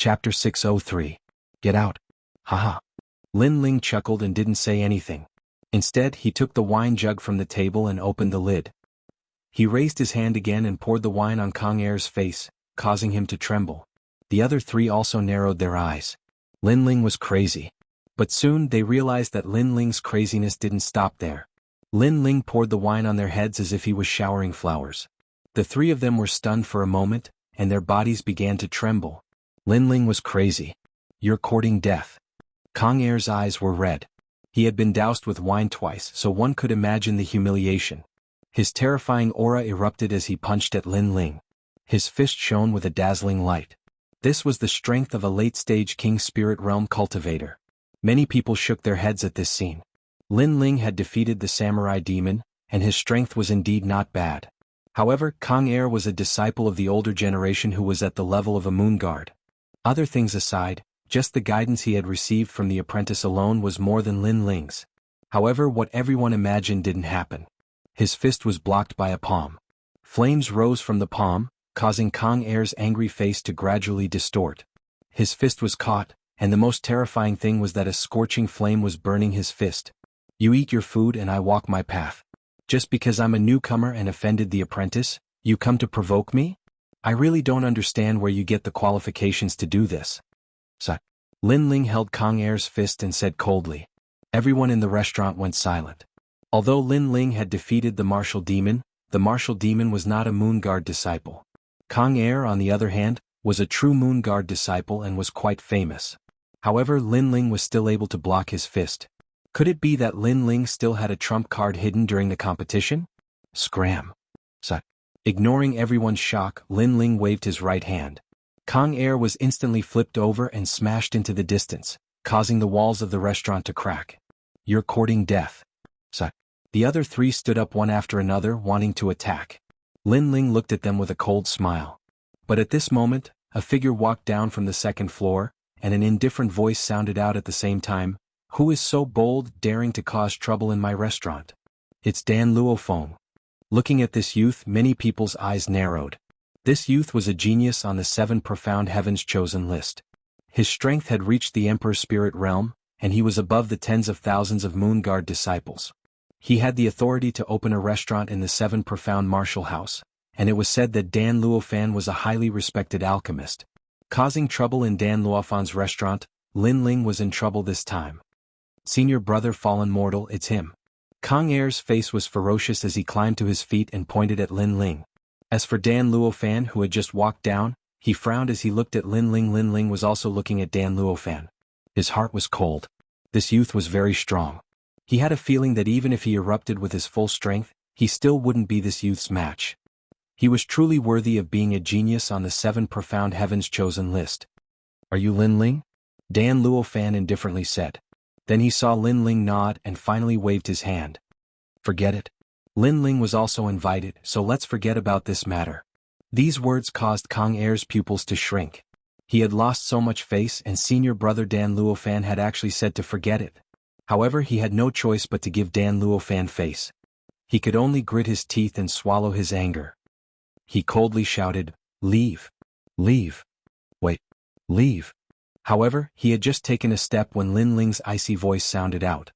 Chapter 603. Get out. Haha. Lin Ling chuckled and didn't say anything. Instead, he took the wine jug from the table and opened the lid. He raised his hand again and poured the wine on Kang Air's face, causing him to tremble. The other three also narrowed their eyes. Lin Ling was crazy. But soon they realized that Lin Ling's craziness didn't stop there. Lin Ling poured the wine on their heads as if he was showering flowers. The three of them were stunned for a moment, and their bodies began to tremble. Lin Ling was crazy. You're courting death. Kang Air's eyes were red. He had been doused with wine twice, so one could imagine the humiliation. His terrifying aura erupted as he punched at Lin Ling. His fist shone with a dazzling light. This was the strength of a late-stage King Spirit Realm cultivator. Many people shook their heads at this scene. Lin Ling had defeated the samurai demon, and his strength was indeed not bad. However, Kang Air was a disciple of the older generation who was at the level of a moon guard. Other things aside, just the guidance he had received from the apprentice alone was more than Lin Ling's. However, what everyone imagined didn't happen. His fist was blocked by a palm. Flames rose from the palm, causing Kang Air's angry face to gradually distort. His fist was caught, and the most terrifying thing was that a scorching flame was burning his fist. You eat your food and I walk my path. Just because I'm a newcomer and offended the apprentice, you come to provoke me? I really don't understand where you get the qualifications to do this. Lin Ling held Kang Air's fist and said coldly. Everyone in the restaurant went silent. Although Lin Ling had defeated the martial demon was not a moon guard disciple. Kang Air, on the other hand, was a true moon guard disciple and was quite famous. However, Lin Ling was still able to block his fist. Could it be that Lin Ling still had a trump card hidden during the competition? Scram. Ignoring everyone's shock, Lin Ling waved his right hand. Kang Air was instantly flipped over and smashed into the distance, causing the walls of the restaurant to crack. You're courting death. The other three stood up one after another, wanting to attack. Lin Ling looked at them with a cold smile. But at this moment, a figure walked down from the second floor, and an indifferent voice sounded out at the same time. Who is so bold, daring to cause trouble in my restaurant? It's Dan Luofeng. Looking at this youth, many people's eyes narrowed. This youth was a genius on the 7 profound heavens chosen list. His strength had reached the Emperor's spirit realm, and he was above the tens of thousands of moon guard disciples. He had the authority to open a restaurant in the 7 profound martial house, and it was said that Dan Luofeng was a highly respected alchemist. Causing trouble in Dan Luofeng's restaurant, Lin Ling was in trouble this time. Senior brother fallen mortal, it's him. Kang Air's face was ferocious as he climbed to his feet and pointed at Lin Ling. As for Dan Luofeng, who had just walked down, he frowned as he looked at Lin Ling. Lin Ling was also looking at Dan Luofeng. His heart was cold. This youth was very strong. He had a feeling that even if he erupted with his full strength, he still wouldn't be this youth's match. He was truly worthy of being a genius on the 7 profound heavens chosen list. Are you Lin Ling? Dan Luofeng indifferently said. Then he saw Lin Ling nod and finally waved his hand. Forget it. Lin Ling was also invited, so let's forget about this matter. These words caused Kang Air's pupils to shrink. He had lost so much face, and senior brother Dan Luofeng had actually said to forget it. However, he had no choice but to give Dan Luofeng face. He could only grit his teeth and swallow his anger. He coldly shouted, "Leave! Leave! Wait! Leave!" However, he had just taken a step when Lin Ling's icy voice sounded out.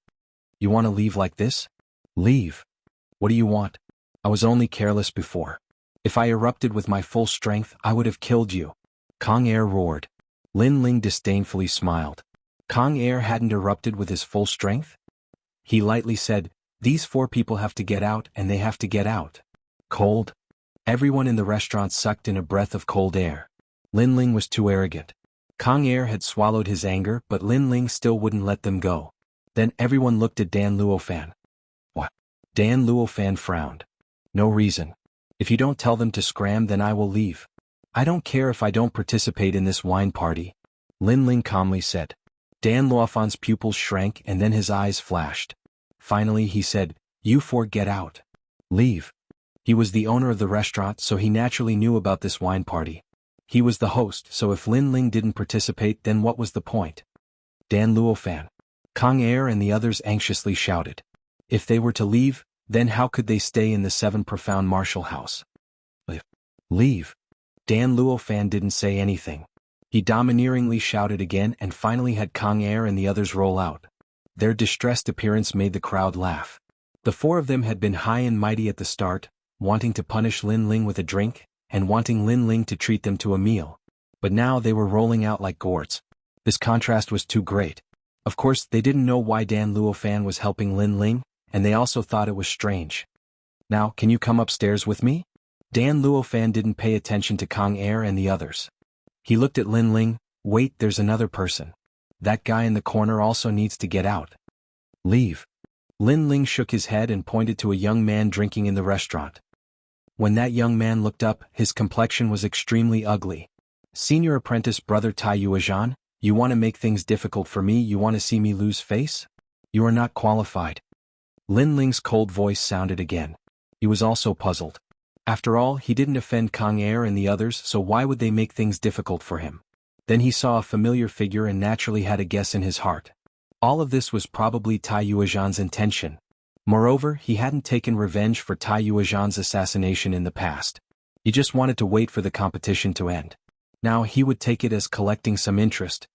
You want to leave like this? Leave. What do you want? I was only careless before. If I erupted with my full strength, I would have killed you. Kang Air roared. Lin Ling disdainfully smiled. Kang Air hadn't erupted with his full strength? He lightly said, these 4 people have to get out, and they have to get out. Cold? Everyone in the restaurant sucked in a breath of cold air. Lin Ling was too arrogant. Kang Air had swallowed his anger, but Lin Ling still wouldn't let them go. Then everyone looked at Dan Luofeng. What? Dan Luofeng frowned. No reason. If you don't tell them to scram, then I will leave. I don't care if I don't participate in this wine party. Lin Ling calmly said. Dan Luofeng's pupils shrank and then his eyes flashed. Finally he said, you 4 get out. Leave. He was the owner of the restaurant, so he naturally knew about this wine party. He was the host, so if Lin Ling didn't participate, then what was the point? Dan Luofeng. Kang Air and the others anxiously shouted. If they were to leave, then how could they stay in the 7 profound martial house? Leave. Dan Luofeng didn't say anything. He domineeringly shouted again and finally had Kang Er and the others roll out. Their distressed appearance made the crowd laugh. The four of them had been high and mighty at the start, wanting to punish Lin Ling with a drink, and wanting Lin Ling to treat them to a meal. But now they were rolling out like gourds. This contrast was too great. Of course, they didn't know why Dan Luofan was helping Lin Ling, and they also thought it was strange. Now, can you come upstairs with me? Dan Luofan didn't pay attention to Kang Er and the others. He looked at Lin Ling. Wait, there's another person. That guy in the corner also needs to get out. Leave. Lin Ling shook his head and pointed to a young man drinking in the restaurant. When that young man looked up, his complexion was extremely ugly. Senior apprentice brother Tai Yuezhan, you want to make things difficult for me? You want to see me lose face? You are not qualified. Lin Ling's cold voice sounded again. He was also puzzled. After all, he didn't offend Kang Er and the others, so why would they make things difficult for him? Then he saw a familiar figure and naturally had a guess in his heart. All of this was probably Tai Yuezhan's intention. Moreover, he hadn't taken revenge for Tai Yuezhan's assassination in the past. He just wanted to wait for the competition to end. Now he would take it as collecting some interest.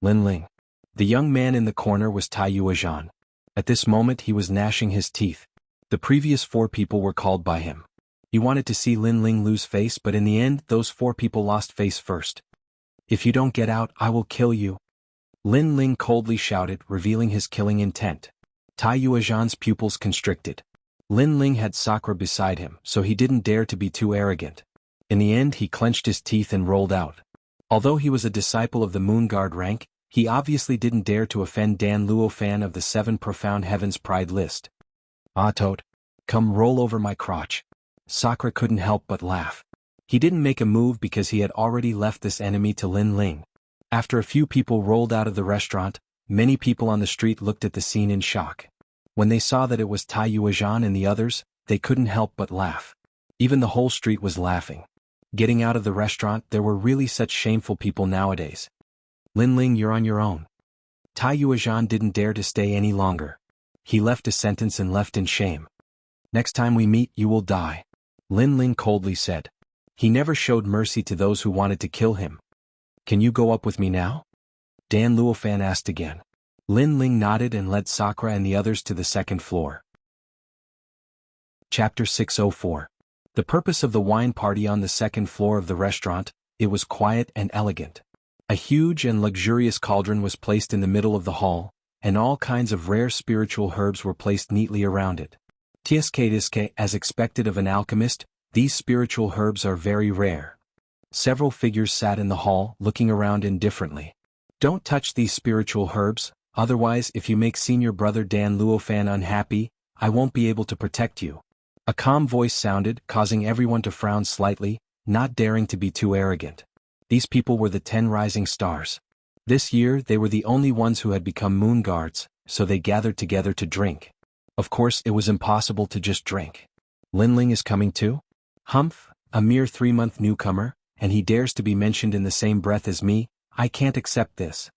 Lin Ling. The young man in the corner was Tai Yuezhan. At this moment he was gnashing his teeth. The previous four people were called by him. He wanted to see Lin Ling lose face, but in the end those four people lost face first. If you don't get out, I will kill you. Lin Ling coldly shouted, revealing his killing intent. Tai Yuezhan's pupils constricted. Lin Ling had Sakura beside him, so he didn't dare to be too arrogant. In the end he clenched his teeth and rolled out. Although he was a disciple of the Moon Guard rank, he obviously didn't dare to offend Dan Luofan of the 7 Profound Heavens Pride list. Ah Toad. Come roll over my crotch. Sakura couldn't help but laugh. He didn't make a move because he had already left this enemy to Lin Ling. After a few people rolled out of the restaurant, many people on the street looked at the scene in shock. When they saw that it was Tai Yuezhan and the others, they couldn't help but laugh. Even the whole street was laughing. Getting out of the restaurant, there were really such shameful people nowadays. Lin Ling, you're on your own. Tai Yuezhan didn't dare to stay any longer. He left a sentence and left in shame. Next time we meet, you will die. Lin Ling coldly said. He never showed mercy to those who wanted to kill him. Can you go up with me now? Dan Luofan asked again. Lin Ling nodded and led Sakura and the others to the second floor. Chapter 604. The purpose of the wine party on the second floor of the restaurant, it was quiet and elegant. A huge and luxurious cauldron was placed in the middle of the hall, and all kinds of rare spiritual herbs were placed neatly around it. Tiske, as expected of an alchemist, these spiritual herbs are very rare. Several figures sat in the hall, looking around indifferently. Don't touch these spiritual herbs, otherwise if you make senior brother Dan Luofan unhappy, I won't be able to protect you. A calm voice sounded, causing everyone to frown slightly, not daring to be too arrogant. These people were the 10 rising stars. This year they were the only ones who had become moon guards, so they gathered together to drink. Of course it was impossible to just drink. Lin Ling is coming too? Humph, a mere 3-month newcomer, and he dares to be mentioned in the same breath as me. I can't accept this.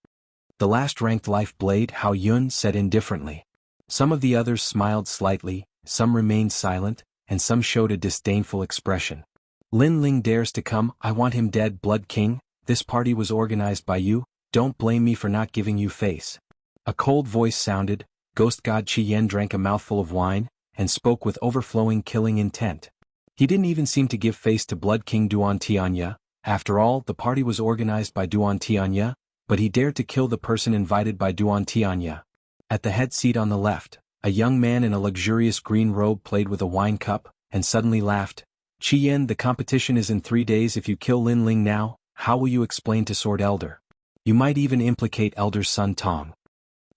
The last ranked life blade, Hao Yun, said indifferently. Some of the others smiled slightly, some remained silent, and some showed a disdainful expression. Lin Ling dares to come, I want him dead. Blood King, this party was organized by you, don't blame me for not giving you face. A cold voice sounded. Ghost God Qi Yen drank a mouthful of wine, and spoke with overflowing killing intent. He didn't even seem to give face to Blood King Duan Tianya. After all, the party was organized by Duan Tianya, but he dared to kill the person invited by Duan Tianya. At the head seat on the left, a young man in a luxurious green robe played with a wine cup, and suddenly laughed. Qi Yen, the competition is in 3 days. If you kill Lin Ling now, how will you explain to Sword Elder? You might even implicate Elder Sun Tong.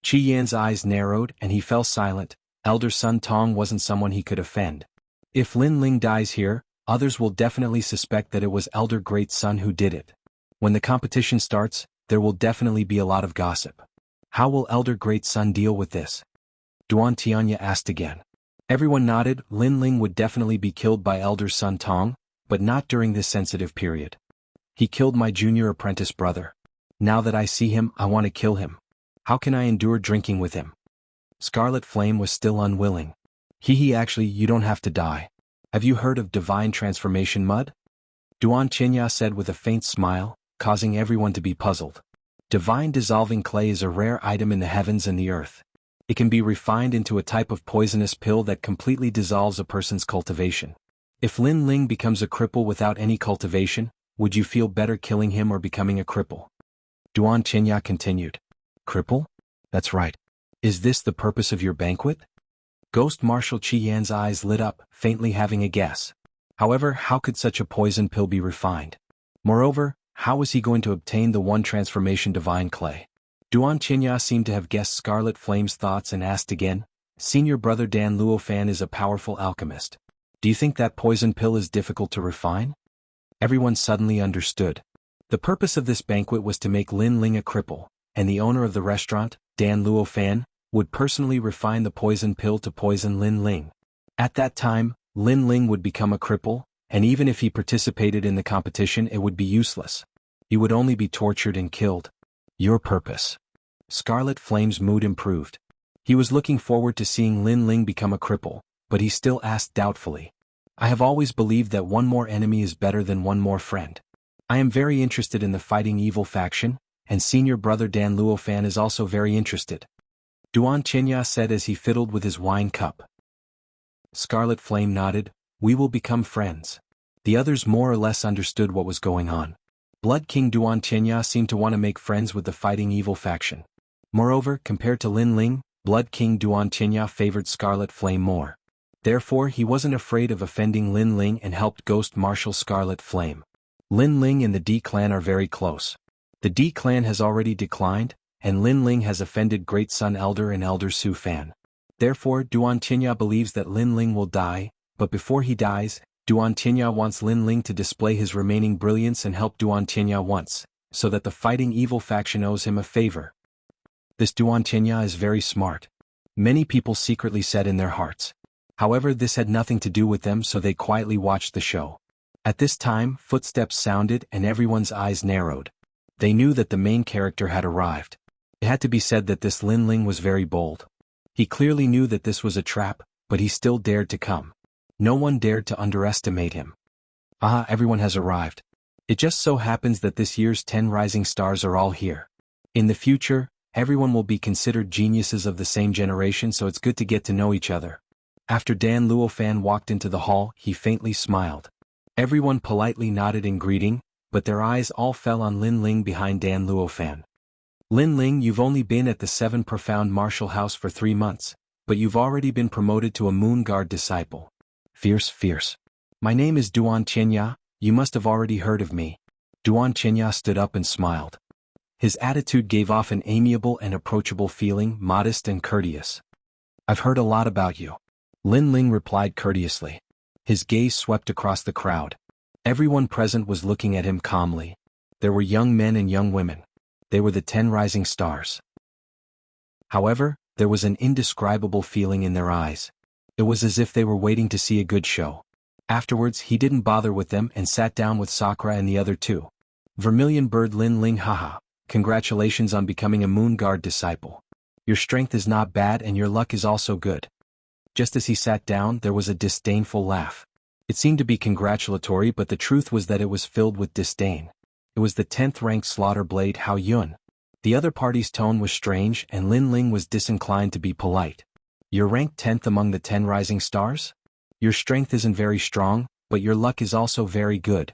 Qi Yan's eyes narrowed and he fell silent. Elder Sun Tong wasn't someone he could offend. If Lin Ling dies here, others will definitely suspect that it was Elder Great Sun who did it. When the competition starts, there will definitely be a lot of gossip. How will Elder Great Sun deal with this? Duan Tianya asked again. Everyone nodded. Lin Ling would definitely be killed by Elder Sun Tong, but not during this sensitive period. He killed my junior apprentice brother. Now that I see him, I want to kill him. How can I endure drinking with him? Scarlet Flame was still unwilling. Actually, you don't have to die. Have you heard of divine transformation mud? Duan Qinya said with a faint smile, causing everyone to be puzzled. Divine dissolving clay is a rare item in the heavens and the earth. It can be refined into a type of poisonous pill that completely dissolves a person's cultivation. If Lin Ling becomes a cripple without any cultivation, would you feel better killing him or becoming a cripple? Duan Qinya continued. Cripple? That's right. Is this the purpose of your banquet? Ghost Marshal Qi Yan's eyes lit up, faintly having a guess. However, how could such a poison pill be refined? Moreover, how was he going to obtain the one transformation divine clay? Duan Qinya seemed to have guessed Scarlet Flame's thoughts and asked again, Senior brother Dan Luofan is a powerful alchemist. Do you think that poison pill is difficult to refine? Everyone suddenly understood. The purpose of this banquet was to make Lin Ling a cripple, and the owner of the restaurant, Dan Luofan, would personally refine the poison pill to poison Lin Ling. At that time, Lin Ling would become a cripple, and even if he participated in the competition it would be useless. He would only be tortured and killed. Your purpose. Scarlet Flame's mood improved. He was looking forward to seeing Lin Ling become a cripple, but he still asked doubtfully. I have always believed that one more enemy is better than one more friend. I am very interested in the fighting evil faction, and senior brother Dan Luofan is also very interested. Duan Qinya said as he fiddled with his wine cup. Scarlet Flame nodded, we will become friends. The others more or less understood what was going on. Blood King Duan Qinya seemed to want to make friends with the fighting evil faction. Moreover, compared to Lin Ling, Blood King Duan Qinya favored Scarlet Flame more. Therefore he wasn't afraid of offending Lin Ling and helped Ghost Marshal Scarlet Flame. Lin Ling and the D clan are very close. The D clan has already declined, and Lin Ling has offended Great Sun Elder and Elder Su Fan. Therefore Duan Qinya believes that Lin Ling will die, but before he dies, Duan Qinya wants Lin Ling to display his remaining brilliance and help Duan Qinya once, so that the fighting evil faction owes him a favor. This Duan Qinya is very smart. Many people secretly said in their hearts. However, this had nothing to do with them, so they quietly watched the show. At this time, footsteps sounded and everyone's eyes narrowed. They knew that the main character had arrived. It had to be said that this Lin Ling was very bold. He clearly knew that this was a trap, but he still dared to come. No one dared to underestimate him. Ah, everyone has arrived. It just so happens that this year's 10 rising stars are all here. In the future, everyone will be considered geniuses of the same generation, so it's good to get to know each other. After Dan Luofan walked into the hall, he faintly smiled. Everyone politely nodded in greeting, but their eyes all fell on Lin Ling behind Dan Luofan. Lin Ling, you've only been at the 7 Profound Martial House for 3 months, but you've already been promoted to a Moon Guard disciple. Fierce. My name is Duan Qinya, you must have already heard of me. Duan Qinya stood up and smiled. His attitude gave off an amiable and approachable feeling, modest and courteous. I've heard a lot about you. Lin Ling replied courteously. His gaze swept across the crowd. Everyone present was looking at him calmly. There were young men and young women. They were the 10 rising stars. However, there was an indescribable feeling in their eyes. It was as if they were waiting to see a good show. Afterwards he didn't bother with them and sat down with Sakura and the other 2. Vermilion Bird Lin Ling, haha. Congratulations on becoming a Moon Guard disciple. Your strength is not bad and your luck is also good. Just as he sat down, there was a disdainful laugh. It seemed to be congratulatory, but the truth was that it was filled with disdain. It was the 10th-ranked Slaughter Blade Hao Yun. The other party's tone was strange and Lin Ling was disinclined to be polite. You're ranked 10th among the 10 rising stars? Your strength isn't very strong, but your luck is also very good.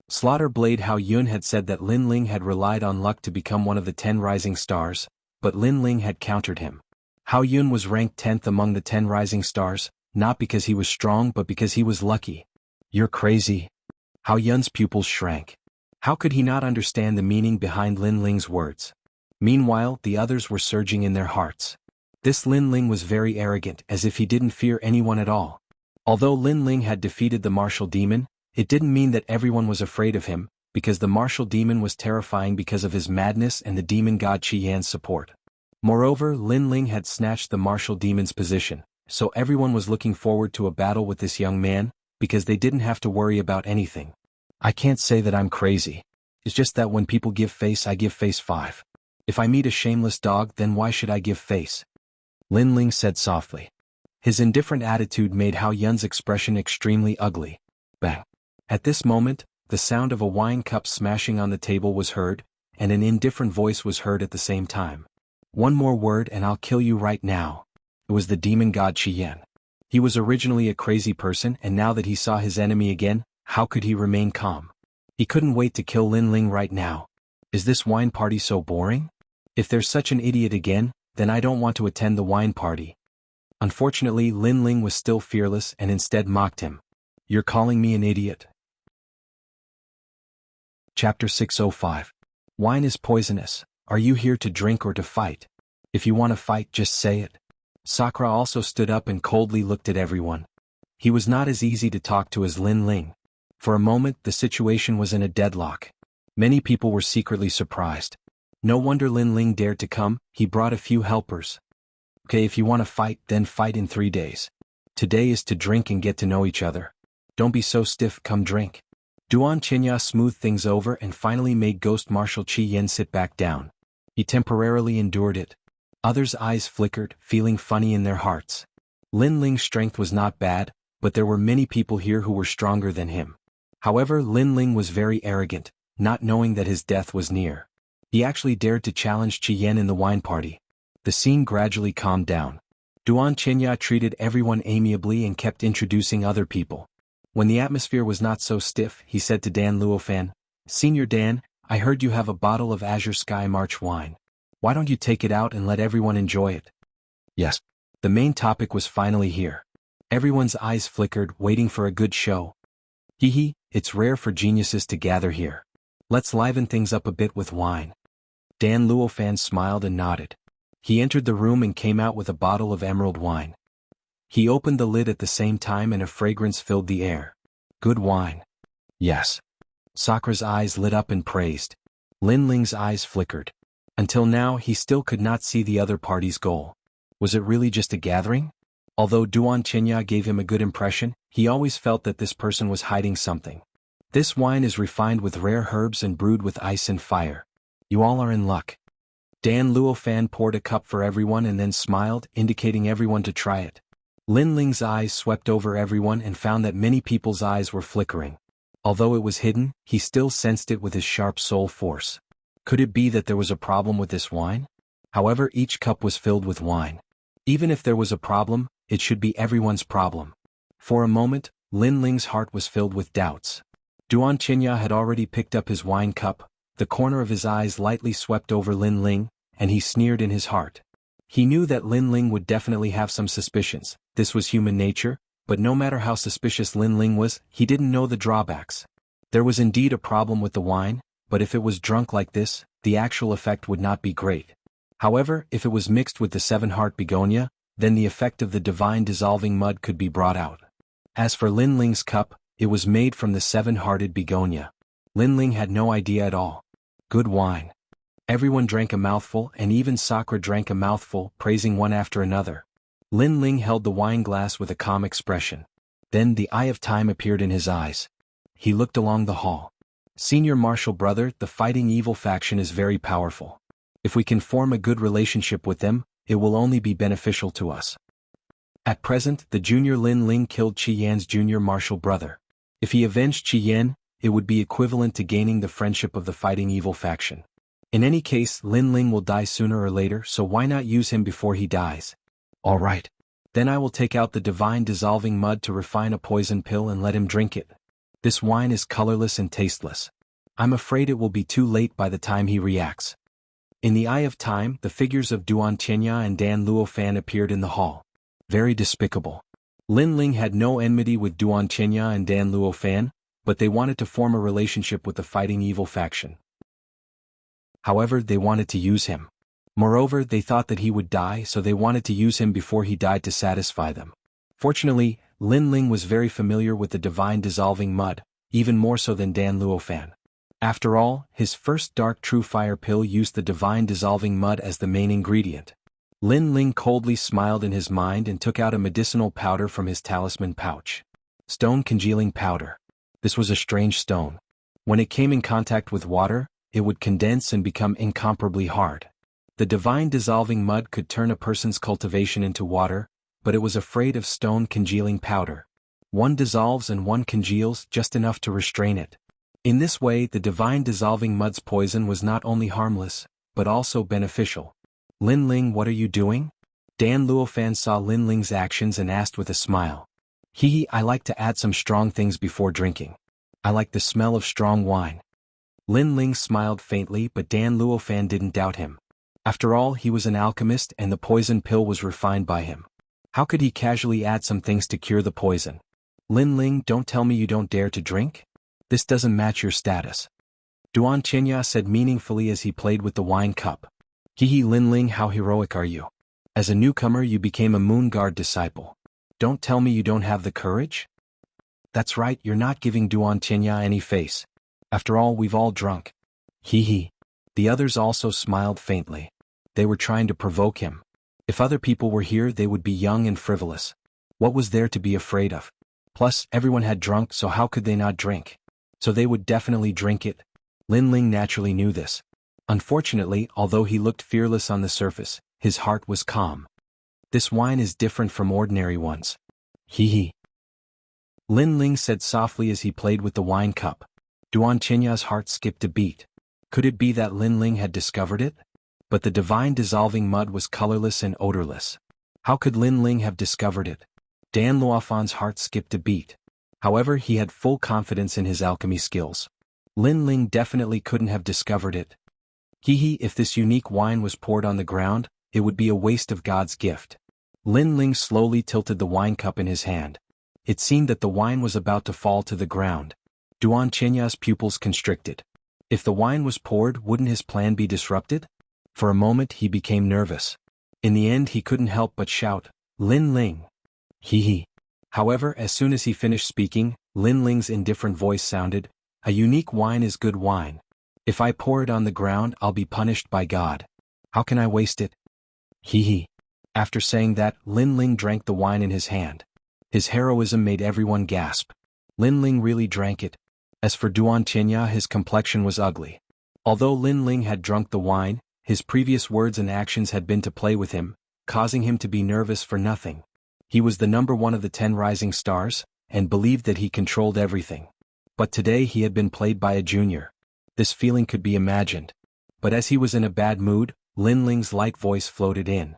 Slaughter Blade Hao Yun had said that Lin Ling had relied on luck to become one of the 10 rising stars, but Lin Ling had countered him. Hao Yun was ranked 10th among the 10 rising stars, not because he was strong but because he was lucky. You're crazy. Hao Yun's pupils shrank. How could he not understand the meaning behind Lin Ling's words? Meanwhile, the others were surging in their hearts. This Lin Ling was very arrogant, as if he didn't fear anyone at all. Although Lin Ling had defeated the martial demon, it didn't mean that everyone was afraid of him, because the martial demon was terrifying because of his madness and the demon god Qi Yan's support. Moreover, Lin Ling had snatched the martial demon's position, so everyone was looking forward to a battle with this young man, because they didn't have to worry about anything. I can't say that I'm crazy. It's just that when people give face, I give face 5. If I meet a shameless dog, then why should I give face? Lin Ling said softly. His indifferent attitude made Hao Yun's expression extremely ugly. Bang. At this moment, the sound of a wine cup smashing on the table was heard, and an indifferent voice was heard at the same time. "One more word and I'll kill you right now." It was the demon god Qian. He was originally a crazy person, and now that he saw his enemy again, how could he remain calm? He couldn't wait to kill Lin Ling right now. Is this wine party so boring? If there's such an idiot again, then I don't want to attend the wine party. Unfortunately, Lin Ling was still fearless and instead mocked him. "You're calling me an idiot?" Chapter 605. Wine is poisonous. Are you here to drink or to fight? If you want to fight, just say it. Sakura also stood up and coldly looked at everyone. He was not as easy to talk to as Lin Ling. For a moment, the situation was in a deadlock. Many people were secretly surprised. No wonder Lin Ling dared to come. He brought a few helpers. "Okay, if you want to fight, then fight in 3 days. Today is to drink and get to know each other. Don't be so stiff, come drink." Duan Qinya smoothed things over and finally made Ghost Marshal Qi Yen sit back down. He temporarily endured it. Others' eyes flickered, feeling funny in their hearts. Lin Ling's strength was not bad, but there were many people here who were stronger than him. However, Lin Ling was very arrogant, not knowing that his death was near. He actually dared to challenge Qi Yen in the wine party. The scene gradually calmed down. Duan Qinya treated everyone amiably and kept introducing other people. When the atmosphere was not so stiff, he said to Dan Luofan, "Senior Dan, I heard you have a bottle of Azure Sky March wine. Why don't you take it out and let everyone enjoy it?" Yes. The main topic was finally here. Everyone's eyes flickered, waiting for a good show. Hee, it's rare for geniuses to gather here. Let's liven things up a bit with wine. Dan Luofan smiled and nodded. He entered the room and came out with a bottle of emerald wine. He opened the lid at the same time and a fragrance filled the air. Good wine. Yes. Sakura's eyes lit up and praised. Lin Ling's eyes flickered. Until now, he still could not see the other party's goal. Was it really just a gathering? Although Duan Qinya gave him a good impression, he always felt that this person was hiding something. "This wine is refined with rare herbs and brewed with ice and fire. You all are in luck." Dan Luofan poured a cup for everyone and then smiled, indicating everyone to try it. Lin Ling's eyes swept over everyone and found that many people's eyes were flickering. Although it was hidden, he still sensed it with his sharp soul force. Could it be that there was a problem with this wine? However, each cup was filled with wine. Even if there was a problem, it should be everyone's problem. For a moment, Lin Ling's heart was filled with doubts. Duan Qinya had already picked up his wine cup. The corner of his eyes lightly swept over Lin Ling, and he sneered in his heart. He knew that Lin Ling would definitely have some suspicions. This was human nature, but no matter how suspicious Lin Ling was, he didn't know the drawbacks. There was indeed a problem with the wine, but if it was drunk like this, the actual effect would not be great. However, if it was mixed with the seven-heart begonia, then the effect of the divine dissolving mud could be brought out. As for Lin Ling's cup, it was made from the seven-hearted begonia. Lin Ling had no idea at all. Good wine. Everyone drank a mouthful, and even Sakura drank a mouthful, praising one after another. Lin Ling held the wine glass with a calm expression. Then the eye of time appeared in his eyes. He looked along the hall. "Senior Marshal Brother, the fighting evil faction is very powerful. If we can form a good relationship with them, it will only be beneficial to us." At present, the junior Lin Ling killed Qi Yan's junior Marshal Brother. If he avenged Qi Yan, it would be equivalent to gaining the friendship of the fighting evil faction. In any case, Lin Ling will die sooner or later, so why not use him before he dies? All right. Then I will take out the divine dissolving mud to refine a poison pill and let him drink it. This wine is colorless and tasteless. I'm afraid it will be too late by the time he reacts. In the eye of time, the figures of Duan Qinya and Dan Luofan appeared in the hall. Very despicable. Lin Ling had no enmity with Duan Qinya and Dan Luofan, but they wanted to form a relationship with the fighting evil faction. However, they wanted to use him. Moreover, they thought that he would die, so they wanted to use him before he died to satisfy them. Fortunately, Lin Ling was very familiar with the divine dissolving mud, even more so than Dan Luofan. After all, his first dark true fire pill used the divine dissolving mud as the main ingredient. Lin Ling coldly smiled in his mind and took out a medicinal powder from his talisman pouch. Stone congealing powder. This was a strange stone. When it came in contact with water, it would condense and become incomparably hard. The divine dissolving mud could turn a person's cultivation into water, but it was afraid of stone congealing powder. One dissolves and one congeals just enough to restrain it. In this way the divine dissolving mud's poison was not only harmless, but also beneficial. Lin Ling, what are you doing? Dan Luofan saw Lin Ling's actions and asked with a smile. I like to add some strong things before drinking. I like the smell of strong wine. Lin Ling smiled faintly, but Dan Luofan didn't doubt him. After all, he was an alchemist and the poison pill was refined by him. How could he casually add some things to cure the poison? Lin Ling, don't tell me you don't dare to drink? This doesn't match your status. Duan Qinya said meaningfully as he played with the wine cup. Lin Ling, how heroic are you? As a newcomer you became a Moon Guard disciple. Don't tell me you don't have the courage? That's right, you're not giving Duan Qinya any face. After all, we've all drunk. The others also smiled faintly. They were trying to provoke him. If other people were here they would be young and frivolous. What was there to be afraid of? Plus, everyone had drunk, so how could they not drink? So they would definitely drink it. Lin Ling naturally knew this. Unfortunately, although he looked fearless on the surface, his heart was calm. This wine is different from ordinary ones. Lin Ling said softly as he played with the wine cup. Duan Qinya's heart skipped a beat. Could it be that Lin Ling had discovered it? But the divine dissolving mud was colorless and odorless. How could Lin Ling have discovered it? Dan Luofan's heart skipped a beat. However, he had full confidence in his alchemy skills. Lin Ling definitely couldn't have discovered it. If this unique wine was poured on the ground, it would be a waste of God's gift. Lin Ling slowly tilted the wine cup in his hand. It seemed that the wine was about to fall to the ground. Duan Qinya's pupils constricted. If the wine was poured, wouldn't his plan be disrupted? For a moment he became nervous. In the end he couldn't help but shout, Lin Ling. However, as soon as he finished speaking, Lin Ling's indifferent voice sounded, a unique wine is good wine. If I pour it on the ground, I'll be punished by God. How can I waste it? After saying that, Lin Ling drank the wine in his hand. His heroism made everyone gasp. Lin Ling really drank it. As for Duan Qinya, his complexion was ugly. Although Lin Ling had drunk the wine, his previous words and actions had been to play with him, causing him to be nervous for nothing. He was the number one of the 10 rising stars, and believed that he controlled everything. But today he had been played by a junior. This feeling could be imagined. But as he was in a bad mood, Lin Ling's light voice floated in.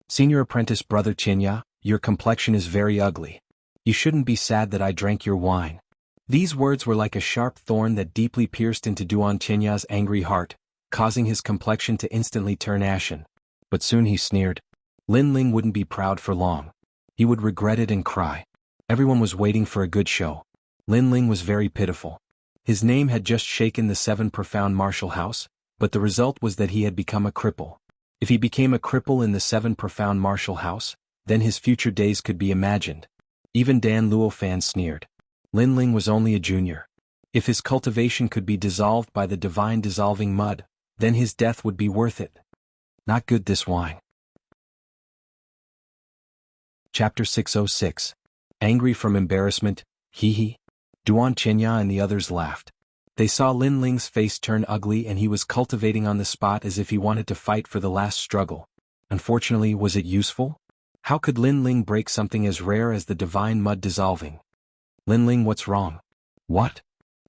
Senior apprentice brother Qinya, your complexion is very ugly. You shouldn't be sad that I drank your wine. These words were like a sharp thorn that deeply pierced into Duan Qinya's angry heart, causing his complexion to instantly turn ashen. But soon he sneered. Lin Ling wouldn't be proud for long. He would regret it and cry. Everyone was waiting for a good show. Lin Ling was very pitiful. His name had just shaken the 7 profound martial house, but the result was that he had become a cripple. If he became a cripple in the 7 profound martial house, then his future days could be imagined. Even Dan Luofan sneered. Lin Ling was only a junior. If his cultivation could be dissolved by the divine dissolving mud, then his death would be worth it. Not good, this wine. Chapter 606. Angry from embarrassment, Duan Qinya and the others laughed. They saw Lin Ling's face turn ugly and he was cultivating on the spot as if he wanted to fight for the last struggle. Unfortunately, was it useful? How could Lin Ling break something as rare as the divine mud dissolving? Lin Ling, what's wrong? What?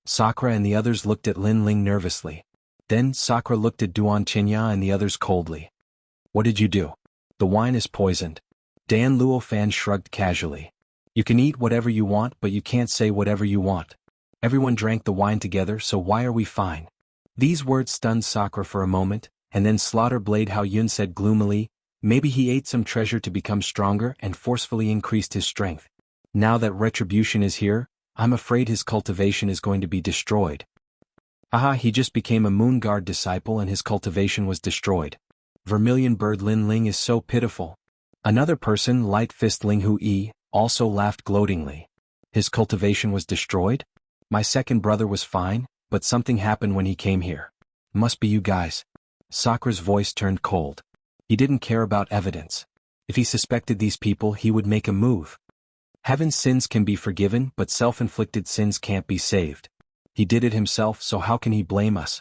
Sakura and the others looked at Lin Ling nervously. Then Sakura looked at Duan Qinya and the others coldly. What did you do? The wine is poisoned. Dan Luofan shrugged casually. You can eat whatever you want, but you can't say whatever you want. Everyone drank the wine together, so why are we fine? These words stunned Sakura for a moment, and then Slaughter Blade Hao Yun said gloomily, maybe he ate some treasure to become stronger and forcefully increased his strength. Now that retribution is here, I'm afraid his cultivation is going to be destroyed. He just became a Moon Guard disciple and his cultivation was destroyed. Vermilion Bird Lin Ling is so pitiful. Another person, Light Fist Ling Hu Yi, also laughed gloatingly. His cultivation was destroyed? My second brother was fine, but something happened when he came here. Must be you guys. Sakura's voice turned cold. He didn't care about evidence. If he suspected these people, he would make a move. Heaven's sins can be forgiven, but self-inflicted sins can't be saved. He did it himself, so how can he blame us?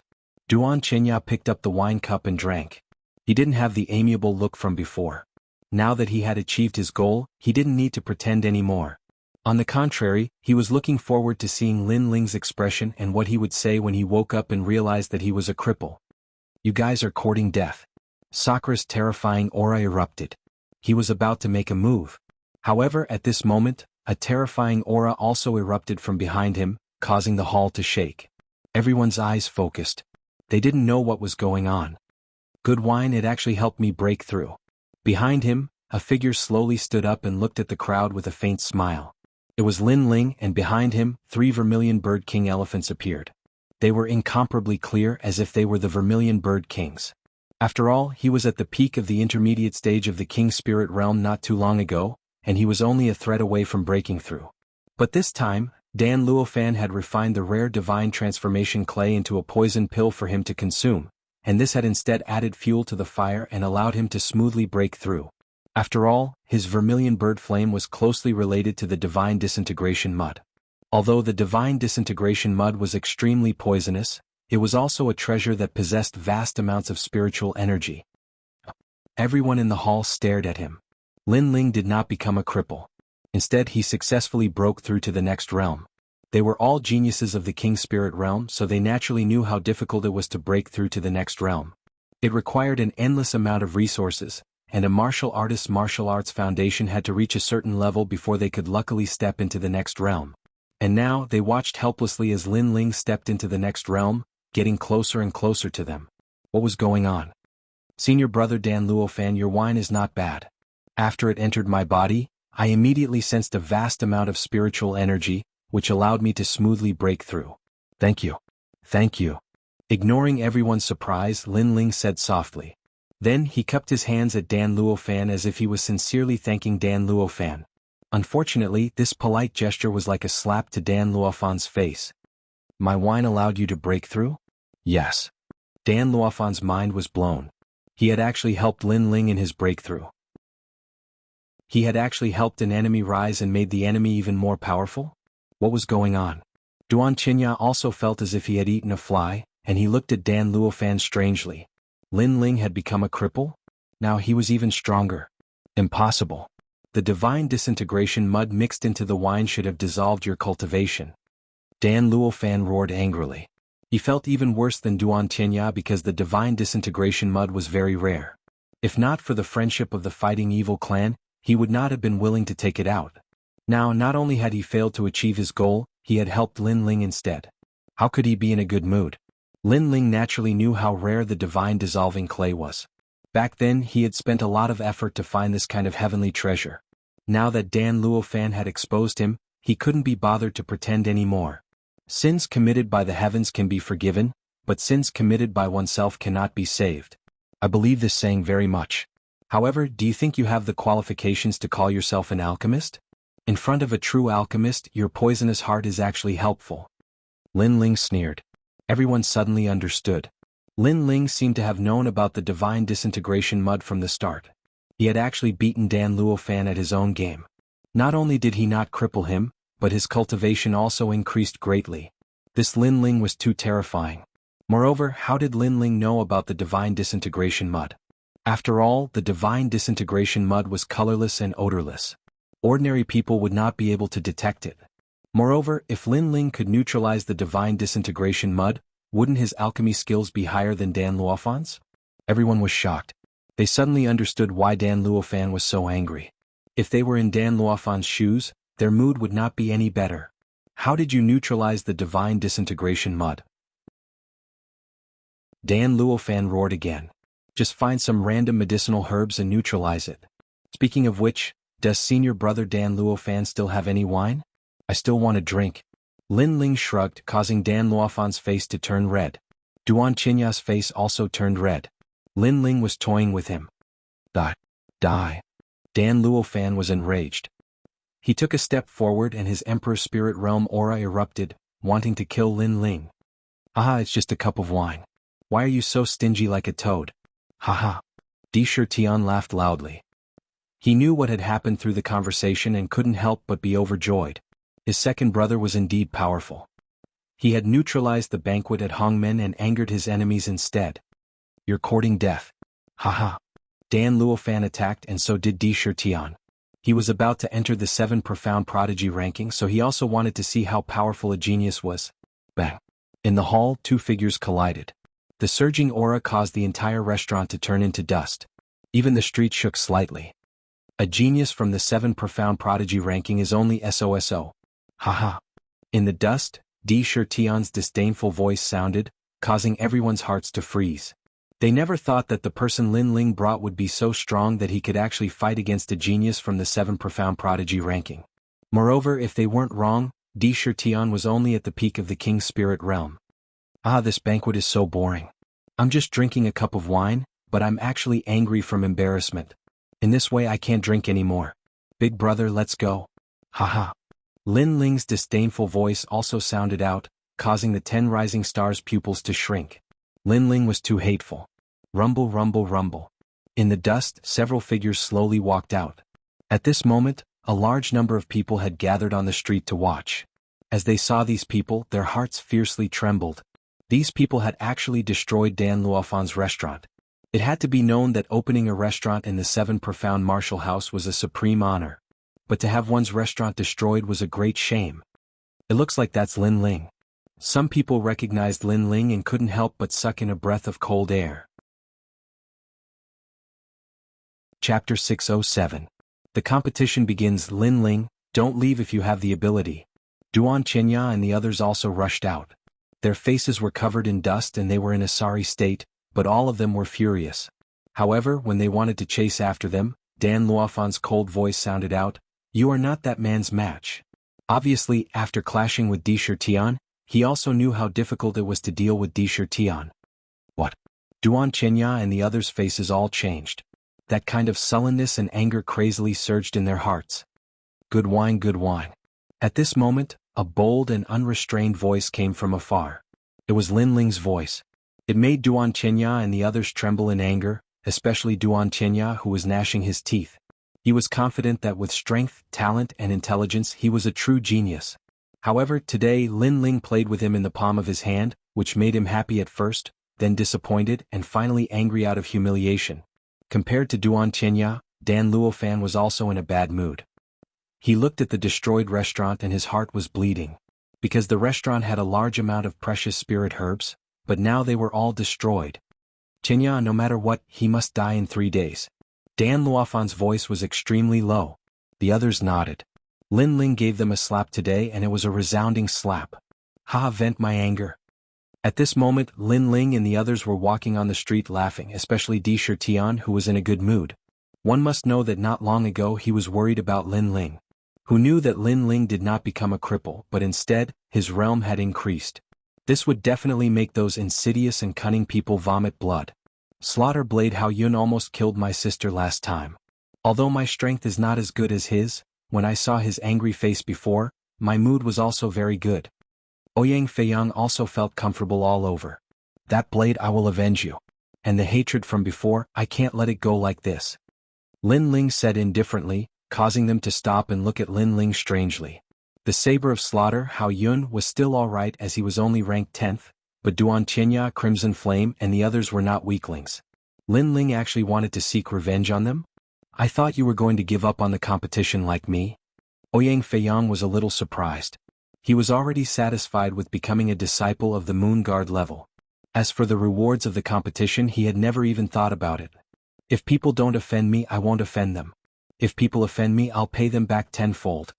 Duan Qinya picked up the wine cup and drank. He didn't have the amiable look from before. Now that he had achieved his goal, he didn't need to pretend anymore. On the contrary, he was looking forward to seeing Lin Ling's expression and what he would say when he woke up and realized that he was a cripple. You guys are courting death. Sakura's terrifying aura erupted. He was about to make a move. However, at this moment, a terrifying aura also erupted from behind him, causing the hall to shake. Everyone's eyes focused. They didn't know what was going on. Good wine, it actually helped me break through. Behind him, a figure slowly stood up and looked at the crowd with a faint smile. It was Lin Ling, and behind him, 3 vermilion bird king elephants appeared. They were incomparably clear, as if they were the vermilion bird kings. After all, he was at the peak of the intermediate stage of the king spirit realm not too long ago, and he was only a thread away from breaking through. But this time, Dan Luofan had refined the rare divine transformation clay into a poison pill for him to consume, and this had instead added fuel to the fire and allowed him to smoothly break through. After all, his vermilion bird flame was closely related to the divine disintegration mud. Although the divine disintegration mud was extremely poisonous, it was also a treasure that possessed vast amounts of spiritual energy. Everyone in the hall stared at him. Lin Ling did not become a cripple. Instead, he successfully broke through to the next realm. They were all geniuses of the king spirit realm, so they naturally knew how difficult it was to break through to the next realm. It required an endless amount of resources, and a martial artist's martial arts foundation had to reach a certain level before they could luckily step into the next realm. And now, they watched helplessly as Lin Ling stepped into the next realm, getting closer and closer to them. What was going on? Senior brother Dan Luofan, your wine is not bad. After it entered my body, I immediately sensed a vast amount of spiritual energy, which allowed me to smoothly break through. Thank you. Thank you. Ignoring everyone's surprise, Lin Ling said softly. Then he cupped his hands at Dan Luofan as if he was sincerely thanking Dan Luofan. Unfortunately, this polite gesture was like a slap to Dan Luofan's face. My wine allowed you to break through? Yes. Dan Luofan's mind was blown. He had actually helped Lin Ling in his breakthrough. He had actually helped an enemy rise and made the enemy even more powerful? What was going on? Duan Qinya also felt as if he had eaten a fly, and he looked at Dan Luofan strangely. Lin Ling had become a cripple? Now he was even stronger. Impossible. The divine disintegration mud mixed into the wine should have dissolved your cultivation. Dan Luofan roared angrily. He felt even worse than Duan Qinya because the divine disintegration mud was very rare. If not for the friendship of the fighting evil clan, he would not have been willing to take it out. Now, not only had he failed to achieve his goal, he had helped Lin Ling instead. How could he be in a good mood? Lin Ling naturally knew how rare the divine dissolving clay was. Back then, he had spent a lot of effort to find this kind of heavenly treasure. Now that Dan Luofan had exposed him, he couldn't be bothered to pretend anymore. Sins committed by the heavens can be forgiven, but sins committed by oneself cannot be saved. I believe this saying very much. However, do you think you have the qualifications to call yourself an alchemist? In front of a true alchemist, your poisonous heart is actually helpful. Lin Ling sneered. Everyone suddenly understood. Lin Ling seemed to have known about the divine disintegration mud from the start. He had actually beaten Dan Luofan at his own game. Not only did he not cripple him, but his cultivation also increased greatly. This Lin Ling was too terrifying. Moreover, how did Lin Ling know about the divine disintegration mud? After all, the divine disintegration mud was colorless and odorless. Ordinary people would not be able to detect it. Moreover, if Lin Ling could neutralize the divine disintegration mud, wouldn't his alchemy skills be higher than Dan Luofan's? Everyone was shocked. They suddenly understood why Dan Luofan was so angry. If they were in Dan Luofan's shoes, their mood would not be any better. How did you neutralize the divine disintegration mud? Dan Luofan roared again. Just find some random medicinal herbs and neutralize it. Speaking of which, does senior brother Dan Luofan still have any wine? I still want a drink. Lin Ling shrugged, causing Dan Luofan's face to turn red. Duan Qinya's face also turned red. Lin Ling was toying with him. Die. Die. Dan Luofan was enraged. He took a step forward and his Emperor Spirit Realm aura erupted, wanting to kill Lin Ling. Haha, it's just a cup of wine. Why are you so stingy like a toad? Haha. Di Shirtian laughed loudly. He knew what had happened through the conversation and couldn't help but be overjoyed. His second brother was indeed powerful. He had neutralized the banquet at Hongmen and angered his enemies instead. You're courting death. Haha. Dan Luofan attacked and so did Di Shirtian. He was about to enter the 7 profound prodigy ranking, so he also wanted to see how powerful a genius was. Bang! In the hall, 2 figures collided. The surging aura caused the entire restaurant to turn into dust. Even the street shook slightly. A genius from the 7 profound prodigy ranking is only SOSO. Haha. In the dust, Di Shirtian's disdainful voice sounded, causing everyone's hearts to freeze. They never thought that the person Lin Ling brought would be so strong that he could actually fight against a genius from the 7 profound prodigy ranking. Moreover, if they weren't wrong, Di Shirtian was only at the peak of the king's spirit realm. This banquet is so boring. I'm just drinking a cup of wine, but I'm actually angry from embarrassment. In this way I can't drink anymore. Big brother, let's go. Haha. Lin Ling's disdainful voice also sounded out, causing the 10 rising stars' pupils to shrink. Lin Ling was too hateful. Rumble, rumble, rumble. In the dust, several figures slowly walked out. At this moment, a large number of people had gathered on the street to watch. As they saw these people, their hearts fiercely trembled. These people had actually destroyed Dan Luofan's restaurant. It had to be known that opening a restaurant in the 7 profound martial house was a supreme honor. But to have one's restaurant destroyed was a great shame. It looks like that's Lin Ling. Some people recognized Lin Ling and couldn't help but suck in a breath of cold air. Chapter 607. The competition begins. Lin Ling, don't leave if you have the ability. Duan Chenya and the others also rushed out. Their faces were covered in dust and they were in a sorry state, but all of them were furious. However, when they wanted to chase after them, Dan Luofan's cold voice sounded out, "You are not that man's match." Obviously, after clashing with Di Shirtian, he also knew how difficult it was to deal with Di Shirtian. What? Duan Chenya and the others' faces all changed. That kind of sullenness and anger crazily surged in their hearts. Good wine, good wine. At this moment, a bold and unrestrained voice came from afar. It was Lin Ling's voice. It made Duan Chenya and the others tremble in anger, especially Duan Chenya, who was gnashing his teeth. He was confident that with strength, talent, and intelligence he was a true genius. However, today Lin Ling played with him in the palm of his hand, which made him happy at first, then disappointed, and finally angry out of humiliation. Compared to Duan Chenya, Dan Luofan was also in a bad mood. He looked at the destroyed restaurant and his heart was bleeding. Because the restaurant had a large amount of precious spirit herbs, but now they were all destroyed. Chenya, no matter what, he must die in 3 days. Dan Luofan's voice was extremely low. The others nodded. Lin Ling gave them a slap today and it was a resounding slap. Vent my anger. At this moment, Lin Ling and the others were walking on the street laughing, especially Di Shirtian, who was in a good mood. One must know that not long ago he was worried about Lin Ling. Who knew that Lin Ling did not become a cripple, but instead, his realm had increased. This would definitely make those insidious and cunning people vomit blood. Slaughter Blade Hao Yun almost killed my sister last time. Although my strength is not as good as his, when I saw his angry face before, my mood was also very good. Ouyang Feiyang also felt comfortable all over. That blade, I will avenge you. And the hatred from before, I can't let it go like this. Lin Ling said indifferently, causing them to stop and look at Lin Ling strangely. The saber of slaughter, Hao Yun, was still alright as he was only ranked 10th, but Duan Chenya, Crimson Flame, and the others were not weaklings. Lin Ling actually wanted to seek revenge on them? I thought you were going to give up on the competition like me. Ouyang Feiyang was a little surprised. He was already satisfied with becoming a disciple of the Moon Guard level. As for the rewards of the competition, he had never even thought about it. If people don't offend me, I won't offend them. If people offend me, I'll pay them back tenfold.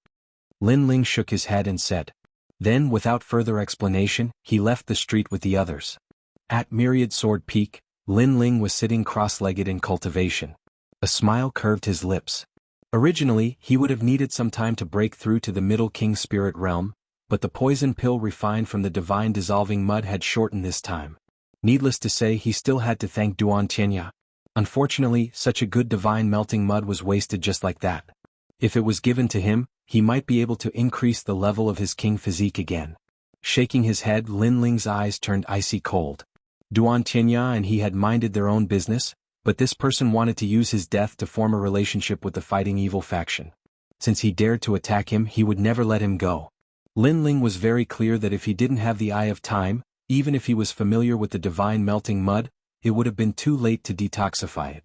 Lin Ling shook his head and said. Then, without further explanation, he left the street with the others. At Myriad Sword Peak, Lin Ling was sitting cross-legged in cultivation. A smile curved his lips. Originally, he would have needed some time to break through to the Middle King Spirit Realm, but the poison pill refined from the divine dissolving mud had shortened this time. Needless to say, he still had to thank Duan Chenya. Unfortunately, such a good divine melting mud was wasted just like that. If it was given to him, he might be able to increase the level of his king physique again. Shaking his head, Lin Ling's eyes turned icy cold. Duan Chenya and he had minded their own business, but this person wanted to use his death to form a relationship with the fighting evil faction. Since he dared to attack him, he would never let him go. Lin Ling was very clear that if he didn't have the Eye of Time, even if he was familiar with the divine melting mud, it would have been too late to detoxify it.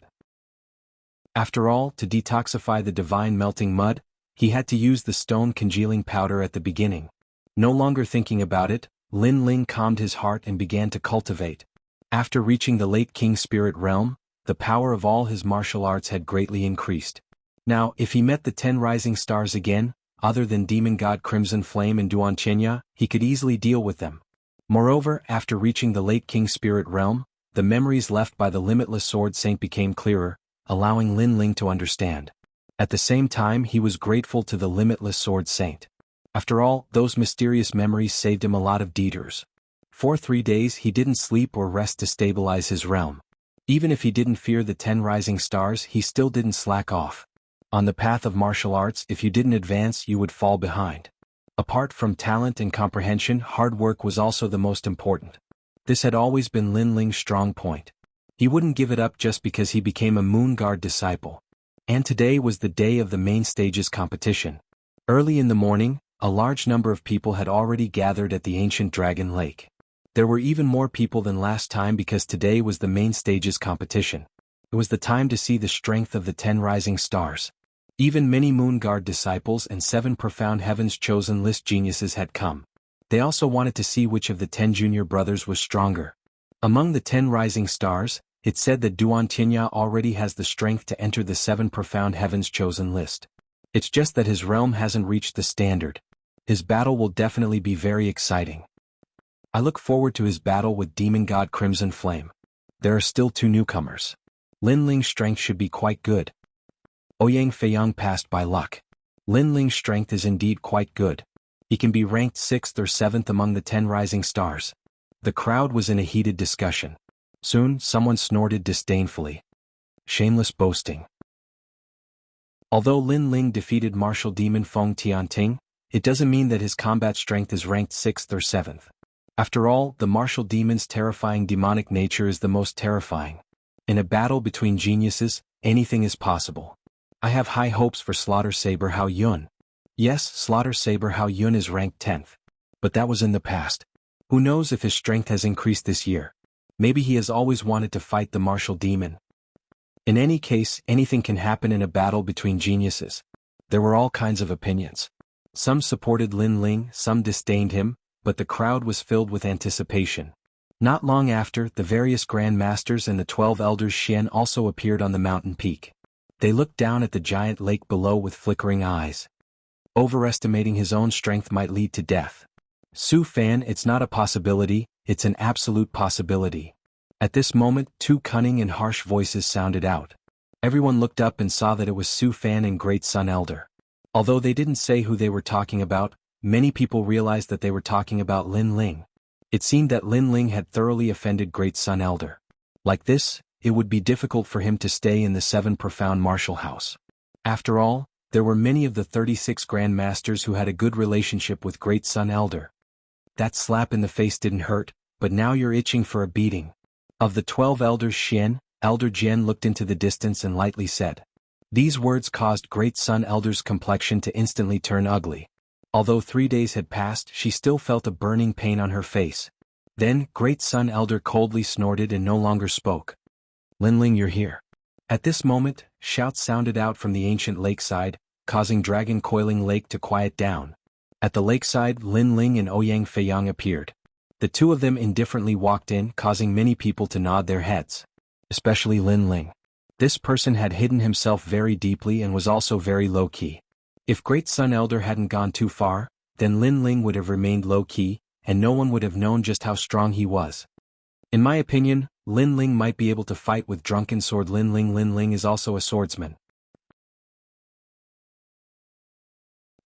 After all, to detoxify the divine melting mud, he had to use the stone congealing powder at the beginning. No longer thinking about it, Lin Ling calmed his heart and began to cultivate. After reaching the late King Spirit realm, the power of all his martial arts had greatly increased. Now, if he met the 10 rising stars again, other than Demon God Crimson Flame and Duantianya, he could easily deal with them. Moreover, after reaching the late King Spirit realm, the memories left by the limitless Sword Saint became clearer, allowing Lin Ling to understand. At the same time, he was grateful to the limitless Sword Saint. After all, those mysterious memories saved him a lot of detours. For 3 days he didn't sleep or rest to stabilize his realm. Even if he didn't fear the 10 rising stars, he still didn't slack off. On the path of martial arts, if you didn't advance, you would fall behind. Apart from talent and comprehension, hard work was also the most important. This had always been Lin Ling's strong point. He wouldn't give it up just because he became a Moon Guard disciple. And today was the day of the main stage's competition. Early in the morning, a large number of people had already gathered at the ancient Dragon Lake. There were even more people than last time because today was the main stage's competition. It was the time to see the strength of the 10 rising stars. Even many Moon Guard disciples and 7 profound heavens chosen list geniuses had come. They also wanted to see which of the 10 junior brothers was stronger. Among the 10 rising stars, it said that Duantianya already has the strength to enter the 7 profound heavens chosen list. It's just that his realm hasn't reached the standard. His battle will definitely be very exciting. I look forward to his battle with Demon God Crimson Flame. There are still 2 newcomers. Lin Ling's strength should be quite good. Ouyang Feiyang passed by luck. Lin Ling's strength is indeed quite good. He can be ranked 6th or 7th among the 10 rising stars. The crowd was in a heated discussion. Soon, someone snorted disdainfully. Shameless boasting. Although Lin Ling defeated martial demon Feng Tianting, it doesn't mean that his combat strength is ranked 6th or 7th. After all, the martial demon's terrifying demonic nature is the most terrifying. In a battle between geniuses, anything is possible. I have high hopes for Slaughter Saber Hao Yun. Yes, Slaughter Saber Hao Yun is ranked 10th. But that was in the past. Who knows if his strength has increased this year? Maybe he has always wanted to fight the martial demon. In any case, anything can happen in a battle between geniuses. There were all kinds of opinions. Some supported Lin Ling, some disdained him, but the crowd was filled with anticipation. Not long after, the various Grand Masters and the 12 Elders Xian also appeared on the mountain peak. They looked down at the giant lake below with flickering eyes. Overestimating his own strength might lead to death. Su Fan, it's not a possibility, it's an absolute possibility. At this moment, 2 cunning and harsh voices sounded out. Everyone looked up and saw that it was Su Fan and Great Sun Elder. Although they didn't say who they were talking about, many people realized that they were talking about Lin Ling. It seemed that Lin Ling had thoroughly offended Great Sun Elder. Like this, it would be difficult for him to stay in the 7 profound martial house. After all, there were many of the 36 Grand Masters who had a good relationship with Great Sun Elder. That slap in the face didn't hurt, but now you're itching for a beating. Of the 12 Elders Xian, Elder Jian looked into the distance and lightly said. These words caused Great Sun Elder's complexion to instantly turn ugly. Although 3 days had passed, she still felt a burning pain on her face. Then, Great Sun Elder coldly snorted and no longer spoke. Lin Ling, you're here. At this moment, shouts sounded out from the ancient lakeside, causing Dragon Coiling Lake to quiet down. At the lakeside, Lin Ling and Ouyang Feiyang appeared. The 2 of them indifferently walked in, causing many people to nod their heads. Especially Lin Ling. This person had hidden himself very deeply and was also very low-key. If Great Sun Elder hadn't gone too far, then Lin Ling would have remained low-key, and no one would have known just how strong he was. In my opinion, Lin Ling might be able to fight with Drunken Sword Lin Ling. Lin Ling is also a swordsman.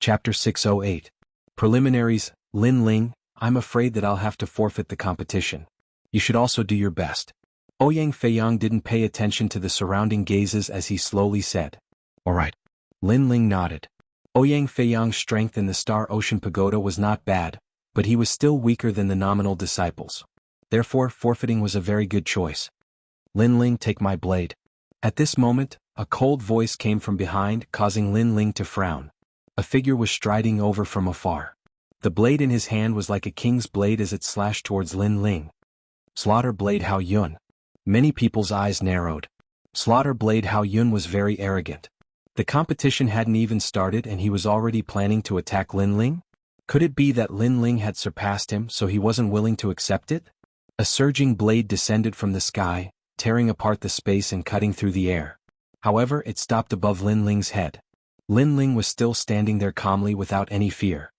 Chapter 608. Preliminaries. Lin Ling, I'm afraid that I'll have to forfeit the competition. You should also do your best. Ouyang Feiyang didn't pay attention to the surrounding gazes as he slowly said. All right. Lin Ling nodded. Ouyang Feiyang's strength in the Star Ocean Pagoda was not bad, but he was still weaker than the nominal disciples. Therefore, forfeiting was a very good choice. Lin Ling, take my blade. At this moment, a cold voice came from behind, causing Lin Ling to frown. A figure was striding over from afar. The blade in his hand was like a king's blade as it slashed towards Lin Ling. Slaughter Blade Hao Yun. Many people's eyes narrowed. Slaughter Blade Hao Yun was very arrogant. The competition hadn't even started and he was already planning to attack Lin Ling? Could it be that Lin Ling had surpassed him so he wasn't willing to accept it? A surging blade descended from the sky, tearing apart the space and cutting through the air. However, it stopped above Lin Ling's head. Lin Ling was still standing there calmly without any fear.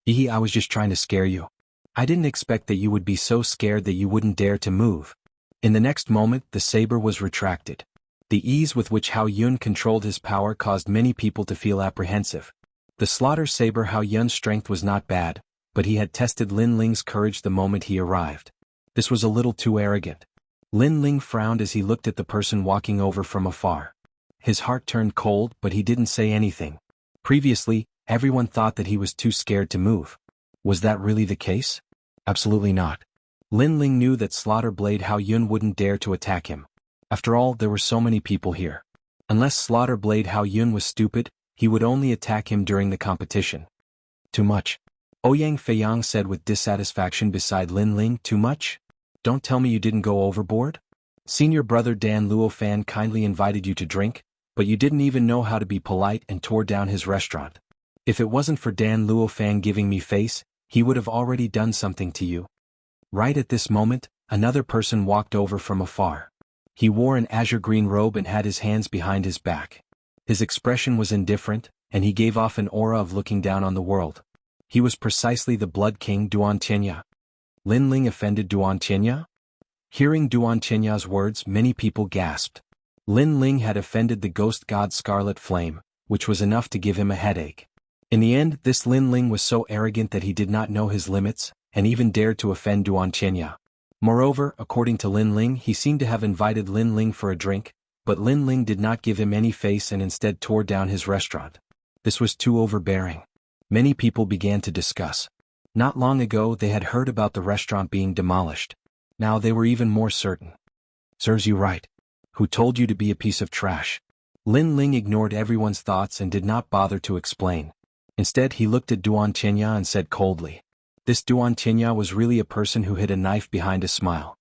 I was just trying to scare you. I didn't expect that you would be so scared that you wouldn't dare to move. In the next moment, the saber was retracted. The ease with which Hao Yun controlled his power caused many people to feel apprehensive. The slaughter saber Hao Yun's strength was not bad, but he had tested Lin Ling's courage the moment he arrived. This was a little too arrogant. Lin Ling frowned as he looked at the person walking over from afar. His heart turned cold, but he didn't say anything. Previously, everyone thought that he was too scared to move. Was that really the case? Absolutely not. Lin Ling knew that Slaughter Blade Hao Yun wouldn't dare to attack him. After all, there were so many people here. Unless Slaughter Blade Hao Yun was stupid, he would only attack him during the competition. Too much. Ouyang Feiyang said with dissatisfaction beside Lin Ling. Too much? Don't tell me you didn't go overboard? Senior brother Dan Luofan kindly invited you to drink, but you didn't even know how to be polite and tore down his restaurant. If it wasn't for Dan Luofan giving me face, he would have already done something to you. Right at this moment, another person walked over from afar. He wore an azure green robe and had his hands behind his back. His expression was indifferent, and he gave off an aura of looking down on the world. He was precisely the Blood King Duan Tianya. Lin Ling offended Duan Tianya? Hearing Duan Tianya's words, many people gasped. Lin Ling had offended the ghost god Scarlet Flame, which was enough to give him a headache. In the end, this Lin Ling was so arrogant that he did not know his limits, and even dared to offend Duan Tianya. Moreover, according to Lin Ling, he seemed to have invited Lin Ling for a drink, but Lin Ling did not give him any face and instead tore down his restaurant. This was too overbearing. Many people began to discuss. Not long ago they had heard about the restaurant being demolished. Now they were even more certain. Serves you right. Who told you to be a piece of trash? Lin Ling ignored everyone's thoughts and did not bother to explain. Instead he looked at Duan Tianya and said coldly. This Duan Tianya was really a person who hid a knife behind a smile.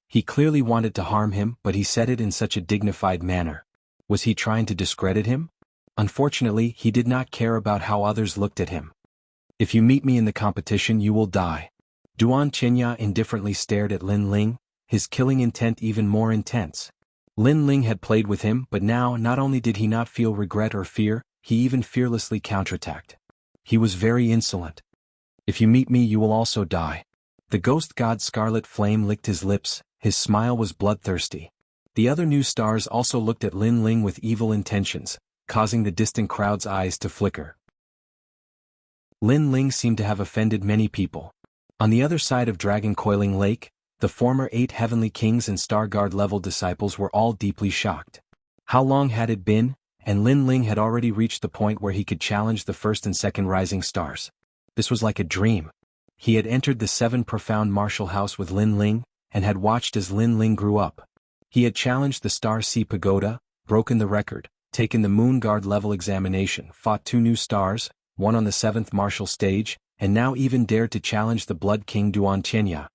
He clearly wanted to harm him, but he said it in such a dignified manner. Was he trying to discredit him? Unfortunately, he did not care about how others looked at him. If you meet me in the competition, you will die. Duan Tianya indifferently stared at Lin Ling, his killing intent even more intense. Lin Ling had played with him, but now not only did he not feel regret or fear, he even fearlessly counterattacked. He was very insolent. If you meet me, you will also die. The ghost god Scarlet Flame licked his lips, his smile was bloodthirsty. The other new stars also looked at Lin Ling with evil intentions, causing the distant crowd's eyes to flicker. Lin Ling seemed to have offended many people. On the other side of Dragon Coiling Lake, the former 8 Heavenly Kings and Star Guard level disciples were all deeply shocked. How long had it been, and Lin Ling had already reached the point where he could challenge the first and second rising stars. This was like a dream. He had entered the 7 profound martial house with Lin Ling, and had watched as Lin Ling grew up. He had challenged the Star Sea Pagoda, broken the record, taken the Moon Guard level examination, fought 2 new stars, one on the 7th martial stage, and now even dared to challenge the Blood King Duan Tianya.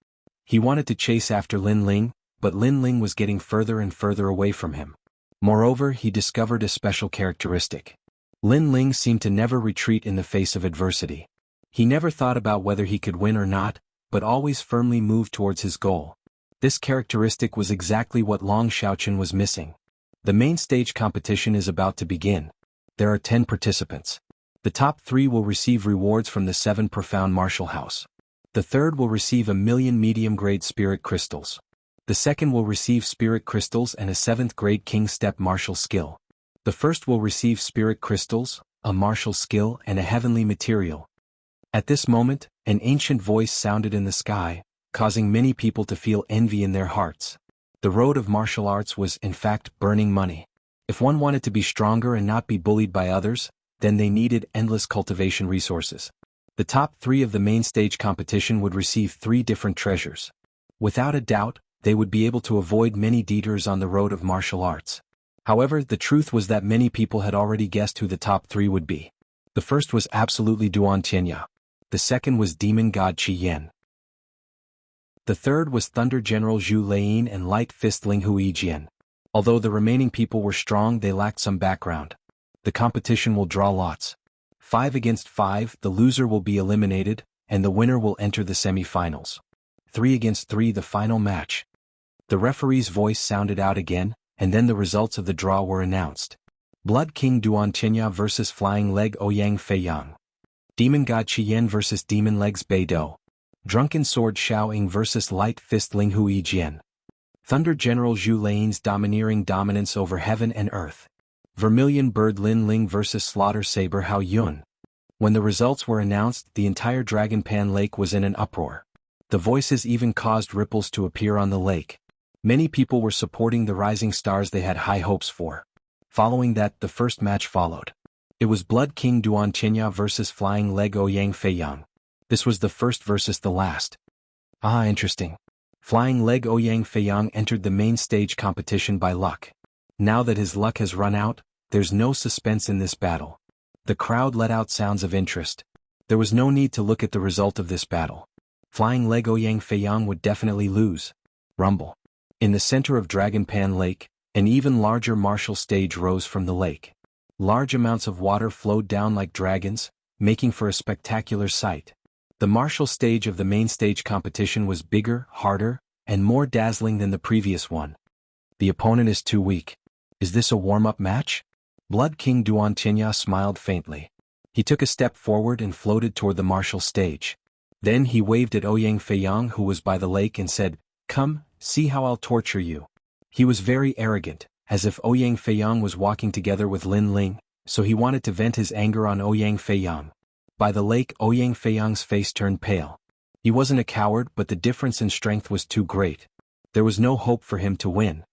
He wanted to chase after Lin Ling, but Lin Ling was getting further and further away from him. Moreover, he discovered a special characteristic. Lin Ling seemed to never retreat in the face of adversity. He never thought about whether he could win or not, but always firmly moved towards his goal. This characteristic was exactly what Long Xiaochen was missing. The main stage competition is about to begin. There are 10 participants. The top 3 will receive rewards from the 7 profound martial house. The third will receive 1,000,000 medium-grade spirit crystals. The second will receive spirit crystals and a 7th-grade king step martial skill. The first will receive spirit crystals, a martial skill and a heavenly material. At this moment, an ancient voice sounded in the sky, causing many people to feel envy in their hearts. The road of martial arts was, in fact, burning money. If one wanted to be stronger and not be bullied by others, then they needed endless cultivation resources. The top 3 of the main stage competition would receive 3 different treasures. Without a doubt, they would be able to avoid many detours on the road of martial arts. However, the truth was that many people had already guessed who the top 3 would be. The first was absolutely Duan Tianya. The second was Demon God Qi Yan. The third was Thunder General Zhu Leying and Light Fist Ling Hui Jian. Although the remaining people were strong, they lacked some background. The competition will draw lots. 5 against 5, the loser will be eliminated, and the winner will enter the semi-finals. 3 against 3, the final match. The referee's voice sounded out again, and then the results of the draw were announced. Blood King Duan Qinya versus Flying Leg Ouyang Feiyang. Demon God Qiyan versus Demon Legs Beidou. Drunken Sword Xiaoying versus Light Fist Linghu Yijian. Thunder General Zhu Lane's domineering dominance over heaven and earth. Vermilion Bird Lin Ling versus Slaughter Saber Hao Yun. When the results were announced, the entire Dragon Pan Lake was in an uproar. The voices even caused ripples to appear on the lake. Many people were supporting the rising stars they had high hopes for. Following that, the first match followed. It was Blood King Duan Qinya versus Flying Leg Ouyang Feiyang. This was the first versus the last. Ah, interesting. Flying Leg Ouyang Feiyang entered the main stage competition by luck. Now that his luck has run out, there's no suspense in this battle. The crowd let out sounds of interest. There was no need to look at the result of this battle. Flying Leg Ouyang Feiyang would definitely lose. Rumble. In the center of Dragon Pan Lake, an even larger martial stage rose from the lake. Large amounts of water flowed down like dragons, making for a spectacular sight. The martial stage of the main stage competition was bigger, harder, and more dazzling than the previous one. The opponent is too weak. Is this a warm-up match? Blood King Duan Qinya smiled faintly. He took a step forward and floated toward the martial stage. Then he waved at Ouyang Feiyang, who was by the lake, and said, "Come, see how I'll torture you." He was very arrogant, as if Ouyang Feiyang was walking together with Lin Ling, so he wanted to vent his anger on Ouyang Feiyang. By the lake, Ouyang Feiyang's face turned pale. He wasn't a coward, but the difference in strength was too great. There was no hope for him to win.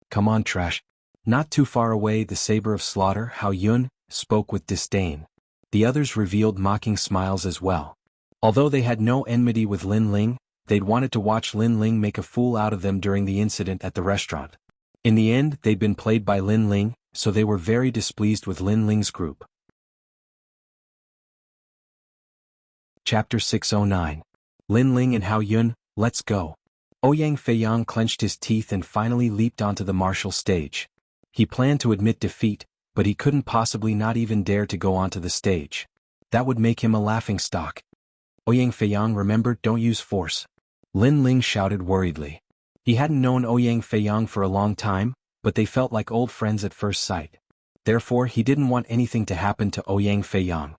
"Come on, trash." Not too far away, the saber of slaughter, Hao Yun, spoke with disdain. The others revealed mocking smiles as well. Although they had no enmity with Lin Ling, they'd wanted to watch Lin Ling make a fool out of them during the incident at the restaurant. In the end, they'd been played by Lin Ling, so they were very displeased with Lin Ling's group. Chapter 609. Lin Ling and Hao Yun, let's go. Ouyang Feiyang clenched his teeth and finally leaped onto the martial stage. He planned to admit defeat, but he couldn't possibly not even dare to go onto the stage. That would make him a laughingstock. "Ouyang Feiyang, remember, don't use force." Lin Ling shouted worriedly. He hadn't known Ouyang Feiyang for a long time, but they felt like old friends at first sight. Therefore, he didn't want anything to happen to Ouyang Feiyang.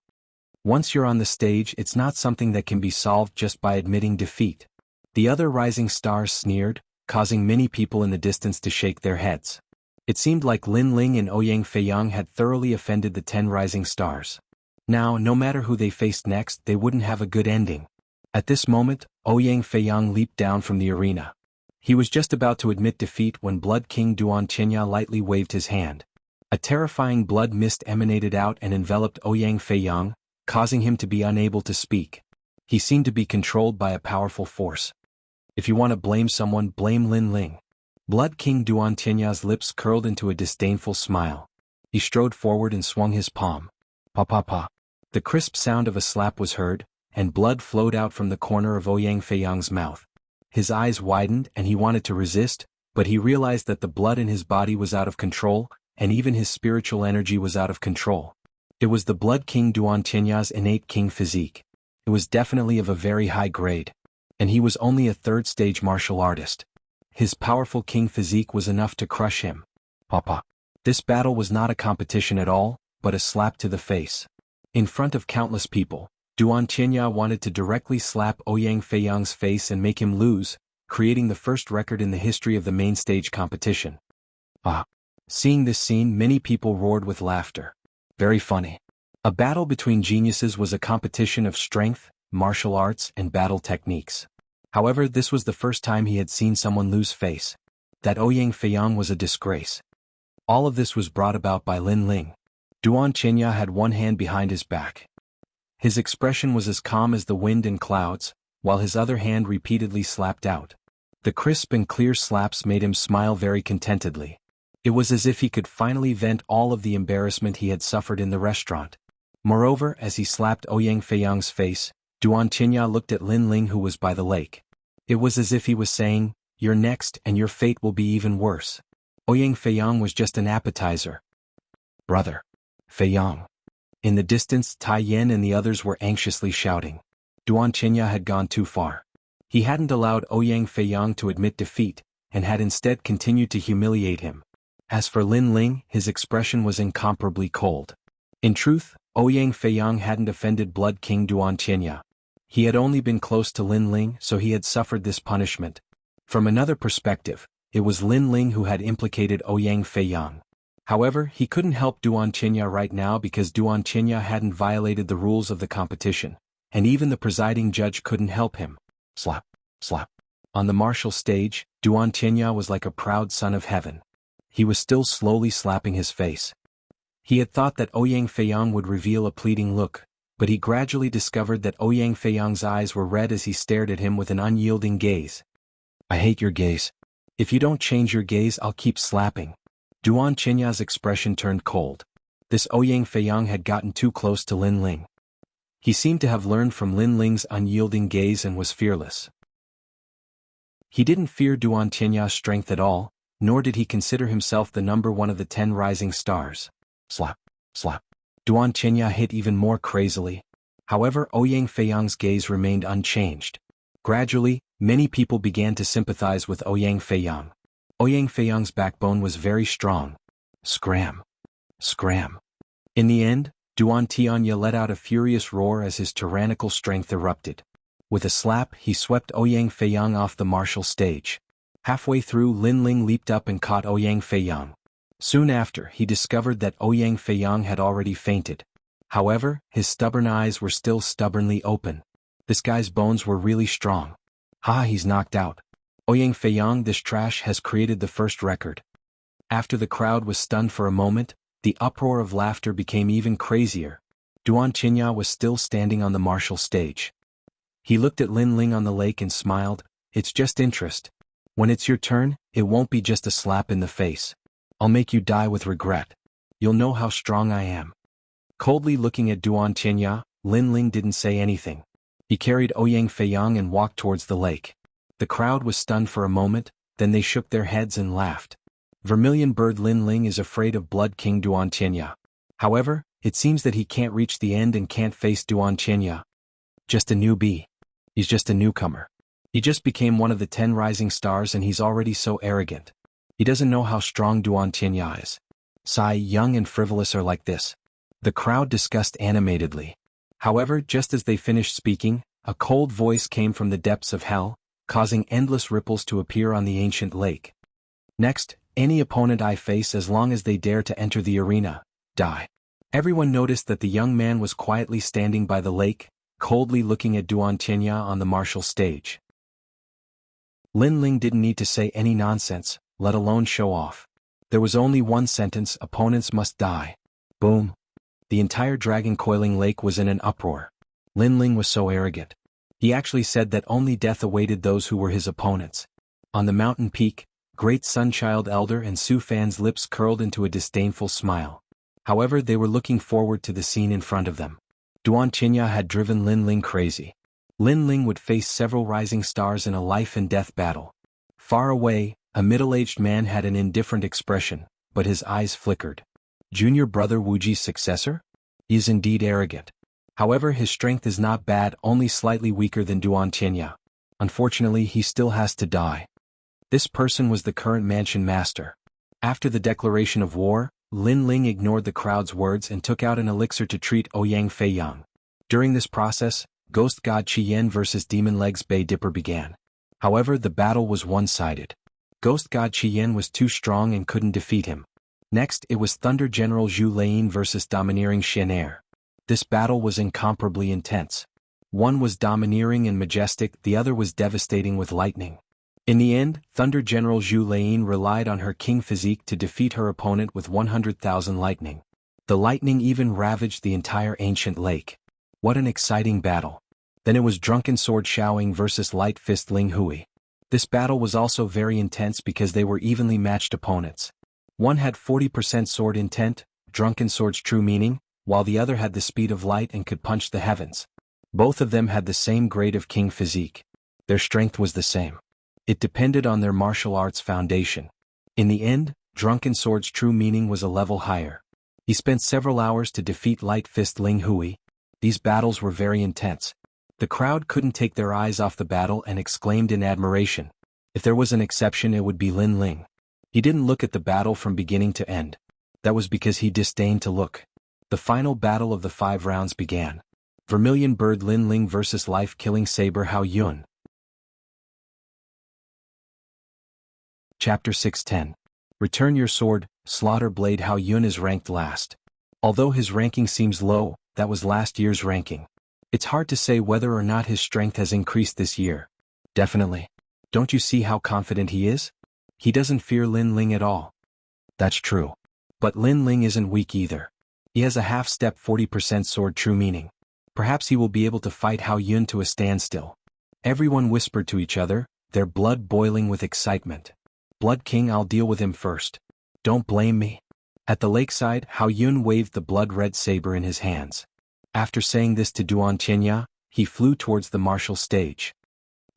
Once you're on the stage, it's not something that can be solved just by admitting defeat. The other rising stars sneered, causing many people in the distance to shake their heads. It seemed like Lin Ling and Ouyang Feiyang had thoroughly offended the 10 rising stars. Now, no matter who they faced next, they wouldn't have a good ending. At this moment, Ouyang Feiyang leaped down from the arena. He was just about to admit defeat when Blood King Duan Qinya lightly waved his hand. A terrifying blood mist emanated out and enveloped Ouyang Feiyang, causing him to be unable to speak. He seemed to be controlled by a powerful force. If you want to blame someone, blame Lin Ling. Blood King Duan Qinya's lips curled into a disdainful smile. He strode forward and swung his palm. Pa pa pa. The crisp sound of a slap was heard, and blood flowed out from the corner of Ouyang Feiyang's mouth. His eyes widened and he wanted to resist, but he realized that the blood in his body was out of control, and even his spiritual energy was out of control. It was the Blood King Duan Qinya's innate king physique. It was definitely of a very high grade. And he was only a third-stage martial artist. His powerful king physique was enough to crush him. Papa. This battle was not a competition at all, but a slap to the face. In front of countless people, Duan Qinya wanted to directly slap Ouyang Feiyang's face and make him lose, creating the first record in the history of the main stage competition. Ah. Seeing this scene, many people roared with laughter. Very funny. A battle between geniuses was a competition of strength, martial arts, and battle techniques. However, this was the first time he had seen someone lose face. That Ouyang Feiyang was a disgrace. All of this was brought about by Lin Ling. Duan Qinya had one hand behind his back. His expression was as calm as the wind and clouds, while his other hand repeatedly slapped out. The crisp and clear slaps made him smile very contentedly. It was as if he could finally vent all of the embarrassment he had suffered in the restaurant. Moreover, as he slapped Ouyang Feiyang's face, Duan Qinya looked at Lin Ling, who was by the lake. It was as if he was saying, "You're next and your fate will be even worse." Ouyang Feiyang was just an appetizer. Brother. Feiyang. In the distance, Tai Yan and the others were anxiously shouting. Duan Qinya had gone too far. He hadn't allowed Ouyang Feiyang to admit defeat, and had instead continued to humiliate him. As for Lin Ling, his expression was incomparably cold. In truth, Ouyang Feiyang hadn't offended Blood King Duan Qinya. He had only been close to Lin Ling, so he had suffered this punishment. From another perspective, it was Lin Ling who had implicated Ouyang Feiyang. However, he couldn't help Duan Qinya right now because Duan Qinya hadn't violated the rules of the competition, and even the presiding judge couldn't help him. Slap, slap. On the martial stage, Duan Qinya was like a proud son of heaven. He was still slowly slapping his face. He had thought that Ouyang Feiyang would reveal a pleading look, but he gradually discovered that Ouyang Feiyang's eyes were red as he stared at him with an unyielding gaze. I hate your gaze. If you don't change your gaze, I'll keep slapping. Duan Qinya's expression turned cold. This Ouyang Feiyang had gotten too close to Lin Ling. He seemed to have learned from Lin Ling's unyielding gaze and was fearless. He didn't fear Duan Qinya's strength at all, nor did he consider himself the number one of the 10 rising stars. Slap, slap. Duan Qinya hit even more crazily. However, Ouyang Feiyang's gaze remained unchanged. Gradually, many people began to sympathize with Ouyang Feiyang. Ouyang Feiyang's backbone was very strong. Scram. Scram. In the end, Duan Tianya let out a furious roar as his tyrannical strength erupted. With a slap, he swept Ouyang Feiyang off the martial stage. Halfway through, Lin Ling leaped up and caught Ouyang Feiyang. Soon after, he discovered that Ouyang Feiyang had already fainted. However, his stubborn eyes were still stubbornly open. This guy's bones were really strong. He's knocked out. Ouyang Feiyang, this trash has created the first record. After the crowd was stunned for a moment, the uproar of laughter became even crazier. Duan Qinya was still standing on the martial stage. He looked at Lin Ling on the lake and smiled. It's just interest. When it's your turn, it won't be just a slap in the face. I'll make you die with regret. You'll know how strong I am. Coldly looking at Duan Qinya, Lin Ling didn't say anything. He carried Ouyang Feiyang and walked towards the lake. The crowd was stunned for a moment, then they shook their heads and laughed. Vermilion Bird Lin Ling is afraid of Blood King Duan Qinya. However, it seems that he can't reach the end and can't face Duan Qinya. Just a newbie. He's just a newcomer. He just became one of the 10 rising stars and he's already so arrogant. He doesn't know how strong Duan Qinya is. Sai, young and frivolous are like this. The crowd discussed animatedly. However, just as they finished speaking, a cold voice came from the depths of hell, causing endless ripples to appear on the ancient lake. Next, any opponent I face, as long as they dare to enter the arena, die. Everyone noticed that the young man was quietly standing by the lake, coldly looking at Duan Qinya on the martial stage. Lin Ling didn't need to say any nonsense, let alone show off. There was only one sentence: opponents must die. Boom. The entire dragon coiling lake was in an uproar. Lin Ling was so arrogant. He actually said that only death awaited those who were his opponents. On the mountain peak, Great Sunchild Elder and Su Fan's lips curled into a disdainful smile. However, they were looking forward to the scene in front of them. Duan Qinya had driven Lin Ling crazy. Lin Ling would face several rising stars in a life-and-death battle. Far away, a middle-aged man had an indifferent expression, but his eyes flickered. Junior brother Wuji's successor? He is indeed arrogant. However, his strength is not bad, only slightly weaker than Duan Qinya. Unfortunately, he still has to die. This person was the current mansion master. After the declaration of war, Lin Ling ignored the crowd's words and took out an elixir to treat Ouyang Feiyang. During this process, Ghost God Qiyen vs Demon Legs Bay Dipper began. However, the battle was one-sided. Ghost God Qiyen was too strong and couldn't defeat him. Next, it was Thunder General Zhu Lane vs Domineering Xianair. This battle was incomparably intense. One was domineering and majestic, the other was devastating with lightning. In the end, Thunder General Zhu Lane relied on her king physique to defeat her opponent with 100,000 lightning. The lightning even ravaged the entire ancient lake. What an exciting battle. Then it was Drunken Sword Xiaoying vs Light Fist Ling Hui. This battle was also very intense because they were evenly matched opponents. One had 40% sword intent, Drunken Sword's true meaning, while the other had the speed of light and could punch the heavens. Both of them had the same grade of king physique. Their strength was the same. It depended on their martial arts foundation. In the end, Drunken Sword's true meaning was a level higher. He spent several hours to defeat Light Fist Ling Hui. These battles were very intense. The crowd couldn't take their eyes off the battle and exclaimed in admiration. If there was an exception, it would be Lin Ling. He didn't look at the battle from beginning to end. That was because he disdained to look. The final battle of the 5 rounds began. Vermilion Bird Lin Ling vs. Life-Killing Saber Hao Yun. Chapter 610. Return Your Sword. Slaughter Blade Hao Yun is ranked last. Although his ranking seems low, that was last year's ranking. It's hard to say whether or not his strength has increased this year. Definitely. Don't you see how confident he is? He doesn't fear Lin Ling at all. That's true. But Lin Ling isn't weak either. He has a half-step 40% sword true meaning. Perhaps he will be able to fight Hao Yun to a standstill. Everyone whispered to each other, their blood boiling with excitement. Blood King, I'll deal with him first. Don't blame me. At the lakeside, Hao Yun waved the blood-red saber in his hands. After saying this to Duan Tianya, he flew towards the martial stage.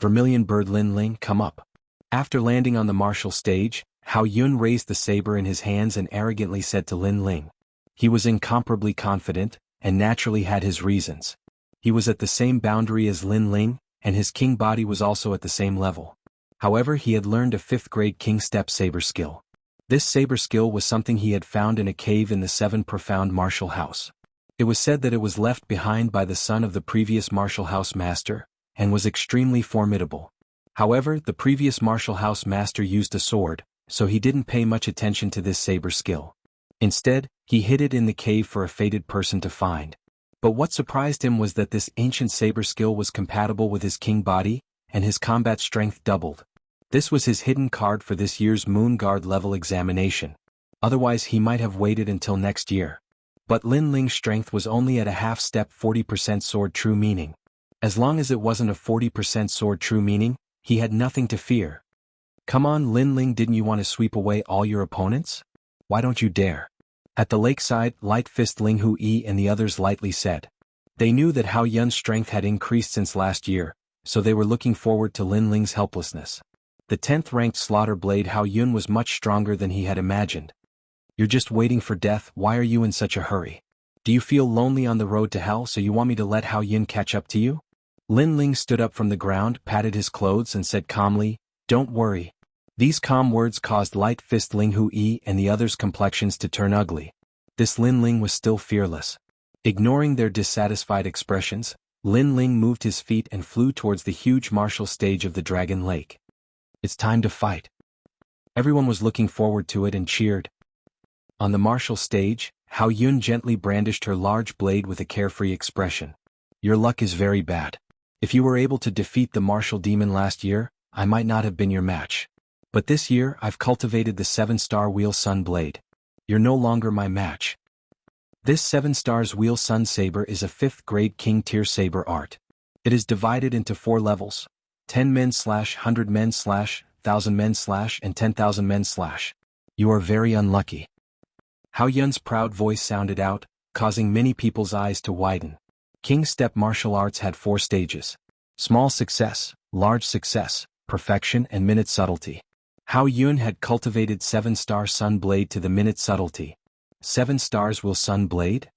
Vermilion Bird Lin Ling, come up. After landing on the martial stage, Hao Yun raised the saber in his hands and arrogantly said to Lin Ling. He was incomparably confident, and naturally had his reasons. He was at the same boundary as Lin Ling, and his king body was also at the same level. However, he had learned a 5th-grade king step saber skill. This saber skill was something he had found in a cave in the 7 Profound Martial House. It was said that it was left behind by the son of the previous martial house master, and was extremely formidable. However, the previous martial house master used a sword, so he didn't pay much attention to this saber skill. Instead, he hid it in the cave for a fated person to find. But what surprised him was that this ancient saber skill was compatible with his king body, and his combat strength doubled. This was his hidden card for this year's Moon Guard level examination. Otherwise he might have waited until next year. But Lin Ling's strength was only at a half-step 40% sword true meaning. As long as it wasn't a 40% sword true meaning, he had nothing to fear. Come on Lin Ling, didn't you want to sweep away all your opponents? Why don't you dare? At the lakeside, Light Fist Ling Hui and the others lightly said. They knew that Hao Yun's strength had increased since last year, so they were looking forward to Lin Ling's helplessness. The 10th-ranked Slaughter Blade Hao Yun was much stronger than he had imagined. You're just waiting for death, why are you in such a hurry? Do you feel lonely on the road to hell, so you want me to let Hao Yun catch up to you? Lin Ling stood up from the ground, patted his clothes and said calmly, don't worry. These calm words caused Light Fist Ling Hui and the others' complexions to turn ugly. This Lin Ling was still fearless. Ignoring their dissatisfied expressions, Lin Ling moved his feet and flew towards the huge martial stage of the Dragon Lake. It's time to fight. Everyone was looking forward to it and cheered. On the martial stage, Hao Yun gently brandished her large blade with a carefree expression. Your luck is very bad. If you were able to defeat the martial demon last year, I might not have been your match. But this year I've cultivated the 7-star Wheel Sun Blade. You're no longer my match. This 7 stars Wheel Sun Saber is a 5th-grade King Tier Saber art. It is divided into 4 levels. 10 men / 100 men / 1,000 men / and 10,000 men / You are very unlucky. Hao Yun's proud voice sounded out, causing many people's eyes to widen. King Step martial arts had 4 stages. Small success, large success, perfection and minute subtlety. Hao Yun had cultivated 7-star Sun Blade to the minute subtlety. 7 stars Will Sun Blade?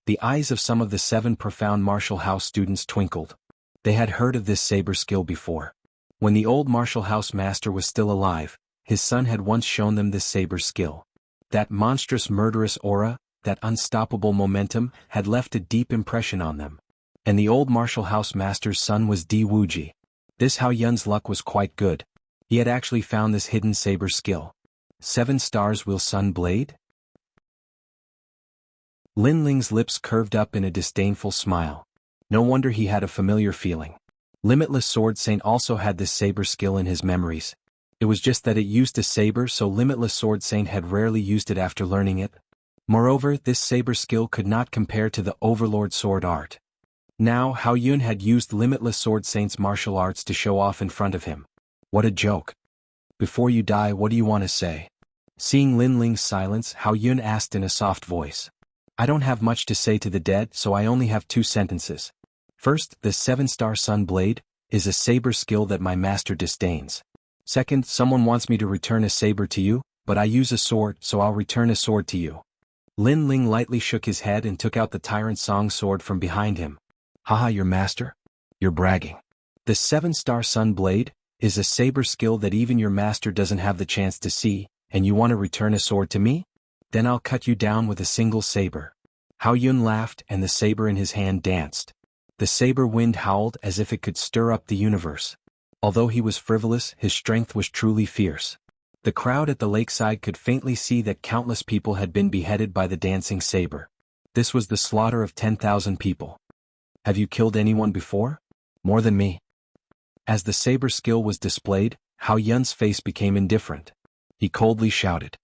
The eyes of some of the 7 Profound Martial House students twinkled. They had heard of this saber skill before. When the old Martial House master was still alive, his son had once shown them this saber skill. That monstrous murderous aura, that unstoppable momentum, had left a deep impression on them. And the old Martial House master's son was Di Wuji. This Hao Yun's luck was quite good. He had actually found this hidden saber skill. 7 stars Will Sun Blade? Lin Ling's lips curved up in a disdainful smile. No wonder he had a familiar feeling. Limitless Sword Saint also had this saber skill in his memories. It was just that it used a saber, so Limitless Sword Saint had rarely used it after learning it. Moreover, this saber skill could not compare to the Overlord Sword art. Now Hao Yun had used Limitless Sword Saint's martial arts to show off in front of him. What a joke. Before you die, what do you want to say? Seeing Lin Ling's silence, Hao Yun asked in a soft voice. I don't have much to say to the dead, so I only have 2 sentences. First, the 7-star Sun Blade is a saber skill that my master disdains. Second, someone wants me to return a saber to you, but I use a sword, so I'll return a sword to you. Lin Ling lightly shook his head and took out the Tyrant Song sword from behind him. Haha, your master? You're bragging. The 7-star Sun Blade is a saber skill that even your master doesn't have the chance to see, and you want to return a sword to me? Then I'll cut you down with a single saber. Hao Yun laughed and the saber in his hand danced. The saber wind howled as if it could stir up the universe. Although he was frivolous, his strength was truly fierce. The crowd at the lakeside could faintly see that countless people had been beheaded by the dancing saber. This was the slaughter of 10,000 people. Have you killed anyone before? More than me. As the saber skill was displayed, Hao Yun's face became indifferent. He coldly shouted.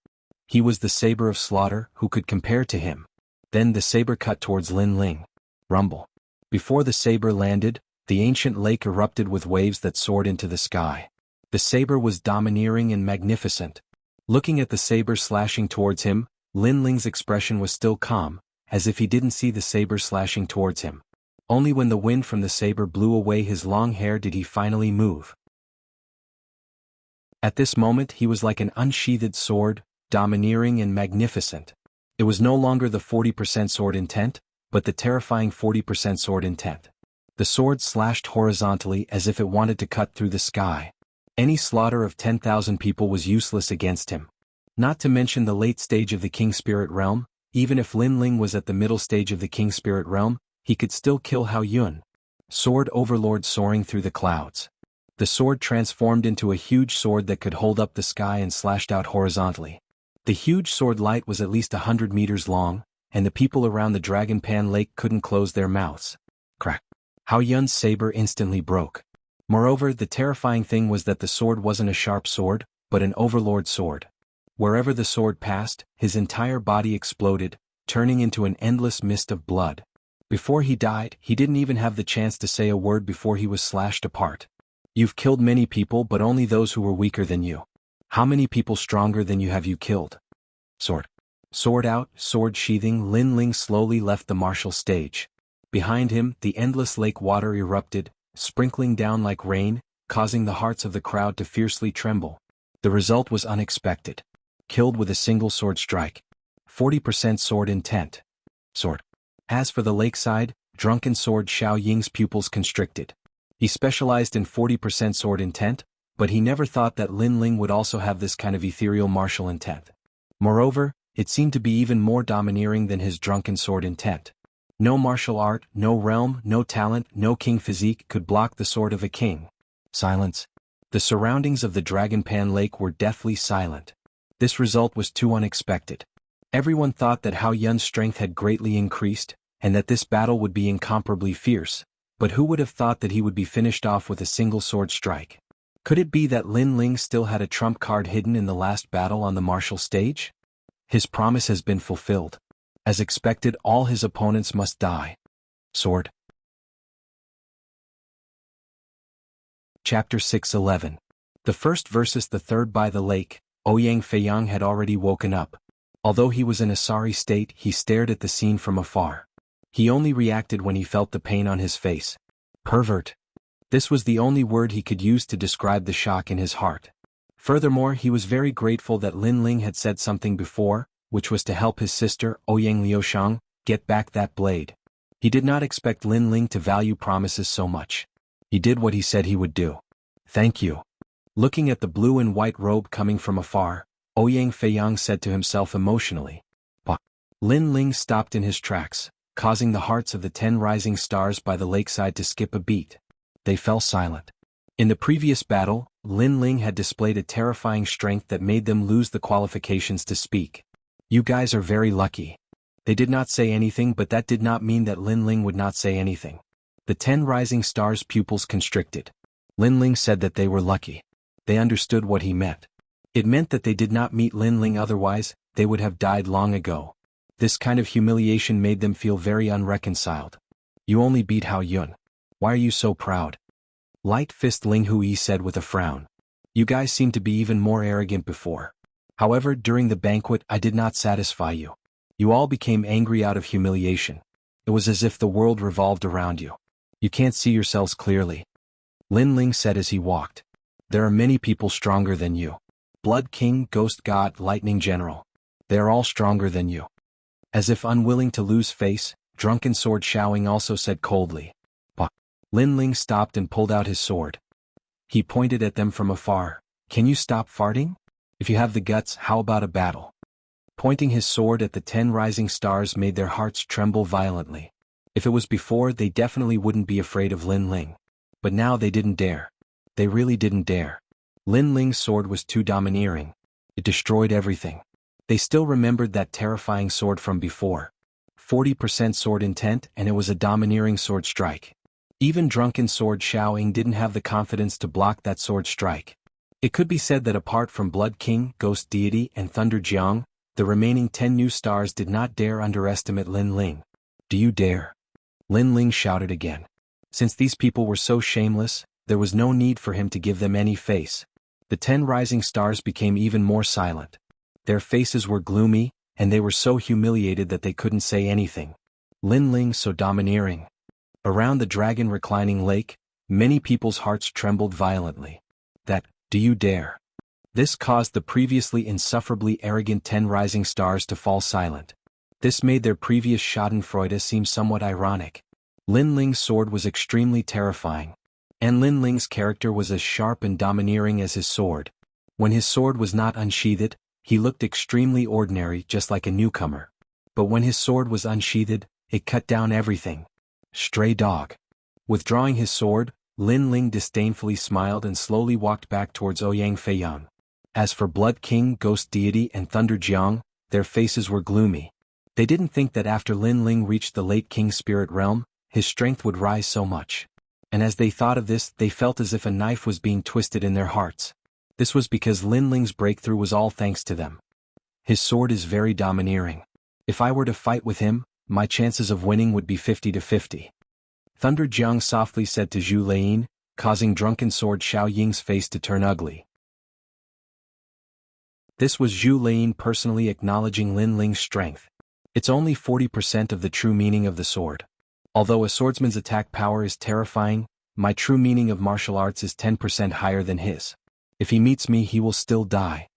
He was the saber of slaughter, who could compare to him. Then the saber cut towards Lin Ling. Rumble. Before the saber landed, the ancient lake erupted with waves that soared into the sky. The saber was domineering and magnificent. Looking at the saber slashing towards him, Lin Ling's expression was still calm, as if he didn't see the saber slashing towards him. Only when the wind from the saber blew away his long hair did he finally move. At this moment he was like an unsheathed sword, domineering and magnificent. It was no longer the 40% sword intent, but the terrifying 40% sword intent. The sword slashed horizontally as if it wanted to cut through the sky. Any slaughter of 10,000 people was useless against him. Not to mention the late stage of the King Spirit Realm, even if Lin Ling was at the middle stage of the King Spirit Realm, he could still kill Hao Yun. Sword Overlord soaring through the clouds. The sword transformed into a huge sword that could hold up the sky and slashed out horizontally. The huge sword light was at least 100 meters long, and the people around the Dragon Pan Lake couldn't close their mouths. Crack. Hao Yun's saber instantly broke. Moreover, the terrifying thing was that the sword wasn't a sharp sword, but an overlord sword. Wherever the sword passed, his entire body exploded, turning into an endless mist of blood. Before he died, he didn't even have the chance to say a word before he was slashed apart. You've killed many people, but only those who were weaker than you. How many people stronger than you have you killed? Sword. Sword out, sword sheathing, Lin Ling slowly left the martial stage. Behind him, the endless lake water erupted, sprinkling down like rain, causing the hearts of the crowd to fiercely tremble. The result was unexpected. Killed with a single sword strike. 40% sword intent. Sword. As for the lakeside, drunken sword Xiao Ying's pupils constricted. He specialized in 40% sword intent, but he never thought that Lin Ling would also have this kind of ethereal martial intent. Moreover, it seemed to be even more domineering than his drunken sword intent. No martial art, no realm, no talent, no king physique could block the sword of a king. Silence. The surroundings of the Dragon Pan Lake were deathly silent. This result was too unexpected. Everyone thought that Hao Yun's strength had greatly increased, and that this battle would be incomparably fierce, but who would have thought that he would be finished off with a single sword strike? Could it be that Lin Ling still had a trump card hidden in the last battle on the martial stage? His promise has been fulfilled. As expected, all his opponents must die. Sword. Chapter 6:11. The first versus the third. By the lake, Ouyang Feiyang had already woken up. Although he was in a sorry state, he stared at the scene from afar. He only reacted when he felt the pain on his face. Pervert. This was the only word he could use to describe the shock in his heart. Furthermore, he was very grateful that Lin Ling had said something before, which was to help his sister, Ouyang Liushang, get back that blade. He did not expect Lin Ling to value promises so much. He did what he said he would do. Thank you. Looking at the blue and white robe coming from afar, Ouyang Feiyang said to himself emotionally. Bah. Lin Ling stopped in his tracks, causing the hearts of the 10 rising stars by the lakeside to skip a beat. They fell silent. In the previous battle, Lin Ling had displayed a terrifying strength that made them lose the qualifications to speak. You guys are very lucky. They did not say anything, but that did not mean that Lin Ling would not say anything. The 10 rising stars' pupils constricted. Lin Ling said that they were lucky. They understood what he meant. It meant that they did not meet Lin Ling, otherwise, they would have died long ago. This kind of humiliation made them feel very unreconciled. You only beat Hao Yun. Why are you so proud? Light Fist Ling Hui said with a frown. You guys seemed to be even more arrogant before. However, during the banquet I did not satisfy you. You all became angry out of humiliation. It was as if the world revolved around you. You can't see yourselves clearly. Lin Ling said as he walked. There are many people stronger than you. Blood King, Ghost God, Lightning General. They are all stronger than you. As if unwilling to lose face, Drunken Sword Xiaoying also said coldly. Bah. Lin Ling stopped and pulled out his sword. He pointed at them from afar. Can you stop farting? If you have the guts, how about a battle? Pointing his sword at the 10 rising stars made their hearts tremble violently. If it was before, they definitely wouldn't be afraid of Lin Ling. But now they didn't dare. They really didn't dare. Lin Ling's sword was too domineering. It destroyed everything. They still remembered that terrifying sword from before. 40% sword intent, and it was a domineering sword strike. Even Drunken Sword Xiaoying didn't have the confidence to block that sword strike. It could be said that apart from Blood King, Ghost Deity, and Thunder Jiang, the remaining 10 new stars did not dare underestimate Lin Ling. Do you dare? Lin Ling shouted again. Since these people were so shameless, there was no need for him to give them any face. The 10 rising stars became even more silent. Their faces were gloomy, and they were so humiliated that they couldn't say anything. Lin Ling so domineering. Around the dragon reclining lake, many people's hearts trembled violently. That, do you dare? This caused the previously insufferably arrogant 10 rising stars to fall silent. This made their previous schadenfreude seem somewhat ironic. Lin Ling's sword was extremely terrifying. And Lin Ling's character was as sharp and domineering as his sword. When his sword was not unsheathed, he looked extremely ordinary, just like a newcomer. But when his sword was unsheathed, it cut down everything. Stray dog. Withdrawing his sword, Lin Ling disdainfully smiled and slowly walked back towards Ouyang Feiyang. As for Blood King, Ghost Deity, and Thunder Jiang, their faces were gloomy. They didn't think that after Lin Ling reached the late King's spirit realm, his strength would rise so much. And as they thought of this, they felt as if a knife was being twisted in their hearts. This was because Lin Ling's breakthrough was all thanks to them. His sword is very domineering. If I were to fight with him, my chances of winning would be 50-50. Thunder Jiang softly said to Zhu Leinyin, causing Drunken Sword Xiaoying's face to turn ugly. This was Zhu Leinyin personally acknowledging Lin Ling's strength. It's only 40% of the true meaning of the sword. Although a swordsman's attack power is terrifying, my true meaning of martial arts is 10% higher than his. If he meets me, he will still die.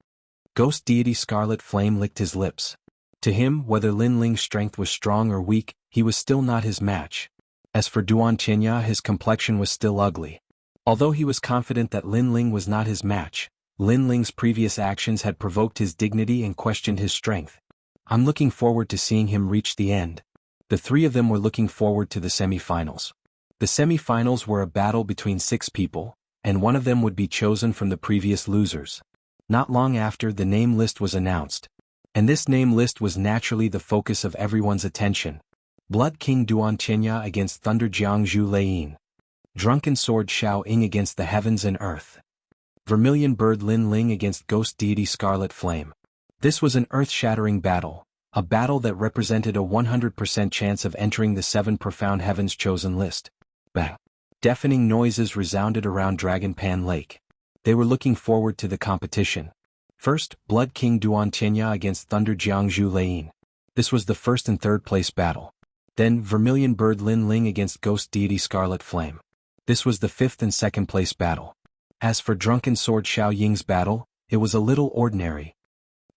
Ghost Deity Scarlet Flame licked his lips. To him, whether Lin Ling's strength was strong or weak, he was still not his match. As for Duan Qianya, his complexion was still ugly. Although he was confident that Lin Ling was not his match, Lin Ling's previous actions had provoked his dignity and questioned his strength. I'm looking forward to seeing him reach the end. The three of them were looking forward to the semi-finals. The semi-finals were a battle between 6 people, and one of them would be chosen from the previous losers. Not long after, the name list was announced. And this name list was naturally the focus of everyone's attention. Blood King Duan Qianya against Thunder Jiang Zhu Leinyin. Drunken Sword Xiaoying against the heavens and earth. Vermilion Bird Lin Ling against Ghost Deity Scarlet Flame. This was an earth-shattering battle, a battle that represented a 100% chance of entering the 7 profound heavens chosen list. Bang! Deafening noises resounded around Dragon Pan Lake. They were looking forward to the competition. First, Blood King Duan Qianya against Thunder Jiang Zhu Leinyin. This was the first and third place battle. Then, Vermilion Bird Lin Ling against Ghost Deity Scarlet Flame. This was the 5th and 2nd place battle. As for Drunken Sword Xiaoying's battle, it was a little ordinary.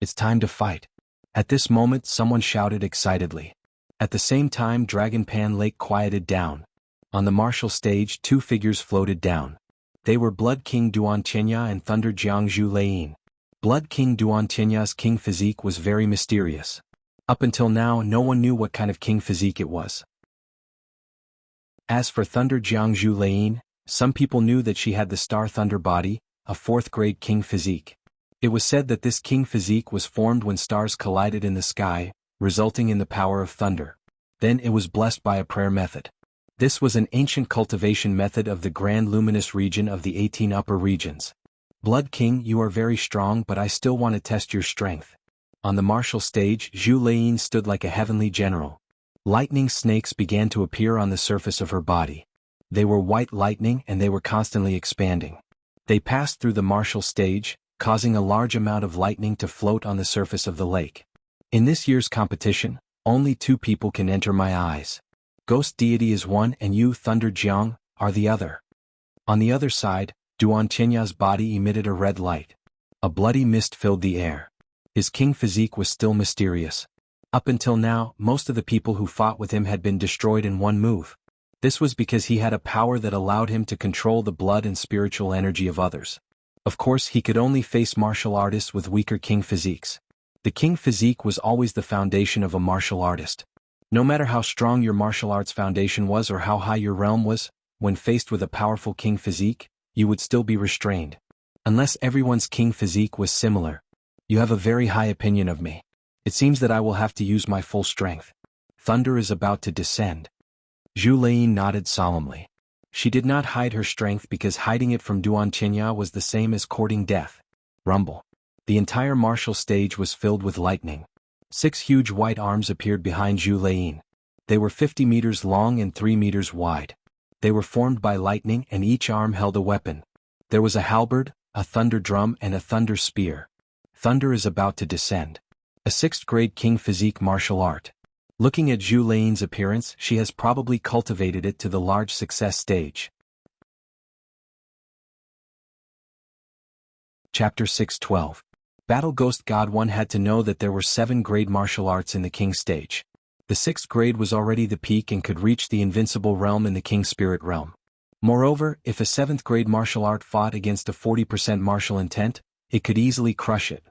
It's time to fight. At this moment, someone shouted excitedly. At the same time, Dragon Pan Lake quieted down. On the martial stage, 2 figures floated down. They were Blood King Duan Qianya and Thunder Jiang Zhu Leinyin. Blood King Duan Qianya's king physique was very mysterious. Up until now, no one knew what kind of king physique it was. As for Thunder Jiang Zhu Leinyin, some people knew that she had the Star Thunder body, a 4th-grade king physique. It was said that this king physique was formed when stars collided in the sky, resulting in the power of thunder. Then it was blessed by a prayer method. This was an ancient cultivation method of the grand luminous region of the 18 upper regions. Blood King, you are very strong, but I still want to test your strength. On the martial stage, Zhu Leinyin stood like a heavenly general. Lightning snakes began to appear on the surface of her body. They were white lightning and they were constantly expanding. They passed through the martial stage, causing a large amount of lightning to float on the surface of the lake. In this year's competition, only 2 people can enter my eyes. Ghost Deity is one and you, Thunder Jiang, are the other. On the other side, Duan Qianya's body emitted a red light. A bloody mist filled the air. His king physique was still mysterious. Up until now, most of the people who fought with him had been destroyed in one move. This was because he had a power that allowed him to control the blood and spiritual energy of others. Of course, he could only face martial artists with weaker king physiques. The king physique was always the foundation of a martial artist. No matter how strong your martial arts foundation was or how high your realm was, when faced with a powerful king physique, you would still be restrained. Unless everyone's king physique was similar. You have a very high opinion of me. It seems that I will have to use my full strength. Thunder is about to descend. Zhu Lei nodded solemnly. She did not hide her strength because hiding it from Duan Qinya was the same as courting death. Rumble. The entire martial stage was filled with lightning. 6 huge white arms appeared behind Zhu Lei. They were 50 meters long and 3 meters wide. They were formed by lightning and each arm held a weapon. There was a halberd, a thunder drum and a thunder spear. Thunder is about to descend. A 6th grade king physique martial art. Looking at Zhu Lei's appearance, she has probably cultivated it to the large success stage. Chapter 6:12. Battle Ghost God 1 had to know that there were 7 grade martial arts in the king stage. The 6th grade was already the peak and could reach the invincible realm in the king spirit realm. Moreover, if a 7th grade martial art fought against a 40% martial intent, it could easily crush it.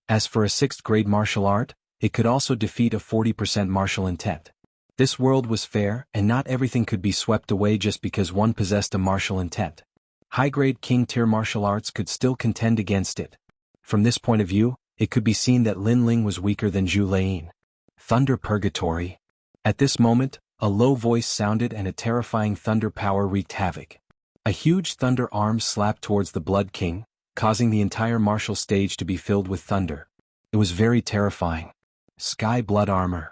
As for a 6th grade martial art, it could also defeat a 40% martial intent. This world was fair, and not everything could be swept away just because one possessed a martial intent. High-grade king-tier martial arts could still contend against it. From this point of view, it could be seen that Lin Ling was weaker than Zhu Lei. Thunder Purgatory. At this moment, a low voice sounded and a terrifying thunder power wreaked havoc. A huge thunder arm slapped towards the Blood King, causing the entire martial stage to be filled with thunder. It was very terrifying. Sky blood armor.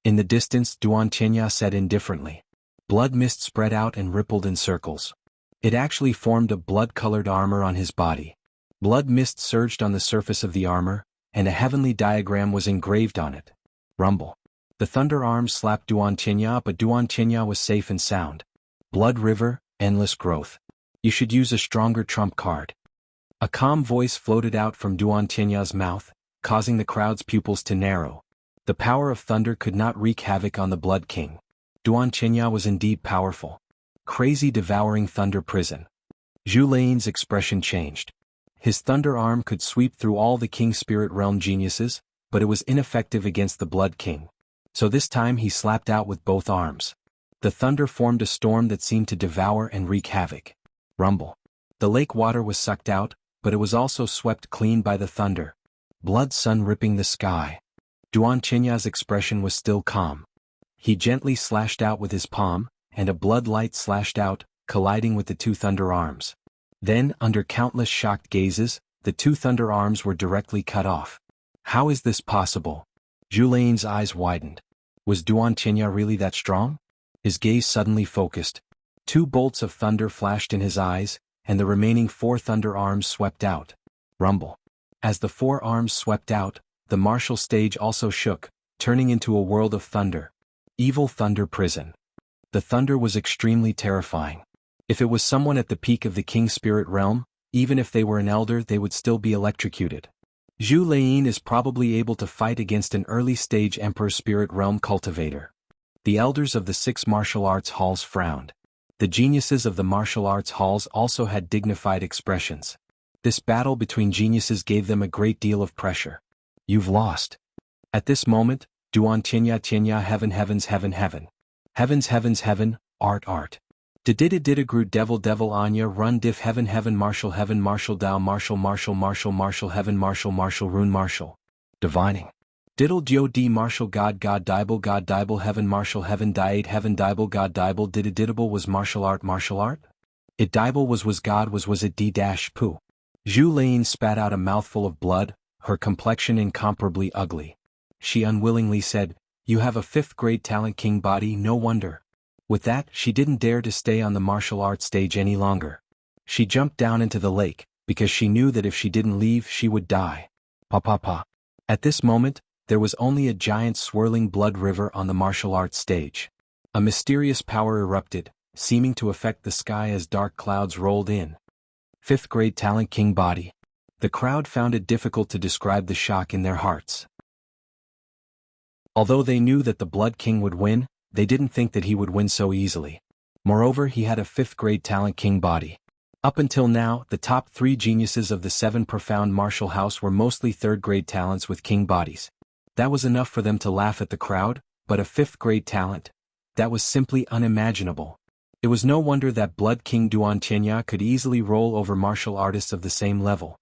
In the distance, Duan Qinya said indifferently. Blood mist spread out and rippled in circles. It actually formed a blood-colored armor on his body. Blood mist surged on the surface of the armor, and a heavenly diagram was engraved on it. Rumble. The thunder arm slapped Duan Qinya, but Duan Qinya was safe and sound. Blood river, endless growth. You should use a stronger trump card. A calm voice floated out from Duan Qinya's mouth, causing the crowd's pupils to narrow. The power of thunder could not wreak havoc on the Blood King. Duan Qinya was indeed powerful. Crazy devouring thunder prison. Zhu Lei's expression changed. His thunder arm could sweep through all the King Spirit Realm geniuses, but it was ineffective against the Blood King. So this time he slapped out with both arms. The thunder formed a storm that seemed to devour and wreak havoc. Rumble. The lake water was sucked out, but it was also swept clean by the thunder. Blood sun ripping the sky. Duan Qinya's expression was still calm. He gently slashed out with his palm, and a blood light slashed out, colliding with the 2 thunder arms. Then, under countless shocked gazes, the 2 thunder arms were directly cut off. How is this possible? Zhu Lei's eyes widened. Was Duan Qinya really that strong? His gaze suddenly focused. 2 bolts of thunder flashed in his eyes, and the remaining 4 thunder arms swept out. Rumble. As the 4 arms swept out, the martial stage also shook, turning into a world of thunder. Evil thunder prison. The thunder was extremely terrifying. If it was someone at the peak of the King Spirit Realm, even if they were an elder, they would still be electrocuted. Zhu Lei is probably able to fight against an early-stage Emperor Spirit Realm cultivator. The elders of the 6 martial arts halls frowned. The geniuses of the martial arts halls also had dignified expressions. This battle between geniuses gave them a great deal of pressure. You've lost. At this moment, Duan Qinya heaven heavens heaven heaven. Heavens heavens heaven, art art. Dididididagru devil anya run diff heaven martial dao martial heaven rune martial. Divining. Diddle dio d martial god dibble heaven diade heaven dibble god dibble didididable was martial art? It dibble was god was it d dash poo. Zhu Lei spat out a mouthful of blood, her complexion incomparably ugly. She unwillingly said, "You have a 5th grade talent king body, no wonder." With that, she didn't dare to stay on the martial arts stage any longer. She jumped down into the lake, because she knew that if she didn't leave she would die. Pa. At this moment, there was only a giant swirling blood river on the martial arts stage. A mysterious power erupted, seeming to affect the sky as dark clouds rolled in. 5th grade talent king body. The crowd found it difficult to describe the shock in their hearts. Although they knew that the Blood King would win, they didn't think that he would win so easily. Moreover, he had a 5th-grade Talent King body. Up until now, the top 3 geniuses of the 7 profound martial house were mostly 3rd-grade talents with king bodies. That was enough for them to laugh at the crowd, but a 5th-grade talent? That was simply unimaginable. It was no wonder that Blood King Duantianya could easily roll over martial artists of the same level.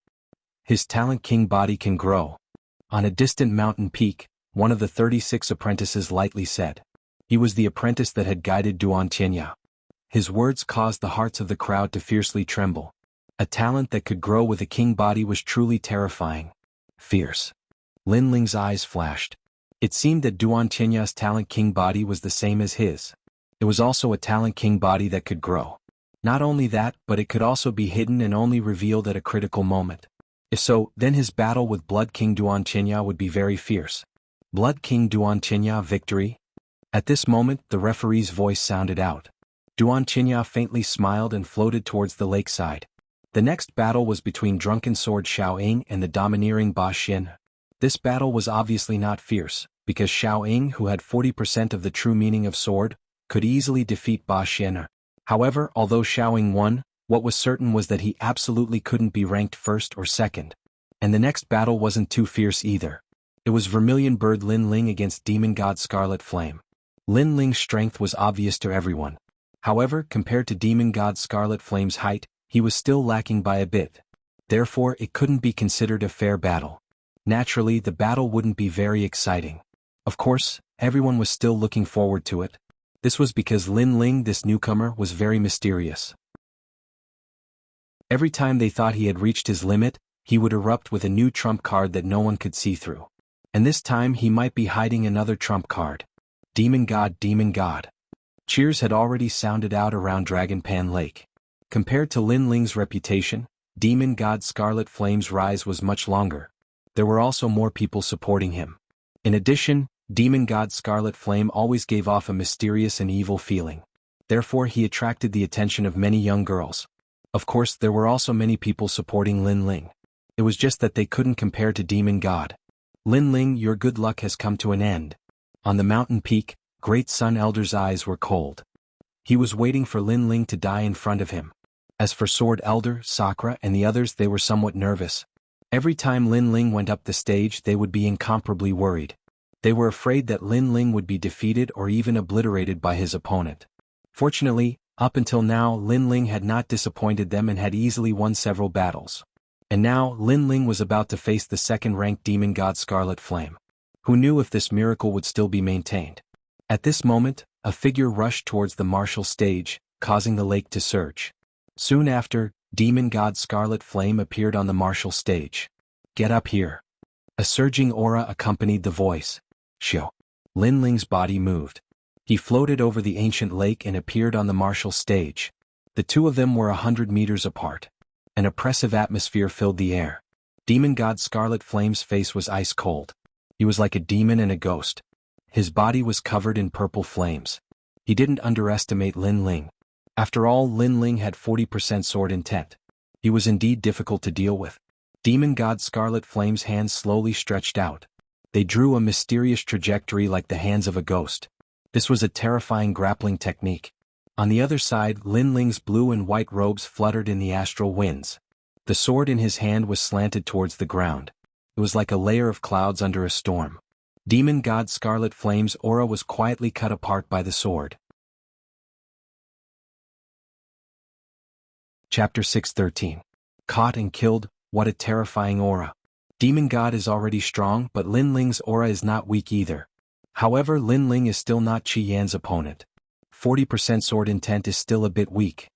His Talent King body can grow. On a distant mountain peak, one of the 36 apprentices lightly said. He was the apprentice that had guided Duantianya. His words caused the hearts of the crowd to fiercely tremble. A talent that could grow with a king body was truly terrifying. Fierce. Lin Ling's eyes flashed. It seemed that Duantianya's Talent King body was the same as his. It was also a Talent King body that could grow. Not only that, but it could also be hidden and only revealed at a critical moment. If so, then his battle with Blood King Duantianya would be very fierce. Blood King Duantianya victory? At this moment, the referee's voice sounded out. Duantianya faintly smiled and floated towards the lakeside. The next battle was between Drunken Sword Xiao Ying and the domineering Ba Xin. This battle was obviously not fierce, because Xiao Ying, who had 40% of the true meaning of sword, could easily defeat Ba Xin. However, although Xiao Ying won, what was certain was that he absolutely couldn't be ranked 1st or 2nd. And the next battle wasn't too fierce either. It was Vermilion Bird Lin Ling against Demon God Scarlet Flame. Lin Ling's strength was obvious to everyone. However, compared to Demon God Scarlet Flame's height, he was still lacking by a bit. Therefore, it couldn't be considered a fair battle. Naturally, the battle wouldn't be very exciting. Of course, everyone was still looking forward to it. This was because Lin Ling, this newcomer, was very mysterious. Every time they thought he had reached his limit, he would erupt with a new trump card that no one could see through. And this time he might be hiding another trump card. Demon God, Demon God. Cheers had already sounded out around Dragon Pan Lake. Compared to Lin Ling's reputation, Demon God Scarlet Flame's rise was much longer. There were also more people supporting him. In addition, Demon God Scarlet Flame always gave off a mysterious and evil feeling. Therefore he attracted the attention of many young girls. Of course, there were also many people supporting Lin Ling. It was just that they couldn't compare to Demon God. Lin Ling, your good luck has come to an end. On the mountain peak, Great Sun Elder's eyes were cold. He was waiting for Lin Ling to die in front of him. As for Sword Elder, Sakura, and the others, they were somewhat nervous. Every time Lin Ling went up the stage, they would be incomparably worried. They were afraid that Lin Ling would be defeated or even obliterated by his opponent. Fortunately, up until now, Lin Ling had not disappointed them and had easily won several battles. And now, Lin Ling was about to face the 2nd-ranked Demon God Scarlet Flame. Who knew if this miracle would still be maintained? At this moment, a figure rushed towards the martial stage, causing the lake to surge. Soon after, Demon God Scarlet Flame appeared on the martial stage. Get up here. A surging aura accompanied the voice. Shio. Lin Ling's body moved. He floated over the ancient lake and appeared on the martial stage. The two of them were 100 meters apart. An oppressive atmosphere filled the air. Demon God Scarlet Flame's face was ice cold. He was like a demon and a ghost. His body was covered in purple flames. He didn't underestimate Lin Ling. After all, Lin Ling had 40% sword intent. He was indeed difficult to deal with. Demon God Scarlet Flame's hands slowly stretched out. They drew a mysterious trajectory like the hands of a ghost. This was a terrifying grappling technique. On the other side, Lin Ling's blue and white robes fluttered in the astral winds. The sword in his hand was slanted towards the ground. It was like a layer of clouds under a storm. Demon God Scarlet Flame's aura was quietly cut apart by the sword. Chapter 613. Caught and killed, what a terrifying aura. Demon God is already strong, but Lin Ling's aura is not weak either. However, Lin Ling is still not Qi Yan's opponent. 40% sword intent is still a bit weak.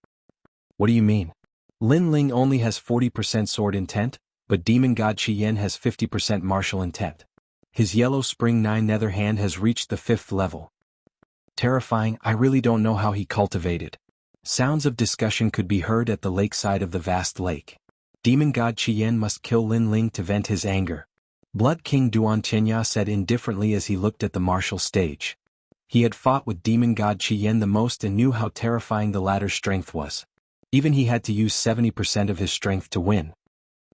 What do you mean? Lin Ling only has 40% sword intent, but Demon God Qi Yan has 50% martial intent. His Yellow Spring 9 Nether Hand has reached the 5th level. Terrifying, I really don't know how he cultivated. Sounds of discussion could be heard at the lakeside of the vast lake. Demon God Qi Yan must kill Lin Ling to vent his anger. Blood King Duantianya said indifferently as he looked at the martial stage. He had fought with Demon God Qi Yan the most and knew how terrifying the latter's strength was. Even he had to use 70% of his strength to win.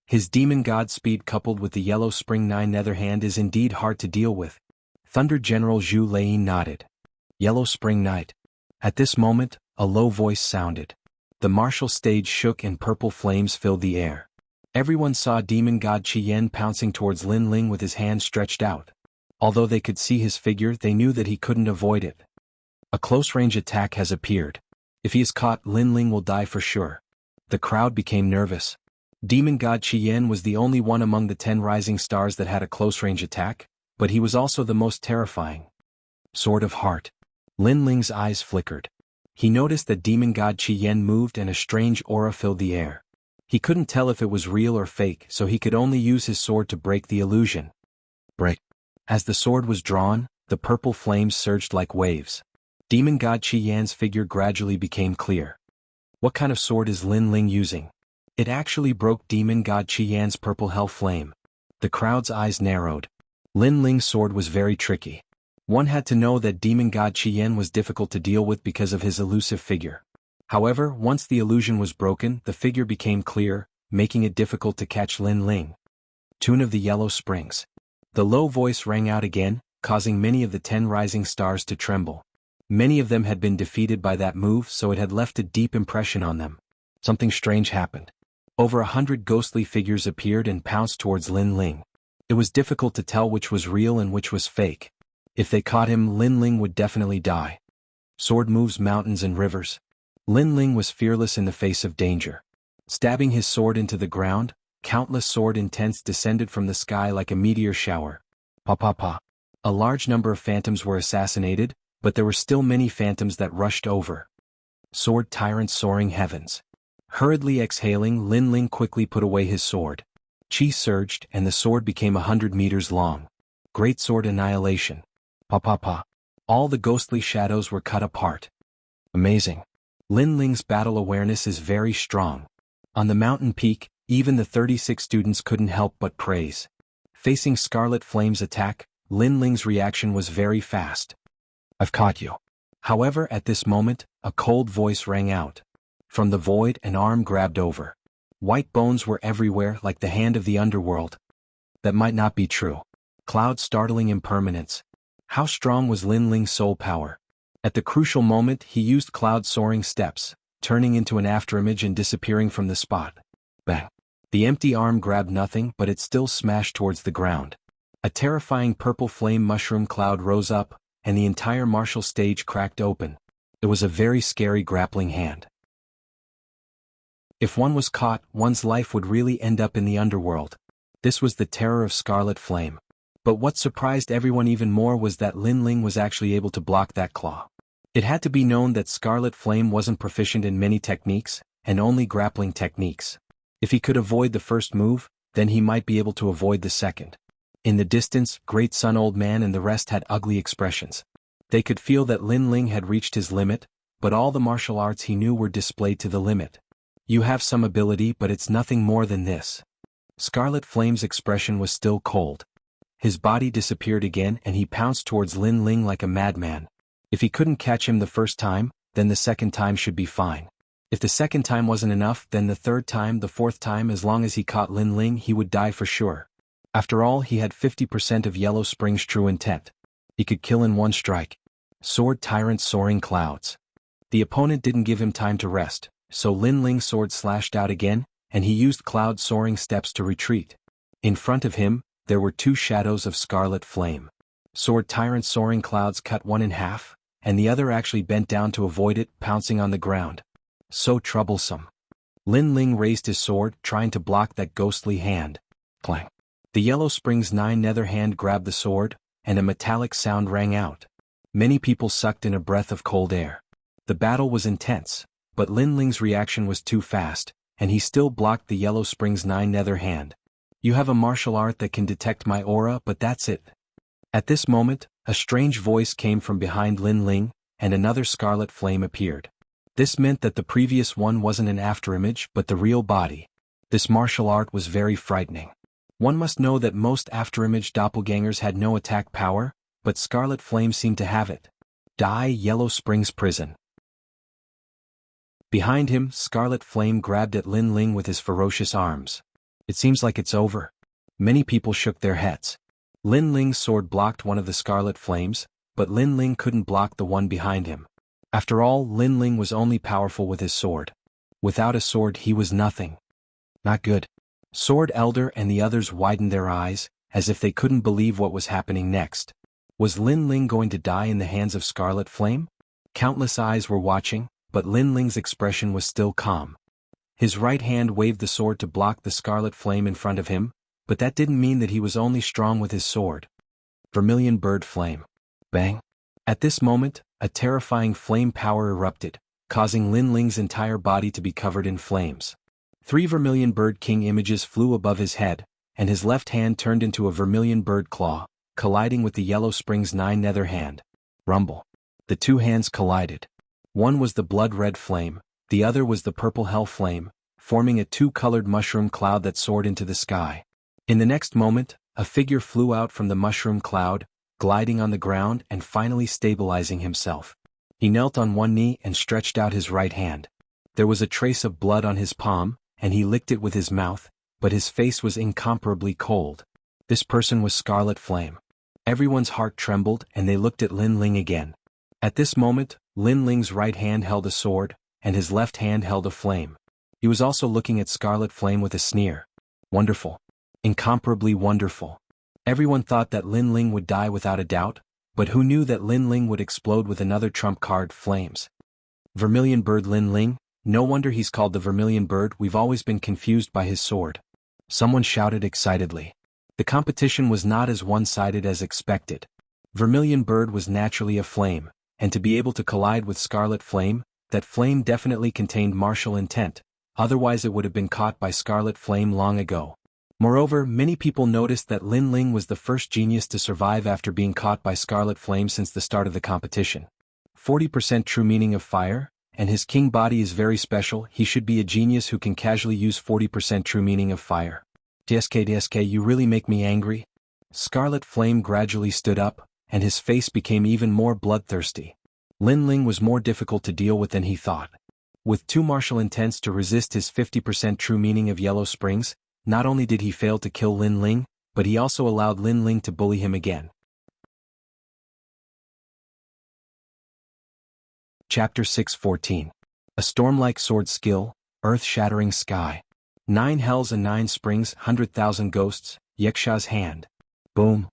His demon god speed coupled with the yellow spring 9 Netherhand is indeed hard to deal with. Thunder General Zhu Lei nodded. Yellow Spring Knight. At this moment, a low voice sounded. The martial stage shook and purple flames filled the air. Everyone saw demon god Qi Yan pouncing towards Lin Ling with his hand stretched out. Although they could see his figure, they knew that he couldn't avoid it. A close-range attack has appeared. If he is caught, Lin Ling will die for sure. The crowd became nervous. Demon god Qi Yan was the only one among the 10 rising stars that had a close-range attack, but he was also the most terrifying. Sword of Heart. Lin Ling's eyes flickered. He noticed that demon god Qi Yan moved and a strange aura filled the air. He couldn't tell if it was real or fake, so he could only use his sword to break the illusion. Break. As the sword was drawn, the purple flames surged like waves. Demon god Qi Yan's figure gradually became clear. What kind of sword is Lin Ling using? It actually broke demon god Qi Yan's purple hell flame. The crowd's eyes narrowed. Lin Ling's sword was very tricky. One had to know that demon god Qi Yan was difficult to deal with because of his elusive figure. However, once the illusion was broken, the figure became clear, making it difficult to catch Lin Ling. Tune of the Yellow Springs. The low voice rang out again, causing many of the 10 rising stars to tremble. Many of them had been defeated by that move, so it had left a deep impression on them. Something strange happened. Over 100 ghostly figures appeared and pounced towards Lin Ling. It was difficult to tell which was real and which was fake. If they caught him, Lin Ling would definitely die. Sword moves mountains and rivers. Lin Ling was fearless in the face of danger. Stabbing his sword into the ground, countless sword intents descended from the sky like a meteor shower. Pa pa pa. A large number of phantoms were assassinated, but there were still many phantoms that rushed over. Sword Tyrant Soaring Heavens. Hurriedly exhaling, Lin Ling quickly put away his sword. Qi surged, and the sword became 100 meters long. Great Sword Annihilation. Pa pa pa. All the ghostly shadows were cut apart. Amazing. Lin Ling's battle awareness is very strong. On the mountain peak, even the 36 students couldn't help but praise. Facing Scarlet Flame's attack, Lin Ling's reaction was very fast. I've caught you. However, at this moment, a cold voice rang out. From the void, an arm grabbed over. White bones were everywhere like the hand of the underworld. That might not be true. Cloud's startling impermanence. How strong was Lin Ling's soul power? At the crucial moment, he used Cloud's soaring steps, turning into an afterimage and disappearing from the spot. Bang. The empty arm grabbed nothing, but it still smashed towards the ground. A terrifying purple flame mushroom cloud rose up, and the entire martial stage cracked open. It was a very scary grappling hand. If one was caught, one's life would really end up in the underworld. This was the terror of Scarlet Flame. But what surprised everyone even more was that Lin Ling was actually able to block that claw. It had to be known that Scarlet Flame wasn't proficient in many techniques, and only grappling techniques. If he could avoid the first move, then he might be able to avoid the second. In the distance, Great Sun Old Man and the rest had ugly expressions. They could feel that Lin Ling had reached his limit, but all the martial arts he knew were displayed to the limit. You have some ability, but it's nothing more than this. Scarlet Flame's expression was still cold. His body disappeared again and he pounced towards Lin Ling like a madman. If he couldn't catch him the first time, then the second time should be fine. If the second time wasn't enough, then the third time, the fourth time, as long as he caught Lin Ling, he would die for sure. After all, he had 50% of Yellow Spring's true intent. He could kill in one strike. Sword Tyrant Soaring Clouds. The opponent didn't give him time to rest, so Lin Ling's sword slashed out again, and he used Cloud Soaring Steps to retreat. In front of him, there were 2 shadows of Scarlet Flame. Sword Tyrant Soaring Clouds cut one in half, and the other actually bent down to avoid it, pouncing on the ground. So troublesome. Lin Ling raised his sword, trying to block that ghostly hand. Clang. The Yellow Spring's 9 nether hand grabbed the sword, and a metallic sound rang out. Many people sucked in a breath of cold air. The battle was intense, but Lin Ling's reaction was too fast, and he still blocked the Yellow Spring's 9 nether hand. You have a martial art that can detect my aura, but that's it. At this moment, a strange voice came from behind Lin Ling, and another Scarlet Flame appeared. This meant that the previous one wasn't an afterimage but the real body. This martial art was very frightening. One must know that most afterimage doppelgangers had no attack power, but Scarlet Flame seemed to have it. Die Yellow Spring's Prison. Behind him, Scarlet Flame grabbed at Lin Ling with his ferocious arms. It seems like it's over. Many people shook their heads. Lin Ling's sword blocked one of the scarlet flames, but Lin Ling couldn't block the one behind him. After all, Lin Ling was only powerful with his sword. Without a sword he was nothing. Not good. Sword Elder and the others widened their eyes, as if they couldn't believe what was happening next. Was Lin Ling going to die in the hands of Scarlet Flame? Countless eyes were watching, but Lin Ling's expression was still calm. His right hand waved the sword to block the Scarlet Flame in front of him, but that didn't mean that he was only strong with his sword. Vermilion Bird Flame. Bang! At this moment, a terrifying flame power erupted, causing Lin Ling's entire body to be covered in flames. 3 Vermilion Bird King images flew above his head, and his left hand turned into a Vermilion Bird Claw, colliding with the Yellow Spring's 9 nether hand. Rumble. The two hands collided. One was the blood-red flame, the other was the purple hell flame, forming a two-colored mushroom cloud that soared into the sky. In the next moment, a figure flew out from the mushroom cloud, gliding on the ground and finally stabilizing himself. He knelt on one knee and stretched out his right hand. There was a trace of blood on his palm, and he licked it with his mouth, but his face was incomparably cold. This person was Scarlet Flame. Everyone's heart trembled and they looked at Lin Ling again. At this moment, Lin Ling's right hand held a sword, and his left hand held a flame. He was also looking at Scarlet Flame with a sneer. Wonderful. Incomparably wonderful. Everyone thought that Lin Ling would die without a doubt, but who knew that Lin Ling would explode with another trump card, flames? Vermilion Bird Lin Ling, no wonder he's called the Vermilion Bird, we've always been confused by his sword. Someone shouted excitedly. The competition was not as one-sided as expected. Vermilion Bird was naturally a flame, and to be able to collide with Scarlet Flame, that flame definitely contained martial intent, otherwise it would have been caught by Scarlet Flame long ago. Moreover, many people noticed that Lin Ling was the first genius to survive after being caught by Scarlet Flame since the start of the competition. 40% true meaning of fire, and his king body is very special, he should be a genius who can casually use 40% true meaning of fire. DSK, you really make me angry. Scarlet Flame gradually stood up, and his face became even more bloodthirsty. Lin Ling was more difficult to deal with than he thought. With 2 martial intents to resist his 50% true meaning of Yellow Springs, not only did he fail to kill Lin Ling, but he also allowed Lin Ling to bully him again. Chapter 6:14. A storm-like sword skill, earth-shattering sky. 9 hells and 9 springs, 100,000 ghosts, Yaksha's hand. Boom.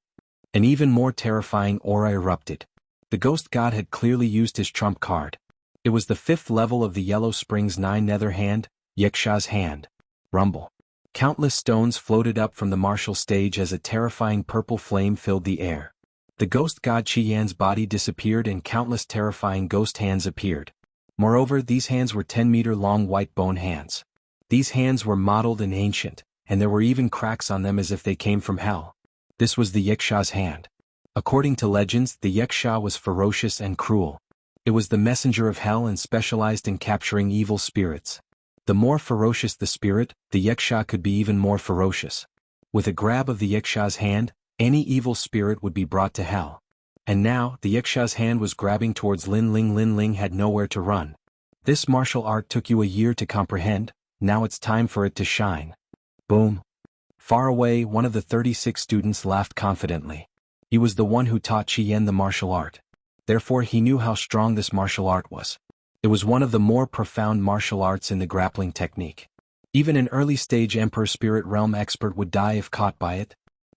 An even more terrifying aura erupted. The ghost god had clearly used his trump card. It was the 5th level of the Yellow Springs 9 nether hand, Yaksha's hand. Rumble. Countless stones floated up from the martial stage as a terrifying purple flame filled the air. The ghost god Qi Yan's body disappeared and countless terrifying ghost hands appeared. Moreover, these hands were 10-meter-long white bone hands. These hands were mottled and ancient, and there were even cracks on them as if they came from hell. This was the Yaksha's hand. According to legends, the Yaksha was ferocious and cruel. It was the messenger of hell and specialized in capturing evil spirits. The more ferocious the spirit, the Yaksha could be even more ferocious. With a grab of the Yaksha's hand, any evil spirit would be brought to hell. And now, the Yaksha's hand was grabbing towards Lin Ling. Lin Ling had nowhere to run. This martial art took you a year to comprehend, now it's time for it to shine. Boom. Far away, one of the 36 students laughed confidently. He was the one who taught Qi Yan the martial art. Therefore he knew how strong this martial art was. It was one of the more profound martial arts in the grappling technique. Even an early-stage Emperor Spirit Realm expert would die if caught by it.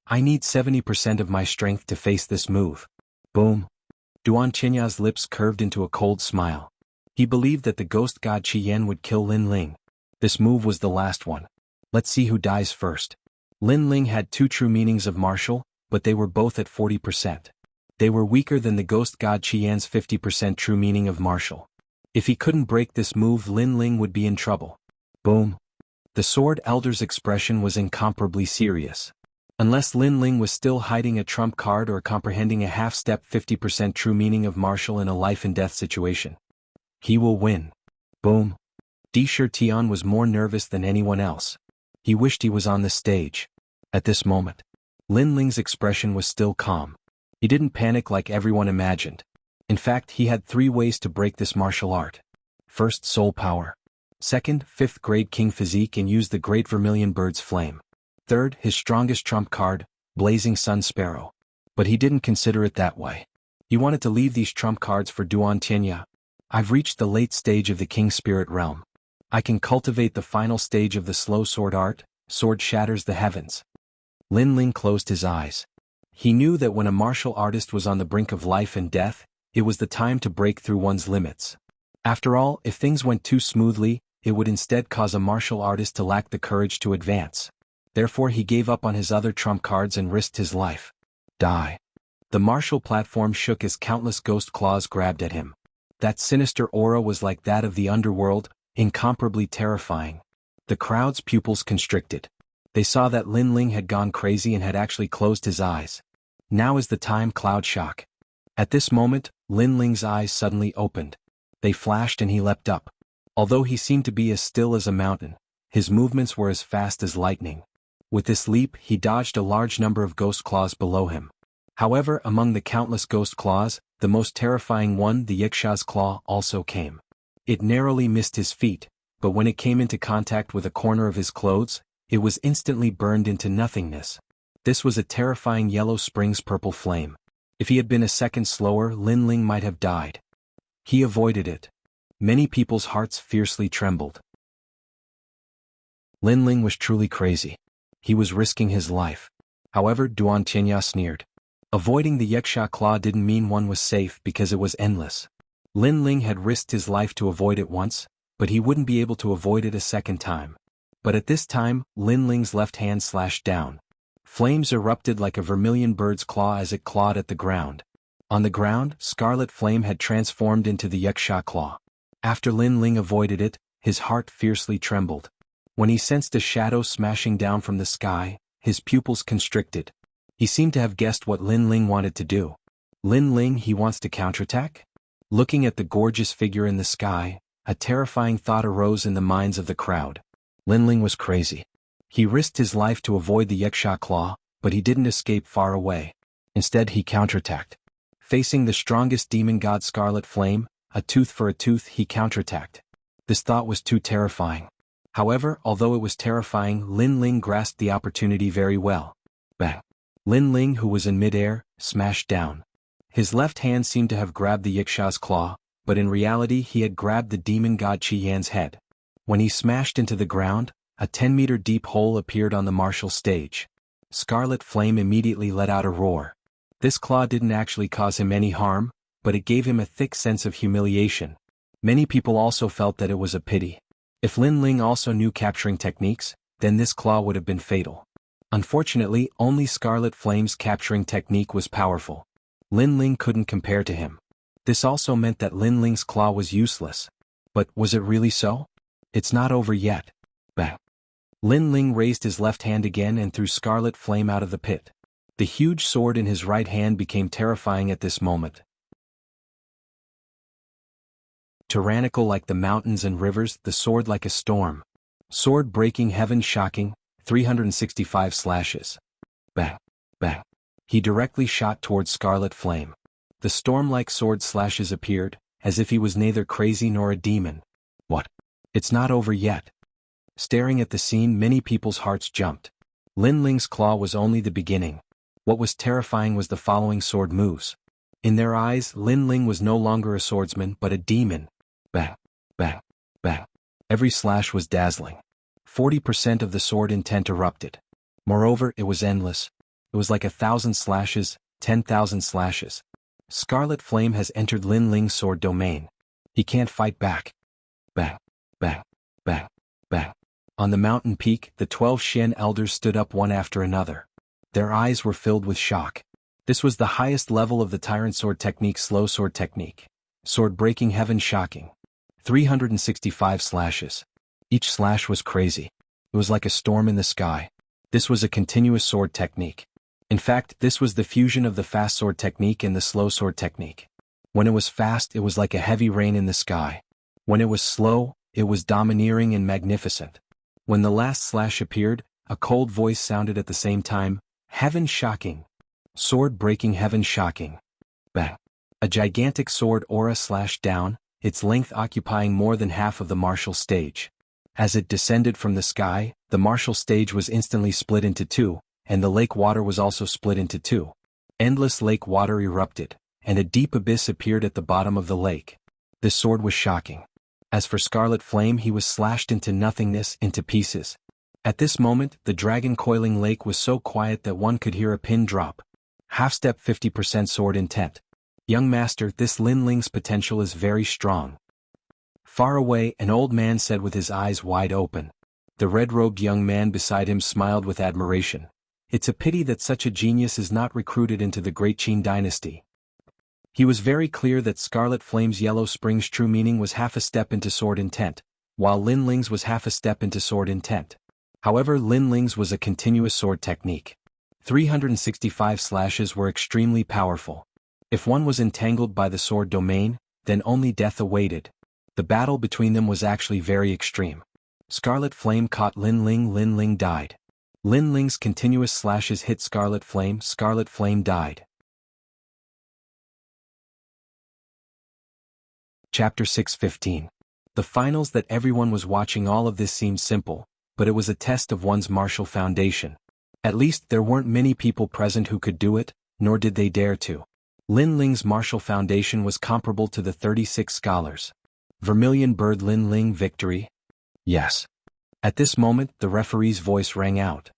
I need 70% of my strength to face this move. Boom. Duan Qinya's lips curved into a cold smile. He believed that the ghost god Qi Yan would kill Lin Ling. This move was the last one. Let's see who dies first. Lin Ling had 2 true meanings of martial, but they were both at 40%. They were weaker than the ghost god Qi Yan's 50% true meaning of martial. If he couldn't break this move, Lin Ling would be in trouble. Boom. The Sword Elder's expression was incomparably serious. Unless Lin Ling was still hiding a trump card or comprehending a half-step 50% true meaning of martial in a life-and-death situation. He will win. Boom. Shi Tian was more nervous than anyone else. He wished he was on the stage. At this moment, Lin Ling's expression was still calm. He didn't panic like everyone imagined. In fact, he had 3 ways to break this martial art. First, soul power. Second, 5th grade king physique and use the great Vermilion Bird's flame. Third, his strongest trump card, Blazing Sun Sparrow. But he didn't consider it that way. He wanted to leave these trump cards for Duan Tianya. I've reached the late stage of the King Spirit realm. I can cultivate the final stage of the slow sword art, sword shatters the heavens. Lin Ling closed his eyes. He knew that when a martial artist was on the brink of life and death, it was the time to break through one's limits. After all, if things went too smoothly, it would instead cause a martial artist to lack the courage to advance. Therefore he gave up on his other trump cards and risked his life. Die. The martial platform shook as countless ghost claws grabbed at him. That sinister aura was like that of the underworld, incomparably terrifying. The crowd's pupils constricted. They saw that Lin Ling had gone crazy and had actually closed his eyes. Now is the time, Cloud Shock. At this moment, Lin Ling's eyes suddenly opened. They flashed and he leapt up. Although he seemed to be as still as a mountain, his movements were as fast as lightning. With this leap, he dodged a large number of ghost claws below him. However, among the countless ghost claws, the most terrifying one, the Yiksha's claw, also came. It narrowly missed his feet, but when it came into contact with a corner of his clothes, it was instantly burned into nothingness. This was a terrifying yellow spring's purple flame. If he had been a second slower, Lin Ling might have died. He avoided it. Many people's hearts fiercely trembled. Lin Ling was truly crazy. He was risking his life. However, Duan Tianya sneered. Avoiding the Yiksha claw didn't mean one was safe because it was endless. Lin Ling had risked his life to avoid it once, but he wouldn't be able to avoid it a second time. But at this time, Lin Ling's left hand slashed down. Flames erupted like a vermilion bird's claw as it clawed at the ground. On the ground, scarlet flame had transformed into the Yiksha claw. After Lin Ling avoided it, his heart fiercely trembled. When he sensed a shadow smashing down from the sky, his pupils constricted. He seemed to have guessed what Lin Ling wanted to do. Lin Ling, he wants to counterattack? Looking at the gorgeous figure in the sky, a terrifying thought arose in the minds of the crowd. Lin Ling was crazy. He risked his life to avoid the Yiksha claw, but he didn't escape far away. Instead he counterattacked. Facing the strongest demon god Scarlet Flame, a tooth for a tooth, he counterattacked. This thought was too terrifying. However, although it was terrifying, Lin Ling grasped the opportunity very well. Bang! Lin Ling, who was in midair, smashed down. His left hand seemed to have grabbed the Yiksha's claw, but in reality he had grabbed the demon god Qi Yan's head. When he smashed into the ground, a 10-meter deep hole appeared on the martial stage. Scarlet Flame immediately let out a roar. This claw didn't actually cause him any harm, but it gave him a thick sense of humiliation. Many people also felt that it was a pity. If Lin Ling also knew capturing techniques, then this claw would have been fatal. Unfortunately, only Scarlet Flame's capturing technique was powerful. Lin Ling couldn't compare to him. This also meant that Lin Ling's claw was useless. But was it really so? It's not over yet. Bang! Lin Ling raised his left hand again and threw Scarlet Flame out of the pit. The huge sword in his right hand became terrifying at this moment. Tyrannical like the mountains and rivers, the sword like a storm. Sword breaking heaven shocking, 365 slashes. Bang! Bang! He directly shot towards Scarlet Flame. The storm-like sword slashes appeared, as if he was neither crazy nor a demon. What? It's not over yet. Staring at the scene, many people's hearts jumped. Lin Ling's claw was only the beginning. What was terrifying was the following sword moves. In their eyes, Lin Ling was no longer a swordsman but a demon. Bang! Bang! Bang! Every slash was dazzling. 40% of the sword intent erupted. Moreover, it was endless. It was like 1,000 slashes, 10,000 slashes. Scarlet Flame has entered Lin Ling's sword domain. He can't fight back. Bang! Bang! Bang! Bang! On the mountain peak, the 12 Xian elders stood up one after another. Their eyes were filled with shock. This was the highest level of the Tyrant Sword Technique, slow sword technique. Sword breaking heaven shocking. 365 slashes. Each slash was crazy. It was like a storm in the sky. This was a continuous sword technique. In fact, this was the fusion of the fast sword technique and the slow sword technique. When it was fast, it was like a heavy rain in the sky. When it was slow, it was domineering and magnificent. When the last slash appeared, a cold voice sounded at the same time, heaven shocking. Sword breaking heaven shocking. Bang! A gigantic sword aura slashed down, its length occupying more than half of the martial stage. As it descended from the sky, the martial stage was instantly split into two, and the lake water was also split into two. Endless lake water erupted, and a deep abyss appeared at the bottom of the lake. This sword was shocking. As for Scarlet Flame, he was slashed into nothingness, into pieces. At this moment, the dragon coiling lake was so quiet that one could hear a pin drop. Half-step 50% sword intent. Young master, this Lin Ling's potential is very strong. Far away, an old man said with his eyes wide open. The red-robed young man beside him smiled with admiration. It's a pity that such a genius is not recruited into the great Qin dynasty. He was very clear that Scarlet Flame's Yellow Spring's true meaning was half a step into sword intent, while Lin Ling's was half a step into sword intent. However, Lin Ling's was a continuous sword technique. 365 slashes were extremely powerful. If one was entangled by the sword domain, then only death awaited. The battle between them was actually very extreme. Scarlet Flame caught Lin Ling died. Lin Ling's continuous slashes hit Scarlet Flame died. Chapter 6:15. The finals that everyone was watching. All of this seemed simple, but it was a test of one's martial foundation. At least there weren't many people present who could do it, nor did they dare to. Lin Ling's martial foundation was comparable to the 36 scholars. Vermilion Bird Lin Ling victory? Yes. At this moment, the referee's voice rang out.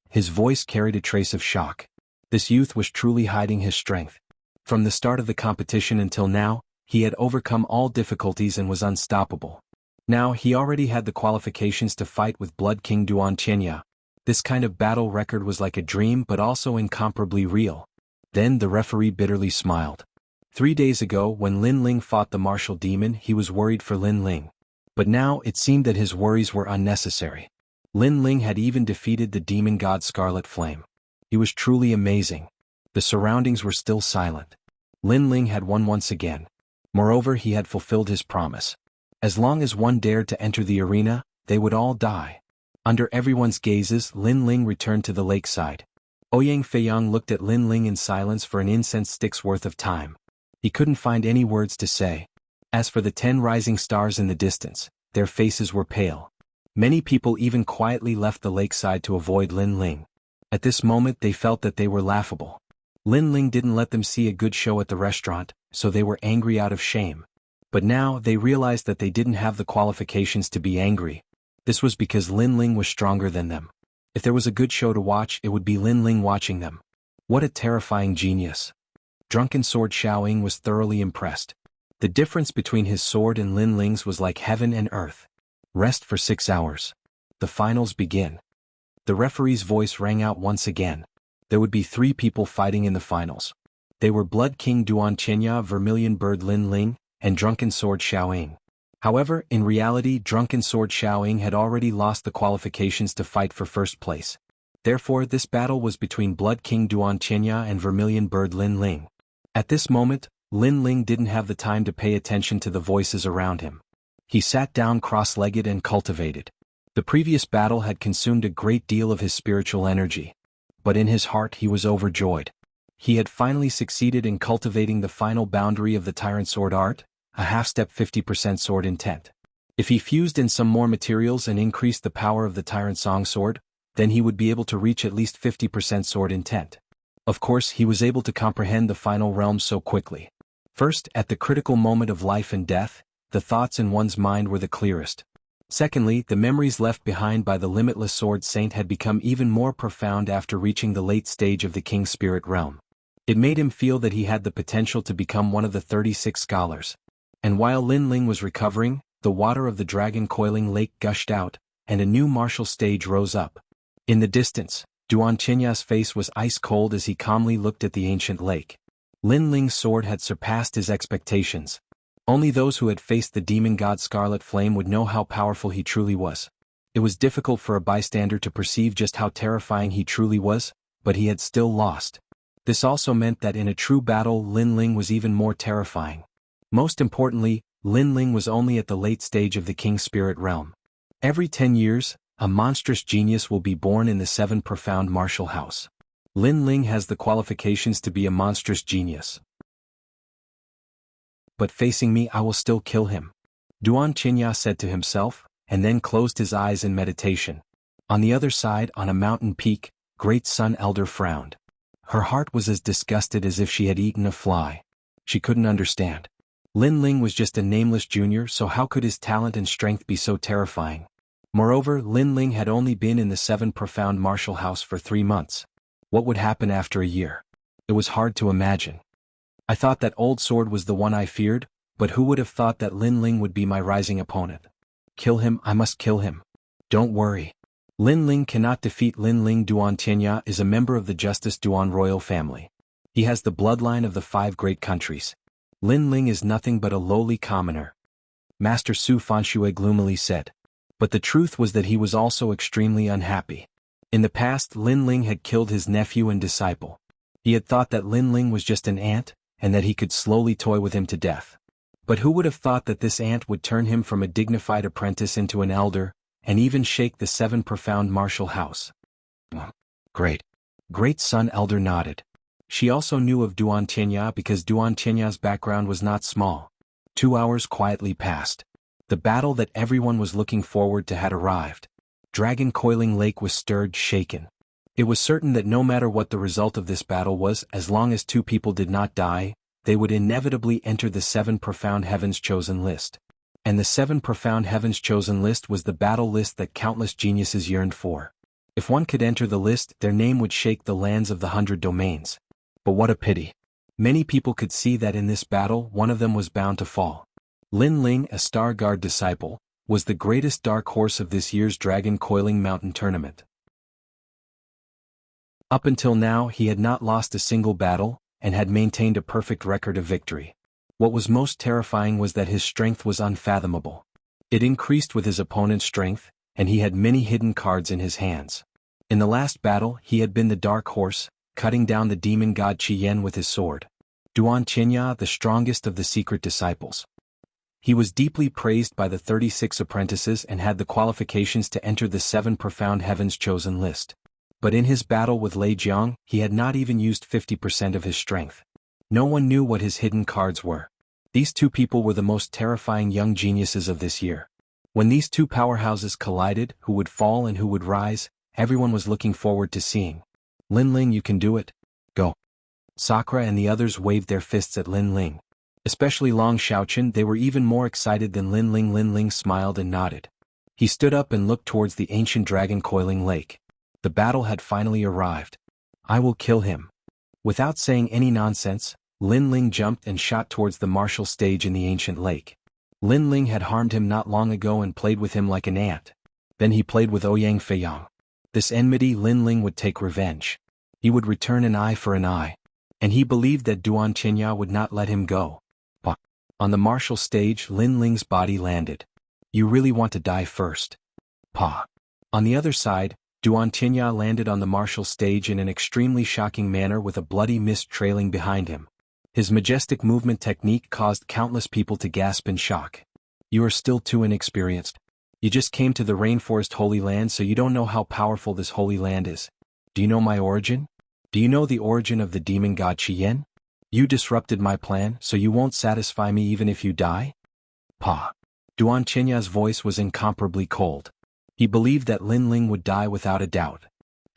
His voice carried a trace of shock. This youth was truly hiding his strength. From the start of the competition until now, he had overcome all difficulties and was unstoppable. Now he already had the qualifications to fight with Blood King Duan Qianya. This kind of battle record was like a dream but also incomparably real. Then the referee bitterly smiled. 3 days ago when Lin Ling fought the martial demon, he was worried for Lin Ling. But now it seemed that his worries were unnecessary. Lin Ling had even defeated the demon god Scarlet Flame. He was truly amazing. The surroundings were still silent. Lin Ling had won once again. Moreover, he had fulfilled his promise. As long as one dared to enter the arena, they would all die. Under everyone's gazes, Lin Ling returned to the lakeside. Ouyang Feiyang looked at Lin Ling in silence for an incense stick's worth of time. He couldn't find any words to say. As for the 10 rising stars in the distance, their faces were pale. Many people even quietly left the lakeside to avoid Lin Ling. At this moment they felt that they were laughable. Lin Ling didn't let them see a good show at the restaurant, so they were angry out of shame. But now they realized that they didn't have the qualifications to be angry. This was because Lin Ling was stronger than them. If there was a good show to watch, it would be Lin Ling watching them. What a terrifying genius. Drunken Sword Xiaoying was thoroughly impressed. The difference between his sword and Lin Ling's was like heaven and earth. Rest for 6 hours. The finals begin. The referee's voice rang out once again. There would be 3 people fighting in the finals. They were Blood King Duan Qianya, Vermilion Bird Lin Ling, and Drunken Sword Xiaoying. However, in reality, Drunken Sword Xiaoying had already lost the qualifications to fight for first place. Therefore, this battle was between Blood King Duan Qianya and Vermilion Bird Lin Ling. At this moment, Lin Ling didn't have the time to pay attention to the voices around him. He sat down cross-legged and cultivated. The previous battle had consumed a great deal of his spiritual energy. But in his heart he was overjoyed. He had finally succeeded in cultivating the final boundary of the Tyrant Sword art, a half-step 50% sword intent. If he fused in some more materials and increased the power of the Tyrant Song Sword, then he would be able to reach at least 50% sword intent. Of course, he was able to comprehend the final realm so quickly. First, at the critical moment of life and death, the thoughts in one's mind were the clearest. Secondly, the memories left behind by the limitless Sword Saint had become even more profound after reaching the late stage of the King's Spirit Realm. It made him feel that he had the potential to become one of the 36 scholars. And while Lin Ling was recovering, the water of the dragon coiling lake gushed out, and a new martial stage rose up. In the distance, Duan Qinya's face was ice cold as he calmly looked at the ancient lake. Lin Ling's sword had surpassed his expectations. Only those who had faced the demon god Scarlet Flame would know how powerful he truly was. It was difficult for a bystander to perceive just how terrifying he truly was, but he had still lost. This also meant that in a true battle Lin Ling was even more terrifying. Most importantly, Lin Ling was only at the late stage of the King's Spirit Realm. Every 10 years, a monstrous genius will be born in the 7 profound martial house. Lin Ling has the qualifications to be a monstrous genius. But facing me I will still kill him. Duan Qianya said to himself, and then closed his eyes in meditation. On the other side, on a mountain peak, Great Sun Elder frowned. Her heart was as disgusted as if she had eaten a fly. She couldn't understand. Lin Ling was just a nameless junior, so how could his talent and strength be so terrifying? Moreover, Lin Ling had only been in the 7 Profound Martial House for 3 months. What would happen after a year? It was hard to imagine. I thought that old sword was the one I feared, but who would have thought that Lin Ling would be my rising opponent? Kill him, I must kill him. Don't worry. Lin Ling cannot defeat. Lin Ling. Duan Tianya is a member of the Justice Duan royal family. He has the bloodline of the 5 great countries. Lin Ling is nothing but a lowly commoner. Master Su Fanxue gloomily said. But the truth was that he was also extremely unhappy. In the past, Lin Ling had killed his nephew and disciple. He had thought that Lin Ling was just an ant, and that he could slowly toy with him to death. But who would have thought that this ant would turn him from a dignified apprentice into an elder, and even shake the 7 Profound Martial House? Great. Great Sun Elder nodded. She also knew of Duan Tianya because Duan Tianya's background was not small. 2 hours quietly passed. The battle that everyone was looking forward to had arrived. Dragon Coiling Lake was stirred, shaken. It was certain that no matter what the result of this battle was, as long as 2 people did not die, they would inevitably enter the 7 Profound Heavens chosen list. And the 7 Profound Heavens chosen list was the battle list that countless geniuses yearned for. If one could enter the list, their name would shake the lands of the 100 domains. But what a pity. Many people could see that in this battle, one of them was bound to fall. Lin Ling, a Star Guard disciple, was the greatest dark horse of this year's Dragon Coiling Mountain tournament. Up until now, he had not lost a single battle, and had maintained a perfect record of victory. What was most terrifying was that his strength was unfathomable. It increased with his opponent's strength, and he had many hidden cards in his hands. In the last battle, he had been the dark horse, cutting down the demon god Qi Yan with his sword. Duan Tianya, the strongest of the secret disciples. He was deeply praised by the 36 apprentices and had the qualifications to enter the 7 Profound Heavens chosen list. But in his battle with Lei Jiang, he had not even used 50% of his strength. No one knew what his hidden cards were. These 2 people were the most terrifying young geniuses of this year. When these 2 powerhouses collided, who would fall and who would rise, everyone was looking forward to seeing. Lin Ling, you can do it. Go. Sakura and the others waved their fists at Lin Ling. Especially Long Xiaochen, they were even more excited than Lin Ling. Lin Ling smiled and nodded. He stood up and looked towards the ancient Dragon Coiling Lake. The battle had finally arrived. I will kill him. Without saying any nonsense, Lin Ling jumped and shot towards the martial stage in the ancient lake. Lin Ling had harmed him not long ago and played with him like an ant. Then he played with Ouyang Feiyang. This enmity, Lin Ling would take revenge. He would return an eye for an eye. And he believed that Duan Tianya would not let him go. But on the martial stage, Lin Ling's body landed. You really want to die first? Pa. On the other side, Duan Tianya landed on the martial stage in an extremely shocking manner with a bloody mist trailing behind him. His majestic movement technique caused countless people to gasp in shock. You are still too inexperienced. You just came to the rainforest Holy Land, so you don't know how powerful this Holy Land is. Do you know my origin? Do you know the origin of the demon god Qi Yan? You disrupted my plan, so you won't satisfy me even if you die? Pa. Duan Tianya's voice was incomparably cold. He believed that Lin Ling would die without a doubt.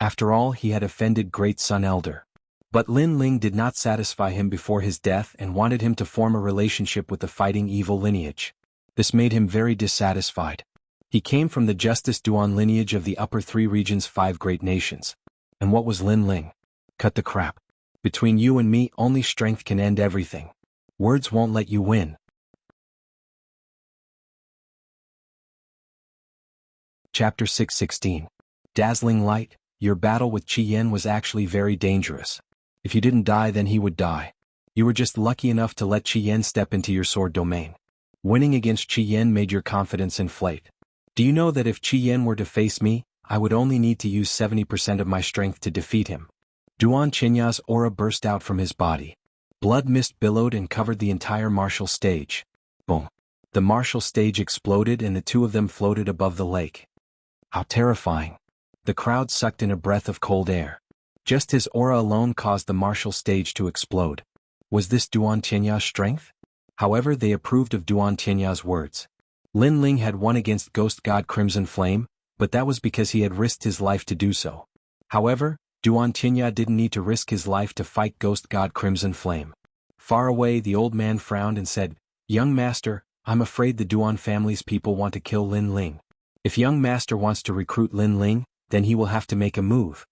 After all, he had offended Great Sun Elder. But Lin Ling did not satisfy him before his death and wanted him to form a relationship with the fighting evil lineage. This made him very dissatisfied. He came from the Justice Duan lineage of the upper 3 regions' 5 great nations. And what was Lin Ling? Cut the crap. Between you and me, only strength can end everything. Words won't let you win. Chapter 616. Dazzling Light. Your battle with Qi Yan was actually very dangerous. If you didn't die, then he would die. You were just lucky enough to let Qi Yan step into your sword domain. Winning against Qi Yan made your confidence inflate. Do you know that if Qi Yan were to face me, I would only need to use 70% of my strength to defeat him? Duan Tianya's aura burst out from his body. Blood mist billowed and covered the entire martial stage. Boom. The martial stage exploded and the 2 of them floated above the lake. How terrifying. The crowd sucked in a breath of cold air. Just his aura alone caused the martial stage to explode. Was this Duan Tianya's strength? However, they approved of Duan Tianya's words. Lin Ling had won against Ghost God Crimson Flame, but that was because he had risked his life to do so. However, Duan Qinya didn't need to risk his life to fight Ghost God Crimson Flame. Far away the old man frowned and said, "Young master, I'm afraid the Duan family's people want to kill Lin Ling. If young master wants to recruit Lin Ling, then he will have to make a move."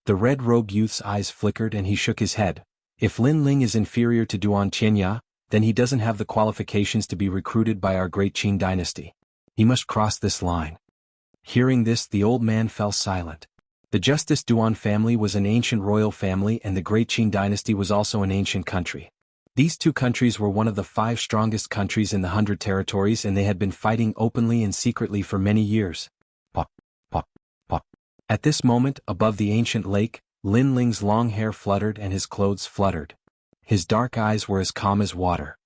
The red-robed youth's eyes flickered and he shook his head. If Lin Ling is inferior to Duan Qinya, then he doesn't have the qualifications to be recruited by our great Qing dynasty. He must cross this line. Hearing this, the old man fell silent. The Justice Duan family was an ancient royal family and the great Qing dynasty was also an ancient country. These two countries were one of the 5 strongest countries in the 100 territories and they had been fighting openly and secretly for many years. Pop, pop, pop. At this moment, above the ancient lake, Lin Ling's long hair fluttered and his clothes fluttered. His dark eyes were as calm as water.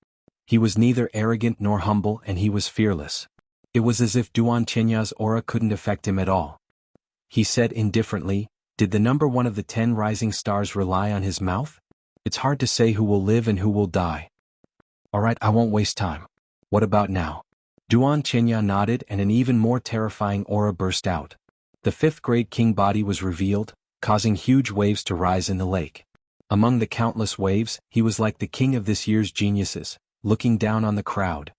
He was neither arrogant nor humble and he was fearless. It was as if Duan Qinya's aura couldn't affect him at all. He said indifferently, "Did the number 1 of the 10 rising stars rely on his mouth? It's hard to say who will live and who will die." "Alright, I won't waste time. What about now?" Duan Qinya nodded and an even more terrifying aura burst out. The 5th grade king body was revealed, causing huge waves to rise in the lake. Among the countless waves, he was like the king of this year's geniuses, looking down on the crowd.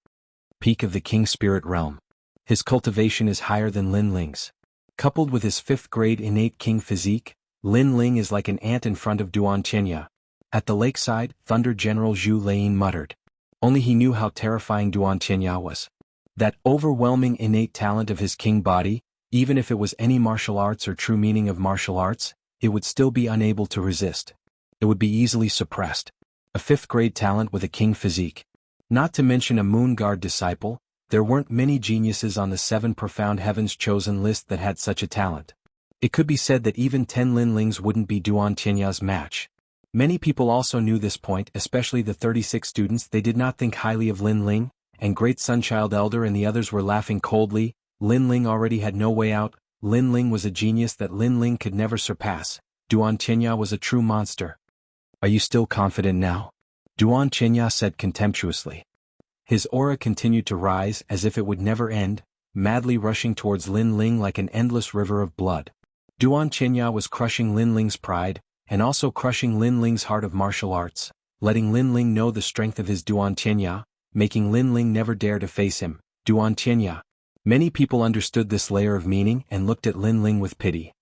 Peak of the king spirit realm. His cultivation is higher than Lin Ling's. Coupled with his 5th grade innate king physique, Lin Ling is like an ant in front of Duan Qinya. At the lakeside, Thunder General Zhu Lei muttered. Only he knew how terrifying Duan Qinya was. That overwhelming innate talent of his king body, even if it was any martial arts or true meaning of martial arts, it would still be unable to resist. It would be easily suppressed. A 5th grade talent with a king physique. Not to mention a Moon Guard disciple, there weren't many geniuses on the 7 profound heavens chosen list that had such a talent. It could be said that even 10 Lin Lings wouldn't be Duan Qinya's match. Many people also knew this point, especially the 36 students. They did not think highly of Lin Ling, and Great Sunchild Elder and the others were laughing coldly. Lin Ling already had no way out. Lin Ling was a genius that Lin Ling could never surpass. Duan Qinya was a true monster. "Are you still confident now?" Duan Qinya said contemptuously. His aura continued to rise as if it would never end, madly rushing towards Lin Ling like an endless river of blood. Duan Qinya was crushing Lin Ling's pride, and also crushing Lin Ling's heart of martial arts, letting Lin Ling know the strength of his Duan Qinya, making Lin Ling never dare to face him. Duan Qinya. Many people understood this layer of meaning and looked at Lin Ling with pity.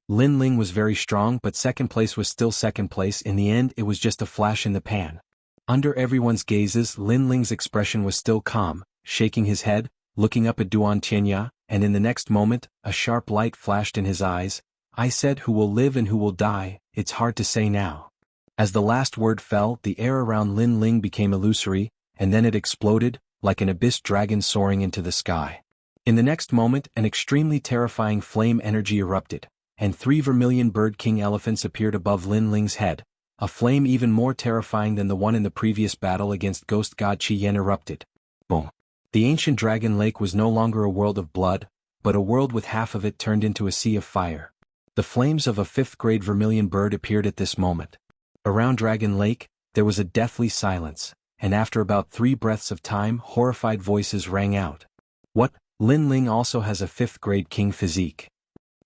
Lin Ling was very strong, but second place was still second place. In the end, it was just a flash in the pan. Under everyone's gazes, Lin Ling's expression was still calm, shaking his head, looking up at Duan Qinya, and in the next moment, a sharp light flashed in his eyes. "I said who will live and who will die, it's hard to say now." As the last word fell, the air around Lin Ling became illusory, and then it exploded, like an abyss dragon soaring into the sky. In the next moment, an extremely terrifying flame energy erupted, and 3 vermilion bird king elephants appeared above Lin Ling's head. A flame even more terrifying than the one in the previous battle against Ghost God Qi Yan erupted. Boom. The ancient dragon lake was no longer a world of blood, but a world with half of it turned into a sea of fire. The flames of a 5th grade vermilion bird appeared at this moment. Around Dragon Lake, there was a deathly silence, and after about 3 breaths of time, horrified voices rang out. "What? Lin Ling also has a 5th grade king physique.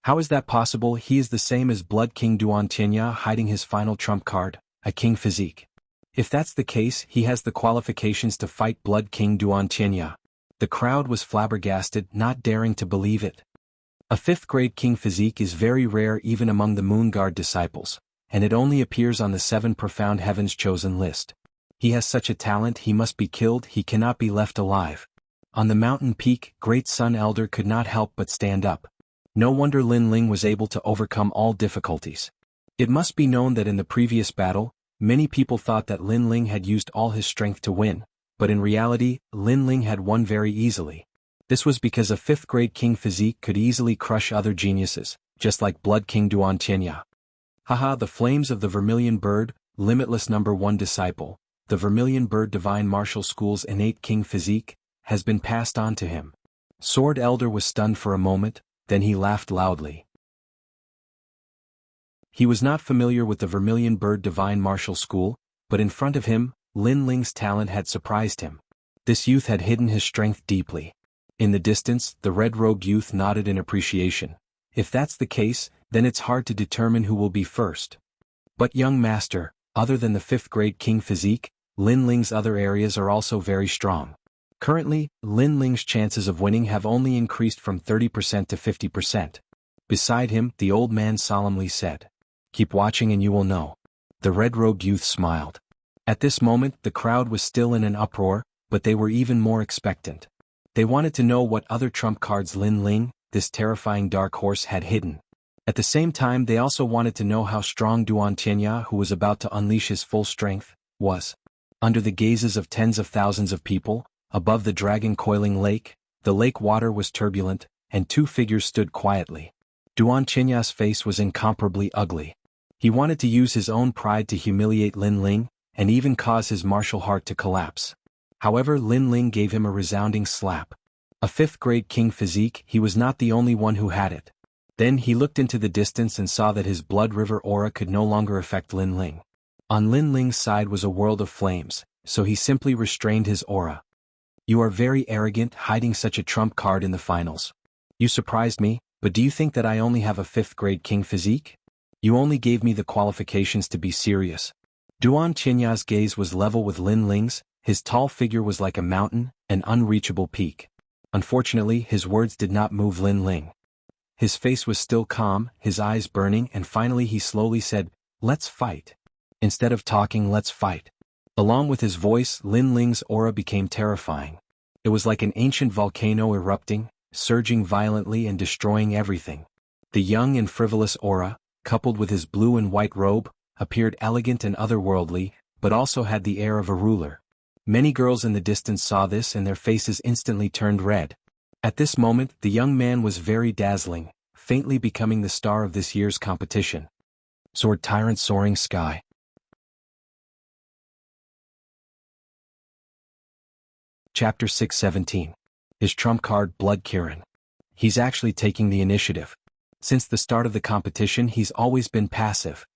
How is that possible? He is the same as Blood King Duan Qinya, hiding his final trump card, a king physique. If that's the case, he has the qualifications to fight Blood King Duan Qinya." The crowd was flabbergasted, not daring to believe it. A 5th grade king physique is very rare even among the Moon Guard disciples, and it only appears on the 7 profound heavens chosen list. He has such a talent, he must be killed, he cannot be left alive. On the mountain peak, Great Sun Elder could not help but stand up. No wonder Lin Ling was able to overcome all difficulties. It must be known that in the previous battle, many people thought that Lin Ling had used all his strength to win, but in reality, Lin Ling had won very easily. This was because a 5th grade king physique could easily crush other geniuses, just like Blood King Duan Qinya. Haha, the flames of the Vermilion Bird, Limitless number 1 disciple, the Vermilion Bird Divine Martial School's innate king physique, has been passed on to him. Sword Elder was stunned for a moment, then he laughed loudly. He was not familiar with the Vermilion Bird Divine Martial School, but in front of him, Lin Ling's talent had surprised him. This youth had hidden his strength deeply. In the distance, the red-robed youth nodded in appreciation. If that's the case, then it's hard to determine who will be first. But young master, other than the 5th grade king physique, Lin Ling's other areas are also very strong. Currently, Lin Ling's chances of winning have only increased from 30% to 50%. Beside him, the old man solemnly said, "Keep watching and you will know." The red-robed youth smiled. At this moment, the crowd was still in an uproar, but they were even more expectant. They wanted to know what other trump cards Lin Ling, this terrifying dark horse, had hidden. At the same time, they also wanted to know how strong Duan Tianya, who was about to unleash his full strength, was. Under the gazes of tens of thousands of people, above the dragon-coiling lake, the lake water was turbulent, and 2 figures stood quietly. Duan Tinya's face was incomparably ugly. He wanted to use his own pride to humiliate Lin Ling, and even cause his martial heart to collapse. However, Lin Ling gave him a resounding slap. A 5th grade king physique, he was not the only one who had it. Then he looked into the distance and saw that his blood river aura could no longer affect Lin Ling. On Lin Ling's side was a world of flames, so he simply restrained his aura. "You are very arrogant, hiding such a trump card in the finals. You surprised me, but do you think that I only have a 5th grade king physique? You only gave me the qualifications to be serious." Duan Qinya's gaze was level with Lin Ling's. His tall figure was like a mountain, an unreachable peak. Unfortunately, his words did not move Lin Ling. His face was still calm, his eyes burning, and finally he slowly said, "Let's fight. Instead of talking, let's fight." Along with his voice, Lin Ling's aura became terrifying. It was like an ancient volcano erupting, surging violently and destroying everything. The young and frivolous aura, coupled with his blue and white robe, appeared elegant and otherworldly, but also had the air of a ruler. Many girls in the distance saw this and their faces instantly turned red. At this moment, the young man was very dazzling, faintly becoming the star of this year's competition. Sword Tyrant Soaring Sky. Chapter 617. His trump card Blood Kirin. He's actually taking the initiative. Since the start of the competition, he's always been passive.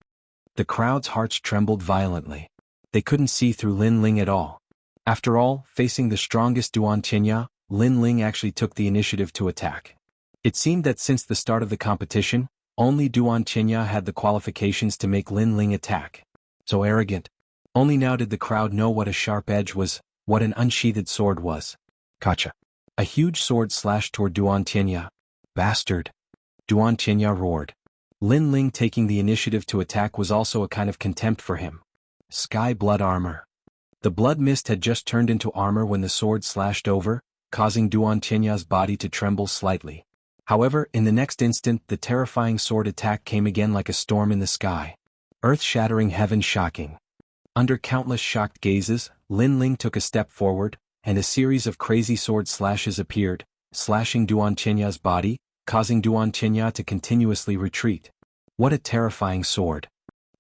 The crowd's hearts trembled violently. They couldn't see through Lin Ling at all. After all, facing the strongest Duan Tianya, Lin Ling actually took the initiative to attack. It seemed that since the start of the competition, only Duan Tianya had the qualifications to make Lin Ling attack. So arrogant. Only now did the crowd know what a sharp edge was, what an unsheathed sword was. Kacha. A huge sword slashed toward Duan Tianya. "Bastard!" Duan Tianya roared. Lin Ling taking the initiative to attack was also a kind of contempt for him. Sky Blood Armor. The blood mist had just turned into armor when the sword slashed over, causing Duan Tianya's body to tremble slightly. However, in the next instant the terrifying sword attack came again like a storm in the sky. Earth-shattering, heaven-shocking. Under countless shocked gazes, Lin Ling took a step forward, and a series of crazy sword slashes appeared, slashing Duan Tianya's body, causing Duan Tianya to continuously retreat. What a terrifying sword.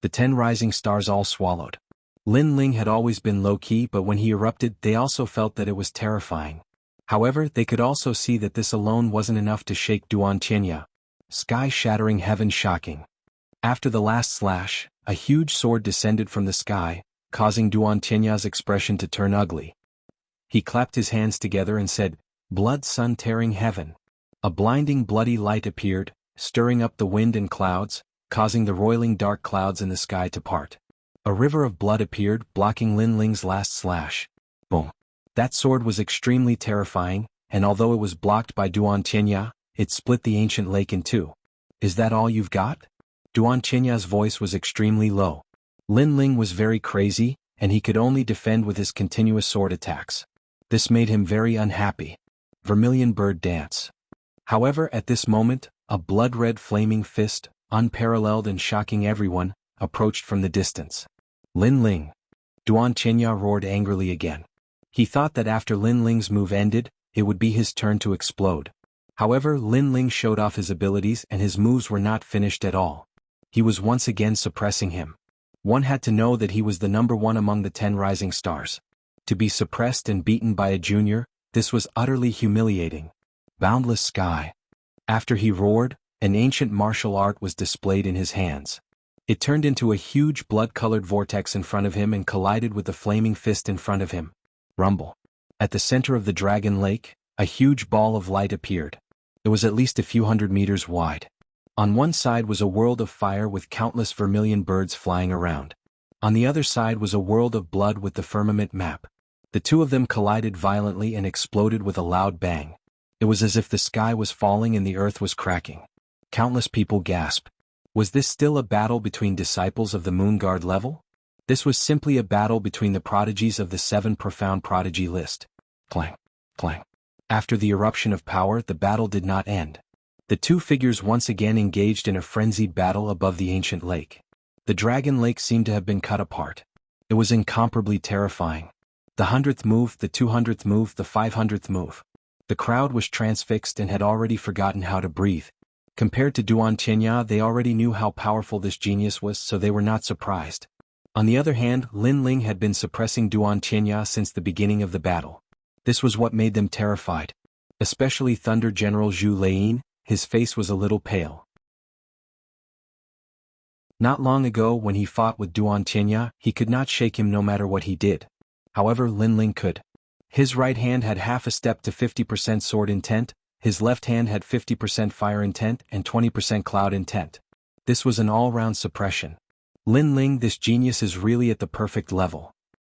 The 10 rising stars all swallowed. Lin Ling had always been low-key, but when he erupted they also felt that it was terrifying. However, they could also see that this alone wasn't enough to shake Duan Tianya. Sky-shattering, heaven-shocking. After the last slash, a huge sword descended from the sky, causing Duan Tianya's expression to turn ugly. He clapped his hands together and said, "Blood sun tearing heaven." A blinding bloody light appeared, stirring up the wind and clouds, causing the roiling dark clouds in the sky to part. A river of blood appeared, blocking Lin Ling's last slash. Boom. That sword was extremely terrifying, and although it was blocked by Duan Tianya, it split the ancient lake in two. "Is that all you've got?" Duan Tinya's voice was extremely low. Lin Ling was very crazy, and he could only defend with his continuous sword attacks. This made him very unhappy. Vermilion bird dance. However, at this moment, a blood-red flaming fist, unparalleled and shocking everyone, approached from the distance. "Lin Ling!" Duan Tianya roared angrily again. He thought that after Lin Ling's move ended, it would be his turn to explode. However, Lin Ling showed off his abilities and his moves were not finished at all. He was once again suppressing him. One had to know that he was the number one among the 10 rising stars. To be suppressed and beaten by a junior, this was utterly humiliating. Boundless sky. After he roared, an ancient martial art was displayed in his hands. It turned into a huge blood-colored vortex in front of him and collided with the flaming fist in front of him. Rumble. At the center of the Dragon Lake, a huge ball of light appeared. It was at least a few hundred meters wide. On one side was a world of fire with countless vermilion birds flying around. On the other side was a world of blood with the firmament map. The two of them collided violently and exploded with a loud bang. It was as if the sky was falling and the earth was cracking. Countless people gasped. Was this still a battle between disciples of the Moon Guard level? This was simply a battle between the prodigies of the 7 profound prodigy list. Clang, clang. After the eruption of power, the battle did not end. The two figures once again engaged in a frenzied battle above the ancient lake. The Dragon Lake seemed to have been cut apart. It was incomparably terrifying. The 100th move, the 200th move, the 500th move. The crowd was transfixed and had already forgotten how to breathe. Compared to Duan Qianya, they already knew how powerful this genius was, so they were not surprised. On the other hand, Lin Ling had been suppressing Duan Qianya since the beginning of the battle. This was what made them terrified. Especially Thunder General Zhu Lein, his face was a little pale. Not long ago when he fought with Duan Qianya, he could not shake him no matter what he did. However, Lin Ling could. His right hand had half a step to 50% sword intent, his left hand had 50% fire intent and 20% cloud intent. This was an all-round suppression. Lin Ling, this genius is really at the perfect level.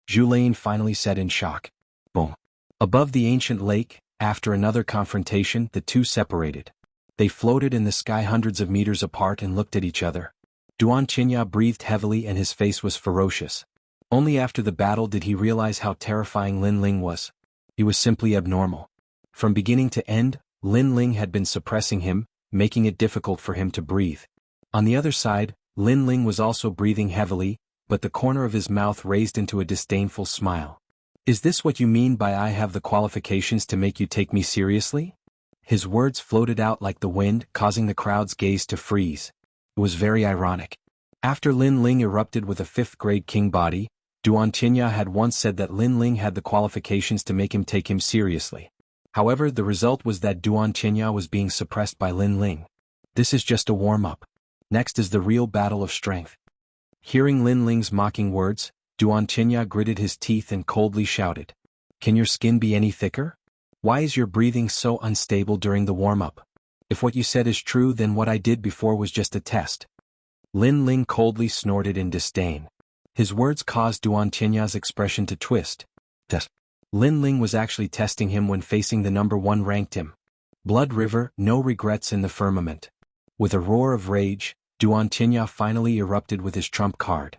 Zhu Lein finally said in shock. Boom. Above the ancient lake, after another confrontation, the two separated. They floated in the sky hundreds of meters apart and looked at each other. Duan Qianya breathed heavily and his face was ferocious. Only after the battle did he realize how terrifying Lin Ling was. He was simply abnormal. From beginning to end, Lin Ling had been suppressing him, making it difficult for him to breathe. On the other side, Lin Ling was also breathing heavily, but the corner of his mouth raised into a disdainful smile. Is this what you mean by I have the qualifications to make you take me seriously? His words floated out like the wind, causing the crowd's gaze to freeze. It was very ironic. After Lin Ling erupted with a 5th-grade king body, Duan Qianya had once said that Lin Ling had the qualifications to make him take him seriously. However, the result was that Duan Qianya was being suppressed by Lin Ling. This is just a warm-up. Next is the real battle of strength. Hearing Lin Ling's mocking words, Duan Qianya gritted his teeth and coldly shouted. Can your skin be any thicker? Why is your breathing so unstable during the warm-up? If what you said is true, then what I did before was just a test. Lin Ling coldly snorted in disdain. His words caused Duan Qianya's expression to twist. Lin Ling was actually testing him when facing the number 1 ranked him. Blood River, no regrets in the firmament. With a roar of rage, Duan Qianya finally erupted with his trump card.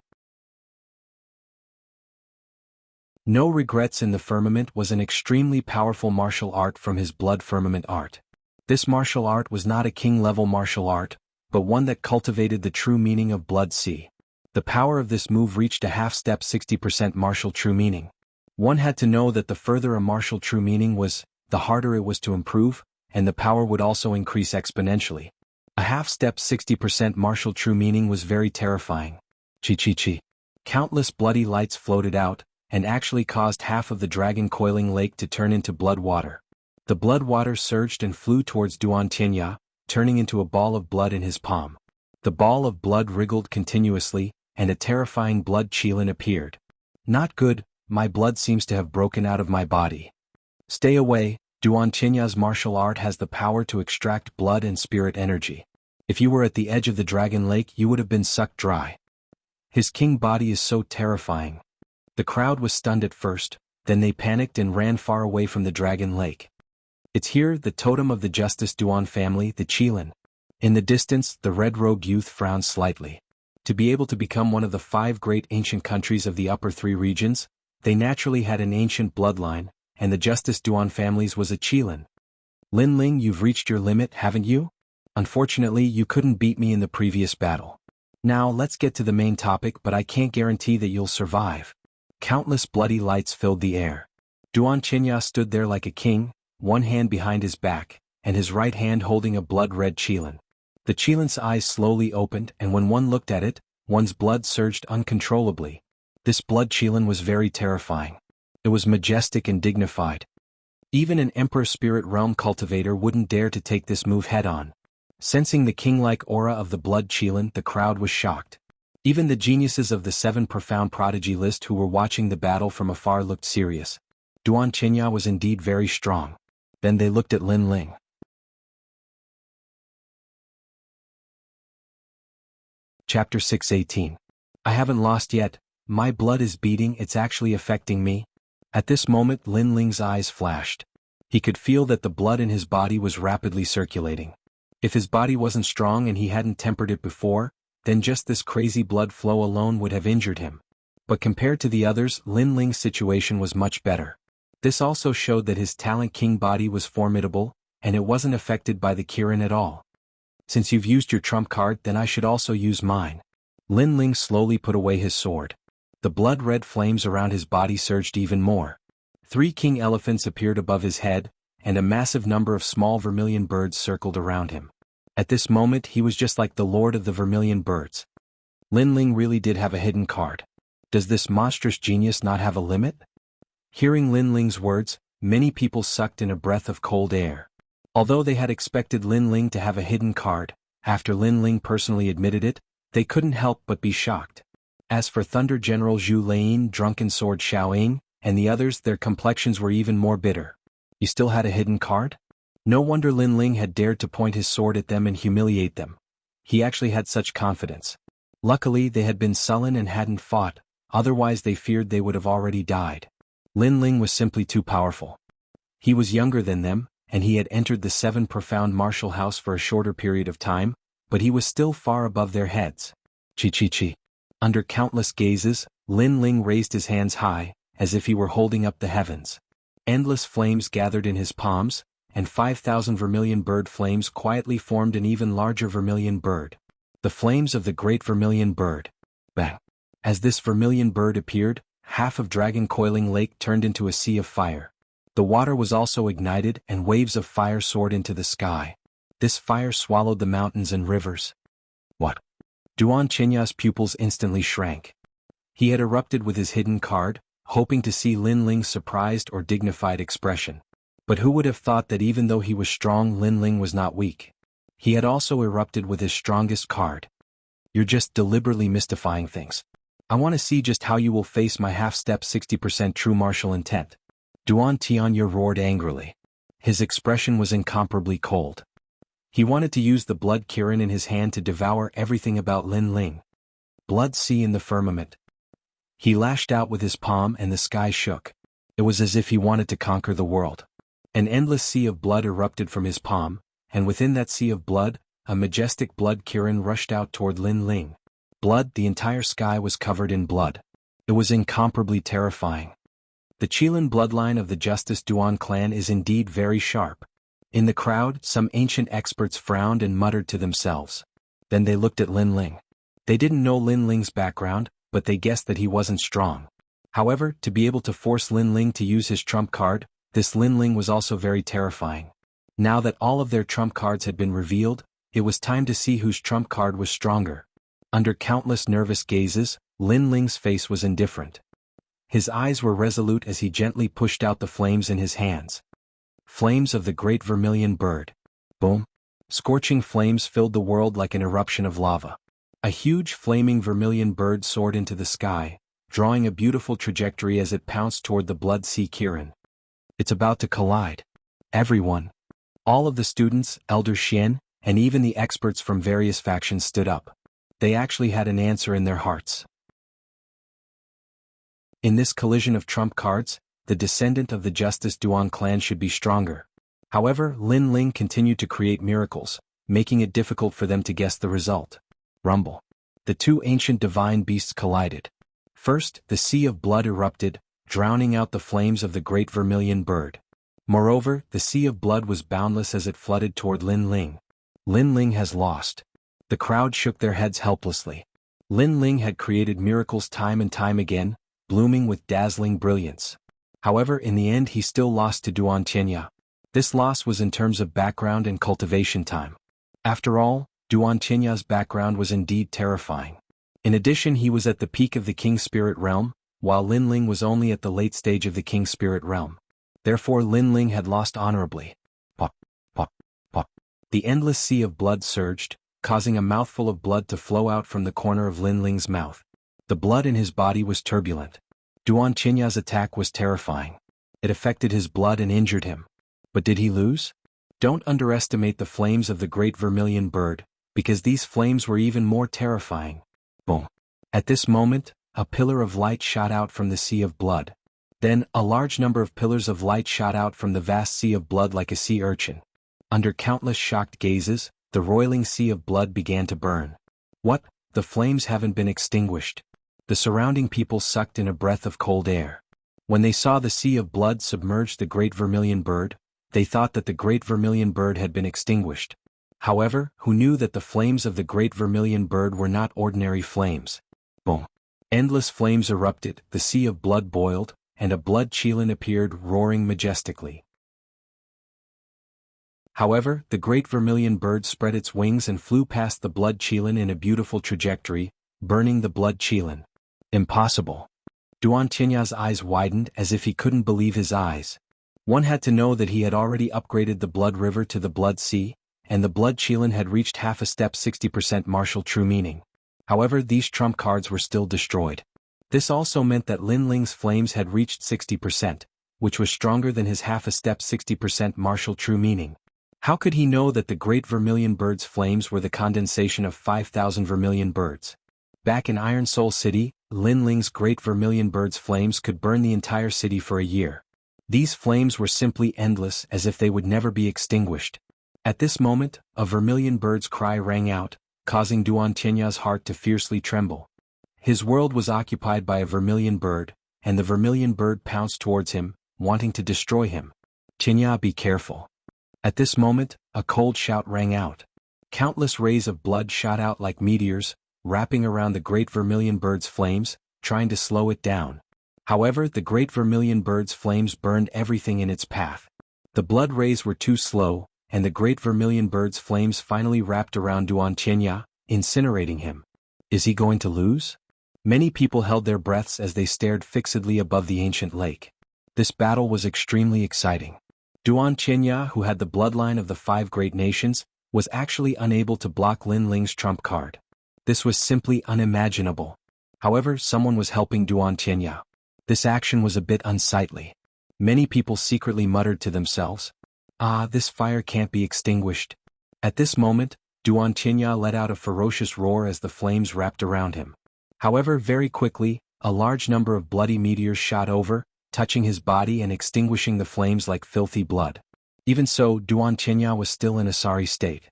No Regrets in the Firmament was an extremely powerful martial art from his Blood Firmament art. This martial art was not a king-level martial art, but one that cultivated the true meaning of Blood Sea. The power of this move reached a half-step 60% martial true meaning. One had to know that the further a martial true meaning was, the harder it was to improve, and the power would also increase exponentially. A half-step 60% martial true meaning was very terrifying. Chi. Countless bloody lights floated out, and actually caused half of the dragon coiling lake to turn into blood water. The blood water surged and flew towards Duan Qianya, turning into a ball of blood in his palm. The ball of blood wriggled continuously, and a terrifying blood qilin appeared. Not good, my blood seems to have broken out of my body. Stay away, Duan Qianya's martial art has the power to extract blood and spirit energy. If you were at the edge of the dragon lake, you would have been sucked dry. His king body is so terrifying. The crowd was stunned at first, then they panicked and ran far away from the dragon lake. It's here, the totem of the Justice Duan family, the qilin. In the distance, the red rogue youth frowned slightly. To be able to become one of the 5 great ancient countries of the upper 3 regions, they naturally had an ancient bloodline, and the Justice Duan families was a qilin. Lin Ling, you've reached your limit, haven't you? Unfortunately, you couldn't beat me in the previous battle. Now let's get to the main topic, but I can't guarantee that you'll survive. Countless bloody lights filled the air. Duan Qianya stood there like a king, one hand behind his back, and his right hand holding a blood-red qilin. The qilin's eyes slowly opened, and when one looked at it, one's blood surged uncontrollably. This blood qilin was very terrifying. It was majestic and dignified. Even an Emperor Spirit Realm cultivator wouldn't dare to take this move head-on. Sensing the king-like aura of the blood qilin, the crowd was shocked. Even the geniuses of the 7 profound prodigy list who were watching the battle from afar looked serious. Duan Qinya was indeed very strong. Then they looked at Lin Ling. Chapter 6:18. I haven't lost yet, my blood is beating, it's actually affecting me. At this moment Lin Ling's eyes flashed. He could feel that the blood in his body was rapidly circulating. If his body wasn't strong and he hadn't tempered it before, then just this crazy blood flow alone would have injured him. But compared to the others, Lin Ling's situation was much better. This also showed that his Talent King body was formidable, and it wasn't affected by the Kirin at all. Since you've used your trump card, then I should also use mine. Lin Ling slowly put away his sword. The blood-red flames around his body surged even more. 3 king elephants appeared above his head, and a massive number of small vermilion birds circled around him. At this moment he was just like the lord of the vermilion birds. Lin Ling really did have a hidden card. Does this monstrous genius not have a limit? Hearing Lin Ling's words, many people sucked in a breath of cold air. Although they had expected Lin Ling to have a hidden card, after Lin Ling personally admitted it, they couldn't help but be shocked. As for Thunder General Zhu Lin, Drunken Sword Xiaoying, and the others, their complexions were even more bitter. You still had a hidden card? No wonder Lin Ling had dared to point his sword at them and humiliate them. He actually had such confidence. Luckily they had been sullen and hadn't fought, otherwise they feared they would have already died. Lin Ling was simply too powerful. He was younger than them, and he had entered the 7 profound martial house for a shorter period of time, but he was still far above their heads. Chi. Under countless gazes, Lin Ling raised his hands high, as if he were holding up the heavens. Endless flames gathered in his palms, and 5,000 vermilion bird flames quietly formed an even larger vermilion bird. The flames of the great vermilion bird. Bang! As this vermilion bird appeared, half of Dragon Coiling Lake turned into a sea of fire. The water was also ignited and waves of fire soared into the sky. This fire swallowed the mountains and rivers. What? Duan Qinya's pupils instantly shrank. He had erupted with his hidden card, hoping to see Lin Ling's surprised or dignified expression. But who would have thought that even though he was strong, Lin Ling was not weak? He had also erupted with his strongest card. You're just deliberately mystifying things. I want to see just how you will face my half-step 60% true martial intent. Duan Tianya roared angrily. His expression was incomparably cold. He wanted to use the blood Kirin in his hand to devour everything about Lin Ling. Blood sea in the firmament. He lashed out with his palm and the sky shook. It was as if he wanted to conquer the world. An endless sea of blood erupted from his palm, and within that sea of blood, a majestic blood Kirin rushed out toward Lin Ling. Blood, the entire sky was covered in blood. It was incomparably terrifying. The Qilin bloodline of the Justice Duan clan is indeed very sharp. In the crowd, some ancient experts frowned and muttered to themselves. Then they looked at Lin Ling. They didn't know Lin Ling's background, but they guessed that he wasn't strong. However, to be able to force Lin Ling to use his trump card, this Lin Ling was also very terrifying. Now that all of their trump cards had been revealed, it was time to see whose trump card was stronger. Under countless nervous gazes, Lin Ling's face was indifferent. His eyes were resolute as he gently pushed out the flames in his hands. Flames of the great vermilion bird. Boom! Scorching flames filled the world like an eruption of lava. A huge flaming vermilion bird soared into the sky, drawing a beautiful trajectory as it pounced toward the blood sea Kirin. It's about to collide. Everyone, all of the students, Elder Xian, and even the experts from various factions stood up. They actually had an answer in their hearts. In this collision of trump cards, the descendant of the Justice Duan clan should be stronger. However, Lin Ling continued to create miracles, making it difficult for them to guess the result. Rumble. The 2 ancient divine beasts collided. First, the sea of blood erupted, drowning out the flames of the great vermilion bird. Moreover, the sea of blood was boundless as it flooded toward Lin Ling. Lin Ling has lost. The crowd shook their heads helplessly. Lin Ling had created miracles time and time again, blooming with dazzling brilliance. However, in the end he still lost to Duan Qinya. This loss was in terms of background and cultivation time. After all, Duan Qinya's background was indeed terrifying. In addition, he was at the peak of the King Spirit Realm, while Lin Ling was only at the late stage of the King Spirit Realm. Therefore Lin Ling had lost honorably. Pop, pop, pop. The endless sea of blood surged, causing a mouthful of blood to flow out from the corner of Lin Ling's mouth. The blood in his body was turbulent. Duan Qinya's attack was terrifying. It affected his blood and injured him. But did he lose? Don't underestimate the flames of the great vermilion bird, because these flames were even more terrifying. Boom. At this moment, a pillar of light shot out from the sea of blood. Then, a large number of pillars of light shot out from the vast sea of blood like a sea urchin. Under countless shocked gazes, the roiling sea of blood began to burn. What? The flames haven't been extinguished. The surrounding people sucked in a breath of cold air. When they saw the sea of blood submerge the great vermilion bird, they thought that the great vermilion bird had been extinguished. However, who knew that the flames of the great vermilion bird were not ordinary flames? Boom. Endless flames erupted, the sea of blood boiled, and a blood chelan appeared roaring majestically. However, the great vermilion bird spread its wings and flew past the blood chelan in a beautiful trajectory, burning the blood chelan. Impossible. Duan Tianya's eyes widened as if he couldn't believe his eyes. One had to know that he had already upgraded the blood river to the blood sea, and the blood chelan had reached half a step 60% martial true meaning. However, these trump cards were still destroyed. This also meant that Lin Ling's flames had reached 60%, which was stronger than his half a step 60% martial true meaning. How could he know that the great vermilion bird's flames were the condensation of 5,000 vermilion birds? Back in Iron Soul City, Lin Ling's great vermilion bird's flames could burn the entire city for a year. These flames were simply endless, as if they would never be extinguished. At this moment, a vermilion bird's cry rang out, causing Duan Tianya's heart to fiercely tremble. His world was occupied by a vermilion bird, and the vermilion bird pounced towards him, wanting to destroy him. Tianya, be careful. At this moment, a cold shout rang out. Countless rays of blood shot out like meteors, wrapping around the great vermilion bird's flames, trying to slow it down. However, the great vermilion bird's flames burned everything in its path. The blood rays were too slow, and the great vermilion bird's flames finally wrapped around Duan Tianya, incinerating him. Is he going to lose? Many people held their breaths as they stared fixedly above the ancient lake. This battle was extremely exciting. Duan Tianya, who had the bloodline of the 5 great nations, was actually unable to block Lin Ling's trump card. This was simply unimaginable. However, someone was helping Duan Tianya. This action was a bit unsightly. Many people secretly muttered to themselves, this fire can't be extinguished. At this moment, Duan Tianya let out a ferocious roar as the flames wrapped around him. However, very quickly, a large number of bloody meteors shot over, touching his body and extinguishing the flames like filthy blood. Even so, Duan Tianya was still in a sorry state.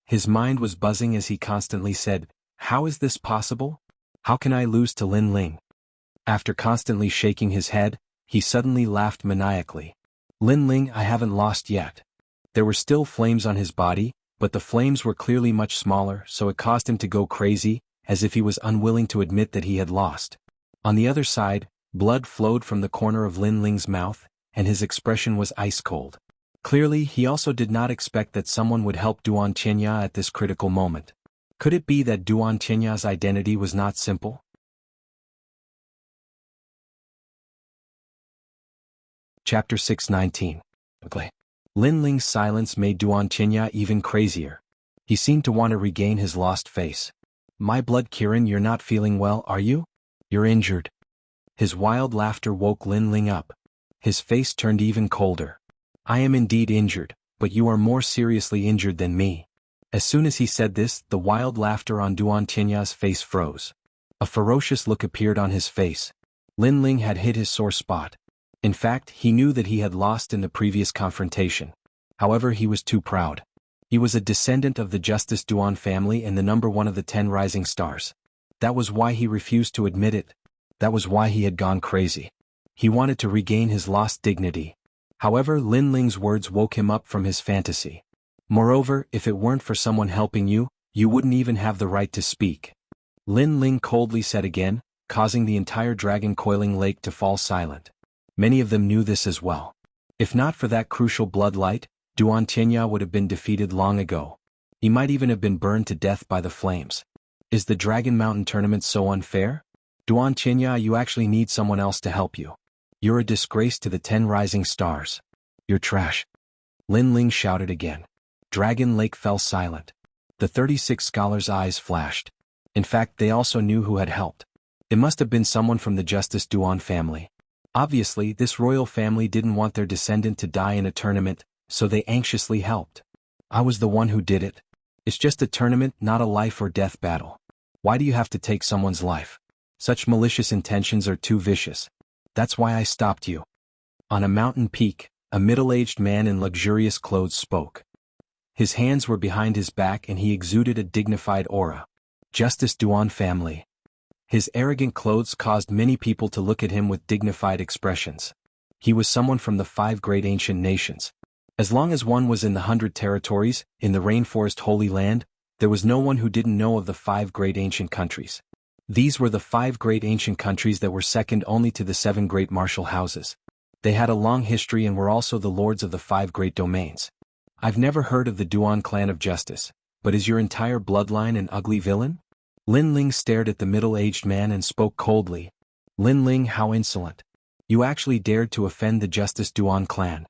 His mind was buzzing as he constantly said, how is this possible? How can I lose to Lin Ling? After constantly shaking his head, he suddenly laughed maniacally. Lin Ling, I haven't lost yet. There were still flames on his body, but the flames were clearly much smaller, so it caused him to go crazy, as if he was unwilling to admit that he had lost. On the other side, blood flowed from the corner of Lin Ling's mouth, and his expression was ice cold. Clearly, he also did not expect that someone would help Duan Tianya at this critical moment. Could it be that Duan Tianya's identity was not simple? Chapter 619. Lin Ling's silence made Duan Tianya even crazier. He seemed to want to regain his lost face. My blood, Kiran, you're not feeling well, are you? You're injured. His wild laughter woke Lin Ling up. His face turned even colder. I am indeed injured, but you are more seriously injured than me. As soon as he said this, the wild laughter on Duan Tianya's face froze. A ferocious look appeared on his face. Lin Ling had hit his sore spot. In fact, he knew that he had lost in the previous confrontation. However, he was too proud. He was a descendant of the Justice Duan family and the number 1 of the 10 rising stars. That was why he refused to admit it. That was why he had gone crazy. He wanted to regain his lost dignity. However, Lin Ling's words woke him up from his fantasy. Moreover, if it weren't for someone helping you, you wouldn't even have the right to speak. Lin Ling coldly said again, causing the entire dragon coiling lake to fall silent. Many of them knew this as well. If not for that crucial blood light, Duan Tianya would have been defeated long ago. He might even have been burned to death by the flames. Is the Dragon Mountain tournament so unfair? Duan Tianya, you actually need someone else to help you. You're a disgrace to the 10 rising stars. You're trash. Lin Ling shouted again. Dragon Lake fell silent. The 36 scholars' eyes flashed. In fact, they also knew who had helped. It must have been someone from the Justice Duan family. Obviously, this royal family didn't want their descendant to die in a tournament, so they anxiously helped. I was the one who did it. It's just a tournament, not a life or death battle. Why do you have to take someone's life? Such malicious intentions are too vicious. That's why I stopped you. On a mountain peak, a middle-aged man in luxurious clothes spoke. His hands were behind his back and he exuded a dignified aura. Justice Duan family. His arrogant clothes caused many people to look at him with dignified expressions. He was someone from the 5 great ancient nations. As long as one was in the 100 territories, in the rainforest Holy Land, there was no one who didn't know of the 5 great ancient countries. These were the 5 great ancient countries that were second only to the 7 great martial houses. They had a long history and were also the lords of the 5 great domains. I've never heard of the Duan clan of justice, but is your entire bloodline an ugly villain? Lin Ling stared at the middle-aged man and spoke coldly. Lin Ling, how insolent. You actually dared to offend the Justice Duan clan.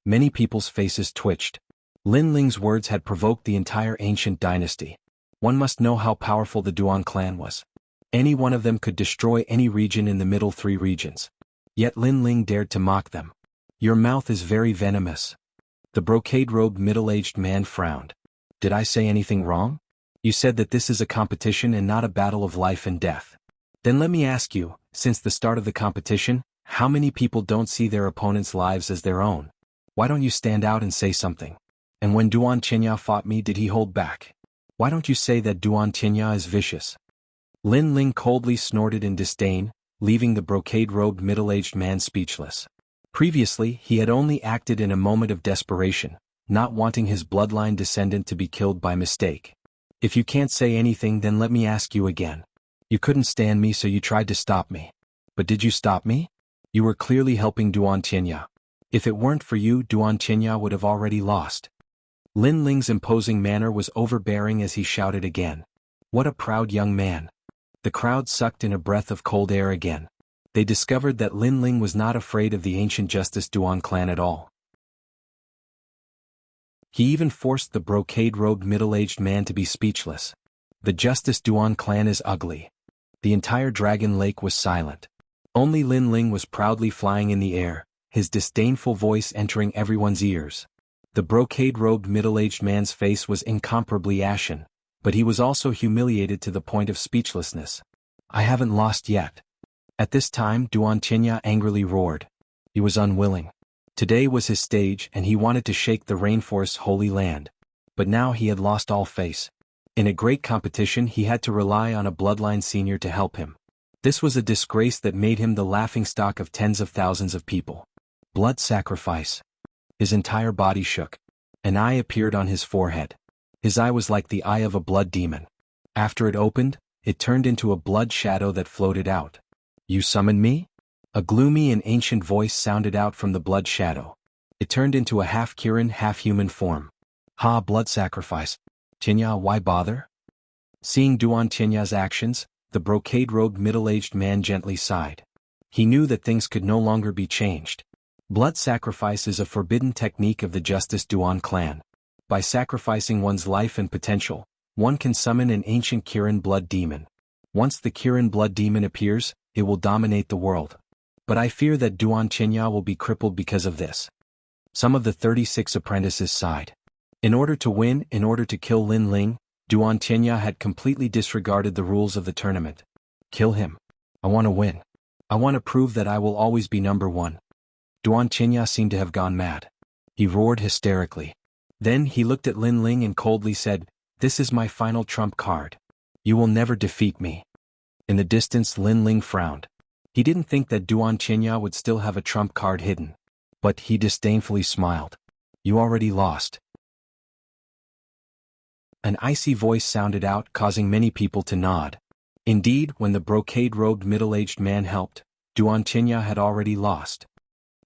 Many people's faces twitched. Lin Ling's words had provoked the entire ancient dynasty. One must know how powerful the Duan clan was. Any one of them could destroy any region in the middle 3 regions. Yet Lin Ling dared to mock them. Your mouth is very venomous. The brocade-robed middle-aged man frowned. Did I say anything wrong? You said that this is a competition and not a battle of life and death. Then let me ask you, since the start of the competition, how many people don't see their opponents' lives as their own? Why don't you stand out and say something? And when Duan Qinya fought me, did he hold back? Why don't you say that Duan Qinya is vicious? Lin Ling coldly snorted in disdain, leaving the brocade-robed middle-aged man speechless. Previously, he had only acted in a moment of desperation, not wanting his bloodline descendant to be killed by mistake. If you can't say anything, then let me ask you again. You couldn't stand me, so you tried to stop me. But did you stop me? You were clearly helping Duan Qinya. If it weren't for you, Duan Qinya would have already lost. Lin Ling's imposing manner was overbearing as he shouted again. What a proud young man. The crowd sucked in a breath of cold air again. They discovered that Lin Ling was not afraid of the ancient Justice Duan clan at all. He even forced the brocade-robed middle-aged man to be speechless. The Justice Duan clan is ugly. The entire Dragon Lake was silent. Only Lin Ling was proudly flying in the air, his disdainful voice entering everyone's ears. The brocade-robed middle-aged man's face was incomparably ashen, but he was also humiliated to the point of speechlessness. I haven't lost yet. At this time, Duan Qinya angrily roared. He was unwilling. Today was his stage and he wanted to shake the rainforest's holy land. But now he had lost all face. In a great competition, he had to rely on a bloodline senior to help him. This was a disgrace that made him the laughingstock of tens of thousands of people. Blood sacrifice. His entire body shook. An eye appeared on his forehead. His eye was like the eye of a blood demon. After it opened, it turned into a blood shadow that floated out. You summoned me? A gloomy and ancient voice sounded out from the blood shadow. It turned into a half-Kirin, half-human form. Ha, blood sacrifice. Qinya, why bother? Seeing Duan Qinya's actions, the brocade-robed middle-aged man gently sighed. He knew that things could no longer be changed. Blood sacrifice is a forbidden technique of the Justice Duan clan. By sacrificing one's life and potential, one can summon an ancient Kirin blood demon. Once the Kirin blood demon appears, it will dominate the world. But I fear that Duan Qinya will be crippled because of this. Some of the 36 apprentices sighed. In order to win, in order to kill Lin Ling, Duan Qinya had completely disregarded the rules of the tournament. Kill him. I want to win. I want to prove that I will always be number 1. Duan Qinya seemed to have gone mad. He roared hysterically. Then he looked at Lin Ling and coldly said, "This is my final trump card. You will never defeat me." In the distance, Lin Ling frowned. He didn't think that Duan Qinya would still have a trump card hidden. But he disdainfully smiled. You already lost. An icy voice sounded out, causing many people to nod. Indeed, when the brocade-robed middle-aged man helped, Duan Qinya had already lost.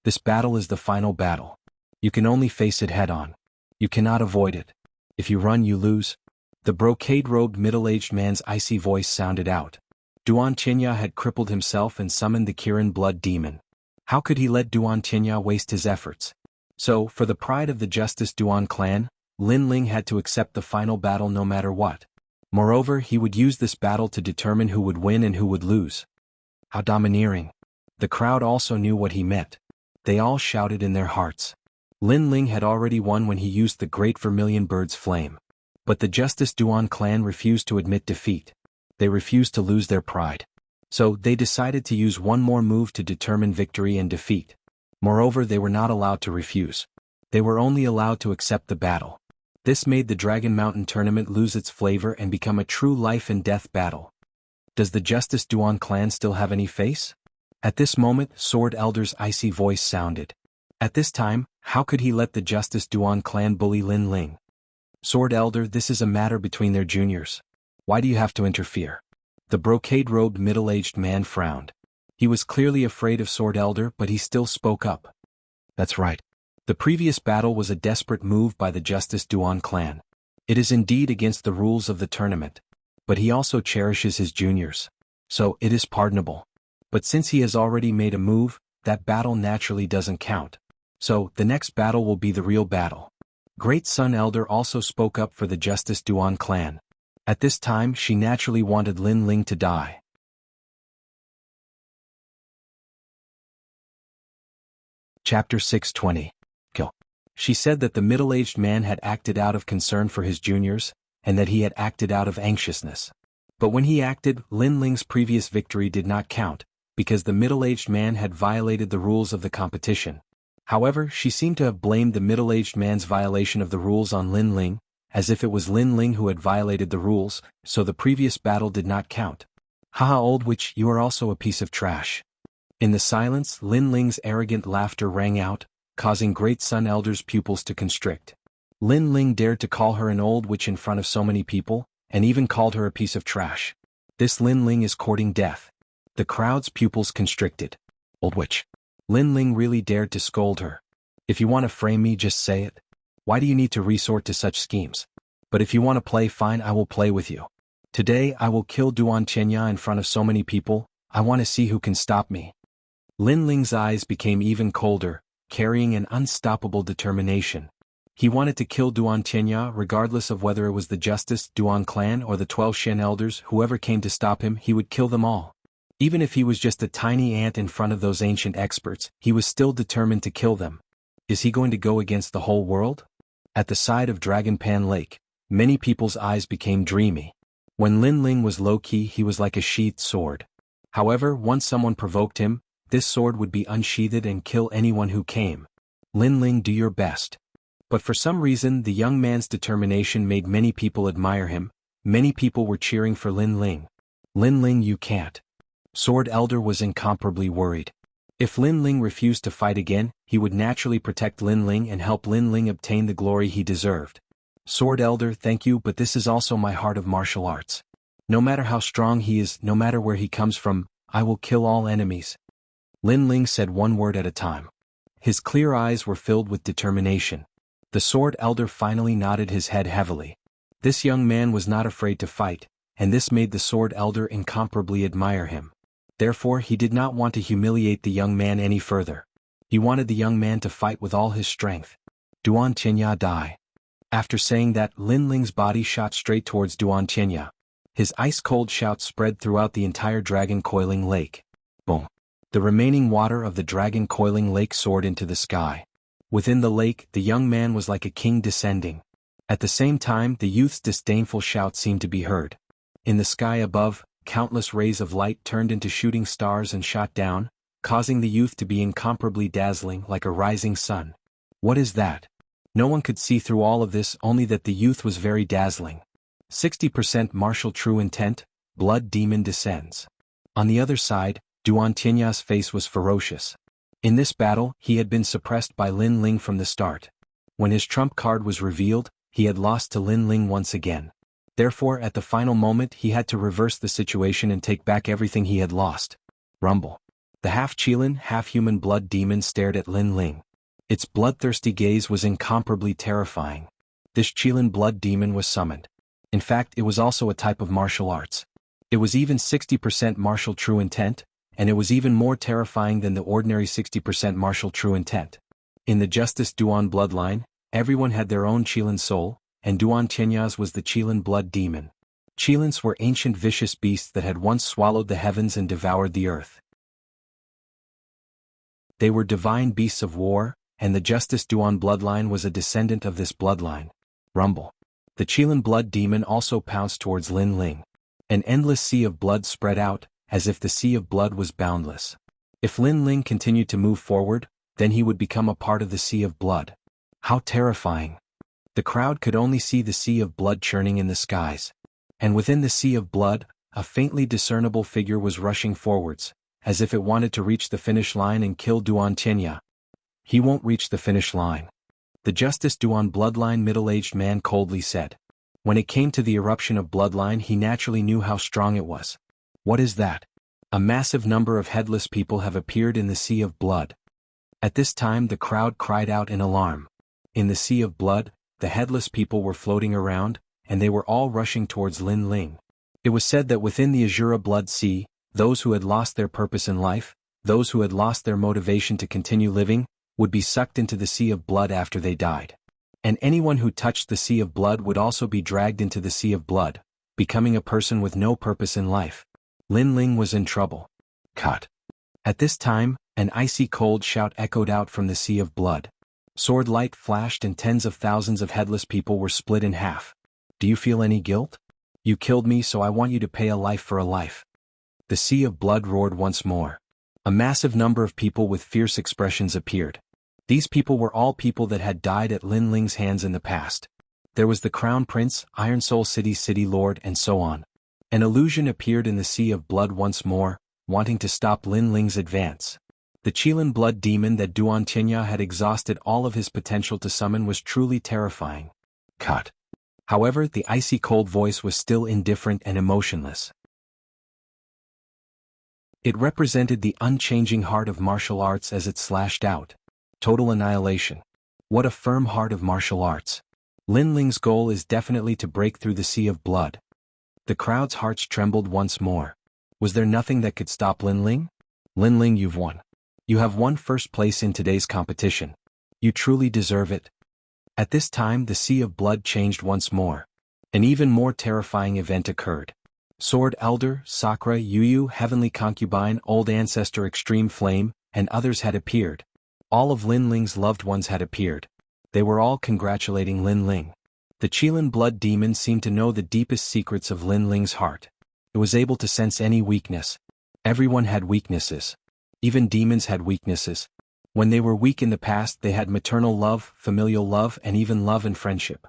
This battle is the final battle. You can only face it head-on. You cannot avoid it. If you run, you lose. The brocade-robed middle-aged man's icy voice sounded out. Duan Qinya had crippled himself and summoned the Kirin blood demon. How could he let Duan Qinya waste his efforts? So, for the pride of the Justice Duan clan, Lin Ling had to accept the final battle no matter what. Moreover, he would use this battle to determine who would win and who would lose. How domineering. The crowd also knew what he meant. They all shouted in their hearts. Lin Ling had already won when he used the Great Vermilion Bird's flame. But the Justice Duan clan refused to admit defeat. They refused to lose their pride. So they decided to use one more move to determine victory and defeat. Moreover, they were not allowed to refuse. They were only allowed to accept the battle. This made the Dragon Mountain tournament lose its flavor and become a true life and death battle. Does the Justice Duan clan still have any face? At this moment, Sword Elder's icy voice sounded. At this time, how could he let the Justice Duan clan bully Lin Ling? Sword Elder, this is a matter between their juniors. Why do you have to interfere? The brocade-robed middle-aged man frowned. He was clearly afraid of Sword Elder, but he still spoke up. That's right. The previous battle was a desperate move by the Justice Duan clan. It is indeed against the rules of the tournament. But he also cherishes his juniors. So it is pardonable. But since he has already made a move, that battle naturally doesn't count. So the next battle will be the real battle. Great Sun Elder also spoke up for the Justice Duan clan. At this time, she naturally wanted Lin Ling to die. Chapter 620. Kill. She said that the middle-aged man had acted out of concern for his juniors, and that he had acted out of anxiousness. But when he acted, Lin Ling's previous victory did not count, because the middle-aged man had violated the rules of the competition. However, she seemed to have blamed the middle-aged man's violation of the rules on Lin Ling, as if it was Lin Ling who had violated the rules, so the previous battle did not count. Haha, old witch, you are also a piece of trash. In the silence, Lin Ling's arrogant laughter rang out, causing Great Sun Elder's pupils to constrict. Lin Ling dared to call her an old witch in front of so many people, and even called her a piece of trash. This Lin Ling is courting death. The crowd's pupils constricted. Old witch. Lin Ling really dared to scold her. If you want to frame me, just say it. Why do you need to resort to such schemes? But if you want to play, fine, I will play with you. Today I will kill Duan Chenya in front of so many people. I want to see who can stop me. Lin Ling's eyes became even colder, carrying an unstoppable determination. He wanted to kill Duan Chenya regardless of whether it was the Justice Duan clan or the 12 Shen elders. Whoever came to stop him, he would kill them all. Even if he was just a tiny ant in front of those ancient experts, he was still determined to kill them. Is he going to go against the whole world? At the side of Dragon Pan Lake, many people's eyes became dreamy. When Lin Ling was low-key, he was like a sheathed sword. However, once someone provoked him, this sword would be unsheathed and kill anyone who came. Lin Ling, do your best. But for some reason, the young man's determination made many people admire him. Many people were cheering for Lin Ling. Lin Ling, you can't. Sword Elder was incomparably worried. If Lin Ling refused to fight again, he would naturally protect Lin Ling and help Lin Ling obtain the glory he deserved. Sword Elder, thank you, but this is also my heart of martial arts. No matter how strong he is, no matter where he comes from, I will kill all enemies. Lin Ling said one word at a time. His clear eyes were filled with determination. The Sword Elder finally nodded his head heavily. This young man was not afraid to fight, and this made the Sword Elder incomparably admire him. Therefore, he did not want to humiliate the young man any further. He wanted the young man to fight with all his strength. Duan Chenya, die. After saying that, Lin Ling's body shot straight towards Duan Chenya. His ice-cold shout spread throughout the entire Dragon Coiling Lake. Boom. The remaining water of the Dragon Coiling Lake soared into the sky. Within the lake, the young man was like a king descending. At the same time, the youth's disdainful shout seemed to be heard. In the sky above, countless rays of light turned into shooting stars and shot down, causing the youth to be incomparably dazzling like a rising sun. What is that? No one could see through all of this, only that the youth was very dazzling. 60% martial true intent, blood demon descends. On the other side, Duan Tianya's face was ferocious. In this battle, he had been suppressed by Lin Ling from the start. When his trump card was revealed, he had lost to Lin Ling once again. Therefore, at the final moment, he had to reverse the situation and take back everything he had lost. Rumble. The half-Qilin, half-human blood demon stared at Lin Ling. Its bloodthirsty gaze was incomparably terrifying. This Qilin blood demon was summoned. In fact, it was also a type of martial arts. It was even 60% martial true intent, and it was even more terrifying than the ordinary 60% martial true intent. In the Justice Duan bloodline, everyone had their own Qilin soul, and Duan Tianya's was the Qilin blood demon. Qilins were ancient vicious beasts that had once swallowed the heavens and devoured the earth. They were divine beasts of war, and the Justice Duan bloodline was a descendant of this bloodline. Rumble. The Qilin blood demon also pounced towards Lin Ling. An endless sea of blood spread out, as if the sea of blood was boundless. If Lin Ling continued to move forward, then he would become a part of the sea of blood. How terrifying. The crowd could only see the sea of blood churning in the skies. And within the sea of blood, a faintly discernible figure was rushing forwards, as if it wanted to reach the finish line and kill Duan Tianya. He won't reach the finish line. The Justice Duan bloodline middle-aged man coldly said. When it came to the eruption of bloodline, he naturally knew how strong it was. What is that? A massive number of headless people have appeared in the sea of blood. At this time the crowd cried out in alarm. In the sea of blood, the headless people were floating around, and they were all rushing towards Lin Ling. It was said that within the Azura blood sea, those who had lost their purpose in life, those who had lost their motivation to continue living, would be sucked into the sea of blood after they died. And anyone who touched the sea of blood would also be dragged into the sea of blood, becoming a person with no purpose in life. Lin Ling was in trouble. Cut. At this time, an icy cold shout echoed out from the sea of blood. Sword light flashed and tens of thousands of headless people were split in half. Do you feel any guilt? You killed me, so I want you to pay a life for a life. The sea of blood roared once more. A massive number of people with fierce expressions appeared. These people were all people that had died at Lin Ling's hands in the past. There was the Crown Prince, Iron Soul City's City Lord, and so on. An illusion appeared in the sea of blood once more, wanting to stop Lin Ling's advance. The Qilin blood demon that Duan Tianya had exhausted all of his potential to summon was truly terrifying. Cut. However, the icy cold voice was still indifferent and emotionless. It represented the unchanging heart of martial arts as it slashed out. Total annihilation. What a firm heart of martial arts. Lin Ling's goal is definitely to break through the sea of blood. The crowd's hearts trembled once more. Was there nothing that could stop Lin Ling? Lin Ling, you've won. You have won first place in today's competition. You truly deserve it. At this time the sea of blood changed once more. An even more terrifying event occurred. Sword Elder, Sakura, Yuyu, Heavenly Concubine, Old Ancestor, Extreme Flame, and others had appeared. All of Lin Ling's loved ones had appeared. They were all congratulating Lin Ling. The Qilin blood demon seemed to know the deepest secrets of Lin Ling's heart. It was able to sense any weakness. Everyone had weaknesses. Even demons had weaknesses. When they were weak in the past, they had maternal love, familial love, and even love and friendship.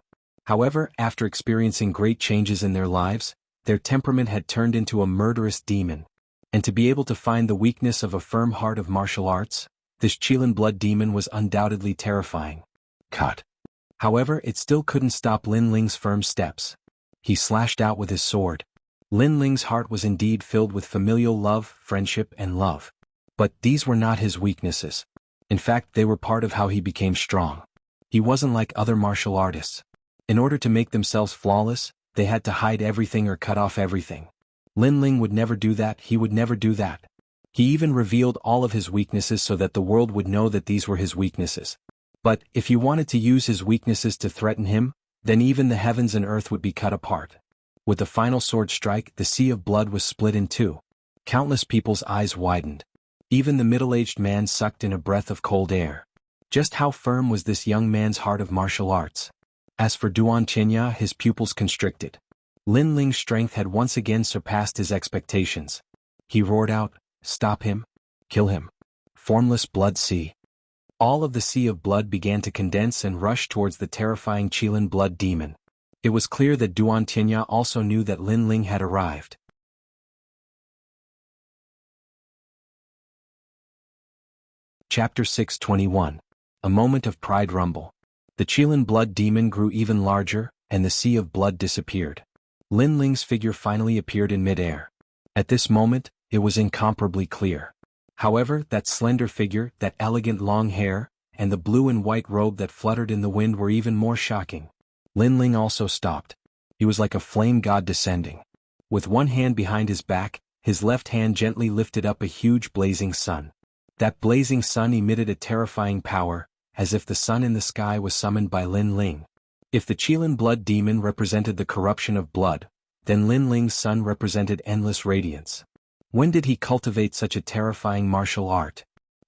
However, after experiencing great changes in their lives, their temperament had turned into a murderous demon. And to be able to find the weakness of a firm heart of martial arts, this Qilin blood demon was undoubtedly terrifying. Cut. However, it still couldn't stop Lin Ling's firm steps. He slashed out with his sword. Lin Ling's heart was indeed filled with familial love, friendship, and love. But these were not his weaknesses. In fact, they were part of how he became strong. He wasn't like other martial artists. In order to make themselves flawless, they had to hide everything or cut off everything. Lin Ling would never do that. He would never do that. He even revealed all of his weaknesses so that the world would know that these were his weaknesses. But if he wanted to use his weaknesses to threaten him, then even the heavens and earth would be cut apart. With the final sword strike, the sea of blood was split in two. Countless people's eyes widened. Even the middle-aged man sucked in a breath of cold air. Just how firm was this young man's heart of martial arts? As for Duan Tianya, his pupils constricted. Lin Ling's strength had once again surpassed his expectations. He roared out, "Stop him! Kill him! Formless blood sea!" All of the sea of blood began to condense and rush towards the terrifying Qilin blood demon. It was clear that Duan Tianya also knew that Lin Ling had arrived. Chapter 621. A Moment of Pride Rumble. The Qilin blood demon grew even larger, and the sea of blood disappeared. Lin Ling's figure finally appeared in midair. At this moment, it was incomparably clear. However, that slender figure, that elegant long hair, and the blue and white robe that fluttered in the wind were even more shocking. Lin Ling also stopped. He was like a flame god descending. With one hand behind his back, his left hand gently lifted up a huge blazing sun. That blazing sun emitted a terrifying power, as if the sun in the sky was summoned by Lin Ling. If the Qilin blood demon represented the corruption of blood, then Lin Ling's sun represented endless radiance. When did he cultivate such a terrifying martial art?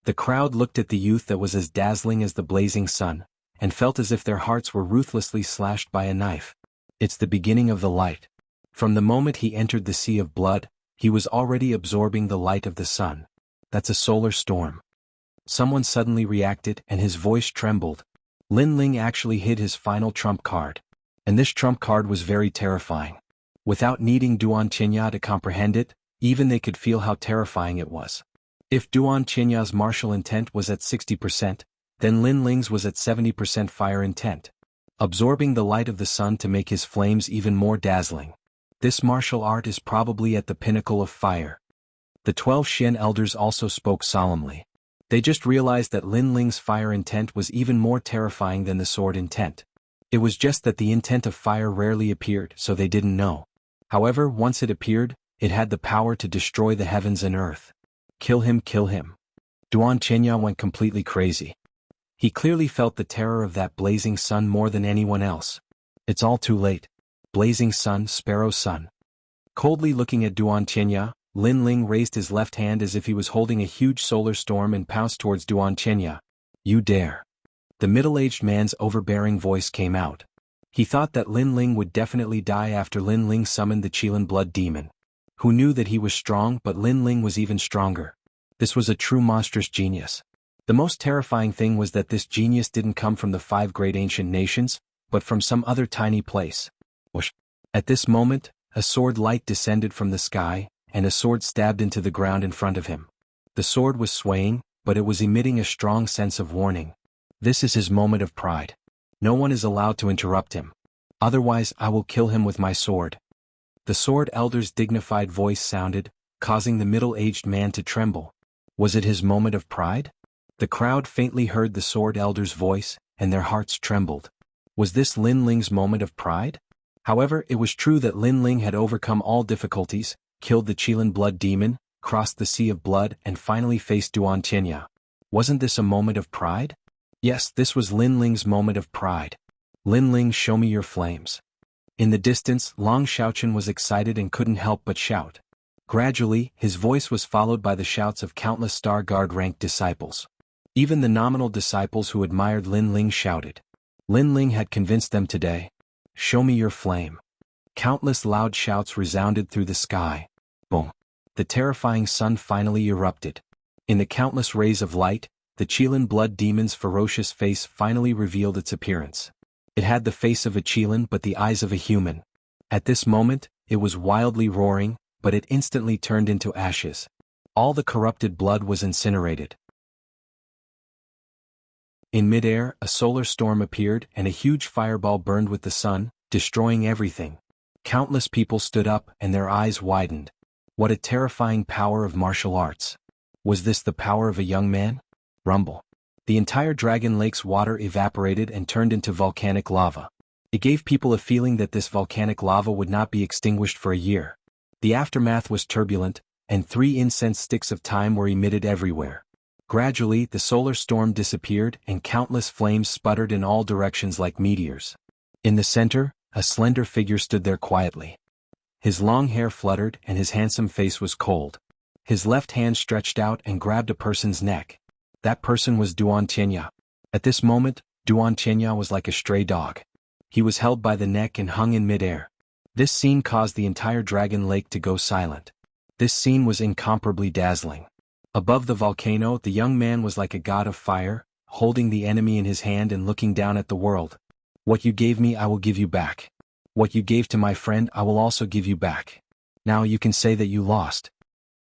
The crowd looked at the youth that was as dazzling as the blazing sun, and felt as if their hearts were ruthlessly slashed by a knife. It's the beginning of the light. From the moment he entered the sea of blood, he was already absorbing the light of the sun. That's a solar storm. Someone suddenly reacted and his voice trembled. Lin Ling actually hid his final trump card. And this trump card was very terrifying. Without needing Duan Qinya to comprehend it, even they could feel how terrifying it was. If Duan Qinya's martial intent was at 60%, then Lin Ling's was at 70% fire intent, absorbing the light of the sun to make his flames even more dazzling. This martial art is probably at the pinnacle of fire. The 12 Xian elders also spoke solemnly. They just realized that Lin Ling's fire intent was even more terrifying than the sword intent. It was just that the intent of fire rarely appeared, so they didn't know. However, once it appeared, it had the power to destroy the heavens and earth. Kill him, kill him. Duan Qinya went completely crazy. He clearly felt the terror of that blazing sun more than anyone else. It's all too late. Blazing sun, sparrow sun. Coldly looking at Duan Qinya, Lin Ling raised his left hand as if he was holding a huge solar storm and pounced towards Duan Qinya. You dare. The middle-aged man's overbearing voice came out. He thought that Lin Ling would definitely die after Lin Ling summoned the Qilin blood demon. Who knew that he was strong, but Lin Ling was even stronger. This was a true monstrous genius. The most terrifying thing was that this genius didn't come from the 5 great ancient nations, but from some other tiny place. Whoosh. At this moment, a sword light descended from the sky, and a sword stabbed into the ground in front of him. The sword was swaying, but it was emitting a strong sense of warning. This is his moment of pride. No one is allowed to interrupt him. Otherwise I will kill him with my sword. The sword elder's dignified voice sounded, causing the middle-aged man to tremble. Was it his moment of pride? The crowd faintly heard the sword elder's voice, and their hearts trembled. Was this Lin Ling's moment of pride? However, it was true that Lin Ling had overcome all difficulties, killed the Qilin blood demon, crossed the sea of blood, and finally faced Duan Qinya. Wasn't this a moment of pride? Yes, this was Lin Ling's moment of pride. Lin Ling, show me your flames. In the distance, Long Xiaochen was excited and couldn't help but shout. Gradually, his voice was followed by the shouts of countless Star Guard-ranked disciples. Even the nominal disciples who admired Lin Ling shouted. Lin Ling had convinced them today. Show me your flame. Countless loud shouts resounded through the sky. Boom. The terrifying sun finally erupted. In the countless rays of light, the Qilin blood demon's ferocious face finally revealed its appearance. It had the face of a Qilin but the eyes of a human. At this moment, it was wildly roaring, but it instantly turned into ashes. All the corrupted blood was incinerated. In midair, a solar storm appeared and a huge fireball burned with the sun, destroying everything. Countless people stood up and their eyes widened. What a terrifying power of martial arts. Was this the power of a young man? Rumble. The entire Dragon Lake's water evaporated and turned into volcanic lava. It gave people a feeling that this volcanic lava would not be extinguished for a year. The aftermath was turbulent, and 3 incense sticks of time were emitted everywhere. Gradually, the solar storm disappeared and countless flames sputtered in all directions like meteors. In the center, a slender figure stood there quietly. His long hair fluttered and his handsome face was cold. His left hand stretched out and grabbed a person's neck. That person was Duan Qinya. At this moment, Duan Qinya was like a stray dog. He was held by the neck and hung in midair. This scene caused the entire Dragon Lake to go silent. This scene was incomparably dazzling. Above the volcano, the young man was like a god of fire, holding the enemy in his hand and looking down at the world. What you gave me I will give you back. What you gave to my friend I will also give you back. Now you can say that you lost.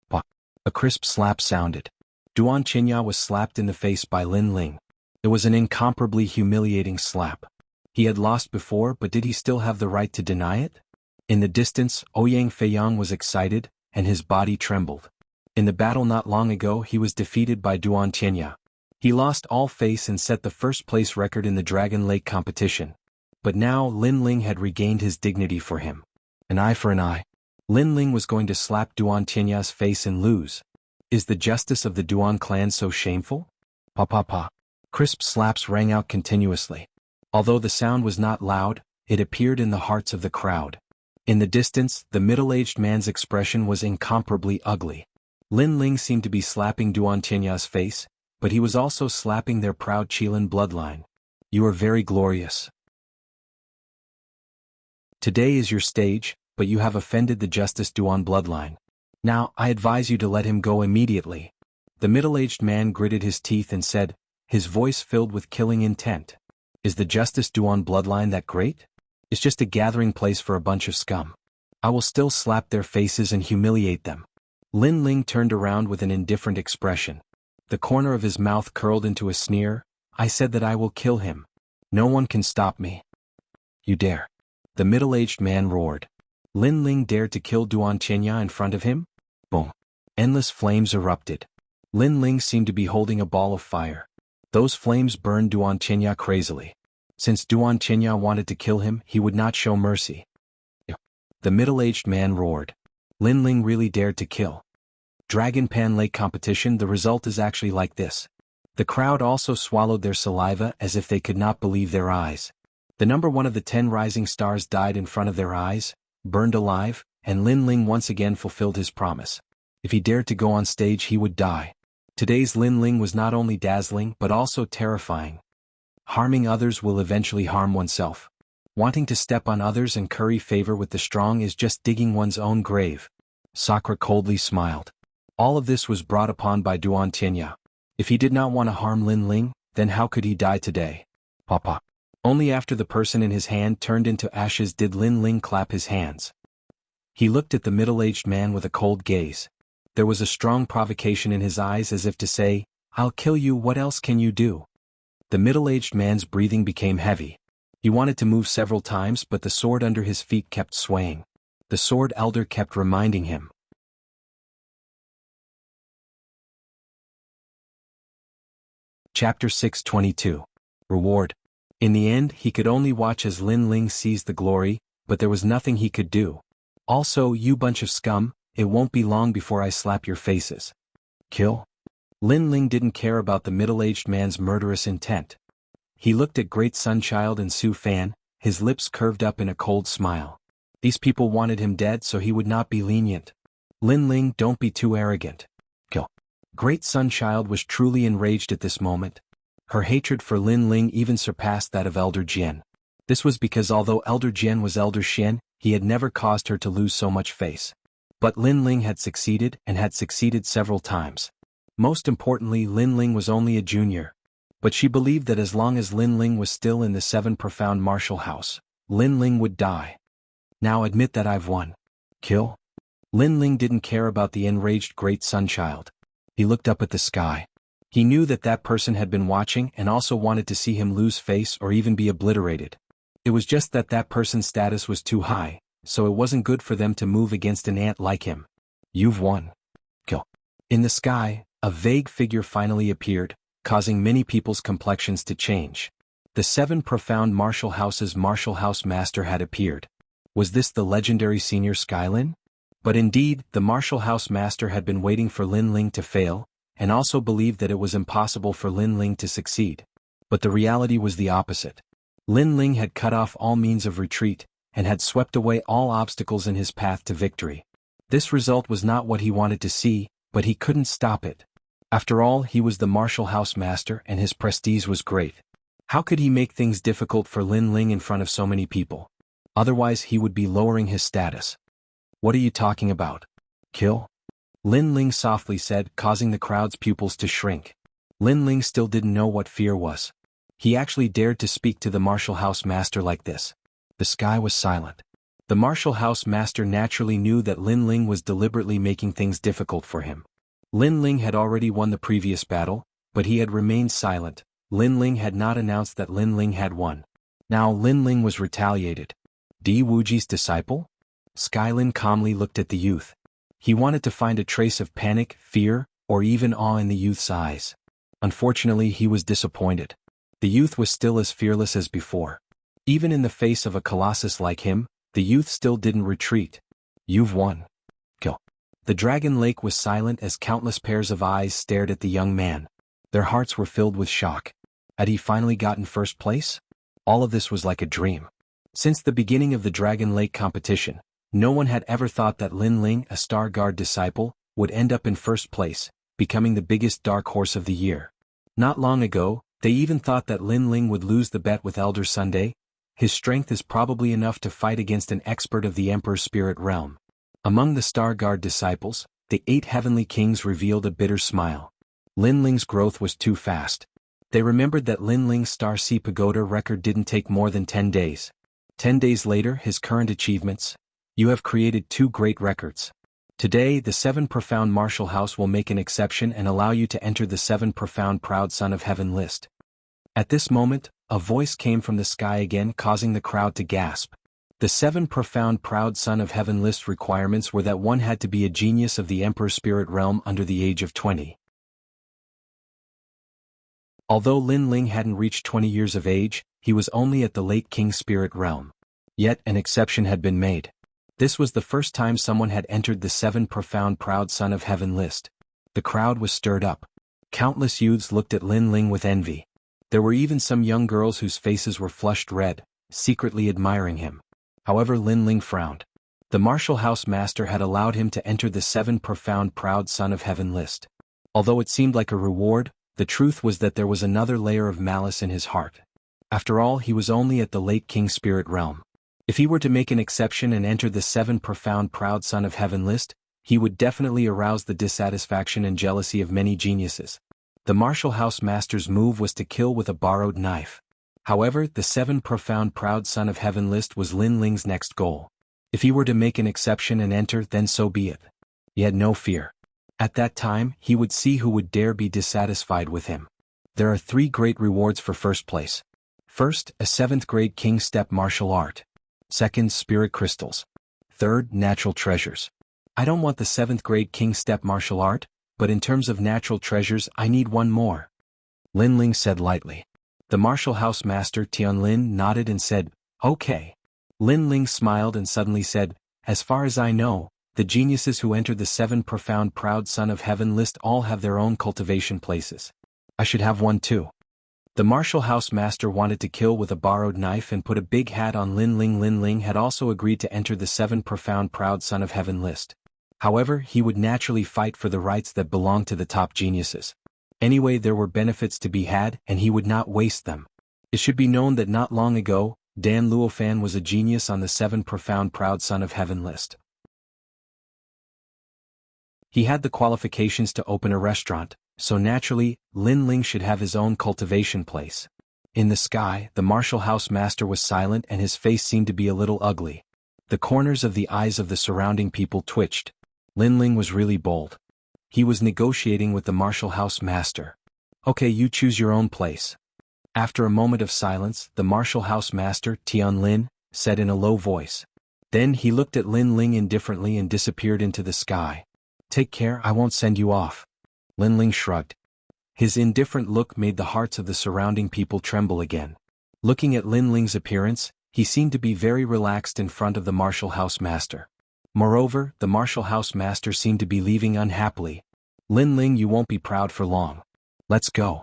Bah. A crisp slap sounded. Duan Qinya was slapped in the face by Lin Ling. It was an incomparably humiliating slap. He had lost before, but did he still have the right to deny it? In the distance, Ouyang Feiyang was excited, and his body trembled. In the battle not long ago he was defeated by Duan Qinya. He lost all face and set the first-place record in the Dragon Lake competition. But now Lin Ling had regained his dignity for him. An eye for an eye. Lin Ling was going to slap Duan Qinya's face and lose. Is the justice of the Duan clan so shameful? Pa pa pa. Crisp slaps rang out continuously. Although the sound was not loud, it appeared in the hearts of the crowd. In the distance, the middle-aged man's expression was incomparably ugly. Lin Ling seemed to be slapping Duan Qinya's face, but he was also slapping their proud Qilin bloodline. You are very glorious. Today is your stage, but you have offended the Justice Duan bloodline. Now, I advise you to let him go immediately. The middle-aged man gritted his teeth and said, his voice filled with killing intent. Is the Justice Duan bloodline that great? It's just a gathering place for a bunch of scum. I will still slap their faces and humiliate them. Lin Ling turned around with an indifferent expression. The corner of his mouth curled into a sneer. I said that I will kill him. No one can stop me. You dare. The middle-aged man roared. Lin Ling dared to kill Duan Qinya in front of him? Boom. Endless flames erupted. Lin Ling seemed to be holding a ball of fire. Those flames burned Duan Qinya crazily. Since Duan Qinya wanted to kill him, he would not show mercy. The middle-aged man roared. Lin Ling really dared to kill. Dragon Pan Lake competition, the result is actually like this. The crowd also swallowed their saliva as if they could not believe their eyes. The number one of the 10 rising stars died in front of their eyes, burned alive, and Lin Ling once again fulfilled his promise. If he dared to go on stage, he would die. Today's Lin Ling was not only dazzling but also terrifying. Harming others will eventually harm oneself. Wanting to step on others and curry favor with the strong is just digging one's own grave. Sakura coldly smiled. All of this was brought upon by Duan Qinya. If he did not want to harm Lin Ling, then how could he die today? Papa. Only after the person in his hand turned into ashes did Lin Ling clap his hands. He looked at the middle-aged man with a cold gaze. There was a strong provocation in his eyes as if to say, I'll kill you, what else can you do? The middle-aged man's breathing became heavy. He wanted to move several times but the sword under his feet kept swaying. The sword elder kept reminding him. Chapter 622. Reward. In the end, he could only watch as Lin Ling seized the glory, but there was nothing he could do. Also, you bunch of scum, it won't be long before I slap your faces. Kill? Lin Ling didn't care about the middle-aged man's murderous intent. He looked at Great Sunchild and Su Fan, his lips curved up in a cold smile. These people wanted him dead so he would not be lenient. Lin Ling, don't be too arrogant. Kill. Great Sunchild was truly enraged at this moment. Her hatred for Lin Ling even surpassed that of Elder Jian. This was because although Elder Jian was Elder Xian, he had never caused her to lose so much face. But Lin Ling had succeeded and had succeeded several times. Most importantly, Lin Ling was only a junior. But she believed that as long as Lin Ling was still in the 7 profound martial house, Lin Ling would die. Now admit that I've won. Kill? Lin Ling didn't care about the enraged Great Sunchild. He looked up at the sky. He knew that that person had been watching and also wanted to see him lose face or even be obliterated. It was just that that person's status was too high, so it wasn't good for them to move against an ant like him. You've won. Kill. In the sky, a vague figure finally appeared, causing many people's complexions to change. The 7 profound martial house's martial house master had appeared. Was this the legendary senior Skylin? But indeed, the martial house master had been waiting for Lin Ling to fail, and also believed that it was impossible for Lin Ling to succeed. But the reality was the opposite. Lin Ling had cut off all means of retreat, and had swept away all obstacles in his path to victory. This result was not what he wanted to see, but he couldn't stop it. After all, he was the martial house master and his prestige was great. How could he make things difficult for Lin Ling in front of so many people? Otherwise he would be lowering his status. What are you talking about? Kill? Lin Ling softly said, causing the crowd's pupils to shrink. Lin Ling still didn't know what fear was. He actually dared to speak to the martial house master like this. The sky was silent. The martial house master naturally knew that Lin Ling was deliberately making things difficult for him. Lin Ling had already won the previous battle, but he had remained silent. Lin Ling had not announced that Lin Ling had won. Now Lin Ling was retaliated. Di Wuji's disciple? Skylin calmly looked at the youth. He wanted to find a trace of panic, fear, or even awe in the youth's eyes. Unfortunately, he was disappointed. The youth was still as fearless as before. Even in the face of a colossus like him, the youth still didn't retreat. You've won. Kill. The Dragon Lake was silent as countless pairs of eyes stared at the young man. Their hearts were filled with shock. Had he finally gotten first place? All of this was like a dream. Since the beginning of the Dragon Lake competition, no one had ever thought that Lin Ling, a Star Guard disciple, would end up in first place, becoming the biggest dark horse of the year. Not long ago, they even thought that Lin Ling would lose the bet with Elder Sunday. His strength is probably enough to fight against an expert of the Emperor's spirit realm. Among the Star Guard disciples, the 8 heavenly kings revealed a bitter smile. Lin Ling's growth was too fast. They remembered that Lin Ling's Star Sea Pagoda record didn't take more than 10 days. 10 days later, his current achievements. You have created 2 great records. Today, the 7 Profound Martial House will make an exception and allow you to enter the 7 Profound Proud Son of Heaven list. At this moment, a voice came from the sky again, causing the crowd to gasp. The 7 Profound Proud Son of Heaven list requirements were that one had to be a genius of the Emperor's spirit realm under the age of 20. Although Lin Ling hadn't reached 20 years of age, he was only at the late King's spirit realm. Yet an exception had been made. This was the first time someone had entered the 7 Profound Proud Son of Heaven list. The crowd was stirred up. Countless youths looked at Lin Ling with envy. There were even some young girls whose faces were flushed red, secretly admiring him. However, Lin Ling frowned. The Martial House Master had allowed him to enter the 7 Profound Proud Son of Heaven list. Although it seemed like a reward, the truth was that there was another layer of malice in his heart. After all, he was only at the late King's spirit realm. If he were to make an exception and enter the 7 Profound Proud Son of Heaven list, he would definitely arouse the dissatisfaction and jealousy of many geniuses. The Martial House Master's move was to kill with a borrowed knife. However, the 7 Profound Proud Son of Heaven list was Lin Ling's next goal. If he were to make an exception and enter, then so be it. He had no fear. At that time, he would see who would dare be dissatisfied with him. There are 3 great rewards for first place. First, a 7th grade King Step martial art. Second, spirit crystals. Third, natural treasures. I don't want the 7th grade King Step martial art, but in terms of natural treasures I need one more. Lin Ling said lightly. The Martial House Master Tian Lin nodded and said, okay. Lin Ling smiled and suddenly said, as far as I know, the geniuses who entered the 7 Profound Proud Son of Heaven list all have their own cultivation places. I should have one too. The Martial House Master wanted to kill with a borrowed knife and put a big hat on Lin Ling. Lin Ling had also agreed to enter the 7 Profound Proud Son of Heaven list. However, he would naturally fight for the rights that belonged to the top geniuses. Anyway, there were benefits to be had, and he would not waste them. It should be known that not long ago, Dan Luofan was a genius on the 7 Profound Proud Son of Heaven list. He had the qualifications to open a restaurant, so naturally, Lin Ling should have his own cultivation place. In the sky, the Martial House Master was silent and his face seemed to be a little ugly. The corners of the eyes of the surrounding people twitched. Lin Ling was really bold. He was negotiating with the Martial House Master. Okay, you choose your own place. After a moment of silence, the Martial House Master, Tian Lin, said in a low voice. Then he looked at Lin Ling indifferently and disappeared into the sky. Take care, I won't send you off. Lin Ling shrugged. His indifferent look made the hearts of the surrounding people tremble again. Looking at Lin Ling's appearance, he seemed to be very relaxed in front of the Martial House Master. Moreover, the Martial House Master seemed to be leaving unhappily. Lin Ling, you won't be proud for long. Let's go.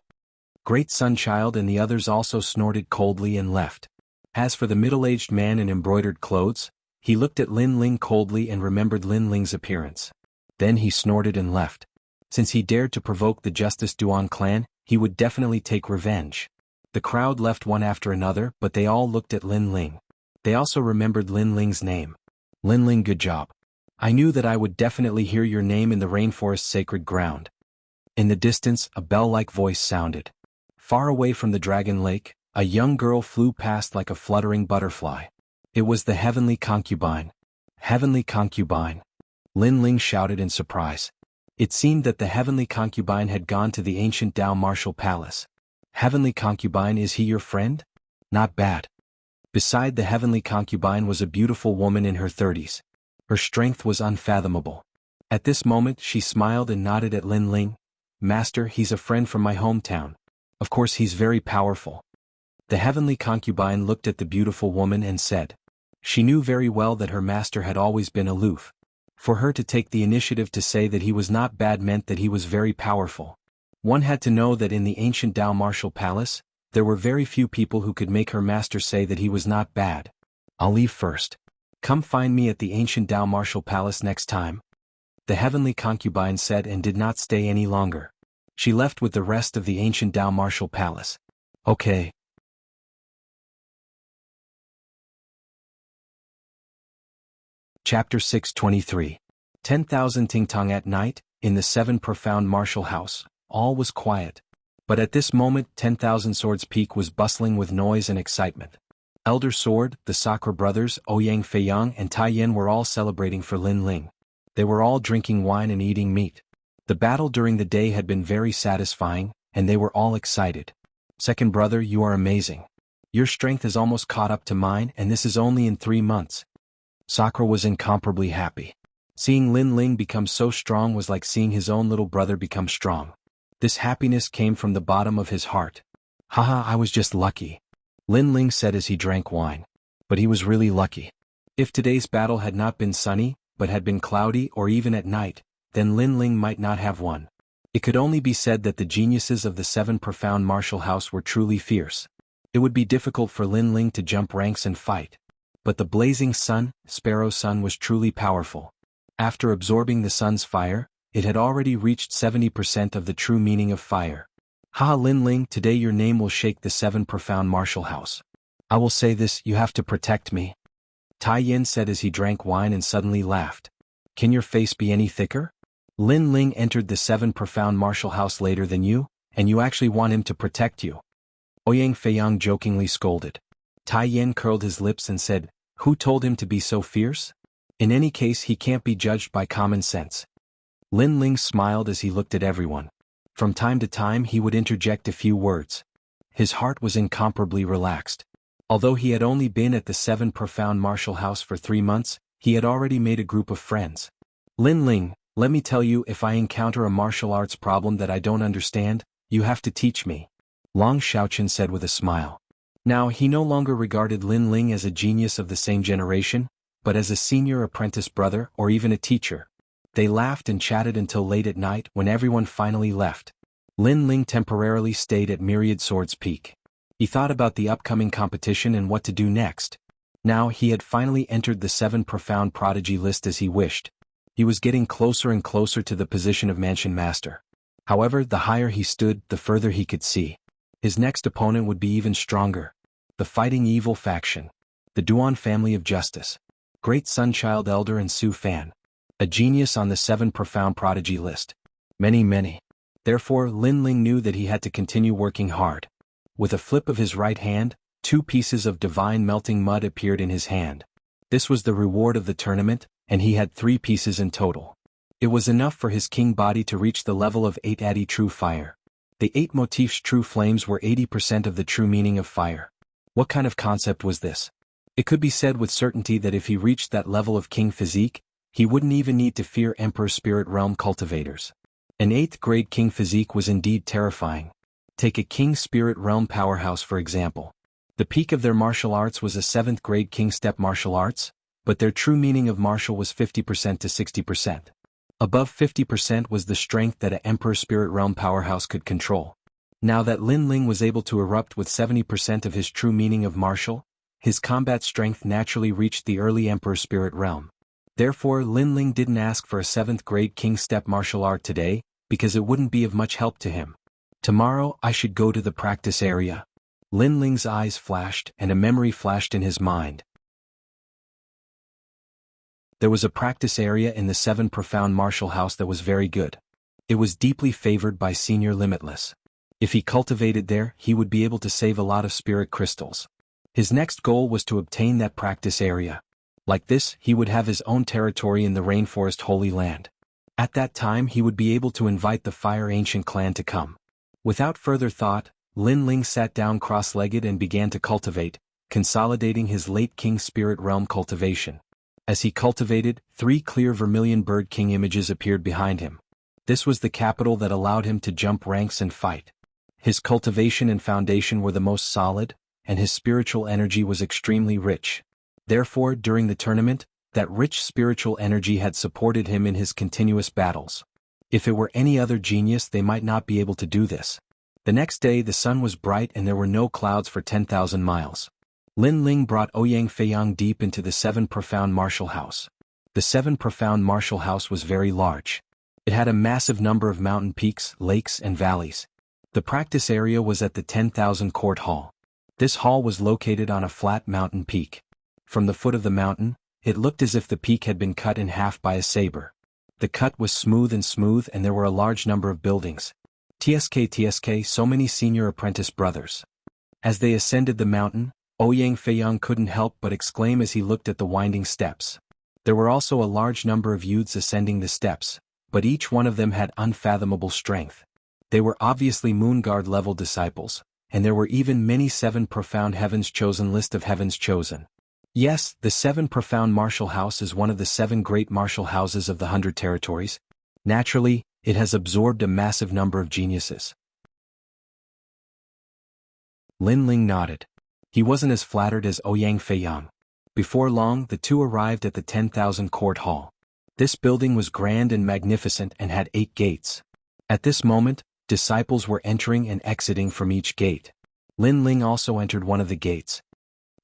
Great Sunchild and the others also snorted coldly and left. As for the middle-aged man in embroidered clothes, he looked at Lin Ling coldly and remembered Lin Ling's appearance. Then he snorted and left. Since he dared to provoke the Justice Duan clan, he would definitely take revenge. The crowd left one after another, but they all looked at Lin Ling. They also remembered Lin Ling's name. Lin Ling, good job. I knew that I would definitely hear your name in the rainforest's sacred ground. In the distance, a bell-like voice sounded. Far away from the Dragon Lake, a young girl flew past like a fluttering butterfly. It was the Heavenly Concubine. Heavenly Concubine. Lin Ling shouted in surprise. It seemed that the Heavenly Concubine had gone to the ancient Dao Martial Palace. Heavenly Concubine, is he your friend? Not bad. Beside the Heavenly Concubine was a beautiful woman in her 30s. Her strength was unfathomable. At this moment she smiled and nodded at Lin Ling. Master, he's a friend from my hometown. Of course he's very powerful. The Heavenly Concubine looked at the beautiful woman and said. She knew very well that her master had always been aloof. For her to take the initiative to say that he was not bad meant that he was very powerful. One had to know that in the ancient Dao Martial Palace, there were very few people who could make her master say that he was not bad. I'll leave first. Come find me at the ancient Dao Martial Palace next time. The Heavenly Concubine said and did not stay any longer. She left with the rest of the ancient Dao martial palace. Okay. Chapter 623. 10,000 Tingtong at night, in the 7 profound martial house, all was quiet. But at this moment 10,000 Swords Peak was bustling with noise and excitement. Elder Sword, the Sakura brothers, Ouyang Feiyang and Tai Yin were all celebrating for Lin Ling. They were all drinking wine and eating meat. The battle during the day had been very satisfying, and they were all excited. Second brother, you are amazing. Your strength has almost caught up to mine, and this is only in 3 months. Sakura was incomparably happy. Seeing Lin Ling become so strong was like seeing his own little brother become strong. This happiness came from the bottom of his heart. Haha, I was just lucky. Lin Ling said as he drank wine. But he was really lucky. If today's battle had not been sunny, but had been cloudy or even at night, then Lin Ling might not have won. It could only be said that the geniuses of the 7 profound martial house were truly fierce. It would be difficult for Lin Ling to jump ranks and fight. But the blazing sun, Sparrow Sun, was truly powerful. After absorbing the sun's fire, it had already reached 70% of the true meaning of fire. Haha, Lin Ling, today your name will shake the 7 profound martial house. I will say this, you have to protect me. Tai Yin said as he drank wine and suddenly laughed. Can your face be any thicker? Lin Ling entered the 7 profound martial house later than you, and you actually want him to protect you. Ouyang Feiyang jokingly scolded. Tai Yin curled his lips and said, who told him to be so fierce? In any case, he can't be judged by common sense. Lin Ling smiled as he looked at everyone. From time to time he would interject a few words. His heart was incomparably relaxed. Although he had only been at the 7 profound martial house for 3 months, he had already made a group of friends. Lin Ling, let me tell you, if I encounter a martial arts problem that I don't understand, you have to teach me. Long Xiaoqian said with a smile. Now he no longer regarded Lin Ling as a genius of the same generation, but as a senior apprentice brother or even a teacher. They laughed and chatted until late at night when everyone finally left. Lin Ling temporarily stayed at Myriad Swords Peak. He thought about the upcoming competition and what to do next. Now he had finally entered the 7 profound prodigy list as he wished. He was getting closer and closer to the position of Mansion Master. However, the higher he stood, the further he could see. His next opponent would be even stronger. The Fighting Evil faction. The Duan family of justice. Great Sunchild Elder and Su Fan. A genius on the 7 profound prodigy list. Many. Therefore, Lin Ling knew that he had to continue working hard. With a flip of his right hand, 2 pieces of divine melting mud appeared in his hand. This was the reward of the tournament, and he had 3 pieces in total. It was enough for his king body to reach the level of 8 Adi true fire. The 8 motifs true flames were 80% of the true meaning of fire. What kind of concept was this? It could be said with certainty that if he reached that level of king physique, he wouldn't even need to fear Emperor Spirit Realm cultivators. An 8th grade king physique was indeed terrifying. Take a king spirit realm powerhouse for example. The peak of their martial arts was a 7th grade king step martial arts, but their true meaning of martial was 50% to 60%. Above 50% was the strength that an Emperor Spirit Realm powerhouse could control. Now that Lin Ling was able to erupt with 70% of his true meaning of martial, his combat strength naturally reached the early Emperor Spirit Realm. Therefore, Lin Ling didn't ask for a 7th grade king step martial art today, because it wouldn't be of much help to him. Tomorrow I should go to the practice area. Lin Ling's eyes flashed and a memory flashed in his mind. There was a practice area in the 7 profound martial house that was very good. It was deeply favored by Senior Limitless. If he cultivated there, he would be able to save a lot of spirit crystals. His next goal was to obtain that practice area. Like this, he would have his own territory in the Rainforest Holy Land. At that time he would be able to invite the Fire Ancient clan to come. Without further thought, Lin Ling sat down cross-legged and began to cultivate, consolidating his late King Spirit Realm cultivation. As he cultivated, 3 clear vermilion bird king images appeared behind him. This was the capital that allowed him to jump ranks and fight. His cultivation and foundation were the most solid, and his spiritual energy was extremely rich. Therefore, during the tournament, that rich spiritual energy had supported him in his continuous battles. If it were any other genius, they might not be able to do this. The next day the sun was bright and there were no clouds for 10,000 miles. Lin Ling brought Ouyang Feiyang deep into the 7 profound martial house. The 7 profound martial house was very large. It had a massive number of mountain peaks, lakes, and valleys. The practice area was at the 10,000 court hall. This hall was located on a flat mountain peak. From the foot of the mountain, it looked as if the peak had been cut in half by a saber. The cut was smooth and there were a large number of buildings. TSK, so many senior apprentice brothers. As they ascended the mountain, Ouyang Feiyang couldn't help but exclaim as he looked at the winding steps. There were also a large number of youths ascending the steps, but each one of them had unfathomable strength. They were obviously Moon Guard level disciples, and there were even many 7 profound heavens chosen list of heavens chosen. Yes, the 7 profound martial house is one of the 7 great martial houses of the 100 territories. Naturally, it has absorbed a massive number of geniuses. Lin Ling nodded. He wasn't as flattered as Ouyang Feiyang. Before long, the two arrived at the 10,000 court hall. This building was grand and magnificent and had 8 gates. At this moment, disciples were entering and exiting from each gate. Lin Ling also entered one of the gates.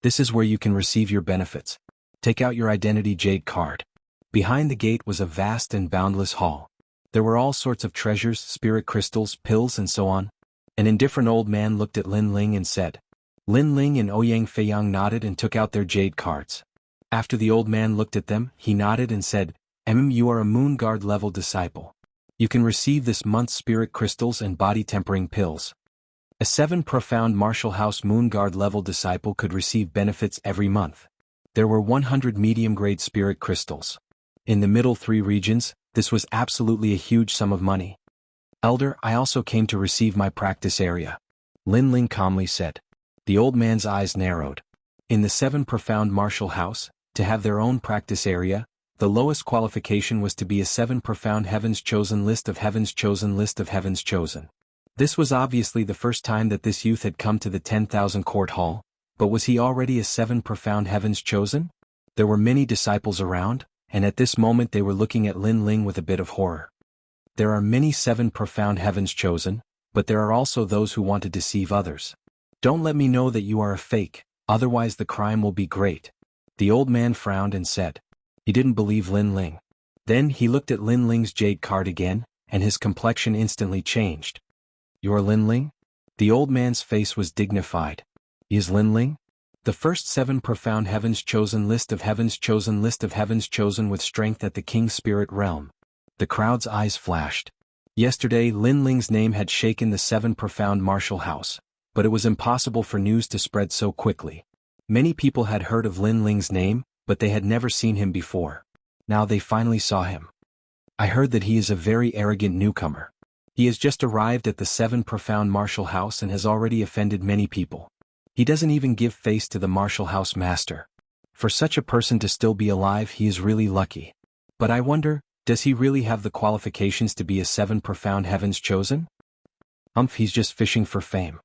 This is where you can receive your benefits. Take out your identity jade card. Behind the gate was a vast and boundless hall. There were all sorts of treasures, spirit crystals, pills, and so on. An indifferent old man looked at Lin Ling and said. Lin Ling and Ouyang Feiyang nodded and took out their jade cards. After the old man looked at them, he nodded and said, you are a Moon Guard level disciple. You can receive this month's spirit crystals and body tempering pills. A 7 profound martial house Moon Guard level disciple could receive benefits every month. There were 100 medium-grade spirit crystals. In the middle 3 regions, this was absolutely a huge sum of money. Elder, I also came to receive my practice area. Lin Ling calmly said. The old man's eyes narrowed. In the 7 profound martial house, to have their own practice area, the lowest qualification was to be a 7 profound heavens chosen list of heavens chosen list of heavens chosen. This was obviously the first time that this youth had come to the 10,000 court hall, but was he already a 7 profound heavens chosen? There were many disciples around, and at this moment they were looking at Lin Ling with a bit of horror. There are many 7 profound heavens chosen, but there are also those who want to deceive others. Don't let me know that you are a fake, otherwise the crime will be great. The old man frowned and said. He didn't believe Lin Ling. Then he looked at Lin Ling's jade card again, and his complexion instantly changed. You're Lin Ling? The old man's face was dignified. Is Lin Ling? The first 7 profound heavens chosen list of heavens chosen list of heavens chosen with strength at the King's Spirit Realm. The crowd's eyes flashed. Yesterday Lin Ling's name had shaken the 7 profound martial house, but it was impossible for news to spread so quickly. Many people had heard of Lin Ling's name, but they had never seen him before. Now they finally saw him. I heard that he is a very arrogant newcomer. He has just arrived at the 7 profound martial house and has already offended many people. He doesn't even give face to the martial house master. For such a person to still be alive, he is really lucky. But I wonder, does he really have the qualifications to be a 7 profound heavens chosen? He's just fishing for fame.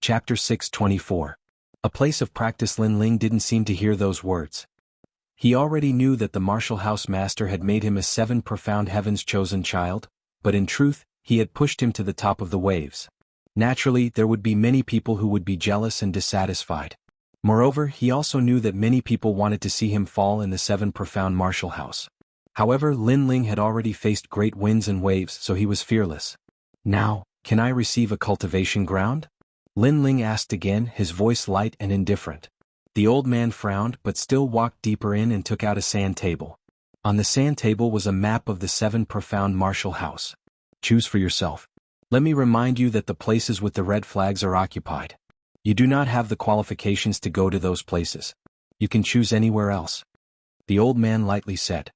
Chapter 624. A place of practice. Lin Ling didn't seem to hear those words. He already knew that the martial house master had made him a 7 profound heavens chosen child, but in truth, he had pushed him to the top of the waves. Naturally, there would be many people who would be jealous and dissatisfied. Moreover, he also knew that many people wanted to see him fall in the 7 profound martial house. However, Lin Ling had already faced great winds and waves, so he was fearless. Now, can I receive a cultivation ground? Lin Ling asked again, his voice light and indifferent. The old man frowned but still walked deeper in and took out a sand table. On the sand table was a map of the 7 profound martial house. Choose for yourself. Let me remind you that the places with the red flags are occupied. You do not have the qualifications to go to those places. You can choose anywhere else. The old man lightly said.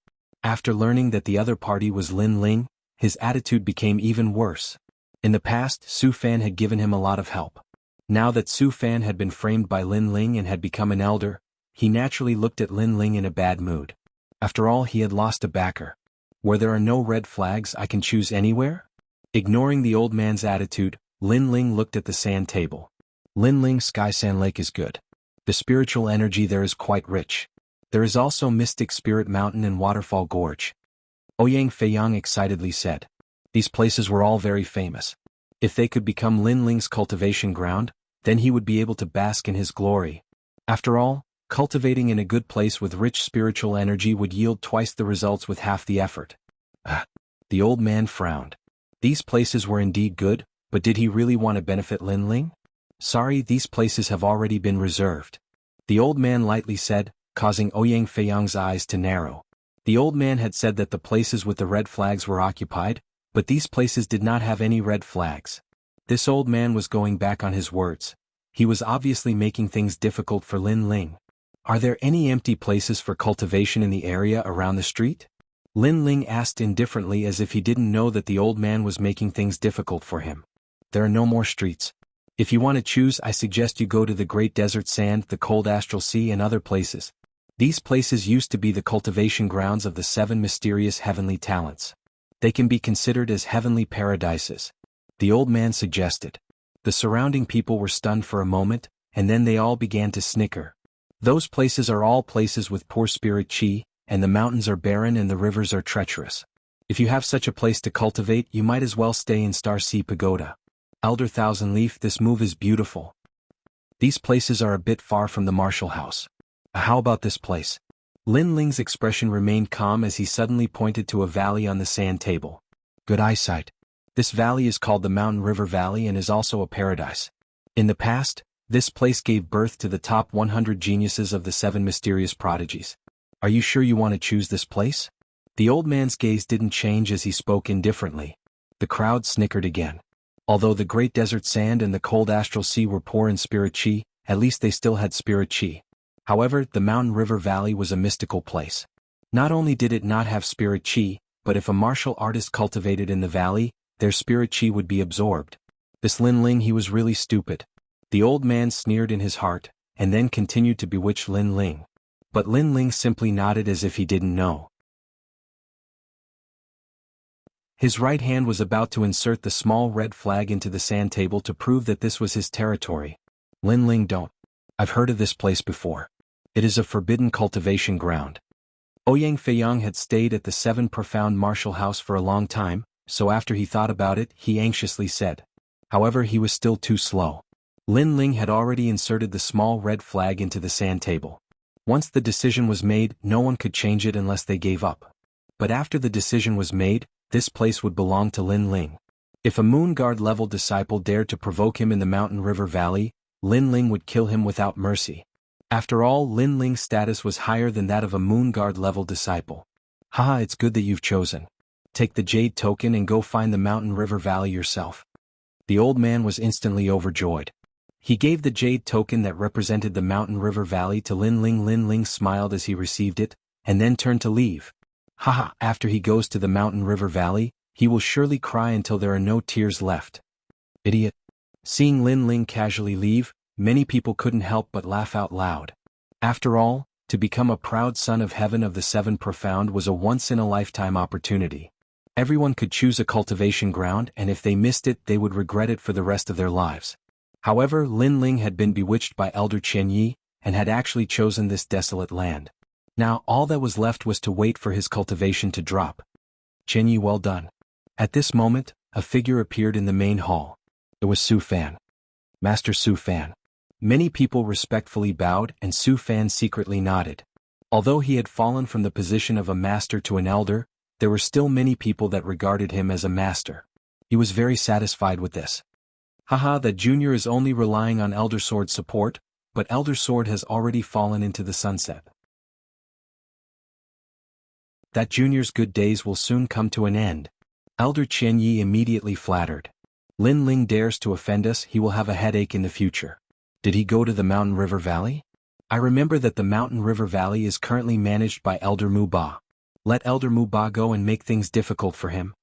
After learning that the other party was Lin Ling, his attitude became even worse. In the past, Su Fan had given him a lot of help. Now that Su Fan had been framed by Lin Ling and had become an elder, he naturally looked at Lin Ling in a bad mood. After all, he had lost a backer. Where there are no red flags, I can choose anywhere? Ignoring the old man's attitude, Lin Ling looked at the sand table. Lin Ling Sky Sand Lake is good. The spiritual energy there is quite rich. There is also Mystic Spirit Mountain and Waterfall Gorge. Ouyang Feiyang excitedly said. These places were all very famous. If they could become Lin Ling's cultivation ground, then he would be able to bask in his glory. After all, Cultivating in a good place with rich spiritual energy would yield twice the results with half the effort. The old man frowned. These places were indeed good, but did he really want to benefit Lin Ling? Sorry, these places have already been reserved. The old man lightly said, causing Ouyang Feiyang's eyes to narrow. The old man had said that the places with the red flags were occupied, but these places did not have any red flags. This old man was going back on his words. He was obviously making things difficult for Lin Ling. Are there any empty places for cultivation in the area around the street? Lin Ling asked indifferently as if he didn't know that the old man was making things difficult for him. There are no more streets. If you want to choose, I suggest you go to the Great Desert Sand, the Cold Astral Sea and other places. These places used to be the cultivation grounds of the 7 mysterious heavenly talents. They can be considered as heavenly paradises. The old man suggested. The surrounding people were stunned for a moment, and then they all began to snicker. Those places are all places with poor spirit chi, and the mountains are barren and the rivers are treacherous. If you have such a place to cultivate, you might as well stay in Star Sea Pagoda. Elder Thousand Leaf, this move is beautiful. These places are a bit far from the Marshall House. How about this place? Lin Ling's expression remained calm as he suddenly pointed to a valley on the sand table. Good eyesight. This valley is called the Mountain River Valley and is also a paradise. In the past, this place gave birth to the top 100 geniuses of the 7 mysterious prodigies. Are you sure you want to choose this place? The old man's gaze didn't change as he spoke indifferently. The crowd snickered again. Although the Great Desert Sand and the Cold Astral Sea were poor in spirit chi, at least they still had spirit chi. However, the Mountain River Valley was a mystical place. Not only did it not have spirit chi, but if a martial artist cultivated in the valley, their spirit chi would be absorbed. This Lin Ling, he was really stupid. The old man sneered in his heart, and then continued to bewitch Lin Ling. But Lin Ling simply nodded as if he didn't know. His right hand was about to insert the small red flag into the sand table to prove that this was his territory. Lin Ling, don't. I've heard of this place before. It is a forbidden cultivation ground. Ouyang Feiyang had stayed at the 7 Profound Martial House for a long time, so after he thought about it, he anxiously said. However, he was still too slow. Lin Ling had already inserted the small red flag into the sand table. Once the decision was made, no one could change it unless they gave up. But after the decision was made, this place would belong to Lin Ling. If a Moon Guard level disciple dared to provoke him in the Mountain River Valley, Lin Ling would kill him without mercy. After all, Lin Ling's status was higher than that of a Moon Guard level disciple. Haha, it's good that you've chosen. Take the jade token and go find the Mountain River Valley yourself. The old man was instantly overjoyed. He gave the jade token that represented the Mountain River Valley to Lin Ling. Lin Ling smiled as he received it, and then turned to leave. Haha, after he goes to the Mountain River Valley, he will surely cry until there are no tears left. Idiot. Seeing Lin Ling casually leave, many people couldn't help but laugh out loud. After all, to become a proud son of heaven of the 7 Profound was a once-in-a-lifetime opportunity. Everyone could choose a cultivation ground, and if they missed it, they would regret it for the rest of their lives. However, Lin Ling had been bewitched by Elder Qian Yi, and had actually chosen this desolate land. Now all that was left was to wait for his cultivation to drop. Qian Yi, well done. At this moment, a figure appeared in the main hall. It was Su Fan. Master Su Fan. Many people respectfully bowed, and Su Fan secretly nodded. Although he had fallen from the position of a master to an elder, there were still many people that regarded him as a master. He was very satisfied with this. Haha, that junior is only relying on Elder Sword support, but Elder Sword has already fallen into the sunset. That junior's good days will soon come to an end. Elder Qian Yi immediately flattered. Lin Ling dares to offend us, he will have a headache in the future. Did he go to the Mountain River Valley? I remember that the Mountain River Valley is currently managed by Elder Mu Ba. Let Elder Mu Ba go and make things difficult for him.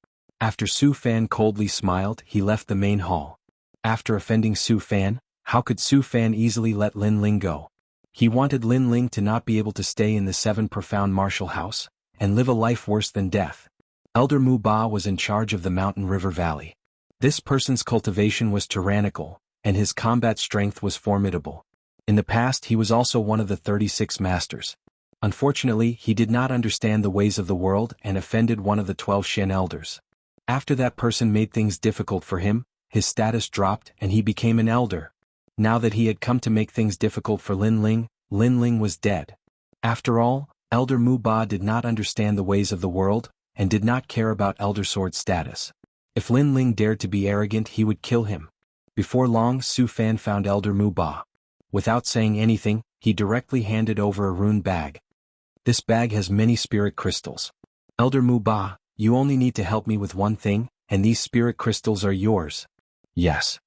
After Su Fan coldly smiled, he left the main hall. After offending Su Fan, how could Su Fan easily let Lin Ling go? He wanted Lin Ling to not be able to stay in the 7 Profound Martial House, and live a life worse than death. Elder Mu Ba was in charge of the Mountain River Valley. This person's cultivation was tyrannical, and his combat strength was formidable. In the past, he was also one of the 36 masters. Unfortunately, he did not understand the ways of the world and offended one of the 12 Shen elders. After that person made things difficult for him, his status dropped and he became an elder. Now that he had come to make things difficult for Lin Ling, Lin Ling was dead. After all, Elder Mu Ba did not understand the ways of the world, and did not care about Elder Sword's status. If Lin Ling dared to be arrogant, he would kill him. Before long, Su Fan found Elder Mu Ba. Without saying anything, he directly handed over a rune bag. This bag has many spirit crystals. Elder Mu Ba, you only need to help me with one thing, and these spirit crystals are yours. Yes.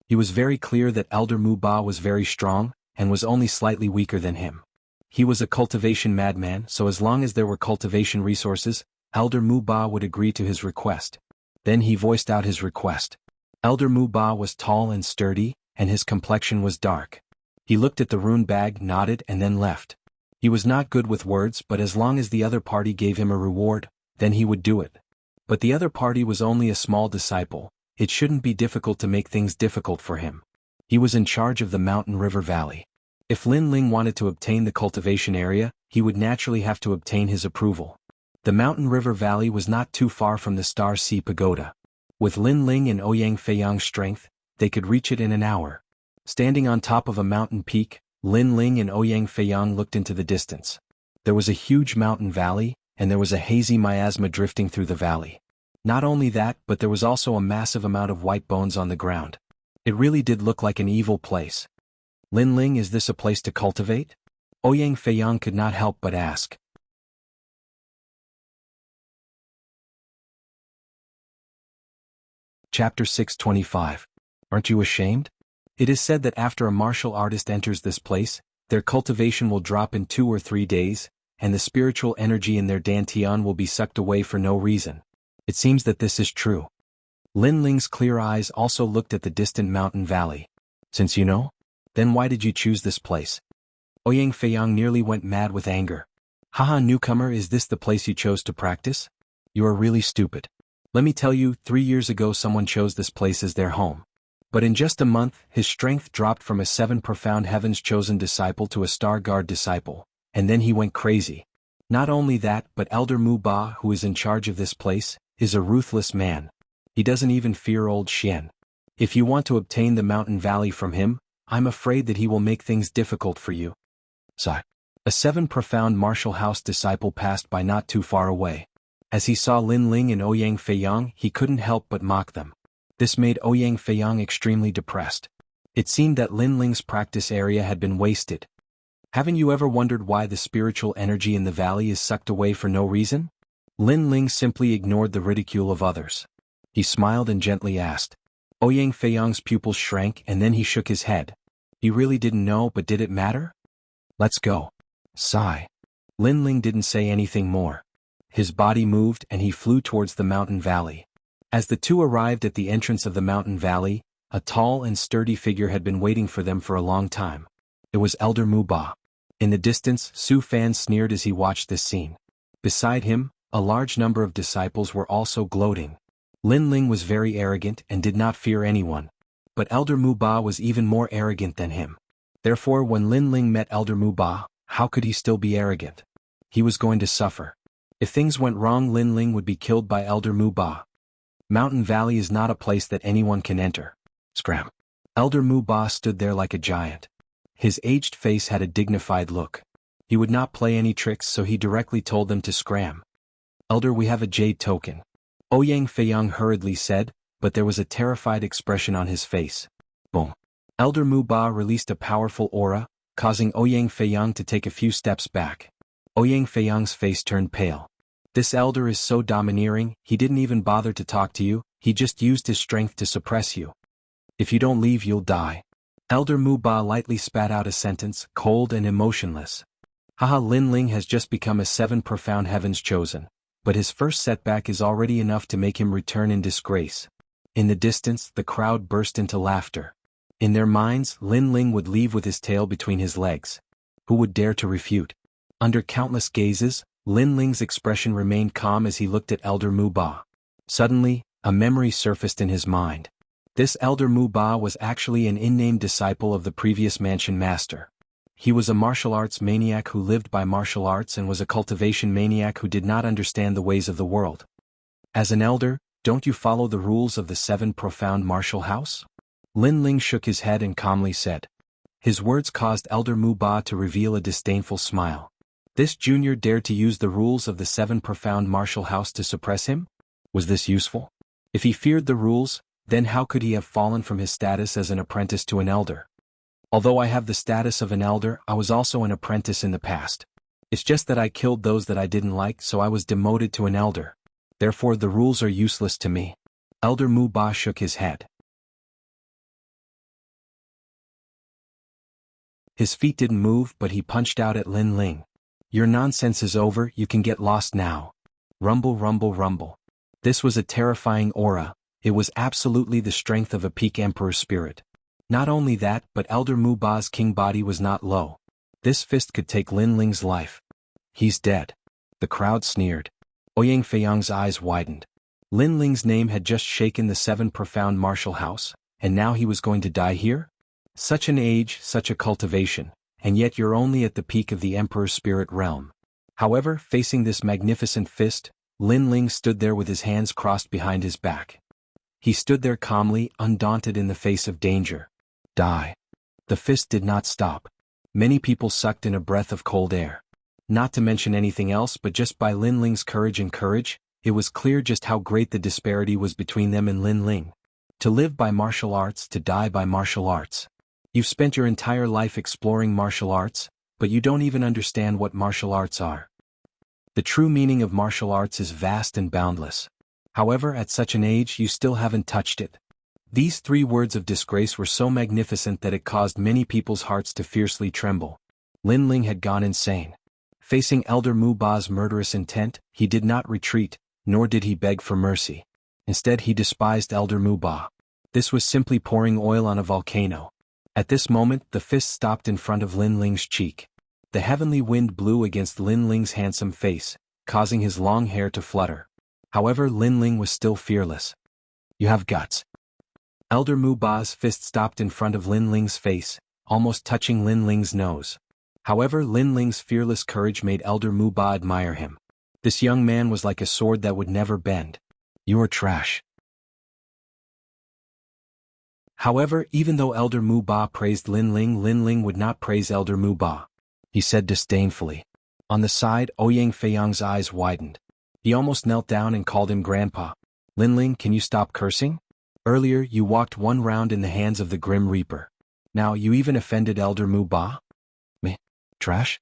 He was very clear that Elder Mu Ba was very strong, and was only slightly weaker than him. He was a cultivation madman, so as long as there were cultivation resources, Elder Mu Ba would agree to his request. Then he voiced out his request. Elder Mu Ba was tall and sturdy, and his complexion was dark. He looked at the rune bag, nodded, and then left. He was not good with words, but as long as the other party gave him a reward, then he would do it. But the other party was only a small disciple. It shouldn't be difficult to make things difficult for him. He was in charge of the mountain river valley. If Lin Ling wanted to obtain the cultivation area, he would naturally have to obtain his approval. The mountain river valley was not too far from the Star Sea Pagoda. With Lin Ling and Ouyang Feiyang's strength, they could reach it in an hour. Standing on top of a mountain peak, Lin Ling and Ouyang Feiyang looked into the distance. There was a huge mountain valley, and there was a hazy miasma drifting through the valley. Not only that, but there was also a massive amount of white bones on the ground. It really did look like an evil place. Lin Ling, is this a place to cultivate? Ouyang Feiyang could not help but ask. Chapter 625. Aren't you ashamed? It is said that after a martial artist enters this place, their cultivation will drop in 2 or 3 days, and the spiritual energy in their dantian will be sucked away for no reason. It seems that this is true. Lin Ling's clear eyes also looked at the distant mountain valley. Since you know? Then why did you choose this place? Ouyang Feiyang nearly went mad with anger. Haha, newcomer, is this the place you chose to practice? You are really stupid. Let me tell you, 3 years ago someone chose this place as their home. But in just a month, his strength dropped from a 7 profound heavens chosen disciple to a star guard disciple, and then he went crazy. Not only that, but Elder Mu Ba, who is in charge of this place, is a ruthless man. He doesn't even fear old Xian. If you want to obtain the mountain valley from him, I'm afraid that he will make things difficult for you. Sigh. A 7 profound martial house disciple passed by not too far away. As he saw Lin Ling and Ouyang Feiyang, he couldn't help but mock them. This made Ouyang Feiyang extremely depressed. It seemed that Lin Ling's practice area had been wasted. Haven't you ever wondered why the spiritual energy in the valley is sucked away for no reason? Lin Ling simply ignored the ridicule of others. He smiled and gently asked. Ouyang Feiyang's pupils shrank and then he shook his head. He really didn't know, but did it matter? Let's go. Sigh. Lin Ling didn't say anything more. His body moved and he flew towards the mountain valley. As the two arrived at the entrance of the mountain valley, a tall and sturdy figure had been waiting for them for a long time. It was Elder Mu Ba. In the distance, Su Fan sneered as he watched this scene. Beside him, a large number of disciples were also gloating. Lin Ling was very arrogant and did not fear anyone. But Elder Mu Ba was even more arrogant than him. Therefore, when Lin Ling met Elder Mu Ba, how could he still be arrogant? He was going to suffer. If things went wrong, Lin Ling would be killed by Elder Mu Ba. Mountain Valley is not a place that anyone can enter. Scram. Elder Mu Ba stood there like a giant. His aged face had a dignified look. He would not play any tricks, so he directly told them to scram. Elder, we have a jade token. Ouyang Feiyang hurriedly said, but there was a terrified expression on his face. Boom. Elder Mu Ba released a powerful aura, causing Ouyang Feiyang to take a few steps back. Ouyang Feiyang's face turned pale. This elder is so domineering, he didn't even bother to talk to you, he just used his strength to suppress you. If you don't leave, you'll die. Elder Mu Ba lightly spat out a sentence, cold and emotionless. Haha, Lin Ling has just become a 7 profound heavens chosen, but his first setback is already enough to make him return in disgrace. In the distance, the crowd burst into laughter. In their minds, Lin Ling would leave with his tail between his legs. Who would dare to refute? Under countless gazes, Lin Ling's expression remained calm as he looked at Elder Mu Ba. Suddenly, a memory surfaced in his mind. This Elder Mu Ba was actually an unnamed disciple of the previous mansion master. He was a martial arts maniac who lived by martial arts and was a cultivation maniac who did not understand the ways of the world. As an elder, don't you follow the rules of the 7 profound martial house? Lin Ling shook his head and calmly said. His words caused Elder Muba to reveal a disdainful smile. This junior dared to use the rules of the 7 profound martial house to suppress him? Was this useful? If he feared the rules, then how could he have fallen from his status as an apprentice to an elder? Although I have the status of an elder, I was also an apprentice in the past. It's just that I killed those that I didn't like, so I was demoted to an elder. Therefore the rules are useless to me. Elder Muba shook his head. His feet didn't move, but he punched out at Lin Ling. Your nonsense is over, you can get lost now. Rumble, rumble, rumble. This was a terrifying aura. It was absolutely the strength of a peak emperor spirit. Not only that, but Elder Muba's king body was not low. This fist could take Lin Ling's life. He's dead. The crowd sneered. Ouyang Feiyang's eyes widened. Lin Ling's name had just shaken the 7 profound martial house, and now he was going to die here? Such an age, such a cultivation, and yet you're only at the peak of the emperor's spirit realm. However, facing this magnificent fist, Lin Ling stood there with his hands crossed behind his back. He stood there calmly, undaunted in the face of danger. Die. The fist did not stop. Many people sucked in a breath of cold air. Not to mention anything else, but just by Lin Ling's courage, it was clear just how great the disparity was between them and Lin Ling. To live by martial arts, to die by martial arts. You've spent your entire life exploring martial arts, but you don't even understand what martial arts are. The true meaning of martial arts is vast and boundless. However, at such an age you still haven't touched it. These 3 words of disgrace were so magnificent that it caused many people's hearts to fiercely tremble. Lin Ling had gone insane. Facing Elder Muba's murderous intent, he did not retreat, nor did he beg for mercy. Instead he despised Elder Muba. This was simply pouring oil on a volcano. At this moment the fist stopped in front of Lin Ling's cheek. The heavenly wind blew against Lin Ling's handsome face, causing his long hair to flutter. However, Lin Ling was still fearless. You have guts. Elder Muba's fist stopped in front of Lin Ling's face, almost touching Lin Ling's nose. However, Lin Ling's fearless courage made Elder Muba admire him. This young man was like a sword that would never bend. You are trash. However, even though Elder Muba praised Lin Ling would not praise Elder Muba. He said disdainfully. On the side, Ouyang Feiyang's eyes widened. He almost knelt down and called him Grandpa. Lin Ling, can you stop cursing? Earlier you walked 1 round in the hands of the Grim Reaper. Now you even offended Elder Muba? Meh. Trash?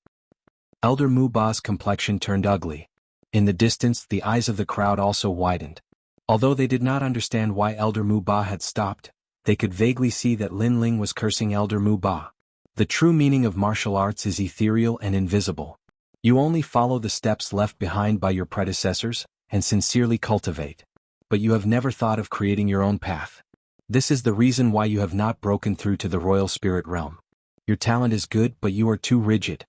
Elder Muba's complexion turned ugly. In the distance, the eyes of the crowd also widened. Although they did not understand why Elder Muba had stopped, they could vaguely see that Lin Ling was cursing Elder Muba. The true meaning of martial arts is ethereal and invisible. You only follow the steps left behind by your predecessors, and sincerely cultivate. But you have never thought of creating your own path. This is the reason why you have not broken through to the royal spirit realm. Your talent is good, but you are too rigid.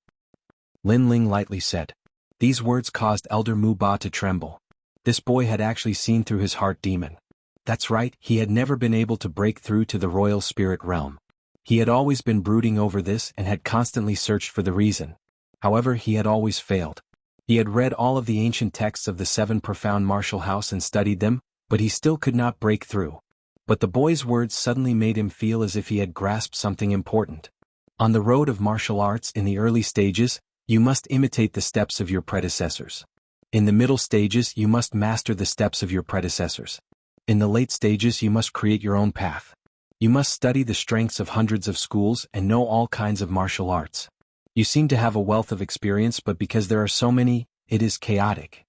Lin Ling lightly said. These words caused Elder Muba to tremble. This boy had actually seen through his heart demon. That's right, he had never been able to break through to the royal spirit realm. He had always been brooding over this and had constantly searched for the reason. However, he had always failed. He had read all of the ancient texts of the 7 profound martial house and studied them, but he still could not break through. But the boy's words suddenly made him feel as if he had grasped something important. On the road of martial arts in the early stages, you must imitate the steps of your predecessors. In the middle stages, you must master the steps of your predecessors. In the late stages, you must create your own path. You must study the strengths of hundreds of schools and know all kinds of martial arts. You seem to have a wealth of experience, but because there are so many, it is chaotic.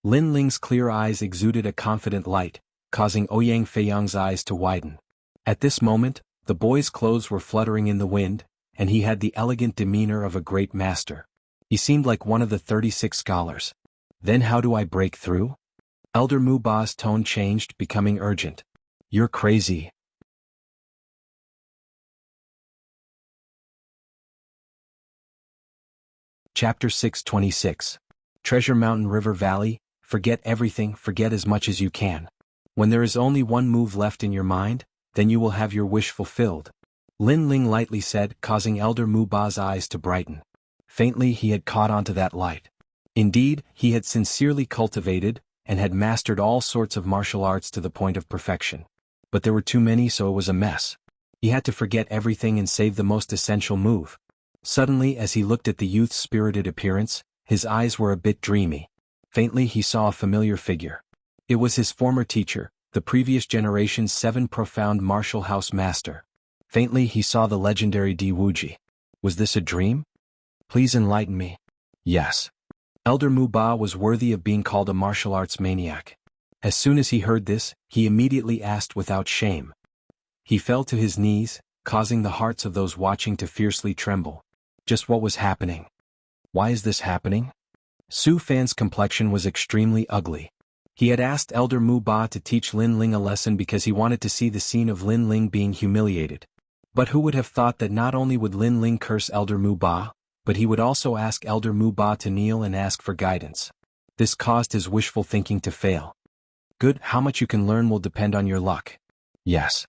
Lin Ling's clear eyes exuded a confident light, causing Ouyang Feiyang's eyes to widen. At this moment, the boy's clothes were fluttering in the wind, and he had the elegant demeanor of a great master. He seemed like one of the 36 scholars. Then how do I break through? Elder Muba's tone changed, becoming urgent. You're crazy. Chapter 626. Treasure Mountain River Valley. Forget everything, forget as much as you can. When there is only one move left in your mind, then you will have your wish fulfilled. Lin Ling lightly said, causing Elder Muba's eyes to brighten. Faintly he had caught onto that light. Indeed, he had sincerely cultivated, and had mastered all sorts of martial arts to the point of perfection. But there were too many, so it was a mess. He had to forget everything and save the most essential move. Suddenly, as he looked at the youth's spirited appearance, his eyes were a bit dreamy. Faintly he saw a familiar figure. It was his former teacher, the previous generation's 7 profound martial house master. Faintly he saw the legendary Di Wuji. Was this a dream? Please enlighten me. Yes. Elder Mu Ba was worthy of being called a martial arts maniac. As soon as he heard this, he immediately asked without shame. He fell to his knees, causing the hearts of those watching to fiercely tremble. Just what was happening? Why is this happening? Su Fan's complexion was extremely ugly. He had asked Elder Mu Ba to teach Lin Ling a lesson because he wanted to see the scene of Lin Ling being humiliated. But who would have thought that not only would Lin Ling curse Elder Mu Ba, but he would also ask Elder Mu Ba to kneel and ask for guidance. This caused his wishful thinking to fail. Good, how much you can learn will depend on your luck. Yes.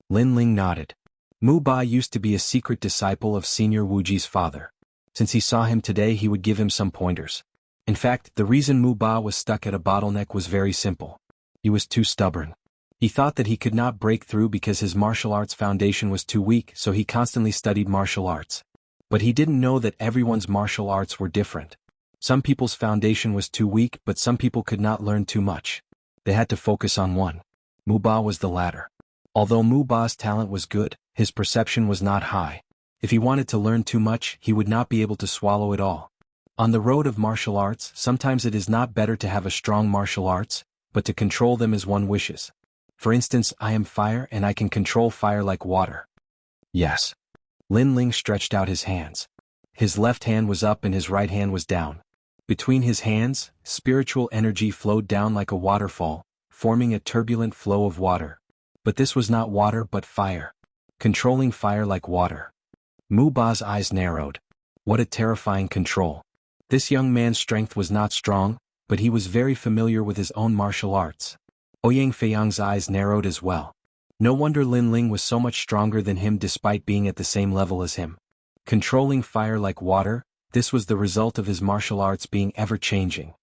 Lin Ling nodded. Mu Ba used to be a secret disciple of Senior Wuji's father. Since he saw him today, he would give him some pointers. In fact, the reason Mu Ba was stuck at a bottleneck was very simple. He was too stubborn. He thought that he could not break through because his martial arts foundation was too weak, so he constantly studied martial arts. But he didn't know that everyone's martial arts were different. Some people's foundation was too weak, but some people could not learn too much. They had to focus on one. Mu Ba was the latter. Although Mu Ba's talent was good, his perception was not high. If he wanted to learn too much, he would not be able to swallow it all. On the road of martial arts, sometimes it is not better to have a strong martial arts, but to control them as one wishes. For instance, I am fire and I can control fire like water. Yes. Lin Ling stretched out his hands. His left hand was up and his right hand was down. Between his hands, spiritual energy flowed down like a waterfall, forming a turbulent flow of water. But this was not water but fire. Controlling fire like water. Mu Ba's eyes narrowed. What a terrifying control. This young man's strength was not strong, but he was very familiar with his own martial arts. Ouyang Feiyang's eyes narrowed as well. No wonder Lin Ling was so much stronger than him despite being at the same level as him. Controlling fire like water, this was the result of his martial arts being ever-changing.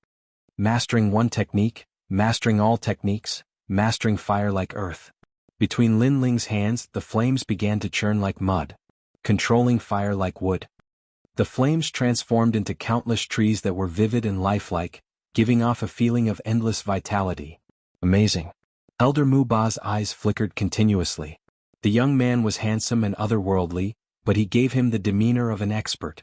Mastering one technique, mastering all techniques, mastering fire like earth. Between Lin Ling's hands, the flames began to churn like mud. Controlling fire like wood. The flames transformed into countless trees that were vivid and lifelike, giving off a feeling of endless vitality. Amazing. Elder Mu Ba's eyes flickered continuously. The young man was handsome and otherworldly, but he gave him the demeanor of an expert.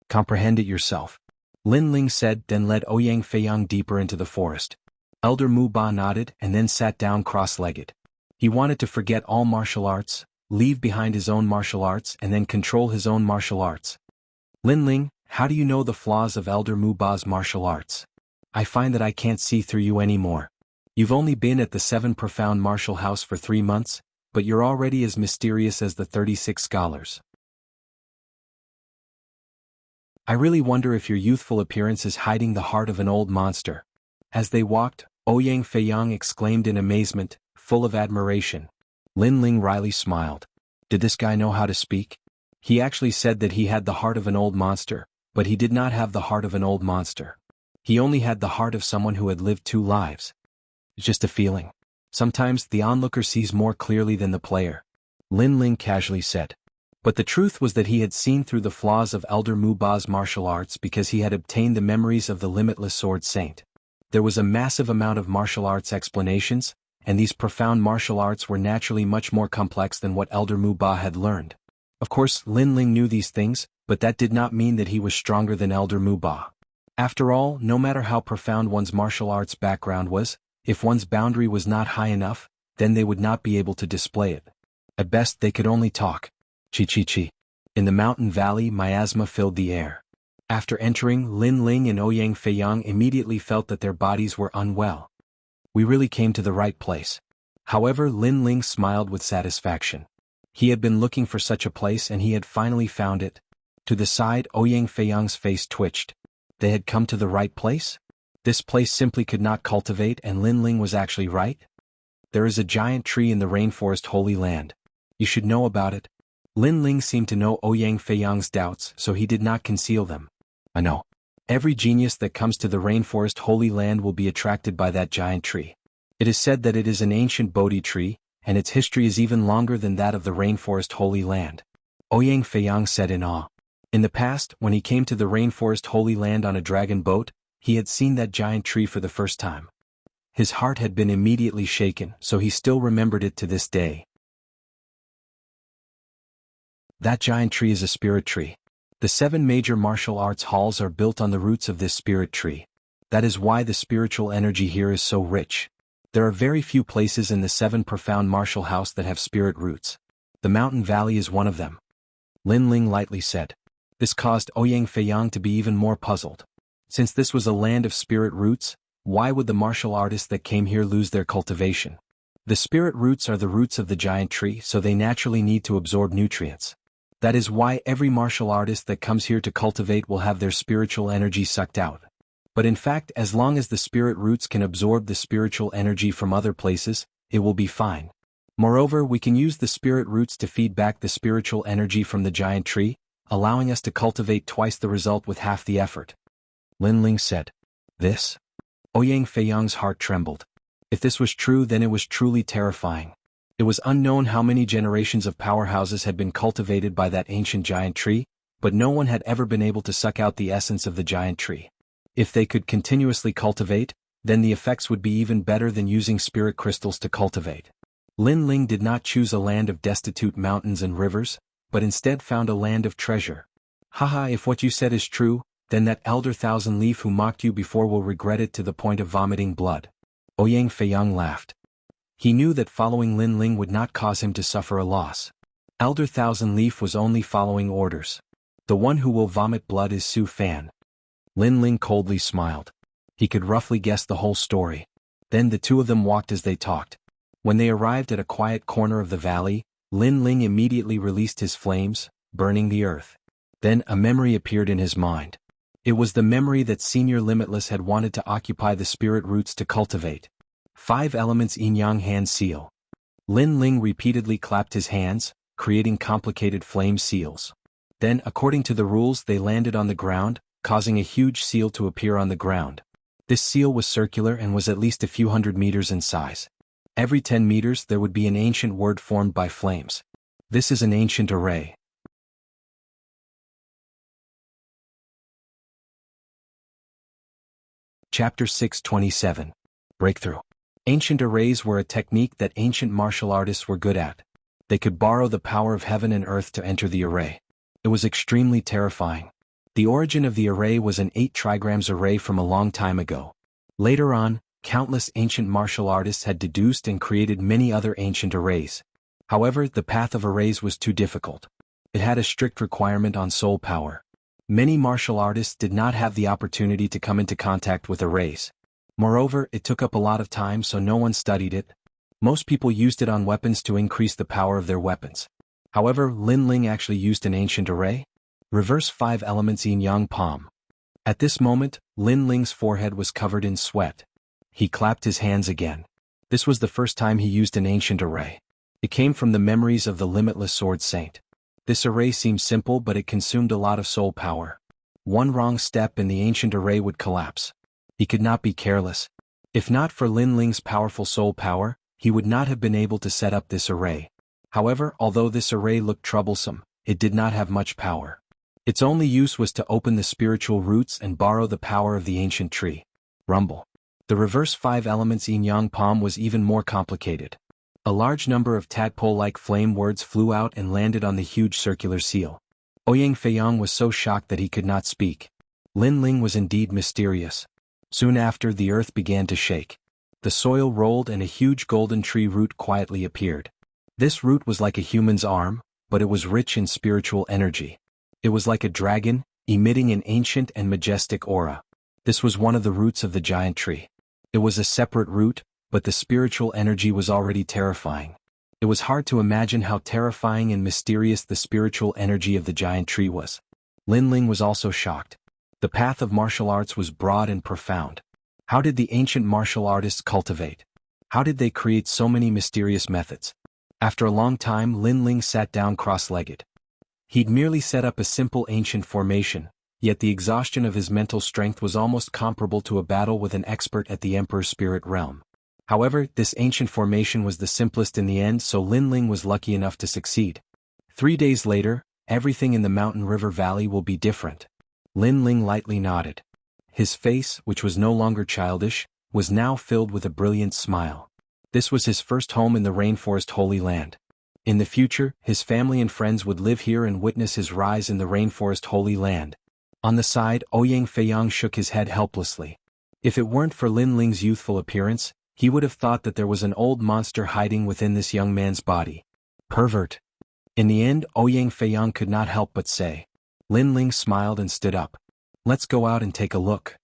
Comprehend it yourself. Lin Ling said, then led Ouyang Feiyang deeper into the forest. Elder Mu Ba nodded and then sat down cross-legged. He wanted to forget all martial arts, leave behind his own martial arts and then control his own martial arts. Lin Ling, how do you know the flaws of Elder Mu Ba's martial arts? I find that I can't see through you anymore. You've only been at the 7 profound martial house for 3 months, but you're already as mysterious as the 36 scholars. I really wonder if your youthful appearance is hiding the heart of an old monster. As they walked, Ouyang Feiyang exclaimed in amazement, full of admiration. Lin Ling wryly smiled. Did this guy know how to speak? He actually said that he had the heart of an old monster, but he did not have the heart of an old monster. He only had the heart of someone who had lived 2 lives. It's just a feeling. Sometimes the onlooker sees more clearly than the player. Lin Ling casually said. But the truth was that he had seen through the flaws of Elder Mu Ba's martial arts because he had obtained the memories of the limitless sword saint. There was a massive amount of martial arts explanations, and these profound martial arts were naturally much more complex than what Elder Mu Ba had learned. Of course, Lin Ling knew these things, but that did not mean that he was stronger than Elder Mu Ba. After all, no matter how profound one's martial arts background was, if one's boundary was not high enough, then they would not be able to display it. At best they could only talk. Chi. In the mountain valley, miasma filled the air. After entering, Lin Ling and Ouyang Feiyang immediately felt that their bodies were unwell. We really came to the right place. However, Lin Ling smiled with satisfaction. He had been looking for such a place and he had finally found it. To the side, Ouyang Feiyang's face twitched. They had come to the right place? This place simply could not cultivate, and Lin Ling was actually right? There is a giant tree in the rainforest Holy Land. You should know about it. Lin Ling seemed to know Ouyang Feiyang's doubts, so he did not conceal them. I know. Every genius that comes to the rainforest Holy Land will be attracted by that giant tree. It is said that it is an ancient Bodhi tree, and its history is even longer than that of the Rainforest Holy Land. Ouyang Feiyang said in awe. In the past, when he came to the Rainforest Holy Land on a dragon boat, he had seen that giant tree for the first time. His heart had been immediately shaken, so he still remembered it to this day. That giant tree is a spirit tree. The 7 major martial arts halls are built on the roots of this spirit tree. That is why the spiritual energy here is so rich. There are very few places in the 7 profound martial house that have spirit roots. The mountain valley is one of them. Lin Ling lightly said. This caused Ouyang Feiyang to be even more puzzled. Since this was a land of spirit roots, why would the martial artists that came here lose their cultivation? The spirit roots are the roots of the giant tree, so they naturally need to absorb nutrients. That is why every martial artist that comes here to cultivate will have their spiritual energy sucked out. But in fact, as long as the spirit roots can absorb the spiritual energy from other places, it will be fine. Moreover, we can use the spirit roots to feed back the spiritual energy from the giant tree, allowing us to cultivate twice the result with half the effort. Lin Ling said. This? Ouyang Feiyang's heart trembled. If this was true, then it was truly terrifying. It was unknown how many generations of powerhouses had been cultivated by that ancient giant tree, but no one had ever been able to suck out the essence of the giant tree. If they could continuously cultivate, then the effects would be even better than using spirit crystals to cultivate. Lin Ling did not choose a land of destitute mountains and rivers, but instead found a land of treasure. Haha, if what you said is true, then that elder Thousand Leaf who mocked you before will regret it to the point of vomiting blood. Ouyang Feiyang laughed. He knew that following Lin Ling would not cause him to suffer a loss. Elder Thousand Leaf was only following orders. The one who will vomit blood is Su Fan. Lin Ling coldly smiled. He could roughly guess the whole story. Then the two of them walked as they talked. When they arrived at a quiet corner of the valley, Lin Ling immediately released his flames, burning the earth. Then a memory appeared in his mind. It was the memory that Senior Limitless had wanted to occupy the spirit roots to cultivate. 5 elements Yin-Yang hand seal. Lin Ling repeatedly clapped his hands, creating complicated flame seals. Then, according to the rules, they landed on the ground, causing a huge seal to appear on the ground. This seal was circular and was at least a few hundred meters in size. Every 10 meters there would be an ancient word formed by flames. This is an ancient array. Chapter 627. Breakthrough. Ancient arrays were a technique that ancient martial artists were good at. They could borrow the power of heaven and earth to enter the array. It was extremely terrifying. The origin of the array was an 8 trigrams array from a long time ago. Later on, countless ancient martial artists had deduced and created many other ancient arrays. However, the path of arrays was too difficult. It had a strict requirement on soul power. Many martial artists did not have the opportunity to come into contact with arrays. Moreover, it took up a lot of time, so no one studied it. Most people used it on weapons to increase the power of their weapons. However, Lin Ling actually used an ancient array. Reverse 5 elements Yin-Yang palm. At this moment, Lin Ling's forehead was covered in sweat. He clapped his hands again. This was the first time he used an ancient array. It came from the memories of the limitless sword saint. This array seemed simple, but it consumed a lot of soul power. One wrong step and the ancient array would collapse. He could not be careless. If not for Lin Ling's powerful soul power, he would not have been able to set up this array. However, although this array looked troublesome, it did not have much power. Its only use was to open the spiritual roots and borrow the power of the ancient tree. Rumble. The reverse 5 elements Yin-Yang palm was even more complicated. A large number of tadpole-like flame words flew out and landed on the huge circular seal. Ouyang Feiyang was so shocked that he could not speak. Lin Ling was indeed mysterious. Soon after, the earth began to shake. The soil rolled and a huge golden tree root quietly appeared. This root was like a human's arm, but it was rich in spiritual energy. It was like a dragon, emitting an ancient and majestic aura. This was one of the roots of the giant tree. It was a separate root, but the spiritual energy was already terrifying. It was hard to imagine how terrifying and mysterious the spiritual energy of the giant tree was. Lin Ling was also shocked. The path of martial arts was broad and profound. How did the ancient martial artists cultivate? How did they create so many mysterious methods? After a long time, Lin Ling sat down cross-legged. He'd merely set up a simple ancient formation, yet the exhaustion of his mental strength was almost comparable to a battle with an expert at the Emperor's spirit realm. However, this ancient formation was the simplest in the end, so Lin Ling was lucky enough to succeed. 3 days later, everything in the mountain river valley will be different. Lin Ling lightly nodded. His face, which was no longer childish, was now filled with a brilliant smile. This was his first home in the rainforest Holy Land. In the future, his family and friends would live here and witness his rise in the rainforest Holy Land. On the side, Ouyang Feiyang shook his head helplessly. If it weren't for Lin Ling's youthful appearance, he would have thought that there was an old monster hiding within this young man's body. Pervert. In the end, Ouyang Feiyang could not help but say. Lin Ling smiled and stood up. Let's go out and take a look.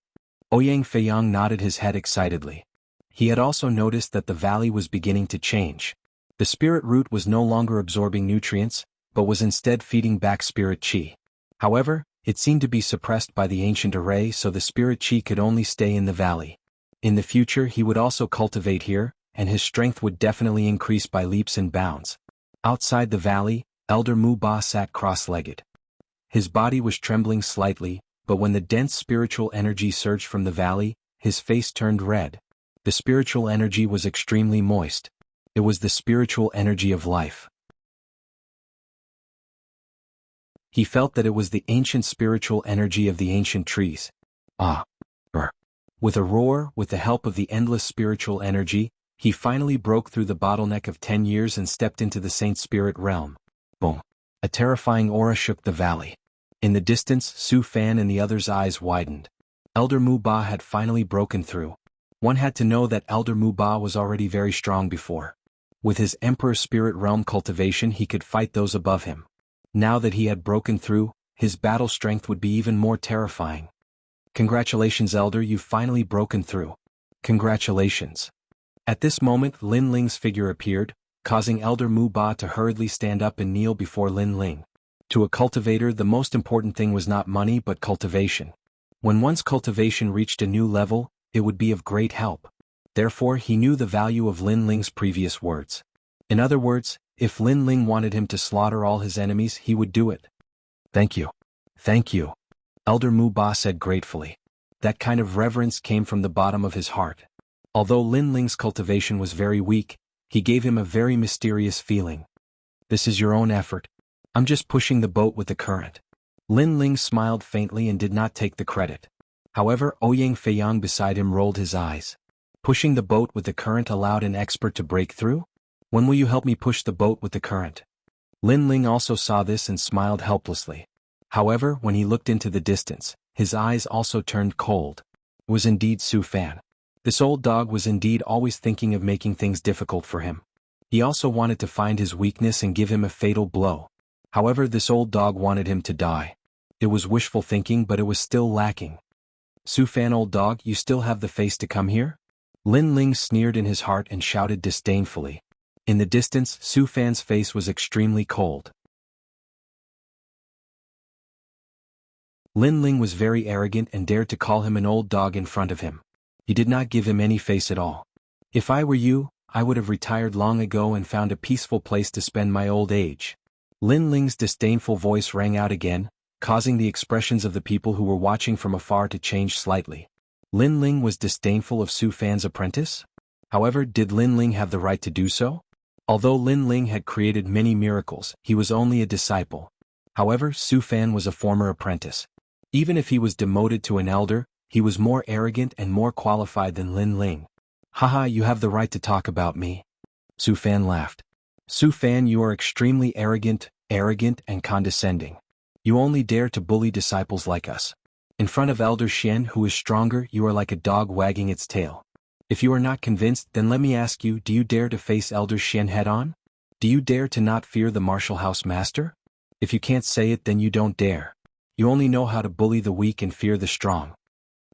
Ouyang Feiyang nodded his head excitedly. He had also noticed that the valley was beginning to change. The spirit root was no longer absorbing nutrients, but was instead feeding back spirit chi. However, it seemed to be suppressed by the ancient array, so the spirit chi could only stay in the valley. In the future he would also cultivate here, and his strength would definitely increase by leaps and bounds. Outside the valley, Elder Mu Ba sat cross-legged. His body was trembling slightly, but when the dense spiritual energy surged from the valley, his face turned red. The spiritual energy was extremely moist. It was the spiritual energy of life. He felt that it was the ancient spiritual energy of the ancient trees. With a roar, with the help of the endless spiritual energy, he finally broke through the bottleneck of 10 years and stepped into the Saint Spirit realm. Boom! A terrifying aura shook the valley. In the distance, Su Fan and the others' eyes widened. Elder Mu Ba had finally broken through. One had to know that Elder Mu Ba was already very strong before. With his Emperor Spirit Realm cultivation he could fight those above him. Now that he had broken through, his battle strength would be even more terrifying. Congratulations Elder, you've finally broken through. Congratulations. At this moment Lin Ling's figure appeared, causing Elder Mu Ba to hurriedly stand up and kneel before Lin Ling. To a cultivator the most important thing was not money but cultivation. When one's cultivation reached a new level, it would be of great help. Therefore he knew the value of Lin Ling's previous words. In other words, if Lin Ling wanted him to slaughter all his enemies he would do it. Thank you. Thank you. Elder Mu Ba said gratefully. That kind of reverence came from the bottom of his heart. Although Lin Ling's cultivation was very weak, he gave him a very mysterious feeling. This is your own effort. I'm just pushing the boat with the current. Lin Ling smiled faintly and did not take the credit. However, Ouyang Feiyang beside him rolled his eyes. Pushing the boat with the current allowed an expert to break through? When will you help me push the boat with the current? Lin Ling also saw this and smiled helplessly. However, when he looked into the distance, his eyes also turned cold. It was indeed Su Fan. This old dog was indeed always thinking of making things difficult for him. He also wanted to find his weakness and give him a fatal blow. However, this old dog wanted him to die. It was wishful thinking, but it was still lacking. Su Fan, old dog, you still have the face to come here? Lin Ling sneered in his heart and shouted disdainfully. In the distance, Su Fan's face was extremely cold. Lin Ling was very arrogant and dared to call him an old dog in front of him. He did not give him any face at all. If I were you, I would have retired long ago and found a peaceful place to spend my old age. Lin Ling's disdainful voice rang out again, causing the expressions of the people who were watching from afar to change slightly. Lin Ling was disdainful of Su Fan's apprentice? However, did Lin Ling have the right to do so? Although Lin Ling had created many miracles, he was only a disciple. However, Su Fan was a former apprentice. Even if he was demoted to an elder, he was more arrogant and more qualified than Lin Ling. Haha, you have the right to talk about me. Su Fan laughed. Su Fan, you are extremely arrogant and condescending. You only dare to bully disciples like us. In front of Elder Xian, who is stronger, you are like a dog wagging its tail. If you are not convinced, then let me ask you, do you dare to face Elder Xian head-on? Do you dare to not fear the martial house master? If you can't say it, then you don't dare. You only know how to bully the weak and fear the strong.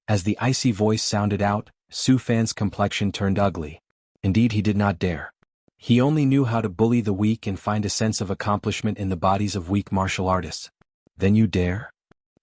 As the icy voice sounded out, Su Fan's complexion turned ugly. Indeed, he did not dare. He only knew how to bully the weak and find a sense of accomplishment in the bodies of weak martial artists. Then you dare?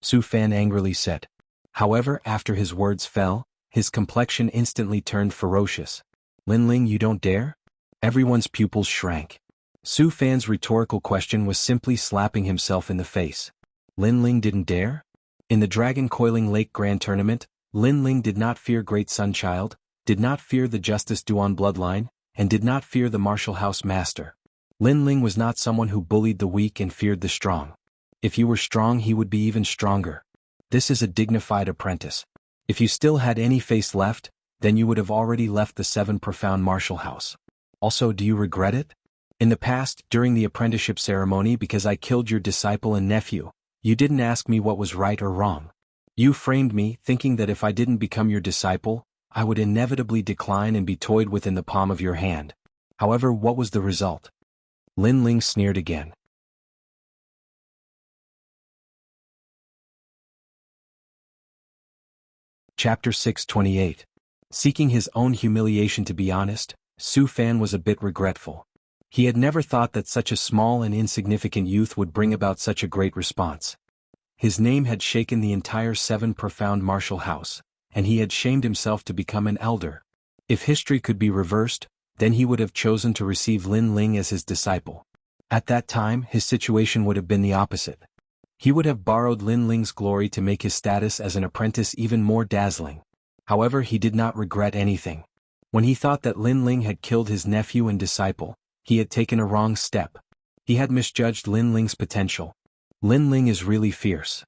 Su Fan angrily said. However, after his words fell, his complexion instantly turned ferocious. Lin Ling, you don't dare? Everyone's pupils shrank. Su Fan's rhetorical question was simply slapping himself in the face. Lin Ling didn't dare? In the Dragon Coiling Lake Grand Tournament, Lin Ling did not fear Great Sunchild, did not fear the Justice Duan bloodline, and did not fear the martial house master. Lin Ling was not someone who bullied the weak and feared the strong. If you were strong, he would be even stronger. This is a dignified apprentice. If you still had any face left, then you would have already left the Seven Profound Martial House. Also, do you regret it? In the past, during the apprenticeship ceremony, because I killed your disciple and nephew, you didn't ask me what was right or wrong. You framed me, thinking that if I didn't become your disciple, I would inevitably decline and be toyed with in the palm of your hand. However, what was the result? Lin Ling sneered again. Chapter 628. Seeking his own humiliation. To be honest, Su Fan was a bit regretful. He had never thought that such a small and insignificant youth would bring about such a great response. His name had shaken the entire Seven Profound Martial House, and he had shamed himself to become an elder. If history could be reversed, then he would have chosen to receive Lin Ling as his disciple. At that time, his situation would have been the opposite. He would have borrowed Lin Ling's glory to make his status as an apprentice even more dazzling. However, he did not regret anything. When he thought that Lin Ling had killed his nephew and disciple, he had taken a wrong step. He had misjudged Lin Ling's potential. Lin Ling is really fierce.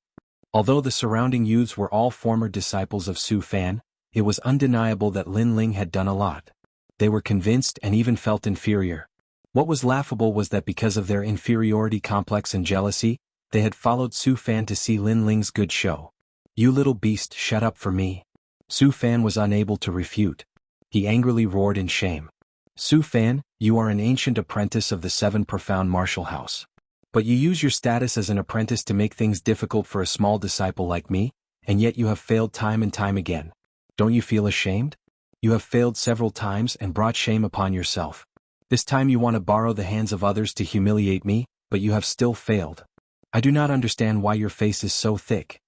Although the surrounding youths were all former disciples of Su Fan, it was undeniable that Lin Ling had done a lot. They were convinced and even felt inferior. What was laughable was that because of their inferiority complex and jealousy, they had followed Su Fan to see Lin Ling's good show. "You little beast, shut up for me." Su Fan was unable to refute. He angrily roared in shame. "Su Fan, you are an ancient apprentice of the Seven Profound Martial House. But you use your status as an apprentice to make things difficult for a small disciple like me, and yet you have failed time and time again. Don't you feel ashamed? You have failed several times and brought shame upon yourself. This time you want to borrow the hands of others to humiliate me, but you have still failed. I do not understand why your face is so thick."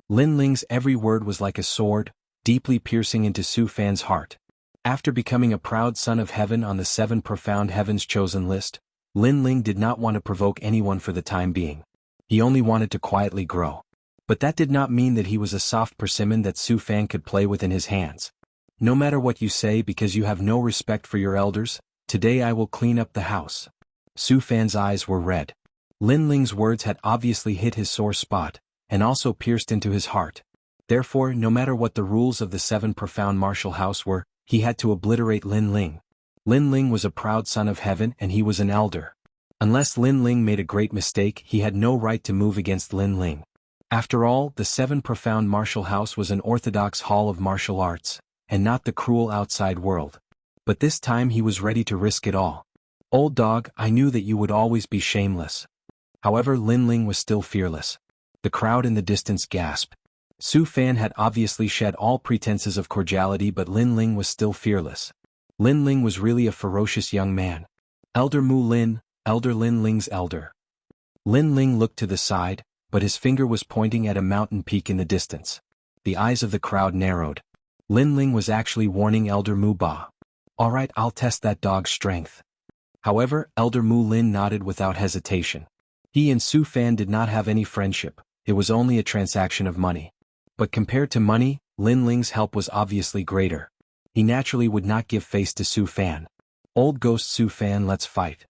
Lin Ling's every word was like a sword, deeply piercing into Su Fan's heart. After becoming a proud son of heaven on the Seven Profound Heavens chosen list, Lin Ling did not want to provoke anyone for the time being. He only wanted to quietly grow. But that did not mean that he was a soft persimmon that Su Fan could play with in his hands. "No matter what you say, because you have no respect for your elders, today I will clean up the house." Su Fan's eyes were red. Lin Ling's words had obviously hit his sore spot, and also pierced into his heart. Therefore, no matter what the rules of the Seven Profound Martial House were, he had to obliterate Lin Ling. Lin Ling was a proud son of heaven and he was an elder. Unless Lin Ling made a great mistake, he had no right to move against Lin Ling. After all, the Seven Profound Martial House was an orthodox hall of martial arts, and not the cruel outside world. But this time he was ready to risk it all. "Old dog, I knew that you would always be shameless." However, Lin Ling was still fearless. The crowd in the distance gasped. Su Fan had obviously shed all pretenses of cordiality, but Lin Ling was still fearless. Lin Ling was really a ferocious young man. "Elder Mu Lin, Elder Lin Ling's elder." Lin Ling looked to the side, but his finger was pointing at a mountain peak in the distance. The eyes of the crowd narrowed. Lin Ling was actually warning Elder Mu Ba. "Alright, I'll test that dog's strength." However, Elder Mu Lin nodded without hesitation. He and Su Fan did not have any friendship, it was only a transaction of money. But compared to money, Lin Ling's help was obviously greater. He naturally would not give face to Su Fan. "Old ghost Su Fan, let's fight."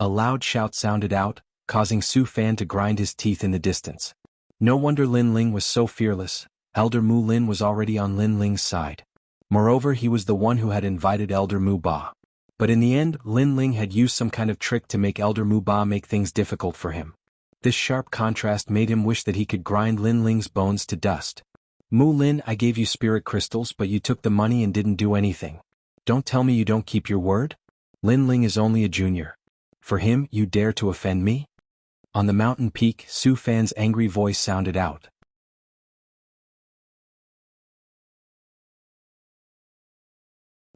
A loud shout sounded out, causing Su Fan to grind his teeth in the distance. No wonder Lin Ling was so fearless. Elder Mu Lin was already on Lin Ling's side. Moreover, he was the one who had invited Elder Mu Ba. But in the end, Lin Ling had used some kind of trick to make Elder Mu Ba make things difficult for him. This sharp contrast made him wish that he could grind Lin Ling's bones to dust. "Mu Lin, I gave you spirit crystals, but you took the money and didn't do anything. Don't tell me you don't keep your word? Lin Ling is only a junior. For him, you dare to offend me?" On the mountain peak, Su Fan's angry voice sounded out.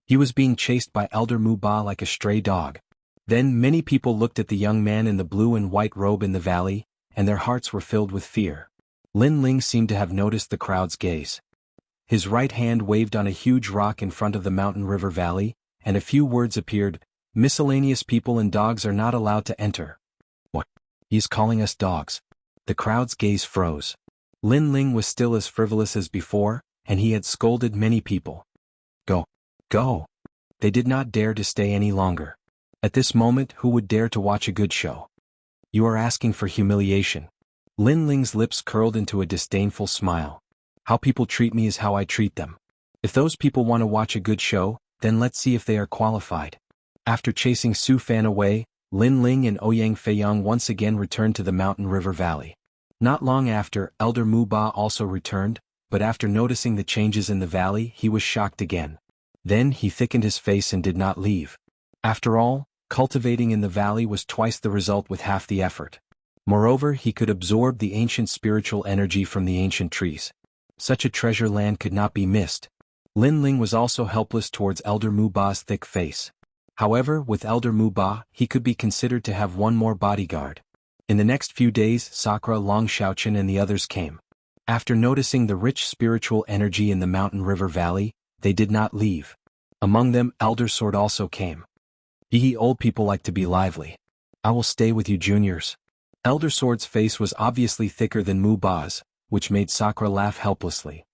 He was being chased by Elder Mu Ba like a stray dog. Then many people looked at the young man in the blue and white robe in the valley, and their hearts were filled with fear. Lin Ling seemed to have noticed the crowd's gaze. His right hand waved on a huge rock in front of the mountain river valley, and a few words appeared: "Miscellaneous people and dogs are not allowed to enter." "What? He's calling us dogs." The crowd's gaze froze. Lin Ling was still as frivolous as before, and he had scolded many people. "Go. Go. They did not dare to stay any longer. At this moment, who would dare to watch a good show? You are asking for humiliation. Lin Ling's lips curled into a disdainful smile. How people treat me is how I treat them. If those people want to watch a good show, then let's see if they are qualified. After chasing Su Fan away, Lin Ling and Ouyang Feiyang once again returned to the mountain river valley. Not long after, Elder Mu Ba also returned, but after noticing the changes in the valley, he was shocked again. Then he thickened his face and did not leave. After all, cultivating in the valley was twice the result with half the effort. Moreover, he could absorb the ancient spiritual energy from the ancient trees. Such a treasure land could not be missed. Lin Ling was also helpless towards Elder Mu Ba's thick face. However, with Elder Mu Ba, he could be considered to have one more bodyguard. In the next few days, Sakura, Long Xiaochen and the others came. After noticing the rich spiritual energy in the mountain river valley, they did not leave. Among them, Elder Sword also came. Ye old people like to be lively. I will stay with you juniors. Elder Sword's face was obviously thicker than Mu Ba's, which made Sakura laugh helplessly.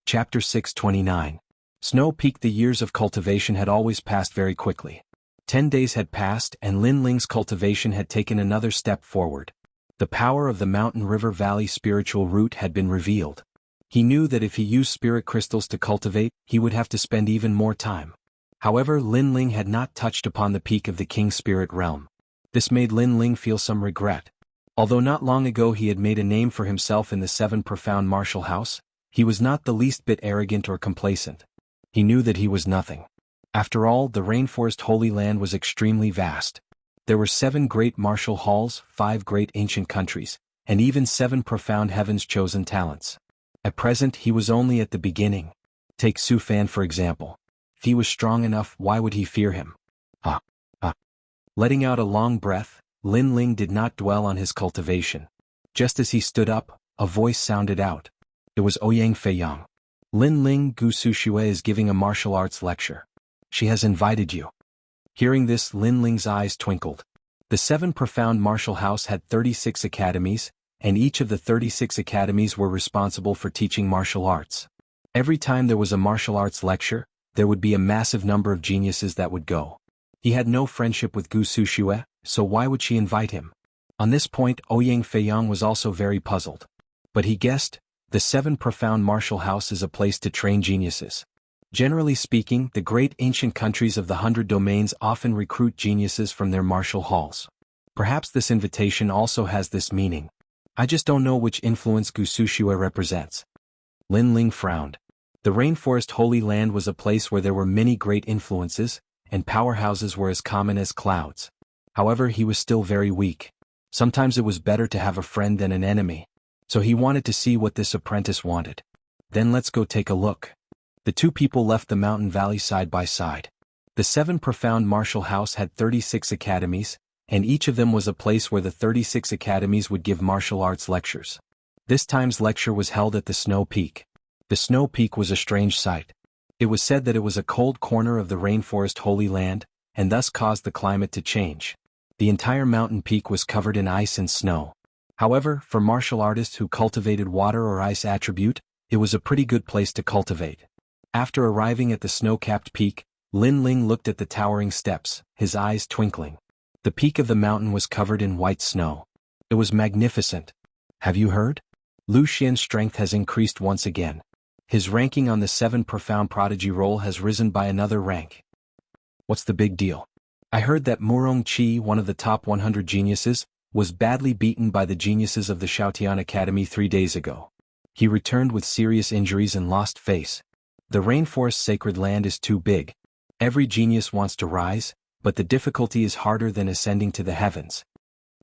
Chapter 629. Snow Peak. The years of cultivation had always passed very quickly. 10 days had passed and Lin Ling's cultivation had taken another step forward. The power of the Mountain River Valley spiritual root had been revealed. He knew that if he used spirit crystals to cultivate, he would have to spend even more time. However, Lin Ling had not touched upon the peak of the King Spirit Realm. This made Lin Ling feel some regret. Although not long ago he had made a name for himself in the Seven Profound Martial House, he was not the least bit arrogant or complacent. He knew that he was nothing. After all, the Rainforest Holy Land was extremely vast. There were 7 great martial halls, 5 great ancient countries, and even 7 profound heavens chosen talents. At present he was only at the beginning. Take Su Fan for example. If he was strong enough, why would he fear him? Letting out a long breath, Lin Ling did not dwell on his cultivation. Just as he stood up, a voice sounded out. It was Ouyang Feiyang. Lin Ling, Gu Sushue is giving a martial arts lecture. She has invited you. Hearing this, Lin Ling's eyes twinkled. The 7 Profound Martial House had 36 academies, and each of the 36 academies were responsible for teaching martial arts. Every time there was a martial arts lecture, there would be a massive number of geniuses that would go. He had no friendship with Gu Sushue, so why would she invite him? On this point, Ouyang Feiyang was also very puzzled. But he guessed, the 7 Profound Martial House is a place to train geniuses. Generally speaking, the great ancient countries of the 100 domains often recruit geniuses from their martial halls. Perhaps this invitation also has this meaning. I just don't know which influence Gu Sushue represents. Lin Ling frowned. The Rainforest Holy Land was a place where there were many great influences, and powerhouses were as common as clouds. However, he was still very weak. Sometimes it was better to have a friend than an enemy. So he wanted to see what this apprentice wanted. Then let's go take a look. The two people left the mountain valley side by side. The 7 Profound Martial House had 36 academies, and each of them was a place where the 36 academies would give martial arts lectures. This time's lecture was held at the Snow Peak. The Snow Peak was a strange sight. It was said that it was a cold corner of the Rainforest Holy Land, and thus caused the climate to change. The entire mountain peak was covered in ice and snow. However, for martial artists who cultivated water or ice attribute, it was a pretty good place to cultivate. After arriving at the snow-capped peak, Lin Ling looked at the towering steps, his eyes twinkling. The peak of the mountain was covered in white snow. It was magnificent. Have you heard? Lu Xian's strength has increased once again. His ranking on the 7 Profound Prodigy roll has risen by another rank. What's the big deal? I heard that Murong Qi, one of the top 100 geniuses, was badly beaten by the geniuses of the Xiaotian Academy 3 days ago. He returned with serious injuries and lost face. The Rainforest Sacred Land is too big. Every genius wants to rise, but the difficulty is harder than ascending to the heavens.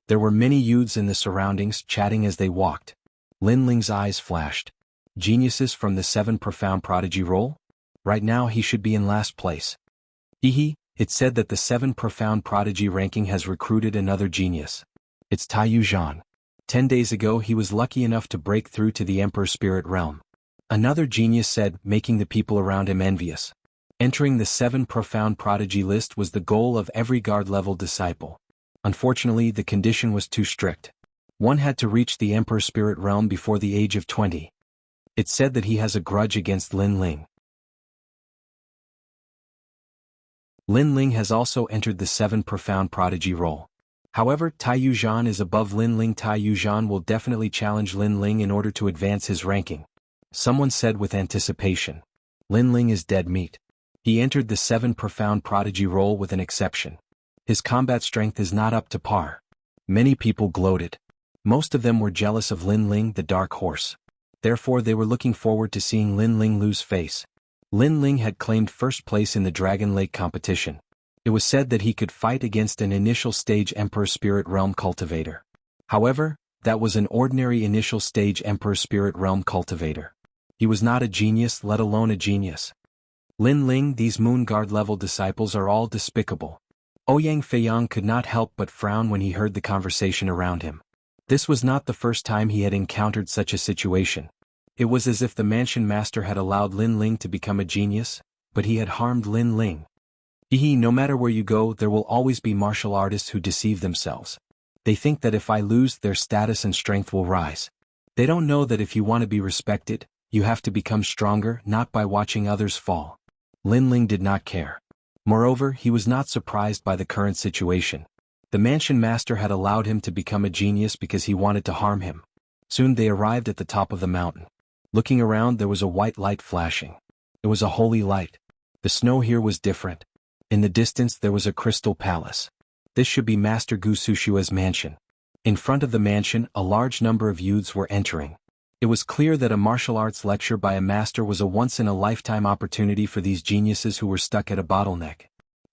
There were many youths in the surroundings chatting as they walked. Lin Ling's eyes flashed. Geniuses from the 7 Profound Prodigy roll? Right now he should be in last place. It's said that the 7 Profound Prodigy ranking has recruited another genius. It's Tai Yuzhan. 10 days ago he was lucky enough to break through to the Emperor's Spirit Realm. Another genius said, making the people around him envious. Entering the 7 Profound Prodigy list was the goal of every guard-level disciple. Unfortunately, the condition was too strict. One had to reach the Emperor Spirit Realm before the age of 20. It's said that he has a grudge against Lin Ling. Lin Ling has also entered the 7 Profound Prodigy role. However, Tai Yuzhan is above Lin Ling. Tai Yuzhan will definitely challenge Lin Ling in order to advance his ranking. Someone said with anticipation. Lin Ling is dead meat. He entered the 7 Profound Prodigy role with an exception. His combat strength is not up to par. Many people gloated. Most of them were jealous of Lin Ling, the Dark Horse. Therefore they were looking forward to seeing Lin Ling lose face. Lin Ling had claimed first place in the Dragon Lake competition. It was said that he could fight against an initial stage Emperor Spirit Realm cultivator. However, that was an ordinary initial stage Emperor Spirit Realm cultivator. He was not a genius, let alone a genius. Lin Ling, these Moon Guard level disciples are all despicable. Ouyang Feiyang could not help but frown when he heard the conversation around him. This was not the first time he had encountered such a situation. It was as if the mansion master had allowed Lin Ling to become a genius, but he had harmed Lin Ling. No matter where you go, there will always be martial artists who deceive themselves. They think that if I lose, their status and strength will rise. They don't know that if you want to be respected, you have to become stronger, not by watching others fall. Lin Ling did not care. Moreover, he was not surprised by the current situation. The mansion master had allowed him to become a genius because he wanted to harm him. Soon they arrived at the top of the mountain. Looking around, there was a white light flashing. It was a holy light. The snow here was different. In the distance there was a crystal palace. This should be Master Gu Sushua's mansion. In front of the mansion, a large number of youths were entering. It was clear that a martial arts lecture by a master was a once-in-a-lifetime opportunity for these geniuses who were stuck at a bottleneck.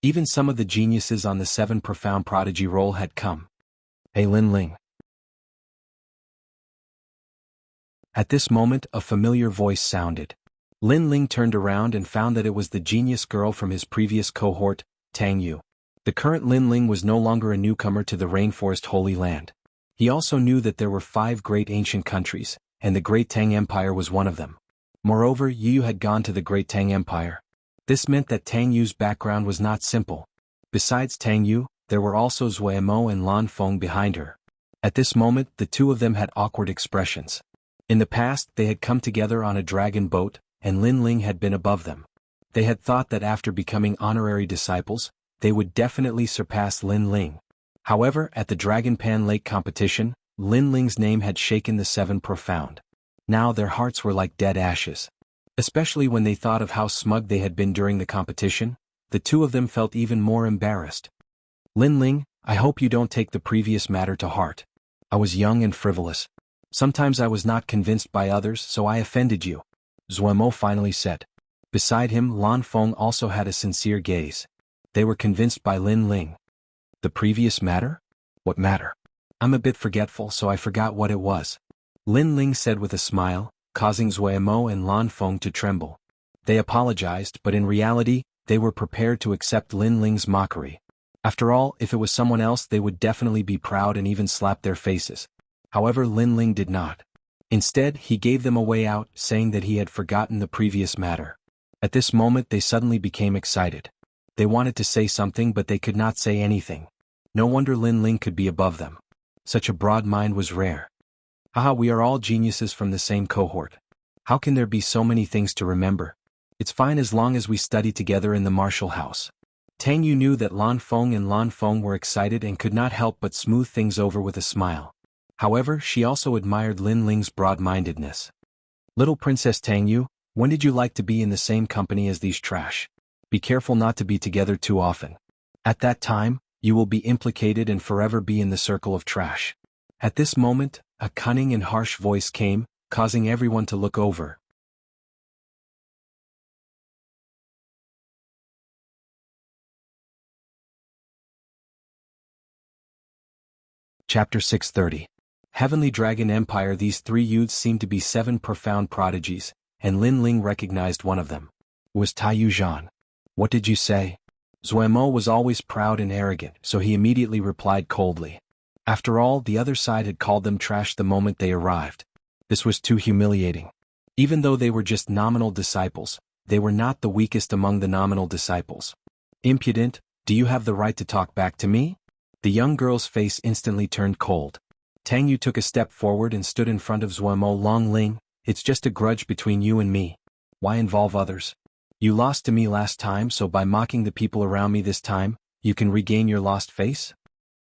Even some of the geniuses on the 7 Profound Prodigy roll had come. Hey Lin Ling. At this moment, a familiar voice sounded. Lin Ling turned around and found that it was the genius girl from his previous cohort, Tang Yu. The current Lin Ling was no longer a newcomer to the Rainforest Holy Land. He also knew that there were 5 great ancient countries, and the Great Tang Empire was one of them. Moreover, Yu had gone to the Great Tang Empire. This meant that Tang Yu's background was not simple. Besides Tang Yu, there were also Zuemo and Lan Feng behind her. At this moment, the two of them had awkward expressions. In the past, they had come together on a dragon boat, and Lin Ling had been above them. They had thought that after becoming honorary disciples, they would definitely surpass Lin Ling. However, at the Dragon Pan Lake competition, Lin Ling's name had shaken the 7 Profound. Now their hearts were like dead ashes. Especially when they thought of how smug they had been during the competition, the two of them felt even more embarrassed. Lin Ling, I hope you don't take the previous matter to heart. I was young and frivolous. Sometimes I was not convinced by others, so I offended you. Zuemo finally said. Beside him, Lan Feng also had a sincere gaze. They were convinced by Lin Ling. The previous matter? What matter? I'm a bit forgetful, so I forgot what it was. Lin Ling said with a smile, causing Zuemo and Lan Feng to tremble. They apologized, but in reality, they were prepared to accept Lin Ling's mockery. After all, if it was someone else, they would definitely be proud and even slap their faces. However, Lin Ling did not. Instead, he gave them a way out, saying that he had forgotten the previous matter. At this moment, they suddenly became excited. They wanted to say something, but they could not say anything. No wonder Lin Ling could be above them. Such a broad mind was rare. Haha, we are all geniuses from the same cohort. How can there be so many things to remember? It's fine as long as we study together in the martial house. Tang Yu knew that Lan Feng were excited and could not help but smooth things over with a smile. However, she also admired Lin Ling's broad-mindedness. Little Princess Tang Yu, when did you like to be in the same company as these trash? Be careful not to be together too often. At that time, you will be implicated and forever be in the circle of trash. At this moment, a cunning and harsh voice came, causing everyone to look over. Chapter 630. Heavenly Dragon Empire. These 3 youths seemed to be 7 profound prodigies, and Lin Ling recognized one of them. It was Tai Yuzhan. What did you say? Zuemo was always proud and arrogant, so he immediately replied coldly. After all, the other side had called them trash the moment they arrived. This was too humiliating. Even though they were just nominal disciples, they were not the weakest among the nominal disciples. Impudent, do you have the right to talk back to me? The young girl's face instantly turned cold. Tang Yu took a step forward and stood in front of Zuemo. Long Ling, it's just a grudge between you and me. Why involve others? You lost to me last time, so by mocking the people around me this time, you can regain your lost face?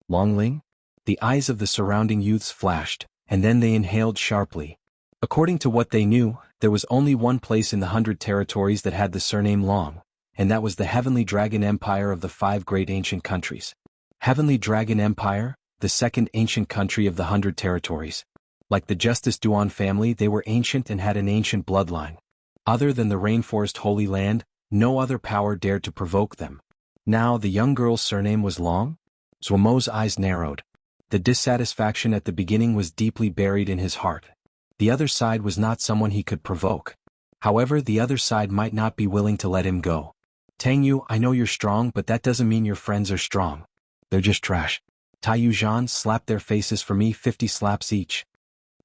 Long Ling? The eyes of the surrounding youths flashed, and then they inhaled sharply. According to what they knew, there was only one place in the 100 territories that had the surname Long, and that was the Heavenly Dragon Empire of the 5 great ancient countries. Heavenly Dragon Empire, the second ancient country of the 100 territories. Like the Justice Duan family, they were ancient and had an ancient bloodline. Other than the Rainforest Holy Land, no other power dared to provoke them. Now the young girl's surname was Long? Zuomo's eyes narrowed. The dissatisfaction at the beginning was deeply buried in his heart. The other side was not someone he could provoke. However, the other side might not be willing to let him go. Tang Yu, I know you're strong, but that doesn't mean your friends are strong. They're just trash. Tai Yu Zhan, slap their faces for me, 50 slaps each.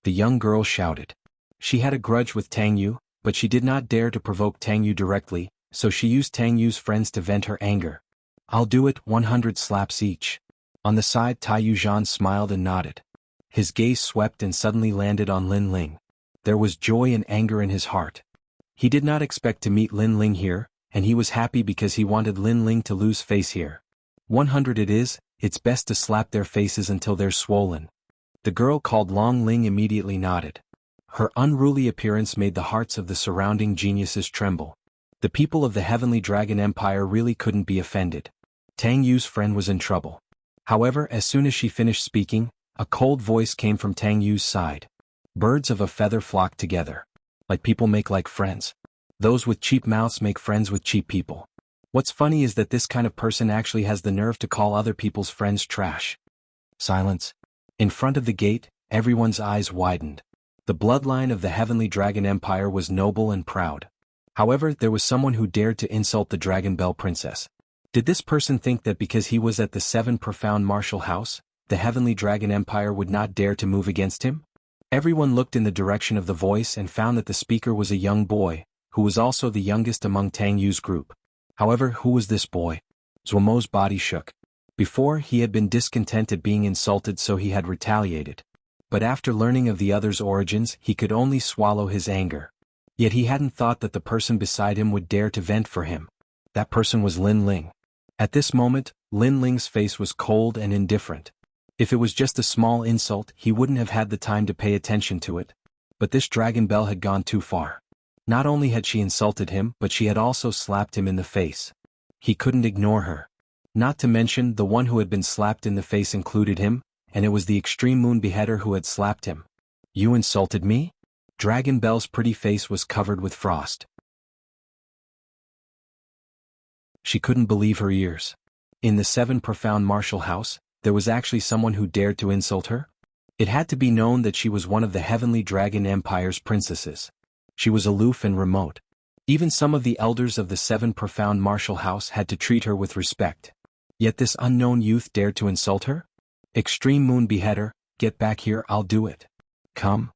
The young girl shouted. She had a grudge with Tang Yu, but she did not dare to provoke Tang Yu directly, so she used Tang Yu's friends to vent her anger. I'll do it, 100 slaps each. On the side, Tai Yu Zhan smiled and nodded. His gaze swept and suddenly landed on Lin Ling. There was joy and anger in his heart. He did not expect to meet Lin Ling here, and he was happy because he wanted Lin Ling to lose face here. 100 it is, it's best to slap their faces until they're swollen. The girl called Long Ling immediately nodded. Her unruly appearance made the hearts of the surrounding geniuses tremble. The people of the Heavenly Dragon Empire really couldn't be offended. Tang Yu's friend was in trouble. However, as soon as she finished speaking, a cold voice came from Tang Yu's side. Birds of a feather flock together. Like people make like friends. Those with cheap mouths make friends with cheap people. What's funny is that this kind of person actually has the nerve to call other people's friends trash. Silence. In front of the gate, everyone's eyes widened. The bloodline of the Heavenly Dragon Empire was noble and proud. However, there was someone who dared to insult the Dragon Bell Princess. Did this person think that because he was at the 7 profound martial house, the Heavenly Dragon Empire would not dare to move against him? Everyone looked in the direction of the voice and found that the speaker was a young boy, who was also the youngest among Tang Yu's group. However, who was this boy? Zuomo's body shook. Before, he had been discontent at being insulted, so he had retaliated. But after learning of the other's origins, he could only swallow his anger. Yet he hadn't thought that the person beside him would dare to vent for him. That person was Lin Ling. At this moment, Lin Ling's face was cold and indifferent. If it was just a small insult, he wouldn't have had the time to pay attention to it. But this Dragon Bell had gone too far. Not only had she insulted him, but she had also slapped him in the face. He couldn't ignore her. Not to mention, the one who had been slapped in the face included him, and it was the Extreme Moon Beheader who had slapped him. You insulted me? Dragon Bell's pretty face was covered with frost. She couldn't believe her ears. In the 7 profound martial house, there was actually someone who dared to insult her? It had to be known that she was one of the Heavenly Dragon Empire's princesses. She was aloof and remote. Even some of the elders of the 7 profound martial house had to treat her with respect. Yet this unknown youth dared to insult her? Extreme Moon Beheader, get back here, I'll do it. Come.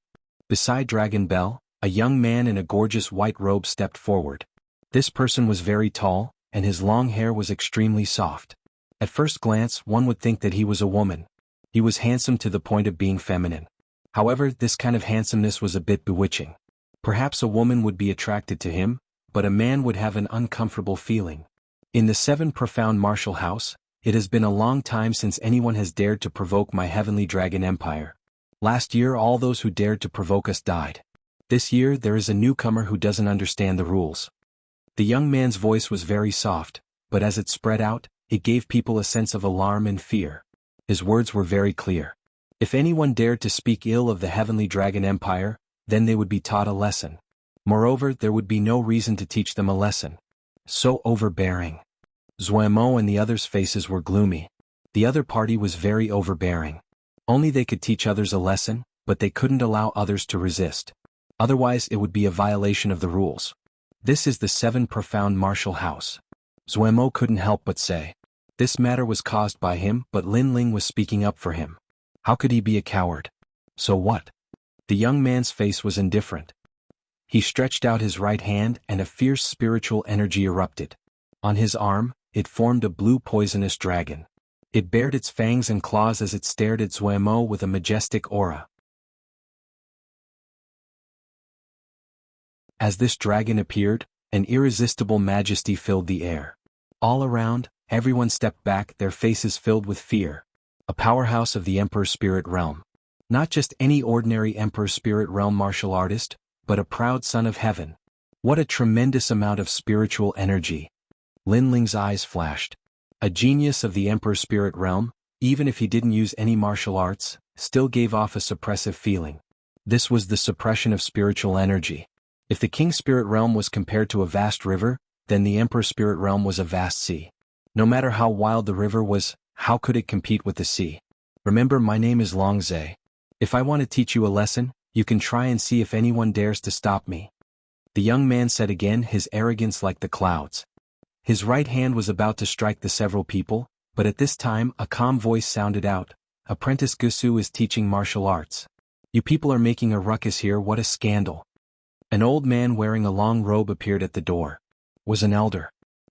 Beside Dragon Bell, a young man in a gorgeous white robe stepped forward. This person was very tall, and his long hair was extremely soft. At first glance, one would think that he was a woman. He was handsome to the point of being feminine. However, this kind of handsomeness was a bit bewitching. Perhaps a woman would be attracted to him, but a man would have an uncomfortable feeling. In the 7 profound martial house, it has been a long time since anyone has dared to provoke my Heavenly Dragon Empire. Last year all those who dared to provoke us died. This year there is a newcomer who doesn't understand the rules. The young man's voice was very soft, but as it spread out, it gave people a sense of alarm and fear. His words were very clear. If anyone dared to speak ill of the Heavenly Dragon Empire, then they would be taught a lesson. Moreover, there would be no reason to teach them a lesson. So overbearing. Zuemo and the others' faces were gloomy. The other party was very overbearing. Only they could teach others a lesson, but they couldn't allow others to resist. Otherwise it would be a violation of the rules. This is the 7 profound martial house. Zuemo couldn't help but say. This matter was caused by him, but Lin Ling was speaking up for him. How could he be a coward? So what? The young man's face was indifferent. He stretched out his right hand and a fierce spiritual energy erupted. On his arm, it formed a blue poisonous dragon. It bared its fangs and claws as it stared at Zuemo with a majestic aura. As this dragon appeared, an irresistible majesty filled the air. All around, everyone stepped back, their faces filled with fear. A powerhouse of the Emperor's Spirit Realm. Not just any ordinary Emperor's Spirit Realm martial artist, but a proud son of heaven. What a tremendous amount of spiritual energy. Lin Ling's eyes flashed. A genius of the Emperor's Spirit Realm, even if he didn't use any martial arts, still gave off a suppressive feeling. This was the suppression of spiritual energy. If the King's Spirit Realm was compared to a vast river, then the Emperor's Spirit Realm was a vast sea. No matter how wild the river was, how could it compete with the sea? Remember, my name is Longzhe. If I want to teach you a lesson, you can try and see if anyone dares to stop me. The young man said again, his arrogance like the clouds. His right hand was about to strike the several people, but at this time a calm voice sounded out. Apprentice Gusu is teaching martial arts. You people are making a ruckus here, what a scandal. An old man wearing a long robe appeared at the door. Was an elder.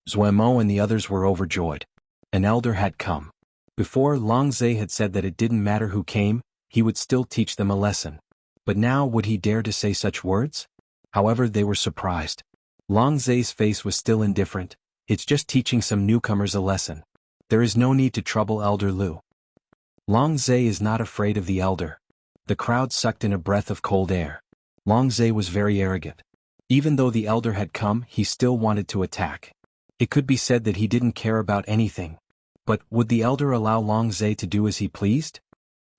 Zuemo and the others were overjoyed. An elder had come. Before, Longzhe had said that it didn't matter who came, he would still teach them a lesson. But now would he dare to say such words? However, they were surprised. Longzhe's face was still indifferent. It's just teaching some newcomers a lesson. There is no need to trouble Elder Lu. Longzhe is not afraid of the elder. The crowd sucked in a breath of cold air. Longzhe was very arrogant. Even though the elder had come, he still wanted to attack. It could be said that he didn't care about anything. But would the elder allow Longzhe to do as he pleased?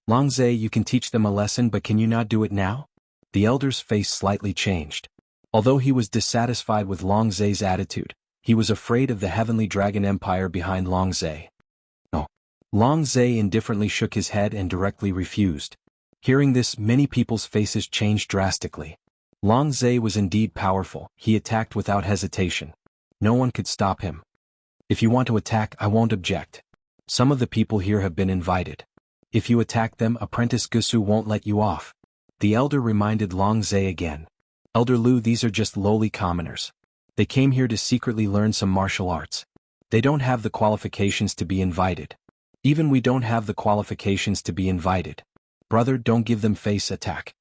Longzhe, you can teach them a lesson, but can you not do it now? The elder's face slightly changed. Although he was dissatisfied with Longzhe's attitude, he was afraid of the heavenly dragon empire behind Longzhe. No. Longzhe indifferently shook his head and directly refused. Hearing this, many people's faces changed drastically. Longzhe was indeed powerful. He attacked without hesitation. No one could stop him. If you want to attack, I won't object. Some of the people here have been invited. If you attack them, Apprentice Gusu won't let you off. The elder reminded Longzhe again. Elder Lu, these are just lowly commoners. They came here to secretly learn some martial arts. They don't have the qualifications to be invited. Even we don't have the qualifications to be invited. Brother, don't give them face attack.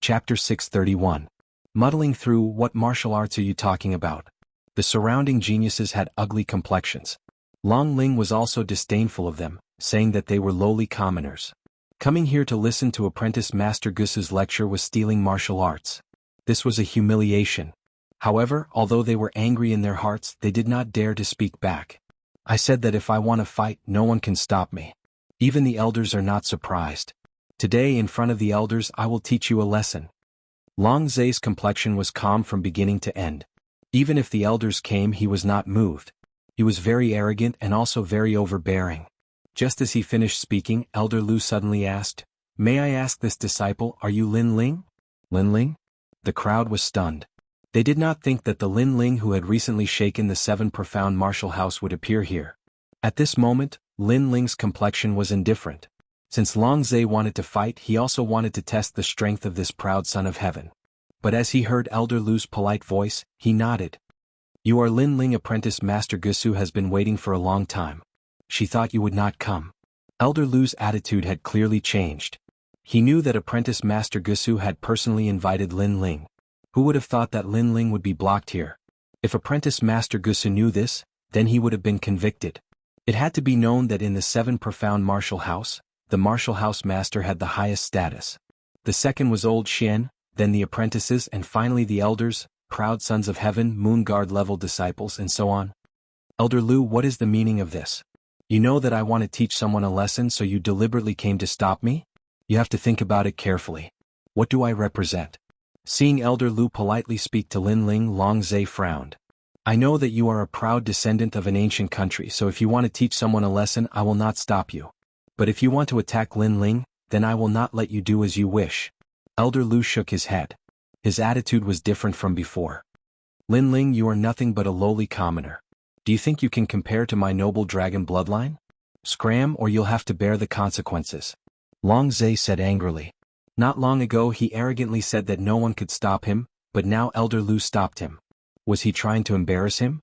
Chapter 631. Muddling through, what martial arts are you talking about? The surrounding geniuses had ugly complexions. Long Ling was also disdainful of them, saying that they were lowly commoners. Coming here to listen to Apprentice Master Gusu's lecture was stealing martial arts. This was a humiliation. However, although they were angry in their hearts, they did not dare to speak back. I said that if I want to fight, no one can stop me. Even the elders are not surprised. Today, in front of the elders, I will teach you a lesson. Longzhe's complexion was calm from beginning to end. Even if the elders came, he was not moved. He was very arrogant and also very overbearing. Just as he finished speaking, Elder Lu suddenly asked, "May I ask this disciple, are you Lin Ling?" Lin Ling? The crowd was stunned. They did not think that the Lin Ling who had recently shaken the 7 profound martial house would appear here. At this moment, Lin Ling's complexion was indifferent. Since Longzhe wanted to fight, he also wanted to test the strength of this proud son of heaven. But as he heard Elder Lu's polite voice, he nodded. "You are Lin Ling, Apprentice Master Gusu has been waiting for a long time. She thought you would not come." Elder Lu's attitude had clearly changed. He knew that Apprentice Master Gusu had personally invited Lin Ling. Who would have thought that Lin Ling would be blocked here? If Apprentice Master Gusu knew this, then he would have been convicted. It had to be known that in the 7 profound martial house, the martial house master had the highest status. The second was Old Xian, then the apprentices, and finally the elders, proud sons of heaven, moon guard level disciples, and so on. Elder Lu, what is the meaning of this? You know that I want to teach someone a lesson, so you deliberately came to stop me? You have to think about it carefully. What do I represent? Seeing Elder Lu politely speak to Lin Ling, Longzhe frowned. I know that you are a proud descendant of an ancient country, so if you want to teach someone a lesson, I will not stop you. But if you want to attack Lin Ling, then I will not let you do as you wish. Elder Lu shook his head. His attitude was different from before. Lin Ling, you are nothing but a lowly commoner. Do you think you can compare to my noble dragon bloodline? Scram, or you'll have to bear the consequences. Longzhe said angrily. Not long ago he arrogantly said that no one could stop him, but now Elder Lu stopped him. Was he trying to embarrass him?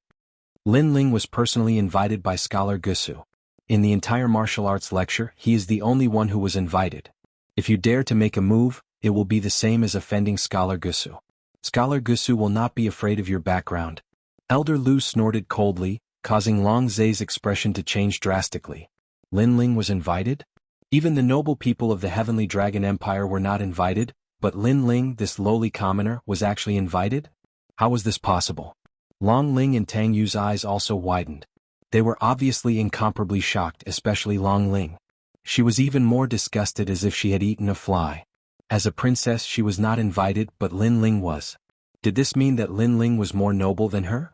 Lin Ling was personally invited by Scholar Gusu. In the entire martial arts lecture, he is the only one who was invited. If you dare to make a move, it will be the same as offending Scholar Gusu. Scholar Gusu will not be afraid of your background. Elder Lu snorted coldly, causing Long Zai's expression to change drastically. Lin Ling was invited? Even the noble people of the Heavenly Dragon Empire were not invited, but Lin Ling, this lowly commoner, was actually invited? How was this possible? Long Ling and Tang Yu's eyes also widened. They were obviously incomparably shocked, especially Long Ling. She was even more disgusted, as if she had eaten a fly. As a princess she was not invited, but Lin Ling was. Did this mean that Lin Ling was more noble than her?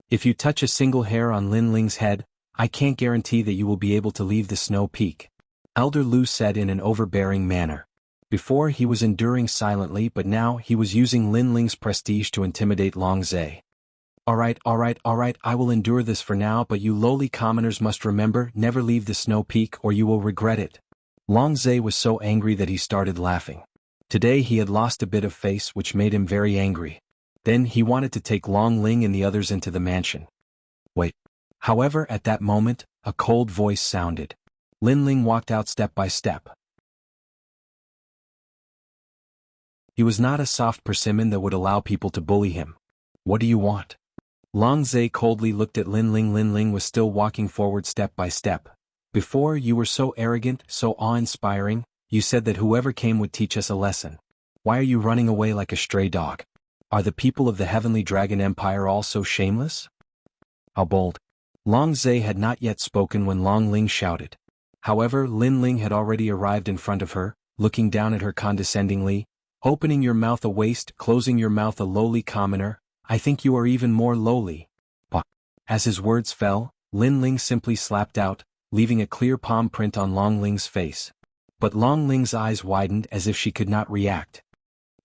If you touch a single hair on Lin Ling's head, I can't guarantee that you will be able to leave the snow peak. Elder Lu said in an overbearing manner. Before he was enduring silently, but now he was using Lin Ling's prestige to intimidate Long Zai. Alright, I will endure this for now, but you lowly commoners must remember, never leave the snow peak or you will regret it. Long Zai was so angry that he started laughing. Today he had lost a bit of face, which made him very angry. Then he wanted to take Long Ling and the others into the mansion. Wait. However, at that moment, a cold voice sounded. Lin Ling walked out step by step. He was not a soft persimmon that would allow people to bully him. What do you want? Long Zai coldly looked at Lin Ling. Lin Ling was still walking forward step by step. Before, you were so arrogant, so awe-inspiring, you said that whoever came would teach us a lesson. Why are you running away like a stray dog? Are the people of the Heavenly Dragon Empire all so shameless? How bold. Long Zai had not yet spoken when Long Ling shouted. However, Lin Ling had already arrived in front of her, looking down at her condescendingly. Opening your mouth a waste, closing your mouth a lowly commoner, I think you are even more lowly. Bah. As his words fell, Lin Ling simply slapped out, leaving a clear palm print on Long Ling's face. But Long Ling's eyes widened as if she could not react.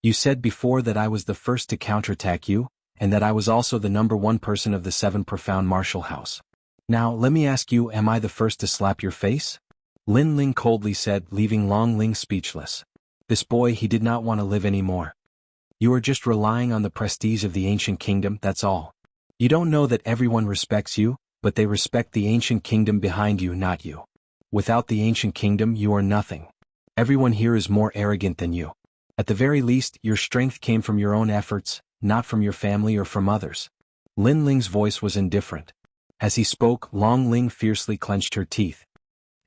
You said before that I was the first to counterattack you, and that I was also the #1 person of the 7 profound martial house. Now let me ask you, am I the first to slap your face? Lin Ling coldly said, leaving Long Ling speechless. This boy, he did not want to live anymore. You are just relying on the prestige of the ancient kingdom, that's all. You don't know that everyone respects you, but they respect the ancient kingdom behind you, not you. Without the ancient kingdom you are nothing. Everyone here is more arrogant than you. At the very least, your strength came from your own efforts, not from your family or from others. Lin Ling's voice was indifferent. As he spoke, Long Ling fiercely clenched her teeth.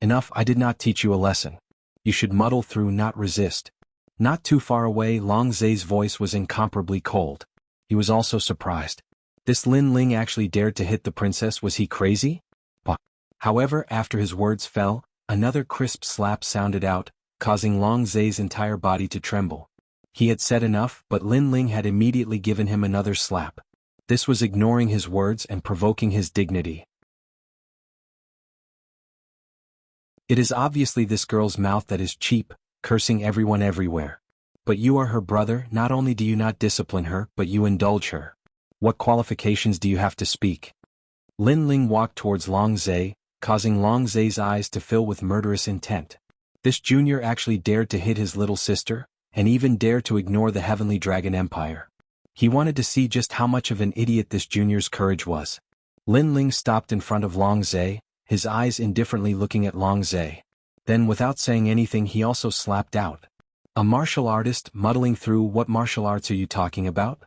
Enough, I did not teach you a lesson. You should muddle through, not resist. Not too far away, Long Zai's voice was incomparably cold. He was also surprised. This Lin Ling actually dared to hit the princess, was he crazy? Bah. However, after his words fell, another crisp slap sounded out, causing Long Zai's entire body to tremble. He had said enough, but Lin Ling had immediately given him another slap. This was ignoring his words and provoking his dignity. It is obviously this girl's mouth that is cheap, cursing everyone everywhere. But you are her brother, not only do you not discipline her, but you indulge her. What qualifications do you have to speak? Lin Ling walked towards Long Zai, causing Long Zai's eyes to fill with murderous intent. This junior actually dared to hit his little sister, and even dared to ignore the Heavenly Dragon Empire. He wanted to see just how much of an idiot this junior's courage was. Lin Ling stopped in front of Long Zai, his eyes indifferently looking at Long Zai. Then without saying anything he also slapped out. A martial artist muddling through, what martial arts are you talking about?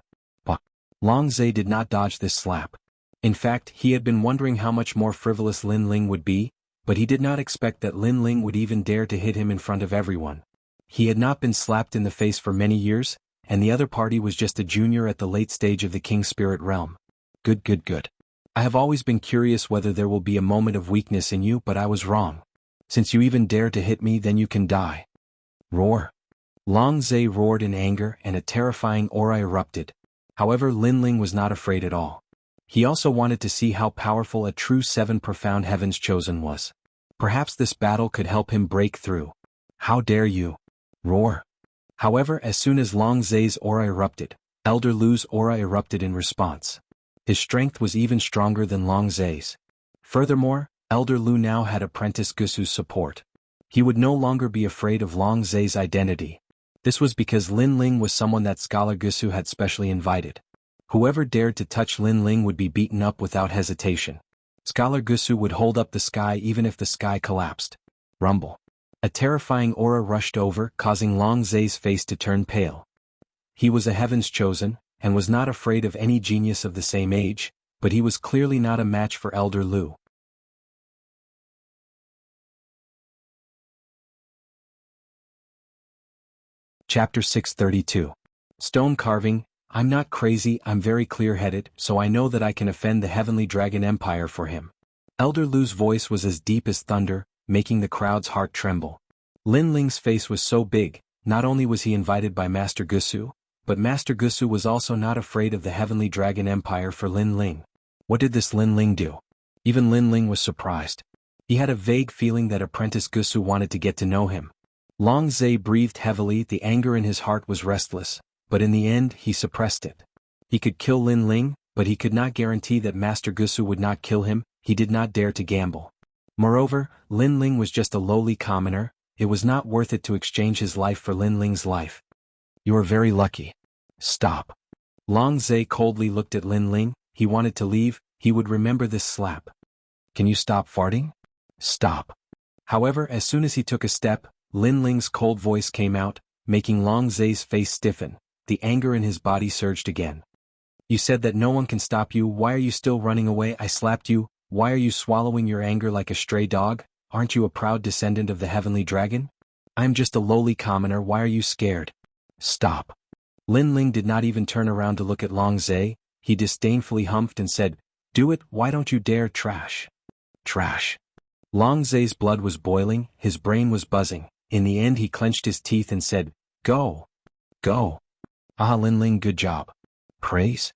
Bah. Long Zai did not dodge this slap. In fact, he had been wondering how much more frivolous Lin Ling would be, but he did not expect that Lin Ling would even dare to hit him in front of everyone. He had not been slapped in the face for many years, and the other party was just a junior at the late stage of the King Spirit realm. Good. I have always been curious whether there will be a moment of weakness in you, but I was wrong. Since you even dare to hit me, then you can die. Roar. Long Zai roared in anger and a terrifying aura erupted. However, Lin Ling was not afraid at all. He also wanted to see how powerful a true 7 profound heavens chosen was. Perhaps this battle could help him break through. How dare you? Roar. However, as soon as Long Zai's aura erupted, Elder Lu's aura erupted in response. His strength was even stronger than Long Zai's. Furthermore, Elder Lu now had Apprentice Gusu's support. He would no longer be afraid of Long Zai's identity. This was because Lin Ling was someone that Scholar Gusu had specially invited. Whoever dared to touch Lin Ling would be beaten up without hesitation. Scholar Gusu would hold up the sky even if the sky collapsed. Rumble. A terrifying aura rushed over, causing Long Zai's face to turn pale. He was a heaven's chosen, and was not afraid of any genius of the same age, but he was clearly not a match for Elder Lu. Chapter 632. Stone Carving. I'm not crazy, I'm very clear-headed, so I know that I can offend the Heavenly Dragon Empire for him. Elder Lu's voice was as deep as thunder, making the crowd's heart tremble. Lin Ling's face was so big, not only was he invited by Master Gusu, but Master Gusu was also not afraid of the Heavenly Dragon Empire for Lin Ling. What did this Lin Ling do? Even Lin Ling was surprised. He had a vague feeling that Apprentice Gusu wanted to get to know him. Long Zai breathed heavily, the anger in his heart was restless, but in the end he suppressed it. He could kill Lin Ling, but he could not guarantee that Master Gusu would not kill him. He did not dare to gamble. Moreover, Lin Ling was just a lowly commoner. It was not worth it to exchange his life for Lin Ling's life. You are very lucky. Stop. Long Zai coldly looked at Lin Ling. He wanted to leave. He would remember this slap. Can you stop farting? Stop. However, as soon as he took a step, Lin Ling's cold voice came out, making Long Zai's face stiffen. The anger in his body surged again. You said that no one can stop you. Why are you still running away? I slapped you. Why are you swallowing your anger like a stray dog? Aren't you a proud descendant of the Heavenly Dragon? I am just a lowly commoner. Why are you scared? Stop. Lin Ling did not even turn around to look at Long Zai. He disdainfully humphed and said, Do it, why don't you dare? Trash. Trash. Long Zai's blood was boiling, his brain was buzzing. In the end he clenched his teeth and said, Go. Go. Ah, Lin Ling, good job. Praise?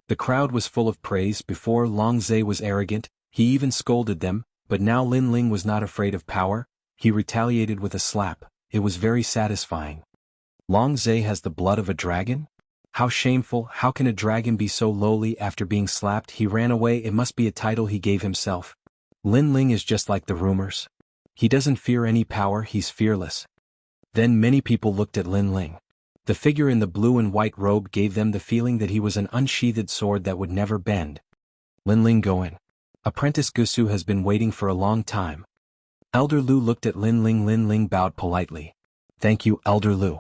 The crowd was full of praise. Before, Long Zai was arrogant, he even scolded them, but now Lin Ling was not afraid of power. He retaliated with a slap. It was very satisfying. Long Zai has the blood of a dragon? How shameful, how can a dragon be so lowly? After being slapped he ran away. It must be a title he gave himself. Lin Ling is just like the rumors. He doesn't fear any power, he's fearless. Then many people looked at Lin Ling. The figure in the blue and white robe gave them the feeling that he was an unsheathed sword that would never bend. Lin Ling, go in. Apprentice Gusu has been waiting for a long time. Elder Lu looked at Lin Ling. Lin Ling bowed politely. Thank you, Elder Lu.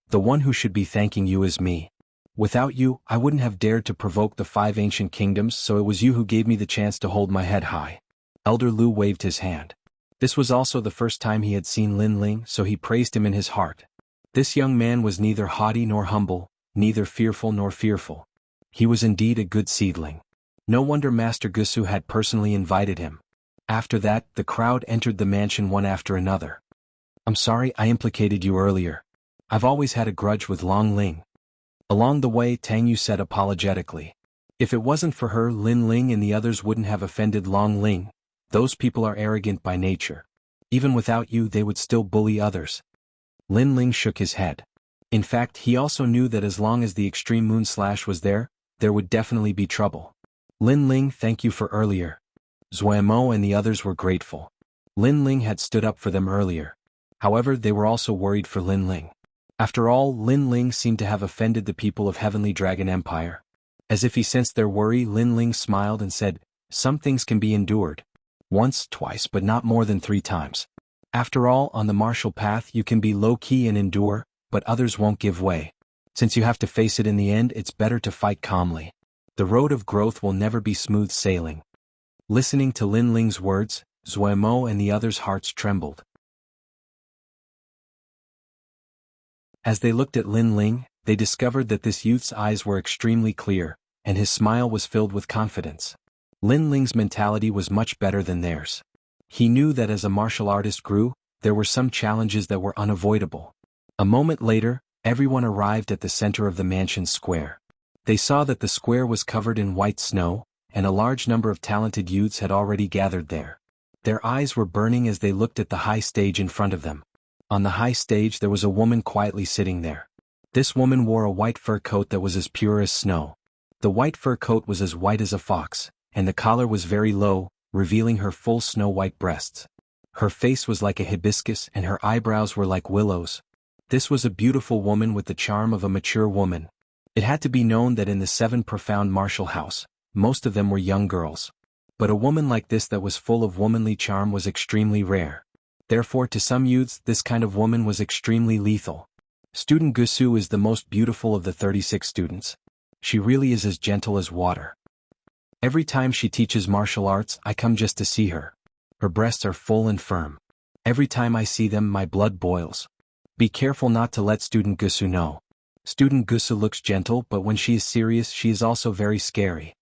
The one who should be thanking you is me. Without you, I wouldn't have dared to provoke the 5 ancient kingdoms, so it was you who gave me the chance to hold my head high. Elder Lu waved his hand. This was also the first time he had seen Lin Ling, so he praised him in his heart. This young man was neither haughty nor humble, neither fearful nor fearful. He was indeed a good seedling. No wonder Master Gusu had personally invited him. After that, the crowd entered the mansion one after another. I'm sorry I implicated you earlier. I've always had a grudge with Long Ling. Along the way, Tang Yu said apologetically. If it wasn't for her, Lin Ling and the others wouldn't have offended Long Ling. Those people are arrogant by nature. Even without you, they would still bully others. Lin Ling shook his head. In fact, he also knew that as long as the extreme moon slash was there would definitely be trouble. Lin Ling, thank you for earlier. Zuemo and the others were grateful. Lin Ling had stood up for them earlier. However, they were also worried for Lin Ling. After all, Lin Ling seemed to have offended the people of Heavenly Dragon Empire. As if he sensed their worry, Lin Ling smiled and said, Some things can be endured. Once, twice, but not more than 3 times. After all, on the martial path you can be low-key and endure, but others won't give way. Since you have to face it in the end, it's better to fight calmly. The road of growth will never be smooth sailing. Listening to Lin Ling's words, Zuemo and the others' hearts trembled. As they looked at Lin Ling, they discovered that this youth's eyes were extremely clear, and his smile was filled with confidence. Lin Ling's mentality was much better than theirs. He knew that as a martial artist grew, there were some challenges that were unavoidable. A moment later, everyone arrived at the center of the mansion's square. They saw that the square was covered in white snow, and a large number of talented youths had already gathered there. Their eyes were burning as they looked at the high stage in front of them. On the high stage there was a woman quietly sitting there. This woman wore a white fur coat that was as pure as snow. The white fur coat was as white as a fox, and the collar was very low, revealing her full snow-white breasts. Her face was like a hibiscus and her eyebrows were like willows. This was a beautiful woman with the charm of a mature woman. It had to be known that in the 7 profound martial house, most of them were young girls. But a woman like this that was full of womanly charm was extremely rare. Therefore to some youths this kind of woman was extremely lethal. Student Gusu is the most beautiful of the 36 students. She really is as gentle as water. Every time she teaches martial arts I come just to see her. Her breasts are full and firm. Every time I see them my blood boils. Be careful not to let Student Gusu know. Student Gusu looks gentle but when she is serious she is also very scary.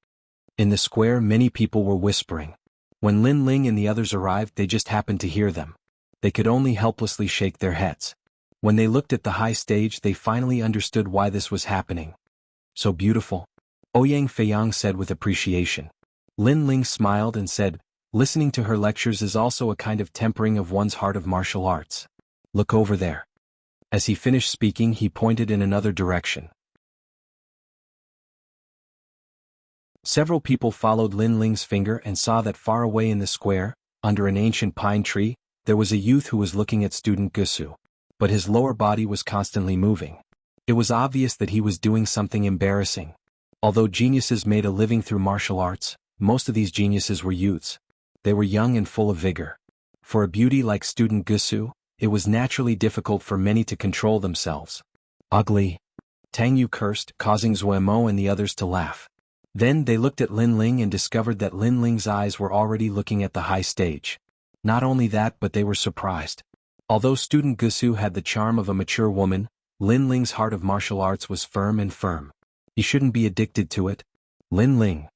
In the square many people were whispering. When Lin Ling and the others arrived they just happened to hear them. They could only helplessly shake their heads. When they looked at the high stage they finally understood why this was happening. So beautiful. Ouyang Feiyang said with appreciation. Lin Ling smiled and said, listening to her lectures is also a kind of tempering of one's heart of martial arts. Look over there. As he finished speaking he pointed in another direction. Several people followed Lin Ling's finger and saw that far away in the square, under an ancient pine tree, there was a youth who was looking at Student Gusu. But his lower body was constantly moving. It was obvious that he was doing something embarrassing. Although geniuses made a living through martial arts, most of these geniuses were youths. They were young and full of vigor. For a beauty like Student Gusu, it was naturally difficult for many to control themselves. Ugly. Tang Yu cursed, causing Zuemo and the others to laugh. Then they looked at Lin Ling and discovered that Lin Ling's eyes were already looking at the high stage. Not only that but they were surprised. Although Student Gusu had the charm of a mature woman, Lin Ling's heart of martial arts was firm and firm. He shouldn't be addicted to it. Lin Ling.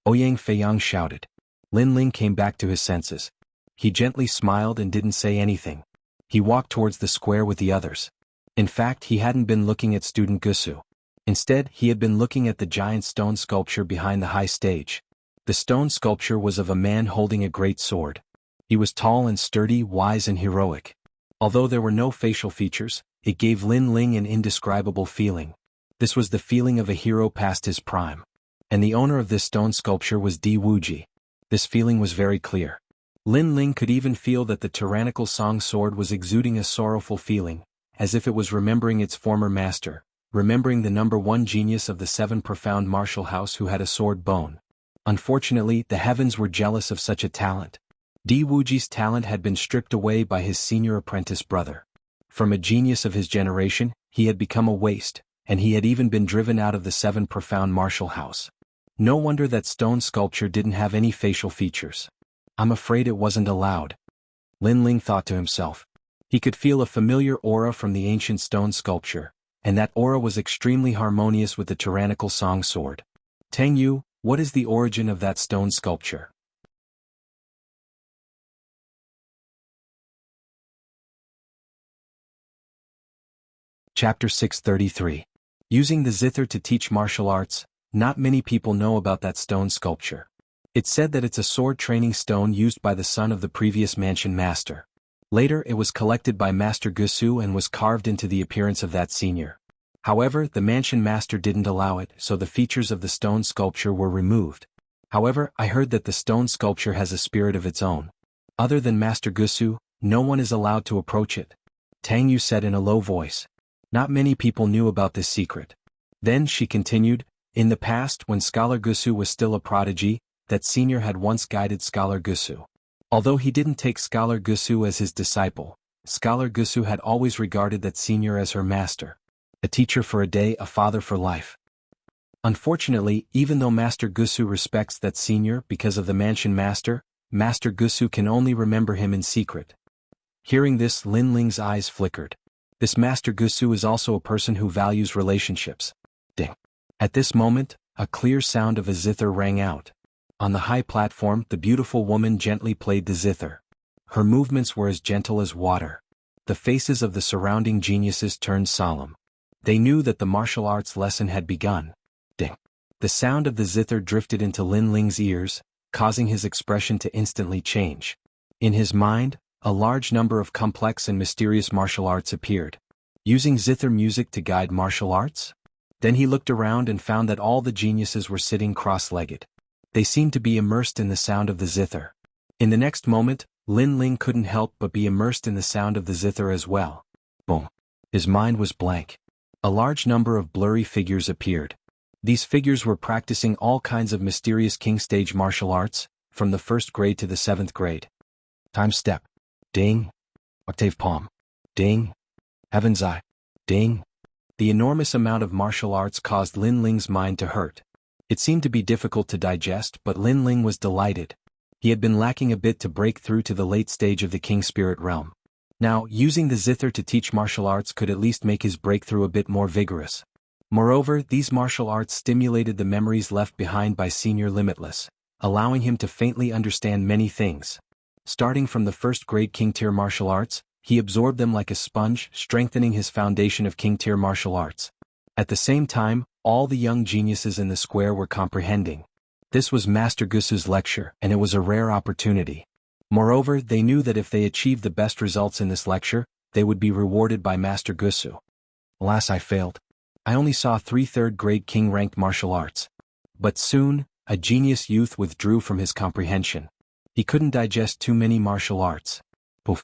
Ouyang Feiyang shouted. Lin Ling came back to his senses. He gently smiled and didn't say anything. He walked towards the square with the others. In fact he hadn't been looking at Student Gusu. Instead he had been looking at the giant stone sculpture behind the high stage. The stone sculpture was of a man holding a great sword. He was tall and sturdy, wise and heroic. Although there were no facial features, it gave Lin Ling an indescribable feeling. This was the feeling of a hero past his prime. And the owner of this stone sculpture was Di Wuji. This feeling was very clear. Lin Ling could even feel that the tyrannical Song sword was exuding a sorrowful feeling, as if it was remembering its former master, remembering the number 1 genius of the 7 profound martial house who had a sword bone. Unfortunately, the heavens were jealous of such a talent. Di Wuji's talent had been stripped away by his senior apprentice brother. From a genius of his generation, he had become a waste, and he had even been driven out of the 7 profound martial house. No wonder that stone sculpture didn't have any facial features. I'm afraid it wasn't allowed. Lin Ling thought to himself. He could feel a familiar aura from the ancient stone sculpture, and that aura was extremely harmonious with the tyrannical Song sword. Tang Yu, what is the origin of that stone sculpture? Chapter 633. Using the zither to teach martial arts. Not many people know about that stone sculpture. It's said that it's a sword training stone used by the son of the previous mansion master. Later it was collected by Master Gusu and was carved into the appearance of that senior. However, the mansion master didn't allow it, so the features of the stone sculpture were removed. However, I heard that the stone sculpture has a spirit of its own. Other than Master Gusu, no one is allowed to approach it. Tang Yu said in a low voice. Not many people knew about this secret. Then she continued, in the past when Scholar Gusu was still a prodigy, that senior had once guided Scholar Gusu. Although he didn't take Scholar Gusu as his disciple, Scholar Gusu had always regarded that senior as her master. A teacher for a day, a father for life. Unfortunately, even though Master Gusu respects that senior because of the mansion master, Master Gusu can only remember him in secret. Hearing this, Lin Ling's eyes flickered. This Master Gusu is also a person who values relationships. Ding. At this moment, a clear sound of a zither rang out. On the high platform, the beautiful woman gently played the zither. Her movements were as gentle as water. The faces of the surrounding geniuses turned solemn. They knew that the martial arts lesson had begun. Ding. The sound of the zither drifted into Lin Ling's ears, causing his expression to instantly change. In his mind, a large number of complex and mysterious martial arts appeared. Using zither music to guide martial arts? Then he looked around and found that all the geniuses were sitting cross-legged. They seemed to be immersed in the sound of the zither. In the next moment, Lin Ling couldn't help but be immersed in the sound of the zither as well. Boom. His mind was blank. A large number of blurry figures appeared. These figures were practicing all kinds of mysterious king stage martial arts, from the 1st grade to the 7th grade. Time step. Ding. Octave palm. Ding. Heaven's eye. Ding. The enormous amount of martial arts caused Lin Ling's mind to hurt. It seemed to be difficult to digest, but Lin Ling was delighted. He had been lacking a bit to break through to the late stage of the king spirit realm. Now, using the zither to teach martial arts could at least make his breakthrough a bit more vigorous. Moreover, these martial arts stimulated the memories left behind by Senior Limitless, allowing him to faintly understand many things. Starting from the 1st grade king tier martial arts, he absorbed them like a sponge, strengthening his foundation of king tier martial arts. At the same time, all the young geniuses in the square were comprehending. This was Master Gusu's lecture, and it was a rare opportunity. Moreover, they knew that if they achieved the best results in this lecture, they would be rewarded by Master Gusu. Alas, I failed. I only saw 3 3rd grade king-ranked martial arts. But soon, a genius youth withdrew from his comprehension. He couldn't digest too many martial arts. Poof.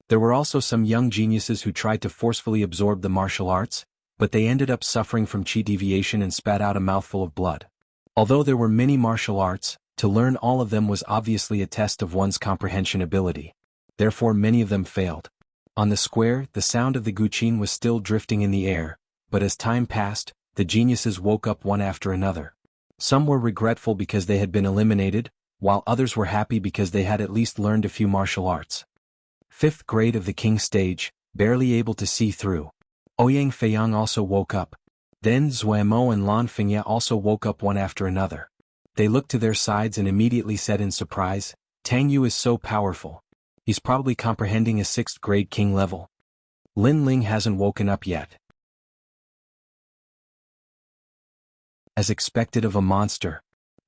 There were also some young geniuses who tried to forcefully absorb the martial arts, but they ended up suffering from chi deviation and spat out a mouthful of blood. Although there were many martial arts, to learn all of them was obviously a test of one's comprehension ability. Therefore many of them failed. On the square, the sound of the guqin was still drifting in the air, but as time passed, the geniuses woke up one after another. Some were regretful because they had been eliminated, while others were happy because they had at least learned a few martial arts. 5th grade of the king stage, barely able to see through. Ouyang Feiyang also woke up. Then Zuemo and Lan Fengye also woke up one after another. They looked to their sides and immediately said in surprise, Tang Yu is so powerful. He's probably comprehending a 6th grade king level. Lin Ling hasn't woken up yet. As expected of a monster.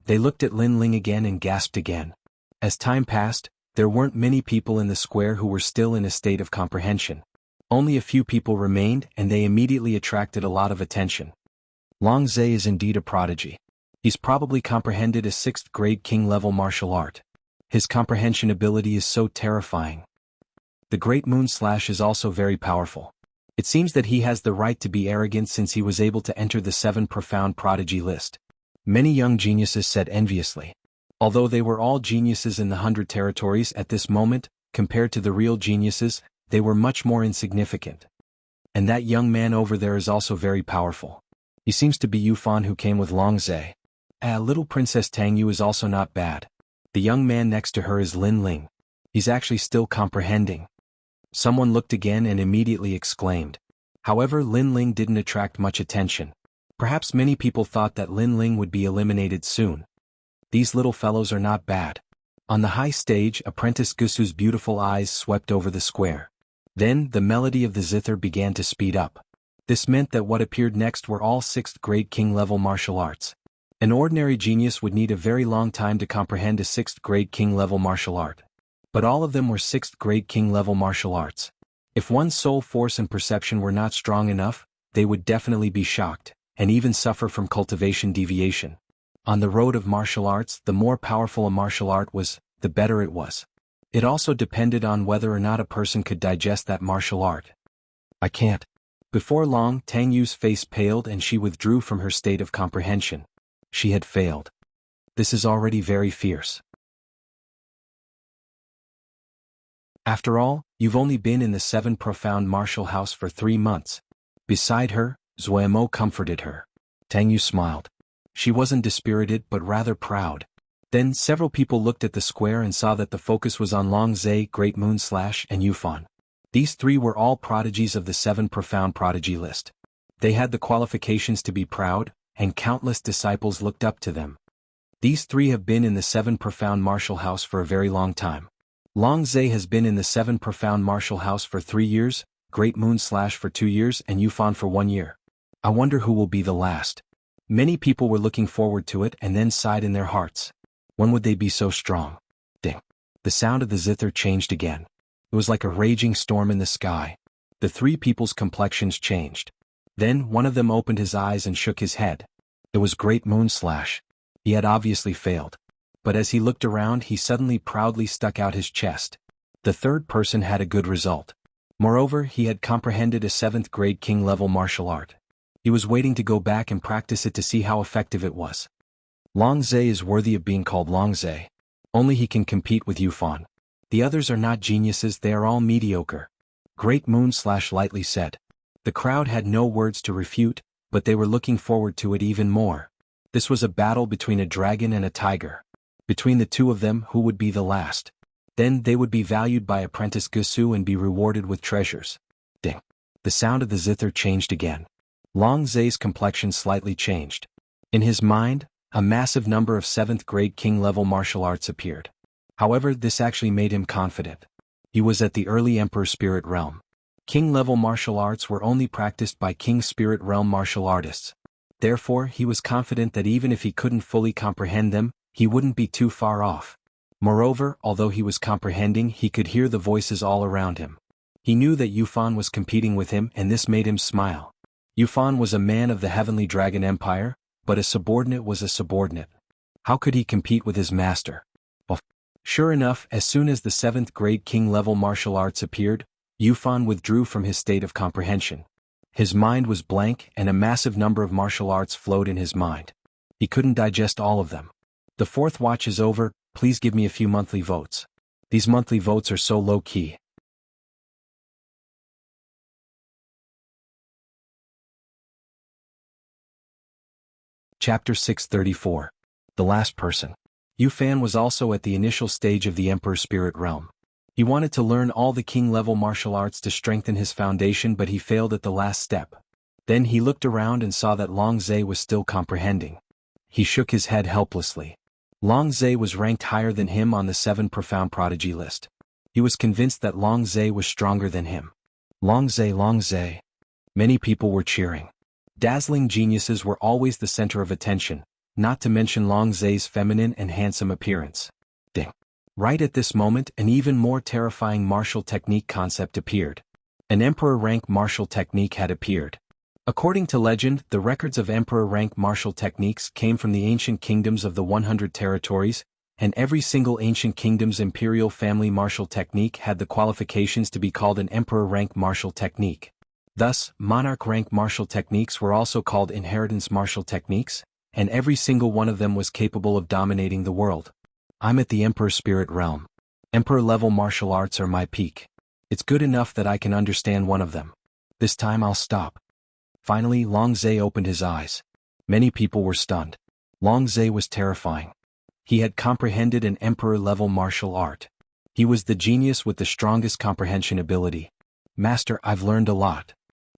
They looked at Lin Ling again and gasped again. As time passed, there weren't many people in the square who were still in a state of comprehension. Only a few people remained, and they immediately attracted a lot of attention. Long Zhe is indeed a prodigy. He's probably comprehended a 6th grade king-level martial art. His comprehension ability is so terrifying. The Great Moon Slash is also very powerful. It seems that he has the right to be arrogant since he was able to enter the 7 profound prodigy list. Many young geniuses said enviously. Although they were all geniuses in the 100 territories at this moment, compared to the real geniuses, they were much more insignificant. And that young man over there is also very powerful. He seems to be Yufan who came with Long Zhe. Little Princess Tang Yu is also not bad. The young man next to her is Lin Ling. He's actually still comprehending. Someone looked again and immediately exclaimed. However, Lin Ling didn't attract much attention. Perhaps many people thought that Lin Ling would be eliminated soon. These little fellows are not bad. On the high stage, Apprentice Gusu's beautiful eyes swept over the square. Then, the melody of the zither began to speed up. This meant that what appeared next were all 6th grade king-level martial arts. An ordinary genius would need a very long time to comprehend a 6th grade king-level martial art. But all of them were 6th grade king-level martial arts. If one's soul force and perception were not strong enough, they would definitely be shocked, and even suffer from cultivation deviation. On the road of martial arts, the more powerful a martial art was, the better it was. It also depended on whether or not a person could digest that martial art. I can't. Before long, Tang Yu's face paled and she withdrew from her state of comprehension. She had failed. This is already very fierce. After all, you've only been in the 7 profound martial house for 3 months. Beside her, Zuemo comforted her. Tang Yu smiled. She wasn't dispirited but rather proud. Then several people looked at the square and saw that the focus was on Long Zhe, Great Moon Slash, and Yufan. These 3 were all prodigies of the 7 profound prodigy list. They had the qualifications to be proud, and countless disciples looked up to them. These 3 have been in the 7 profound martial house for a very long time. Long Zhe has been in the 7 profound martial house for 3 years, Great Moon Slash for 2 years, and Yufan for 1 year. I wonder who will be the last. Many people were looking forward to it and then sighed in their hearts. When would they be so strong? Ding. The sound of the zither changed again. It was like a raging storm in the sky. The 3 people's complexions changed. Then one of them opened his eyes and shook his head. It was Great Moon Slash. He had obviously failed. But as he looked around, he suddenly proudly stuck out his chest. The 3rd person had a good result. Moreover, he had comprehended a 7th grade king-level martial art. He was waiting to go back and practice it to see how effective it was. Long Zhe is worthy of being called Long Zhe. Only he can compete with Yufan. The others are not geniuses, they are all mediocre. Great Moon/lightly said. The crowd had no words to refute, but they were looking forward to it even more. This was a battle between a dragon and a tiger. Between the two of them, who would be the last? Then they would be valued by Apprentice Gusu and be rewarded with treasures. Ding. The sound of the zither changed again. Long Zhe's complexion slightly changed. In his mind, a massive number of 7th grade king-level martial arts appeared. However, this actually made him confident. He was at the early Emperor Spirit Realm. King-level martial arts were only practiced by King Spirit Realm martial artists. Therefore, he was confident that even if he couldn't fully comprehend them, he wouldn't be too far off. Moreover, although he was comprehending, he could hear the voices all around him. He knew that Yufan was competing with him, and this made him smile. Yufan was a man of the Heavenly Dragon Empire, but a subordinate was a subordinate. How could he compete with his master? Well, sure enough, as soon as the 7th grade king-level martial arts appeared, Yufan withdrew from his state of comprehension. His mind was blank, and a massive number of martial arts flowed in his mind. He couldn't digest all of them. The 4th watch is over, please give me a few monthly votes. These monthly votes are so low-key. Chapter 634. The Last Person. Yufan was also at the initial stage of the Emperor Spirit Realm. He wanted to learn all the king-level martial arts to strengthen his foundation, but he failed at the last step. Then he looked around and saw that Long Zhe was still comprehending. He shook his head helplessly. Long Zhe was ranked higher than him on the 7 profound prodigy list. He was convinced that Long Zhe was stronger than him. Long Zhe, Long Zhe. Many people were cheering. Dazzling geniuses were always the center of attention, not to mention Long Zhe's feminine and handsome appearance. Ding. Right at this moment, an even more terrifying martial technique concept appeared. An emperor rank martial technique had appeared. According to legend, the records of emperor rank martial techniques came from the ancient kingdoms of the 100 territories, and every single ancient kingdom's imperial family martial technique had the qualifications to be called an emperor rank martial technique. Thus, monarch rank martial techniques were also called inheritance martial techniques, and every single one of them was capable of dominating the world. I'm at the Emperor Spirit Realm. Emperor-level martial arts are my peak. It's good enough that I can understand one of them. This time I'll stop. Finally, Long Zhe opened his eyes. Many people were stunned. Long Zhe was terrifying. He had comprehended an emperor-level martial art. He was the genius with the strongest comprehension ability. Master, I've learned a lot.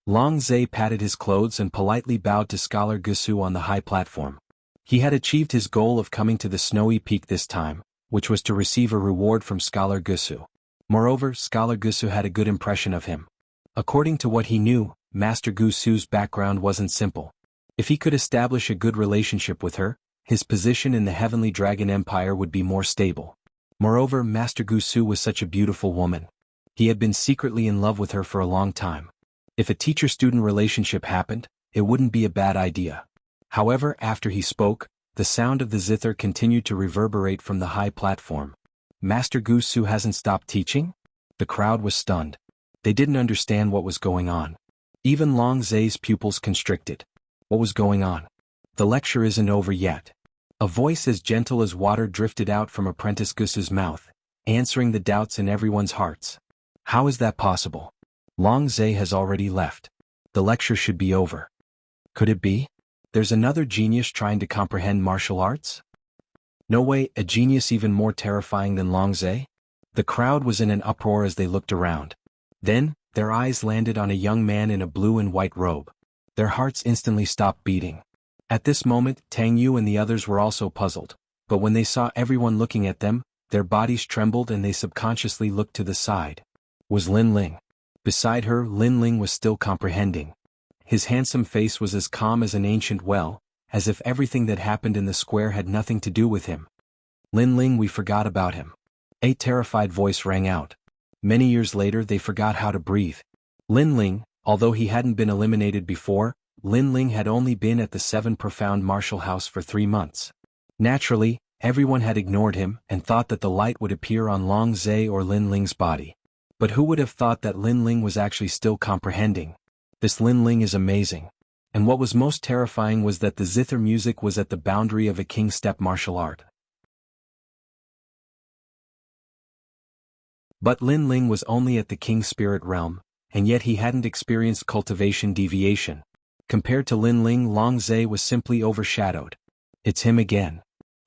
Long Zhe patted his clothes and politely bowed to Scholar Gusu on the high platform. He had achieved his goal of coming to the snowy peak this time, which was to receive a reward from Scholar Gusu. Moreover, Scholar Gusu had a good impression of him. According to what he knew, Master Gusu's background wasn't simple. If he could establish a good relationship with her, his position in the Heavenly Dragon Empire would be more stable. Moreover, Master Gusu was such a beautiful woman. He had been secretly in love with her for a long time. If a teacher-student relationship happened, it wouldn't be a bad idea. However, after he spoke, the sound of the zither continued to reverberate from the high platform. Master Gusu hasn't stopped teaching? The crowd was stunned. They didn't understand what was going on. Even Long Zhe's pupils constricted. What was going on? The lecture isn't over yet. A voice as gentle as water drifted out from Apprentice Gusu's mouth, answering the doubts in everyone's hearts. How is that possible? Long Zhe has already left. The lecture should be over. Could it be? There's another genius trying to comprehend martial arts? No way, a genius even more terrifying than Long Zhe? The crowd was in an uproar as they looked around. Then, their eyes landed on a young man in a blue and white robe. Their hearts instantly stopped beating. At this moment, Tang Yu and the others were also puzzled, but when they saw everyone looking at them, their bodies trembled and they subconsciously looked to the side. Was Lin Ling. Beside her, Lin Ling was still comprehending. His handsome face was as calm as an ancient well, as if everything that happened in the square had nothing to do with him. Lin Ling, we forgot about him. A terrified voice rang out. Many years later they forgot how to breathe. Lin Ling, although he hadn't been eliminated before, Lin Ling had only been at the 7 Profound Martial House for 3 months. Naturally, everyone had ignored him and thought that the light would appear on Long Zhe or Lin Ling's body. But who would have thought that Lin Ling was actually still comprehending? This Lin Ling is amazing. And what was most terrifying was that the zither music was at the boundary of a king step martial art. But Lin Ling was only at the king spirit realm, and yet he hadn't experienced cultivation deviation. Compared to Lin Ling, Long Zhe was simply overshadowed. It's him again.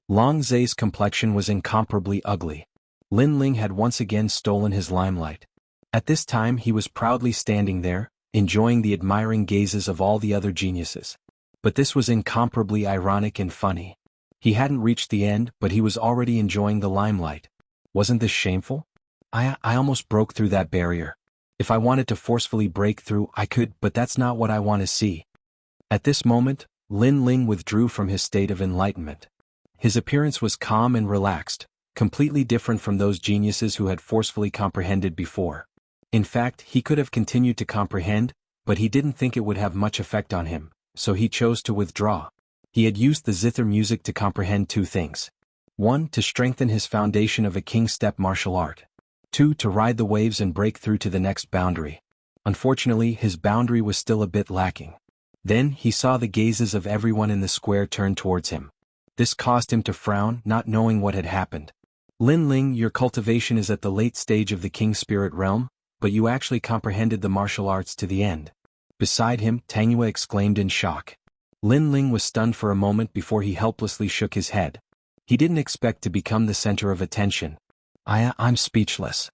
Long Zhe's complexion was incomparably ugly. Lin Ling had once again stolen his limelight. At this time he was proudly standing there, enjoying the admiring gazes of all the other geniuses. But this was incomparably ironic and funny. He hadn't reached the end, but he was already enjoying the limelight. Wasn't this shameful? I almost broke through that barrier. If I wanted to forcefully break through, I could, but that's not what I want to see. At this moment, Lin Ling withdrew from his state of enlightenment. His appearance was calm and relaxed, completely different from those geniuses who had forcefully comprehended before. In fact, he could have continued to comprehend, but he didn't think it would have much effect on him, so he chose to withdraw. He had used the zither music to comprehend two things. 1. To strengthen his foundation of a king step martial art. 2. To ride the waves and break through to the next boundary. Unfortunately, his boundary was still a bit lacking. Then he saw the gazes of everyone in the square turn towards him. This caused him to frown, not knowing what had happened. Lin Ling, your cultivation is at the late stage of the king spirit realm, but you actually comprehended the martial arts to the end. Beside him, Tangyue exclaimed in shock. Lin Ling was stunned for a moment before he helplessly shook his head. He didn't expect to become the center of attention. I'm speechless.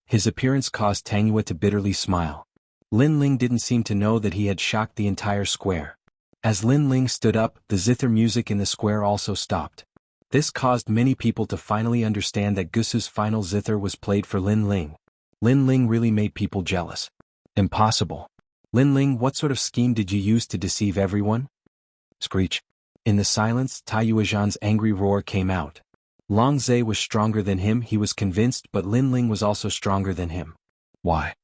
His appearance caused Tangyue to bitterly smile. Lin Ling didn't seem to know that he had shocked the entire square. As Lin Ling stood up, the zither music in the square also stopped. This caused many people to finally understand that Gusu's final zither was played for Lin Ling. Lin Ling really made people jealous. Impossible. Lin Ling, what sort of scheme did you use to deceive everyone? Screech. In the silence, Tai Yuezhan's angry roar came out. Long Zhe was stronger than him, he was convinced, but Lin Ling was also stronger than him. Why?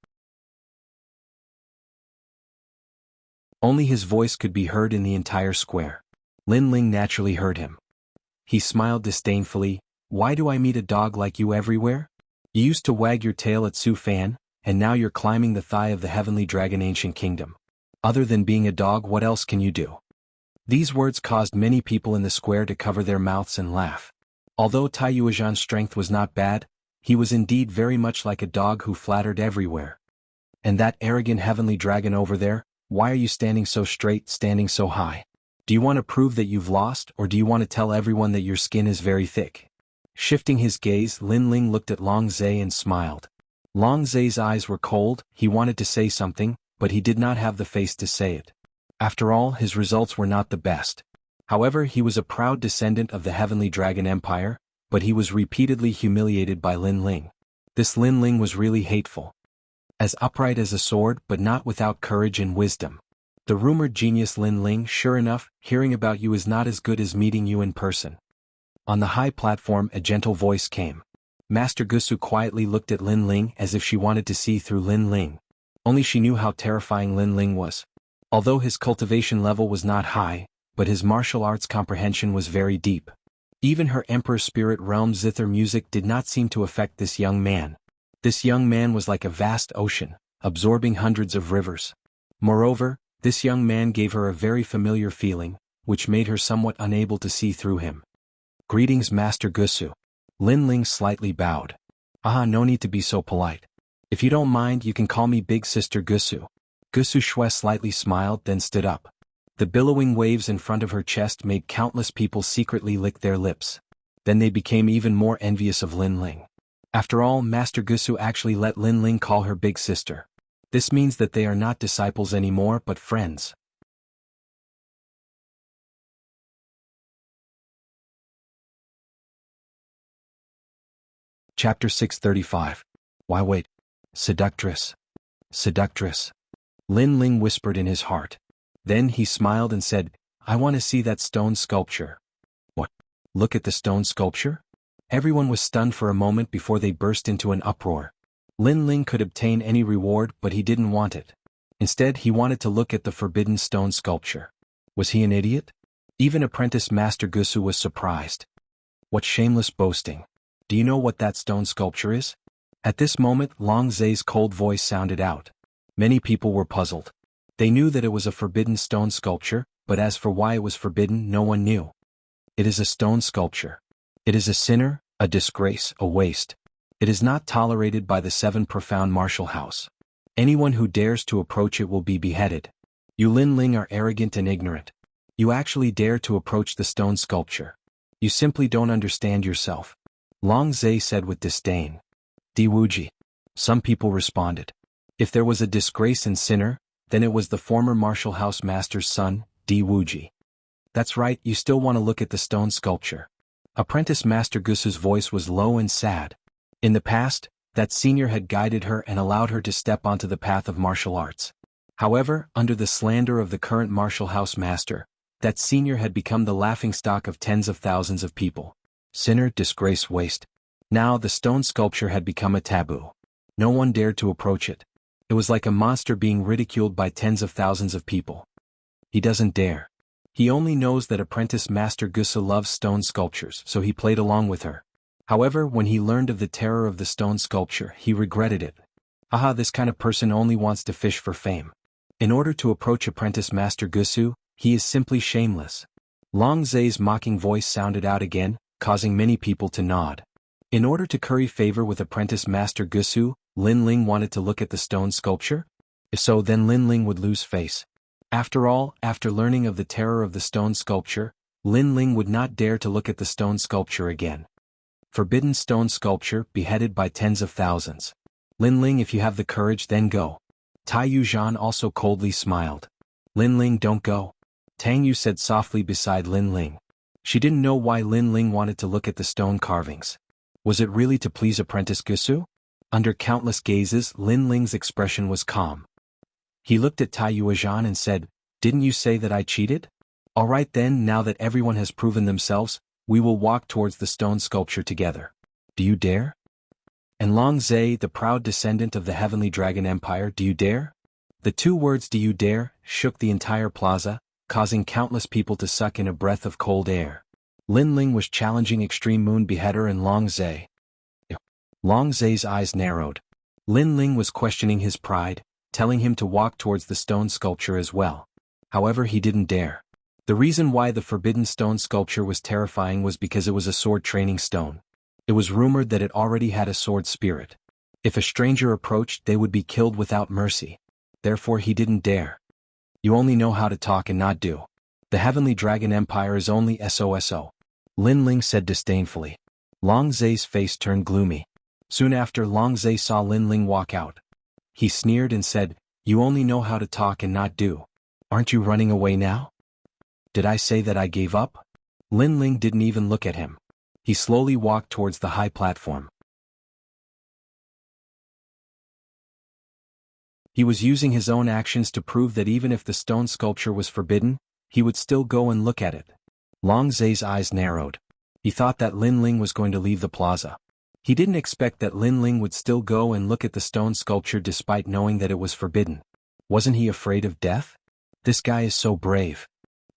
Only his voice could be heard in the entire square. Lin Ling naturally heard him. He smiled disdainfully. Why do I meet a dog like you everywhere? You used to wag your tail at Su Fan, and now you're climbing the thigh of the heavenly dragon ancient kingdom. Other than being a dog, what else can you do? These words caused many people in the square to cover their mouths and laugh. Although Tai Yuezhan's strength was not bad, he was indeed very much like a dog who flattered everywhere. And that arrogant heavenly dragon over there, why are you standing so straight, standing so high? Do you want to prove that you've lost, or do you want to tell everyone that your skin is very thick? Shifting his gaze, Lin Ling looked at Long Zhe and smiled. Long Zhe's eyes were cold, he wanted to say something, but he did not have the face to say it. After all, his results were not the best. However, he was a proud descendant of the Heavenly Dragon Empire, but he was repeatedly humiliated by Lin Ling. This Lin Ling was really hateful. As upright as a sword, but not without courage and wisdom. The rumored genius Lin Ling, sure enough, hearing about you is not as good as meeting you in person. On the high platform, a gentle voice came. Master Gusu quietly looked at Lin Ling as if she wanted to see through Lin Ling. Only she knew how terrifying Lin Ling was. Although his cultivation level was not high, but his martial arts comprehension was very deep. Even her Emperor Spirit Realm zither music did not seem to affect this young man. This young man was like a vast ocean, absorbing hundreds of rivers. Moreover, this young man gave her a very familiar feeling, which made her somewhat unable to see through him. Greetings, Master Gusu. Lin Ling slightly bowed. No need to be so polite. If you don't mind, you can call me Big Sister Gusu. Gusu Shui slightly smiled, then stood up. The billowing waves in front of her chest made countless people secretly lick their lips. Then they became even more envious of Lin Ling. After all, Master Gusu actually let Lin Ling call her big sister. This means that they are not disciples anymore but friends. Chapter 635. Why wait? Seductress. Seductress. Lin Ling whispered in his heart. Then he smiled and said, I want to see that stone sculpture. What? Look at the stone sculpture? Everyone was stunned for a moment before they burst into an uproar. Lin Ling could obtain any reward, but he didn't want it. Instead, he wanted to look at the forbidden stone sculpture. Was he an idiot? Even apprentice Master Gusu was surprised. What shameless boasting. Do you know what that stone sculpture is? At this moment, Long Zhe's cold voice sounded out. Many people were puzzled. They knew that it was a forbidden stone sculpture, but as for why it was forbidden, no one knew. It is a stone sculpture. It is a sinner, a disgrace, a waste. It is not tolerated by the seven profound martial house. Anyone who dares to approach it will be beheaded. You Lin Ling are arrogant and ignorant. You actually dare to approach the stone sculpture. You simply don't understand yourself. Long Zhe said with disdain. Di Wuji. Some people responded. If there was a disgrace and sinner, then it was the former martial house master's son, Di Wuji. That's right, you still want to look at the stone sculpture. Apprentice Master Gusu's voice was low and sad. In the past, that senior had guided her and allowed her to step onto the path of martial arts. However, under the slander of the current martial house master, that senior had become the laughingstock of tens of thousands of people. Sinner, disgrace, waste. Now the stone sculpture had become a taboo. No one dared to approach it. It was like a monster being ridiculed by tens of thousands of people. He doesn't dare. He only knows that Apprentice Master Gusu loves stone sculptures, so he played along with her. However, when he learned of the terror of the stone sculpture, he regretted it. Aha, this kind of person only wants to fish for fame. In order to approach Apprentice Master Gusu, he is simply shameless. Long Zhe's mocking voice sounded out again, causing many people to nod. In order to curry favor with Apprentice Master Gusu, Lin Ling wanted to look at the stone sculpture? If so, then Lin Ling would lose face. After all, after learning of the terror of the stone sculpture, Lin Ling would not dare to look at the stone sculpture again. Forbidden stone sculpture, beheaded by tens of thousands. Lin Ling, if you have the courage, then go. Tai Yuzhan also coldly smiled. Lin Ling, don't go. Tang Yu said softly beside Lin Ling. She didn't know why Lin Ling wanted to look at the stone carvings. Was it really to please Apprentice Gusu? Under countless gazes, Lin Ling's expression was calm. He looked at Tai Yuzhan and said, "Didn't you say that I cheated? All right then, now that everyone has proven themselves, we will walk towards the stone sculpture together. Do you dare?" And Long Zhe, the proud descendant of the Heavenly Dragon Empire, do you dare? The two words "do you dare" shook the entire plaza, causing countless people to suck in a breath of cold air. Lin Ling was challenging Extreme Moon Beheader and Long Zhe. Long Zhe's eyes narrowed. Lin Ling was questioning his pride, telling him to walk towards the stone sculpture as well. However, he didn't dare. The reason why the forbidden stone sculpture was terrifying was because it was a sword training stone. It was rumored that it already had a sword spirit. If a stranger approached, they would be killed without mercy. Therefore he didn't dare. You only know how to talk and not do. The Heavenly Dragon Empire is only SOSO. Lin Ling said disdainfully. Long Zhe's face turned gloomy. Soon after, Long Zhe saw Lin Ling walk out. He sneered and said, "You only know how to talk and not do. Aren't you running away now?" "Did I say that I gave up?" Lin Ling didn't even look at him. He slowly walked towards the high platform. He was using his own actions to prove that even if the stone sculpture was forbidden, he would still go and look at it. Long Zhe's eyes narrowed. He thought that Lin Ling was going to leave the plaza. He didn't expect that Lin Ling would still go and look at the stone sculpture despite knowing that it was forbidden. Wasn't he afraid of death? This guy is so brave.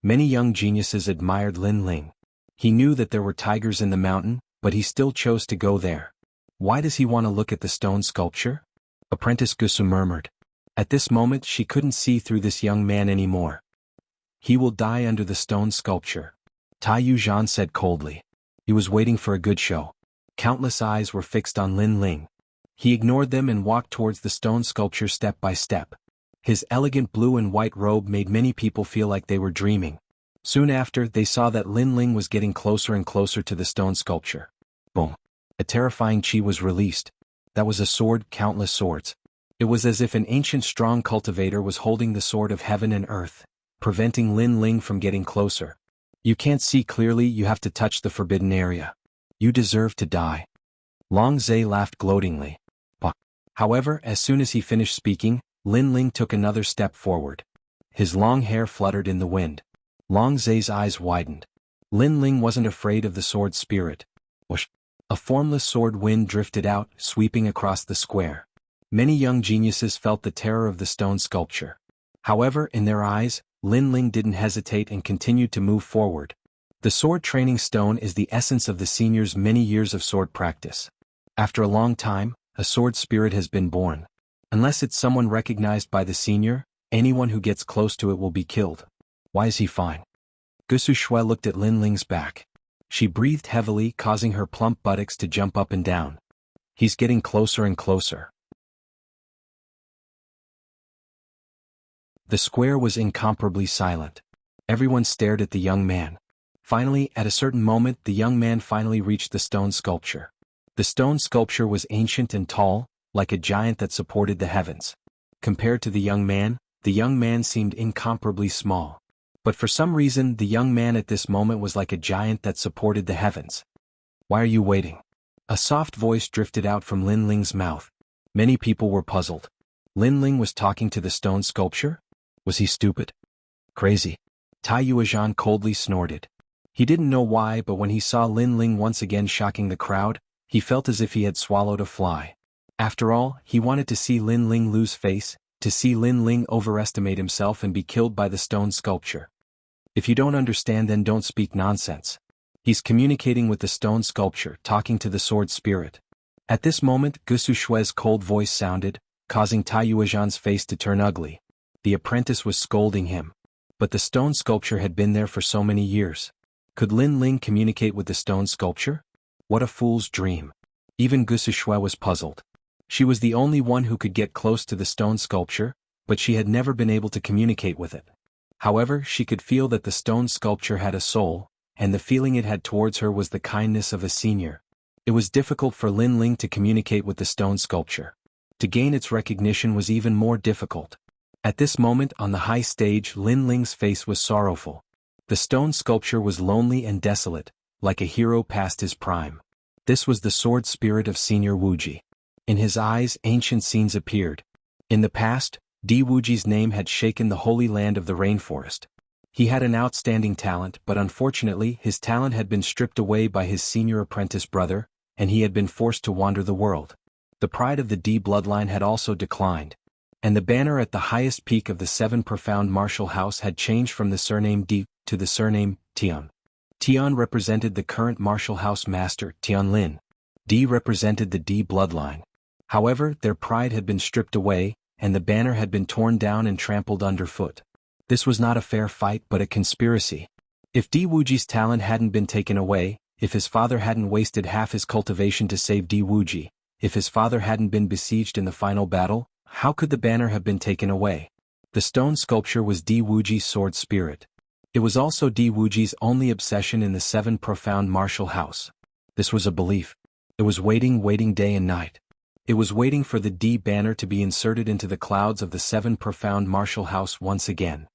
Many young geniuses admired Lin Ling. He knew that there were tigers in the mountain, but he still chose to go there. Why does he want to look at the stone sculpture? Apprentice Gusu murmured. At this moment she couldn't see through this young man anymore. He will die under the stone sculpture. Tai Yuzhan said coldly. He was waiting for a good show. Countless eyes were fixed on Lin Ling. He ignored them and walked towards the stone sculpture step by step. His elegant blue and white robe made many people feel like they were dreaming. Soon after, they saw that Lin Ling was getting closer and closer to the stone sculpture. Boom! A terrifying chi was released. That was a sword, countless swords. It was as if an ancient strong cultivator was holding the sword of heaven and earth, preventing Lin Ling from getting closer. You can't see clearly, you have to touch the forbidden area. You deserve to die. Long Zhe laughed gloatingly. However, as soon as he finished speaking, Lin Ling took another step forward. His long hair fluttered in the wind. Long Zhe's eyes widened. Lin Ling wasn't afraid of the sword spirit. Whoosh! A formless sword wind drifted out, sweeping across the square. Many young geniuses felt the terror of the stone sculpture. However, in their eyes, Lin Ling didn't hesitate and continued to move forward. The sword training stone is the essence of the senior's many years of sword practice. After a long time, a sword spirit has been born. Unless it's someone recognized by the senior, anyone who gets close to it will be killed. Why is he fine? Gusu Shui looked at Lin Ling's back. She breathed heavily, causing her plump buttocks to jump up and down. He's getting closer and closer. The square was incomparably silent. Everyone stared at the young man. Finally, at a certain moment, the young man finally reached the stone sculpture. The stone sculpture was ancient and tall, like a giant that supported the heavens. Compared to the young man seemed incomparably small. But for some reason, the young man at this moment was like a giant that supported the heavens. Why are you waiting? A soft voice drifted out from Lin Ling's mouth. Many people were puzzled. Lin Ling was talking to the stone sculpture? Was he stupid? Crazy. Tai Yuezhan coldly snorted. He didn't know why, but when he saw Lin Ling once again shocking the crowd, he felt as if he had swallowed a fly. After all, he wanted to see Lin Ling lose face, to see Lin Ling overestimate himself and be killed by the stone sculpture. If you don't understand, then don't speak nonsense. He's communicating with the stone sculpture, talking to the sword spirit. At this moment, Gusu Shui's cold voice sounded, causing Tai Yuezhan's face to turn ugly. The apprentice was scolding him. But the stone sculpture had been there for so many years. Could Lin Ling communicate with the stone sculpture? What a fool's dream. Even Gusu Shui was puzzled. She was the only one who could get close to the stone sculpture, but she had never been able to communicate with it. However, she could feel that the stone sculpture had a soul, and the feeling it had towards her was the kindness of a senior. It was difficult for Lin Ling to communicate with the stone sculpture. To gain its recognition was even more difficult. At this moment on the high stage, Lin Ling's face was sorrowful. The stone sculpture was lonely and desolate, like a hero past his prime. This was the sword spirit of Senior Wuji. In his eyes, ancient scenes appeared. In the past, Di Wuji's name had shaken the holy land of the rainforest. He had an outstanding talent, but unfortunately his talent had been stripped away by his senior apprentice brother, and he had been forced to wander the world. The pride of the Di bloodline had also declined. And the banner at the highest peak of the seven profound martial house had changed from the surname Di to the surname Tian. Tian represented the current martial house master, Tian Lin. Di represented the Di bloodline. However, their pride had been stripped away, and the banner had been torn down and trampled underfoot. This was not a fair fight but a conspiracy. If Di Wuji's talent hadn't been taken away, if his father hadn't wasted half his cultivation to save Di Wuji, if his father hadn't been besieged in the final battle, how could the banner have been taken away? The stone sculpture was Di Wuji's sword spirit. It was also Di Wuji's only obsession in the seven profound martial house. This was a belief. It was waiting day and night. It was waiting for the Di banner to be inserted into the clouds of the seven profound martial house once again.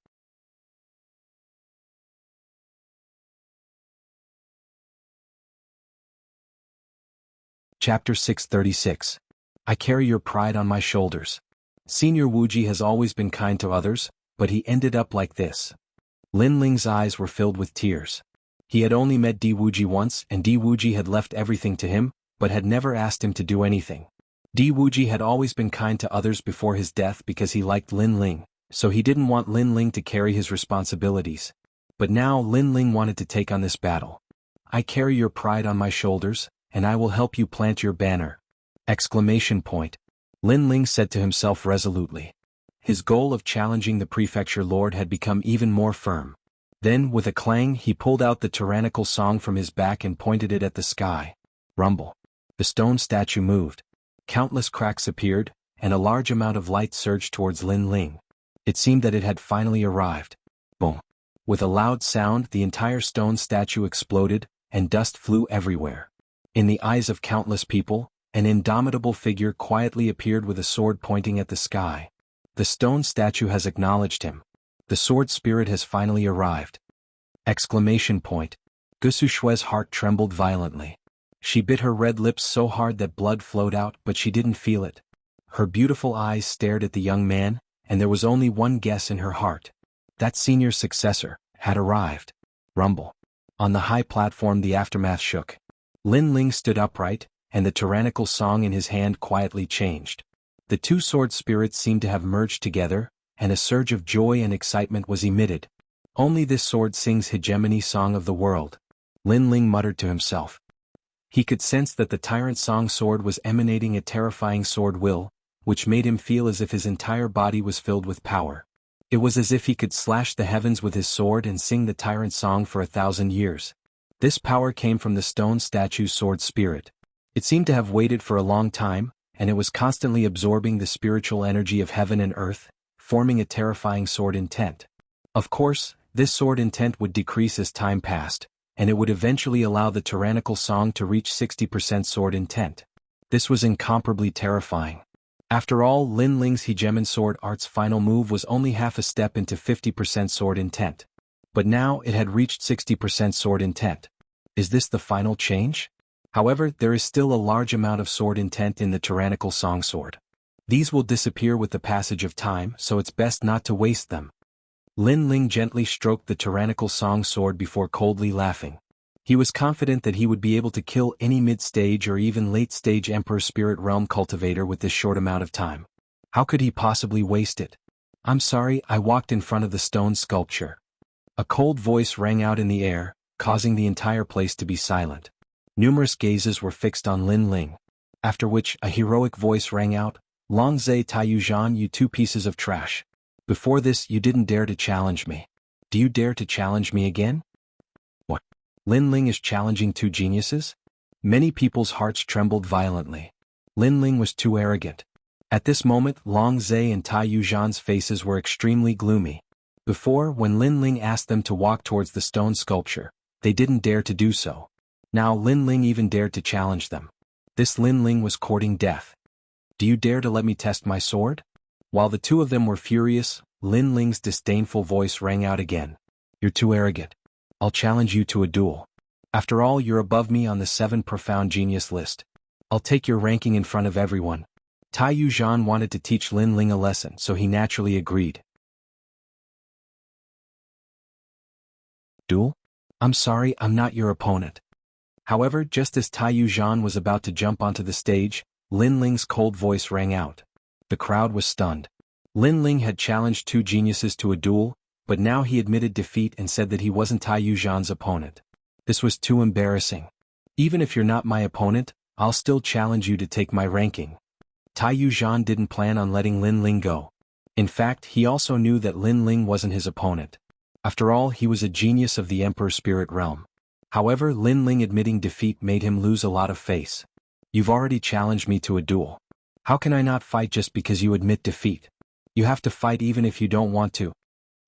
Chapter 636. I carry your pride on my shoulders. Senior Wuji has always been kind to others, but he ended up like this. Lin Ling's eyes were filled with tears. He had only met Di Wuji once, and Di Wuji had left everything to him, but had never asked him to do anything. Di Wuji had always been kind to others before his death because he liked Lin Ling, so he didn't want Lin Ling to carry his responsibilities. But now Lin Ling wanted to take on this battle. I carry your pride on my shoulders, and I will help you plant your banner. Exclamation point. Lin Ling said to himself resolutely. His goal of challenging the prefecture lord had become even more firm. Then, with a clang, he pulled out the tyrannical song from his back and pointed it at the sky. Rumble. The stone statue moved. Countless cracks appeared, and a large amount of light surged towards Lin Ling. It seemed that it had finally arrived. Boom. With a loud sound, the entire stone statue exploded, and dust flew everywhere. In the eyes of countless people, an indomitable figure quietly appeared with a sword pointing at the sky. The stone statue has acknowledged him. The sword spirit has finally arrived. Exclamation point. Gusu Shui's heart trembled violently. She bit her red lips so hard that blood flowed out, but she didn't feel it. Her beautiful eyes stared at the young man, and there was only one guess in her heart. That senior successor had arrived. Rumble. On the high platform the aftermath shook. Lin Ling stood upright, and the tyrannical song in his hand quietly changed. The two sword spirits seemed to have merged together, and a surge of joy and excitement was emitted. Only this sword sings hegemony song of the world. Lin Ling muttered to himself. He could sense that the Tyrant Song sword was emanating a terrifying sword will, which made him feel as if his entire body was filled with power. It was as if he could slash the heavens with his sword and sing the Tyrant Song for 1,000 years. This power came from the stone statue's sword spirit. It seemed to have waited for a long time, and it was constantly absorbing the spiritual energy of heaven and earth, forming a terrifying sword intent. Of course, this sword intent would decrease as time passed, and it would eventually allow the tyrannical song to reach 60% sword intent. This was incomparably terrifying. After all, Lin Ling's Hegemon sword art's final move was only half a step into 50% sword intent. But now it had reached 60% sword intent. Is this the final change? However, there is still a large amount of sword intent in the tyrannical song sword. These will disappear with the passage of time, so it's best not to waste them. Lin Ling gently stroked the tyrannical song sword before coldly laughing. He was confident that he would be able to kill any mid-stage or even late-stage Emperor Spirit Realm cultivator with this short amount of time. How could he possibly waste it? I'm sorry, I walked in front of the stone sculpture. A cold voice rang out in the air, causing the entire place to be silent. Numerous gazes were fixed on Lin Ling. After which, a heroic voice rang out, Longzhe Taiyuzhan, you two pieces of trash. Before this, you didn't dare to challenge me. Do you dare to challenge me again? What? Lin Ling is challenging two geniuses? Many people's hearts trembled violently. Lin Ling was too arrogant. At this moment, Longzhe and Taiyuzhan's faces were extremely gloomy. Before, when Lin Ling asked them to walk towards the stone sculpture, they didn't dare to do so. Now Lin Ling even dared to challenge them. This Lin Ling was courting death. Do you dare to let me test my sword? While the two of them were furious, Lin Ling's disdainful voice rang out again. You're too arrogant. I'll challenge you to a duel. After all, you're above me on the 7 profound genius list. I'll take your ranking in front of everyone. Taiyuzhan wanted to teach Lin Ling a lesson, so he naturally agreed. Duel? I'm sorry, I'm not your opponent. However, just as Taiyuzhan was about to jump onto the stage, Lin Ling's cold voice rang out. The crowd was stunned. Lin Ling had challenged two geniuses to a duel, but now he admitted defeat and said that he wasn't Taiyuzhan's opponent. This was too embarrassing. Even if you're not my opponent, I'll still challenge you to take my ranking. Taiyuzhan didn't plan on letting Lin Ling go. In fact, he also knew that Lin Ling wasn't his opponent. After all, he was a genius of the Emperor Spirit Realm. However, Lin Ling admitting defeat made him lose a lot of face. You've already challenged me to a duel. How can I not fight just because you admit defeat? You have to fight even if you don't want to.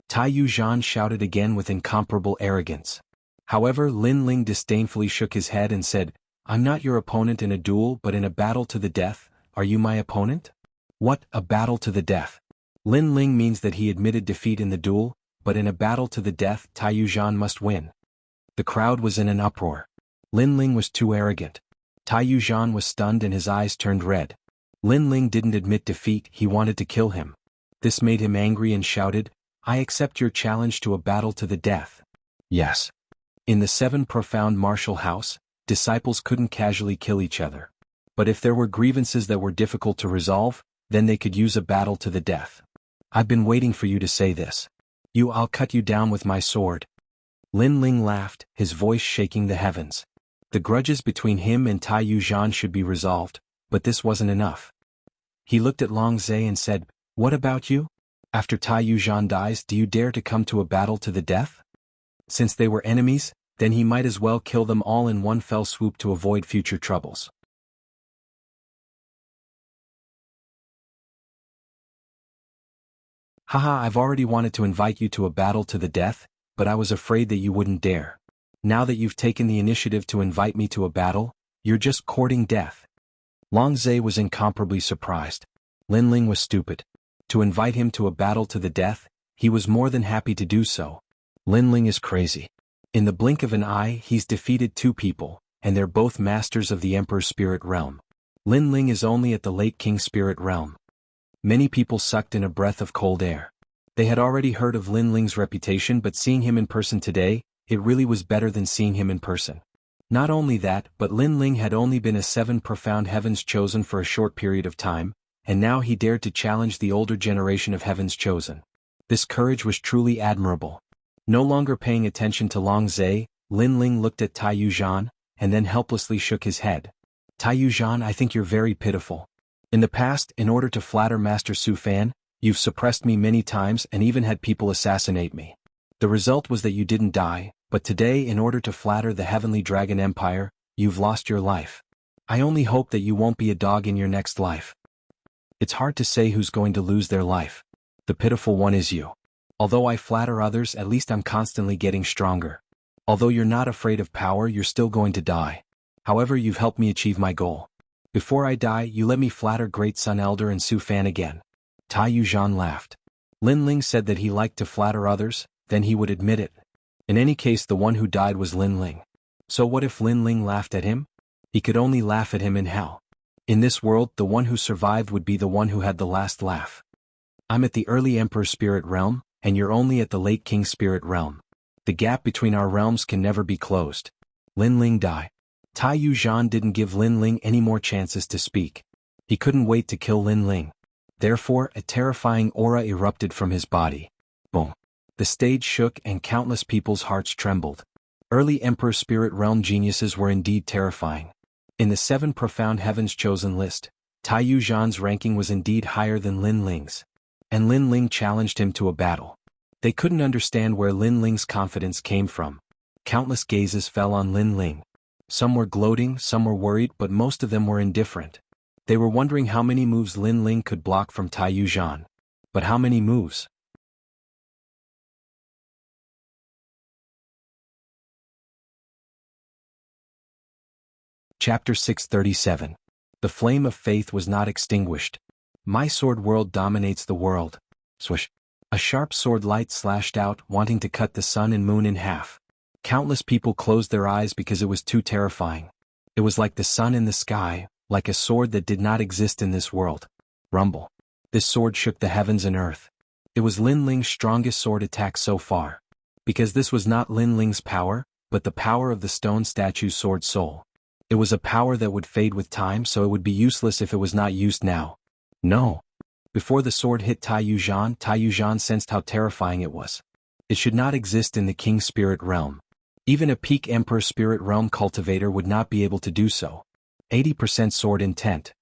Taiyuzhan shouted again with incomparable arrogance. However, Lin Ling disdainfully shook his head and said, I'm not your opponent in a duel but in a battle to the death. Are you my opponent? What, a battle to the death? Lin Ling means that he admitted defeat in the duel, but in a battle to the death, Taiyuzhan must win. The crowd was in an uproar. Lin Ling was too arrogant. Taiyuzhan was stunned and his eyes turned red. Lin Ling didn't admit defeat, he wanted to kill him. This made him angry and shouted, I accept your challenge to a battle to the death. Yes. In the 7 profound martial house, disciples couldn't casually kill each other. But if there were grievances that were difficult to resolve, then they could use a battle to the death. I've been waiting for you to say this. I'll cut you down with my sword. Lin Ling laughed, his voice shaking the heavens. The grudges between him and Taiyuzhan should be resolved, but this wasn't enough. He looked at Longzhe and said, What about you? After Taiyuzhan dies, do you dare to come to a battle to the death? Since they were enemies, then he might as well kill them all in one fell swoop to avoid future troubles. Haha, I've already wanted to invite you to a battle to the death, but I was afraid that you wouldn't dare. Now that you've taken the initiative to invite me to a battle, you're just courting death. Longzhe was incomparably surprised. Lin Ling was stupid. To invite him to a battle to the death, he was more than happy to do so. Lin Ling is crazy. In the blink of an eye, he's defeated 2 people, and they're both masters of the Emperor Spirit Realm. Lin Ling is only at the late King Spirit Realm. Many people sucked in a breath of cold air. They had already heard of Lin Ling's reputation, but seeing him in person today, it really was better than seeing him in person. Not only that, but Lin Ling had only been a 7 profound heavens chosen for a short period of time, and now he dared to challenge the older generation of heavens chosen. This courage was truly admirable. No longer paying attention to Longzhe, Lin Ling looked at Taiyuzhan, and then helplessly shook his head. Taiyuan, I think you're very pitiful. In the past, in order to flatter Master Su Fan, you've suppressed me many times and even had people assassinate me. The result was that you didn't die, but today in order to flatter the Heavenly Dragon Empire, you've lost your life. I only hope that you won't be a dog in your next life. It's hard to say who's going to lose their life. The pitiful one is you. Although I flatter others, at least I'm constantly getting stronger. Although you're not afraid of power, you're still going to die. However, you've helped me achieve my goal. Before I die, you let me flatter Great Sun Elder and Su Fan again. Taiyuan laughed. Lin Ling said that he liked to flatter others, then he would admit it. In any case, the one who died was Lin Ling. So what if Lin Ling laughed at him? He could only laugh at him in hell. In this world, the one who survived would be the one who had the last laugh. I'm at the early Emperor Spirit Realm, and you're only at the late King Spirit Realm. The gap between our realms can never be closed. Lin Ling died. Taiyuan didn't give Lin Ling any more chances to speak. He couldn't wait to kill Lin Ling. Therefore, a terrifying aura erupted from his body. Boom. The stage shook and countless people's hearts trembled. Early Emperor Spirit Realm geniuses were indeed terrifying. In the 7 profound heavens chosen list, Taiyuan's ranking was indeed higher than Lin Ling's. And Lin Ling challenged him to a battle. They couldn't understand where Lin Ling's confidence came from. Countless gazes fell on Lin Ling. Some were gloating, some were worried, but most of them were indifferent. They were wondering how many moves Lin Ling could block from Taiyuan. But how many moves? Chapter 637. The flame of faith was not extinguished. My sword world dominates the world. Swish. A sharp sword light slashed out, wanting to cut the sun and moon in half. Countless people closed their eyes because it was too terrifying. It was like the sun in the sky, like a sword that did not exist in this world. Rumble. This sword shook the heavens and earth. It was Lin Ling's strongest sword attack so far. Because this was not Lin Ling's power, but the power of the stone statue's sword soul. It was a power that would fade with time, so it would be useless if it was not used now. No. Before the sword hit Taiyuan sensed how terrifying it was. It should not exist in the King Spirit Realm. Even a peak Emperor Spirit Realm cultivator would not be able to do so. 80% sword intent.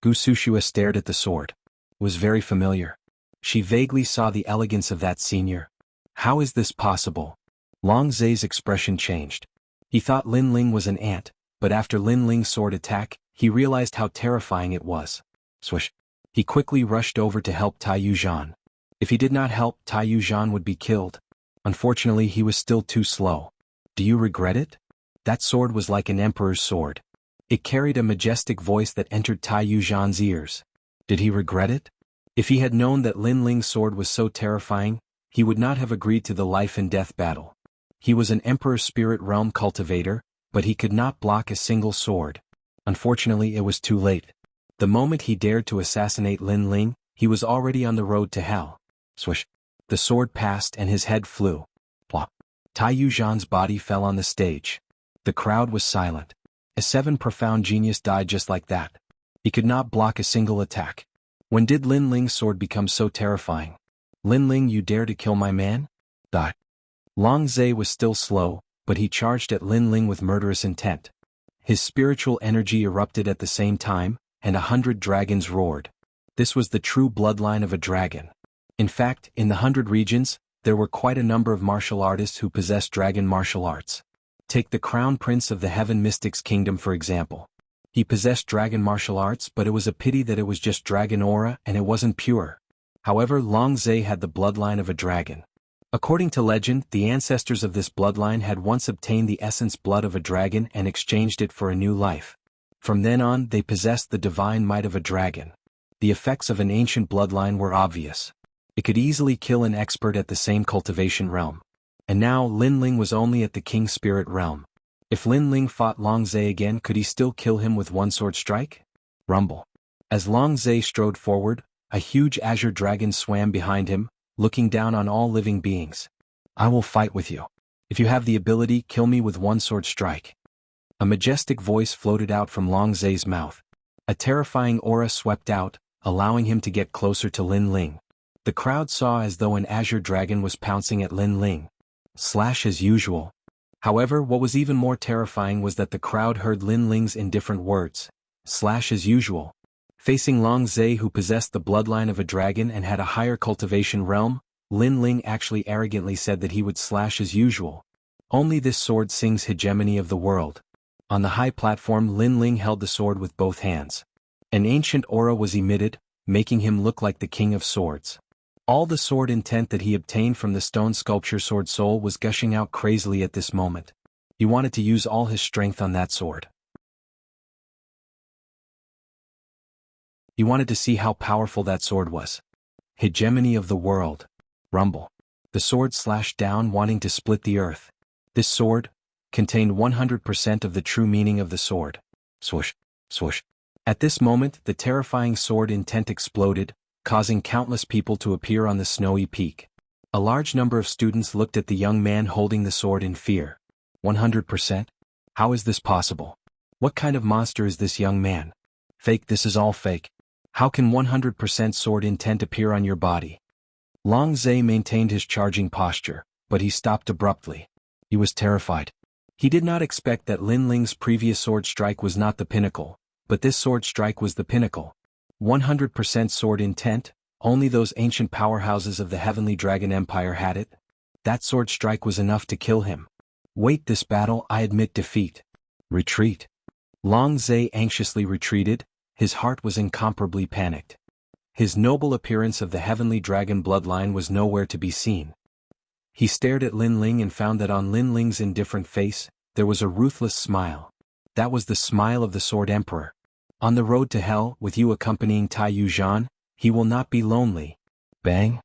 Gu Sushua stared at the sword. It was very familiar. She vaguely saw the elegance of that senior. How is this possible? Long Zai's expression changed. He thought Lin Ling was an ant, but after Lin Ling's sword attack, he realized how terrifying it was. Swish. He quickly rushed over to help Taiyuan. If he did not help, Taiyuan would be killed. Unfortunately, he was still too slow. Do you regret it? That sword was like an emperor's sword. It carried a majestic voice that entered Taiyuan's ears. Did he regret it? If he had known that Lin Ling's sword was so terrifying, he would not have agreed to the life and death battle. He was an Emperor Spirit Realm cultivator, but he could not block a single sword. Unfortunately, it was too late. The moment he dared to assassinate Lin Ling, he was already on the road to hell. Swish. The sword passed and his head flew. Plop. Taiyuan's body fell on the stage. The crowd was silent. A 7 profound genius died just like that. He could not block a single attack. When did Lin Ling's sword become so terrifying? Lin Ling, you dare to kill my man? Die. Long Zai was still slow, but he charged at Lin Ling with murderous intent. His spiritual energy erupted at the same time, and 100 dragons roared. This was the true bloodline of a dragon. In fact, in the 100 regions, there were quite a number of martial artists who possessed dragon martial arts. Take the Crown Prince of the Heaven Mystics Kingdom for example. He possessed dragon martial arts, but it was a pity that it was just dragon aura and it wasn't pure. However, Long Zai had the bloodline of a dragon. According to legend, the ancestors of this bloodline had once obtained the essence blood of a dragon and exchanged it for a new life. From then on, they possessed the divine might of a dragon. The effects of an ancient bloodline were obvious. It could easily kill an expert at the same cultivation realm. And now Lin Ling was only at the King Spirit Realm. If Lin Ling fought Long Zai again, could he still kill him with one sword strike? Rumble. As Long Zai strode forward, a huge azure dragon swam behind him, looking down on all living beings. I will fight with you. If you have the ability, kill me with one sword strike. A majestic voice floated out from Long Zai's mouth. A terrifying aura swept out, allowing him to get closer to Lin Ling. The crowd saw as though an azure dragon was pouncing at Lin Ling. Slash as usual. However, what was even more terrifying was that the crowd heard Lin Ling's indifferent words. Slash as usual. Facing Long Zhe, who possessed the bloodline of a dragon and had a higher cultivation realm, Lin Ling actually arrogantly said that he would slash as usual. Only this sword sings hegemony of the world. On the high platform, Lin Ling held the sword with both hands. An ancient aura was emitted, making him look like the king of swords. All the sword intent that he obtained from the stone sculpture Sword Soul was gushing out crazily at this moment. He wanted to use all his strength on that sword. He wanted to see how powerful that sword was. Hegemony of the world. Rumble. The sword slashed down, wanting to split the earth. This sword contained 100% of the true meaning of the sword. Swoosh, swoosh. At this moment, the terrifying sword intent exploded, causing countless people to appear on the snowy peak. A large number of students looked at the young man holding the sword in fear. 100%? How is this possible? What kind of monster is this young man? Fake, this is all fake. How can 100% sword intent appear on your body? Long Zhe maintained his charging posture, but he stopped abruptly. He was terrified. He did not expect that Lin Ling's previous sword strike was not the pinnacle, but this sword strike was the pinnacle. 100% sword intent, only those ancient powerhouses of the Heavenly Dragon Empire had it. That sword strike was enough to kill him. Wait, this battle, I admit defeat. Retreat. Long Zhe anxiously retreated, his heart was incomparably panicked. His noble appearance of the Heavenly Dragon bloodline was nowhere to be seen. He stared at Lin Ling and found that on Lin Ling's indifferent face, there was a ruthless smile. That was the smile of the Sword Emperor. On the road to hell, with you accompanying Tai Yuzhan, he will not be lonely. Bang.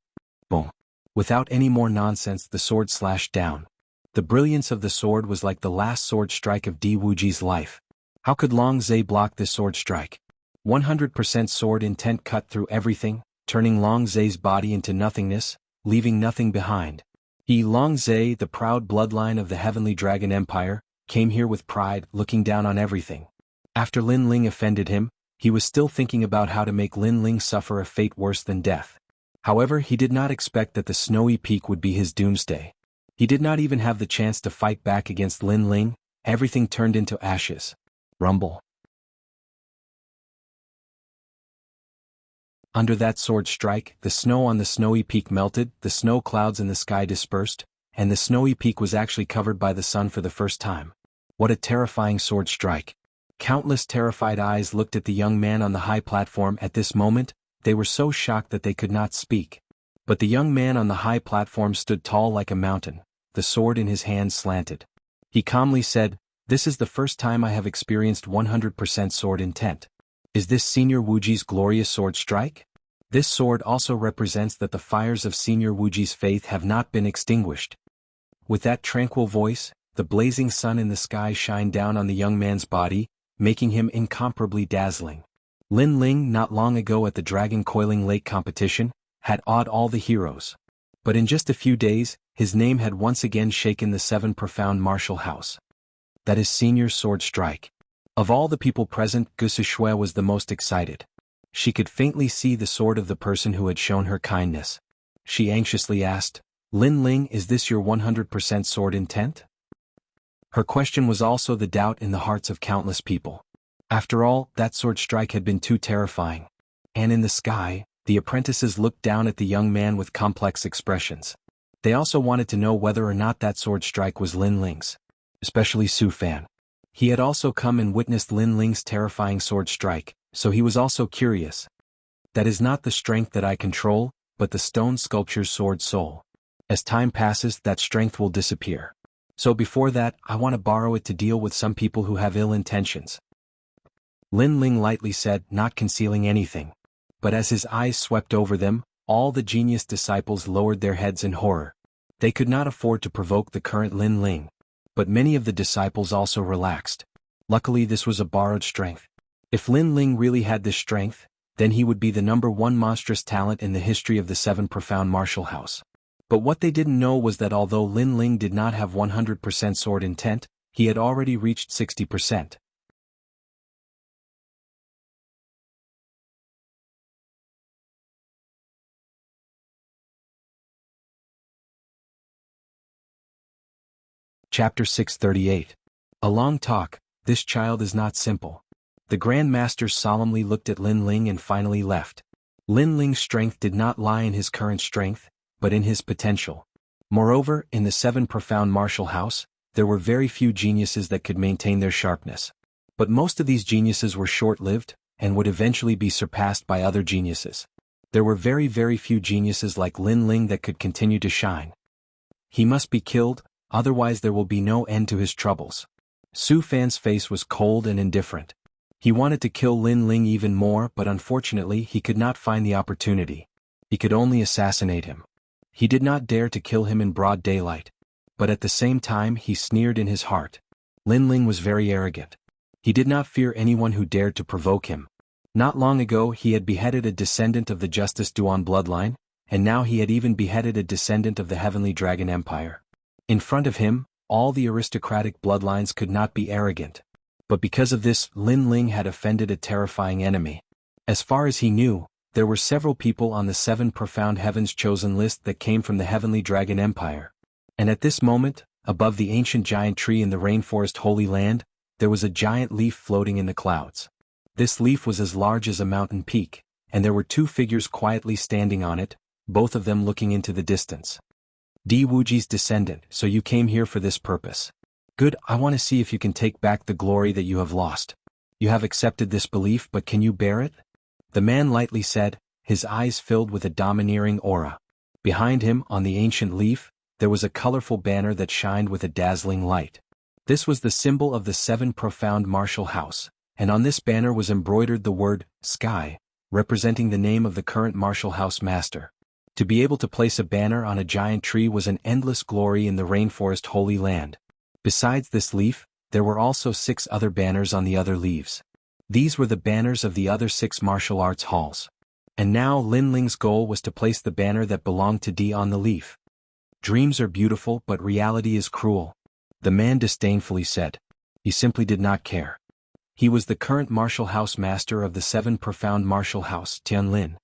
Boom. Without any more nonsense, the sword slashed down. The brilliance of the sword was like the last sword strike of Di Wuji's life. How could Long Zhe block this sword strike? 100% sword intent cut through everything, turning Long Zhe's body into nothingness, leaving nothing behind. He, Long Zhe, the proud bloodline of the Heavenly Dragon Empire, came here with pride, looking down on everything. After Lin Ling offended him, he was still thinking about how to make Lin Ling suffer a fate worse than death. However, he did not expect that the snowy peak would be his doomsday. He did not even have the chance to fight back against Lin Ling. Everything turned into ashes. Rumble. Under that sword strike, the snow on the snowy peak melted, the snow clouds in the sky dispersed, and the snowy peak was actually covered by the sun for the first time. What a terrifying sword strike. Countless terrified eyes looked at the young man on the high platform at this moment. They were so shocked that they could not speak. But the young man on the high platform stood tall like a mountain, the sword in his hand slanted. He calmly said, "This is the first time I have experienced 100% sword intent. Is this Senior Wuji's glorious sword strike? This sword also represents that the fires of Senior Wuji's faith have not been extinguished." With that tranquil voice, the blazing sun in the sky shined down on the young man's body, making him incomparably dazzling. Lin Ling, not long ago at the Dragon Coiling Lake competition, had awed all the heroes. But in just a few days, his name had once again shaken the seven profound martial house. That is Senior Sword Strike. Of all the people present, Gusu Shui was the most excited. She could faintly see the sword of the person who had shown her kindness. She anxiously asked, "Lin Ling, is this your 100% sword intent?" Her question was also the doubt in the hearts of countless people. After all, that sword strike had been too terrifying. And in the sky, the apprentices looked down at the young man with complex expressions. They also wanted to know whether or not that sword strike was Lin Ling's. Especially Su Fan. He had also come and witnessed Lin Ling's terrifying sword strike, so he was also curious. That is not the strength that I control, but the stone sculpture's sword soul. As time passes, that strength will disappear. So before that, I want to borrow it to deal with some people who have ill intentions. Lin Ling lightly said, not concealing anything. But as his eyes swept over them, all the genius disciples lowered their heads in horror. They could not afford to provoke the current Lin Ling. But many of the disciples also relaxed. Luckily, this was a borrowed strength. If Lin Ling really had this strength, then he would be the #1 monstrous talent in the history of the seven profound martial house. But what they didn't know was that although Lin Ling did not have 100% sword intent, he had already reached 60%. Chapter 638. A long talk. This child is not simple. The Grand Master solemnly looked at Lin Ling and finally left. Lin Ling's strength did not lie in his current strength, but in his potential. Moreover, in the 7 profound martial house, there were very few geniuses that could maintain their sharpness. But most of these geniuses were short-lived, and would eventually be surpassed by other geniuses. There were very few geniuses like Lin Ling that could continue to shine. He must be killed, otherwise there will be no end to his troubles. Su Fan's face was cold and indifferent. He wanted to kill Lin Ling even more, but unfortunately he could not find the opportunity. He could only assassinate him. He did not dare to kill him in broad daylight. But at the same time he sneered in his heart. Lin Ling was very arrogant. He did not fear anyone who dared to provoke him. Not long ago he had beheaded a descendant of the Justice Duan bloodline, and now he had even beheaded a descendant of the Heavenly Dragon Empire. In front of him, all the aristocratic bloodlines could not be arrogant. But because of this, Lin Ling had offended a terrifying enemy. As far as he knew, there were several people on the 7 profound heavens chosen list that came from the Heavenly Dragon Empire. And at this moment, above the ancient giant tree in the rainforest Holy Land, there was a giant leaf floating in the clouds. This leaf was as large as a mountain peak, and there were 2 figures quietly standing on it, both of them looking into the distance. Di Wuji's descendant, so you came here for this purpose. Good, I want to see if you can take back the glory that you have lost. You have accepted this belief, but can you bear it? The man lightly said, his eyes filled with a domineering aura. Behind him, on the ancient leaf, there was a colorful banner that shined with a dazzling light. This was the symbol of the 7 profound martial house, and on this banner was embroidered the word, Sky, representing the name of the current martial house master. To be able to place a banner on a giant tree was an endless glory in the rainforest Holy Land. Besides this leaf, there were also 6 other banners on the other leaves. These were the banners of the other 6 martial arts halls. And now Lin Ling's goal was to place the banner that belonged to Di on the leaf. Dreams are beautiful, but reality is cruel. The man disdainfully said. He simply did not care. He was the current martial house master of the 7 profound martial house, Tianlin.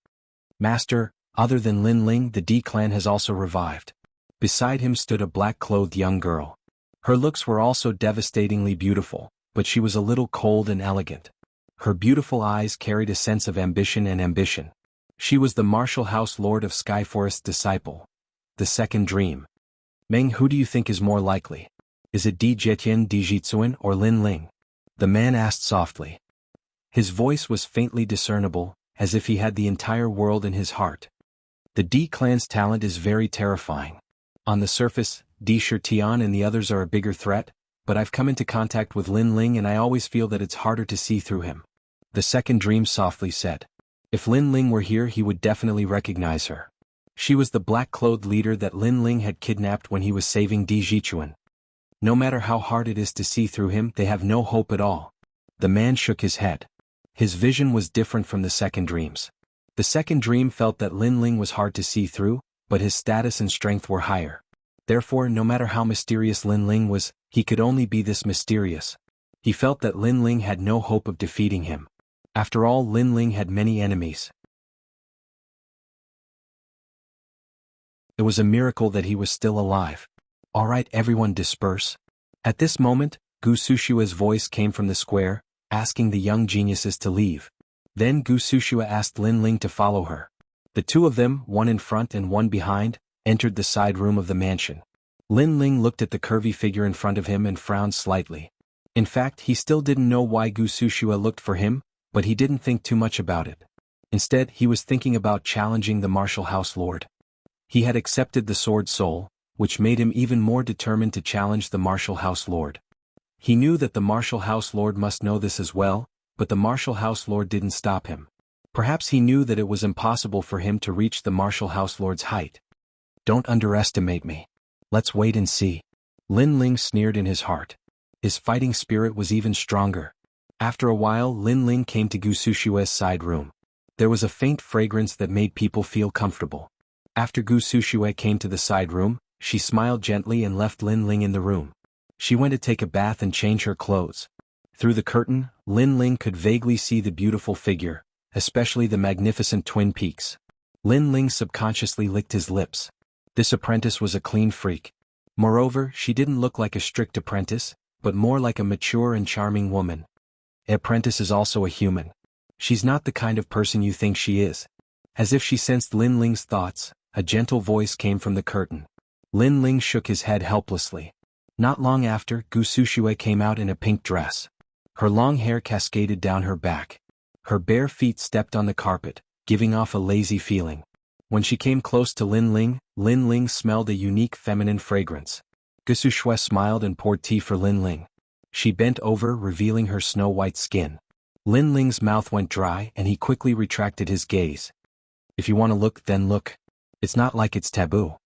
Master, other than Lin Ling, the Di clan has also revived. Beside him stood a black-clothed young girl. Her looks were also devastatingly beautiful, but she was a little cold and elegant. Her beautiful eyes carried a sense of ambition. She was the martial house lord of Skyforest's disciple. The second dream. Meng, who do you think is more likely? Is it Di Jetian Di Jitsuan or Lin Ling? The man asked softly. His voice was faintly discernible, as if he had the entire world in his heart. The Di clan's talent is very terrifying. On the surface, Di Shirtian and the others are a bigger threat, but I've come into contact with Lin Ling and I always feel that it's harder to see through him. The second dream softly said. If Lin Ling were here he would definitely recognize her. She was the black-clothed leader that Lin Ling had kidnapped when he was saving Di Jichuan. No matter how hard it is to see through him, they have no hope at all. The man shook his head. His vision was different from the second dream's. The second dream felt that Lin Ling was hard to see through, but his status and strength were higher. Therefore, no matter how mysterious Lin Ling was, he could only be this mysterious. He felt that Lin Ling had no hope of defeating him. After all, Lin Ling had many enemies. It was a miracle that he was still alive. All right, everyone disperse. At this moment, Gu Sushua's voice came from the square, asking the young geniuses to leave. Then Gu Sushua asked Lin Ling to follow her. The 2 of them, one in front and one behind, entered the side room of the mansion. Lin Ling looked at the curvy figure in front of him and frowned slightly. In fact, he still didn't know why Gu Sushua looked for him, but he didn't think too much about it. Instead, he was thinking about challenging the martial house lord. He had accepted the sword soul, which made him even more determined to challenge the martial house lord. He knew that the martial house lord must know this as well, but the martial house lord didn't stop him. Perhaps he knew that it was impossible for him to reach the martial house lord's height. Don't underestimate me. Let's wait and see. Lin Ling sneered in his heart. His fighting spirit was even stronger. After a while, Lin Ling came to Gu Sushua's side room. There was a faint fragrance that made people feel comfortable. After Gu Sushua came to the side room, she smiled gently and left Lin Ling in the room. She went to take a bath and change her clothes. Through the curtain, Lin Ling could vaguely see the beautiful figure, especially the magnificent twin peaks. Lin Ling subconsciously licked his lips. This apprentice was a clean freak. Moreover, she didn't look like a strict apprentice, but more like a mature and charming woman. An apprentice is also a human. She's not the kind of person you think she is. As if she sensed Lin Ling's thoughts, a gentle voice came from the curtain. Lin Ling shook his head helplessly. Not long after, Gu Sushue came out in a pink dress. Her long hair cascaded down her back. Her bare feet stepped on the carpet, giving off a lazy feeling. When she came close to Lin Ling smelled a unique feminine fragrance. Gu Sushue smiled and poured tea for Lin Ling. She bent over, revealing her snow-white skin. Lin Ling's mouth went dry and he quickly retracted his gaze. If you want to look, then look. It's not like it's taboo.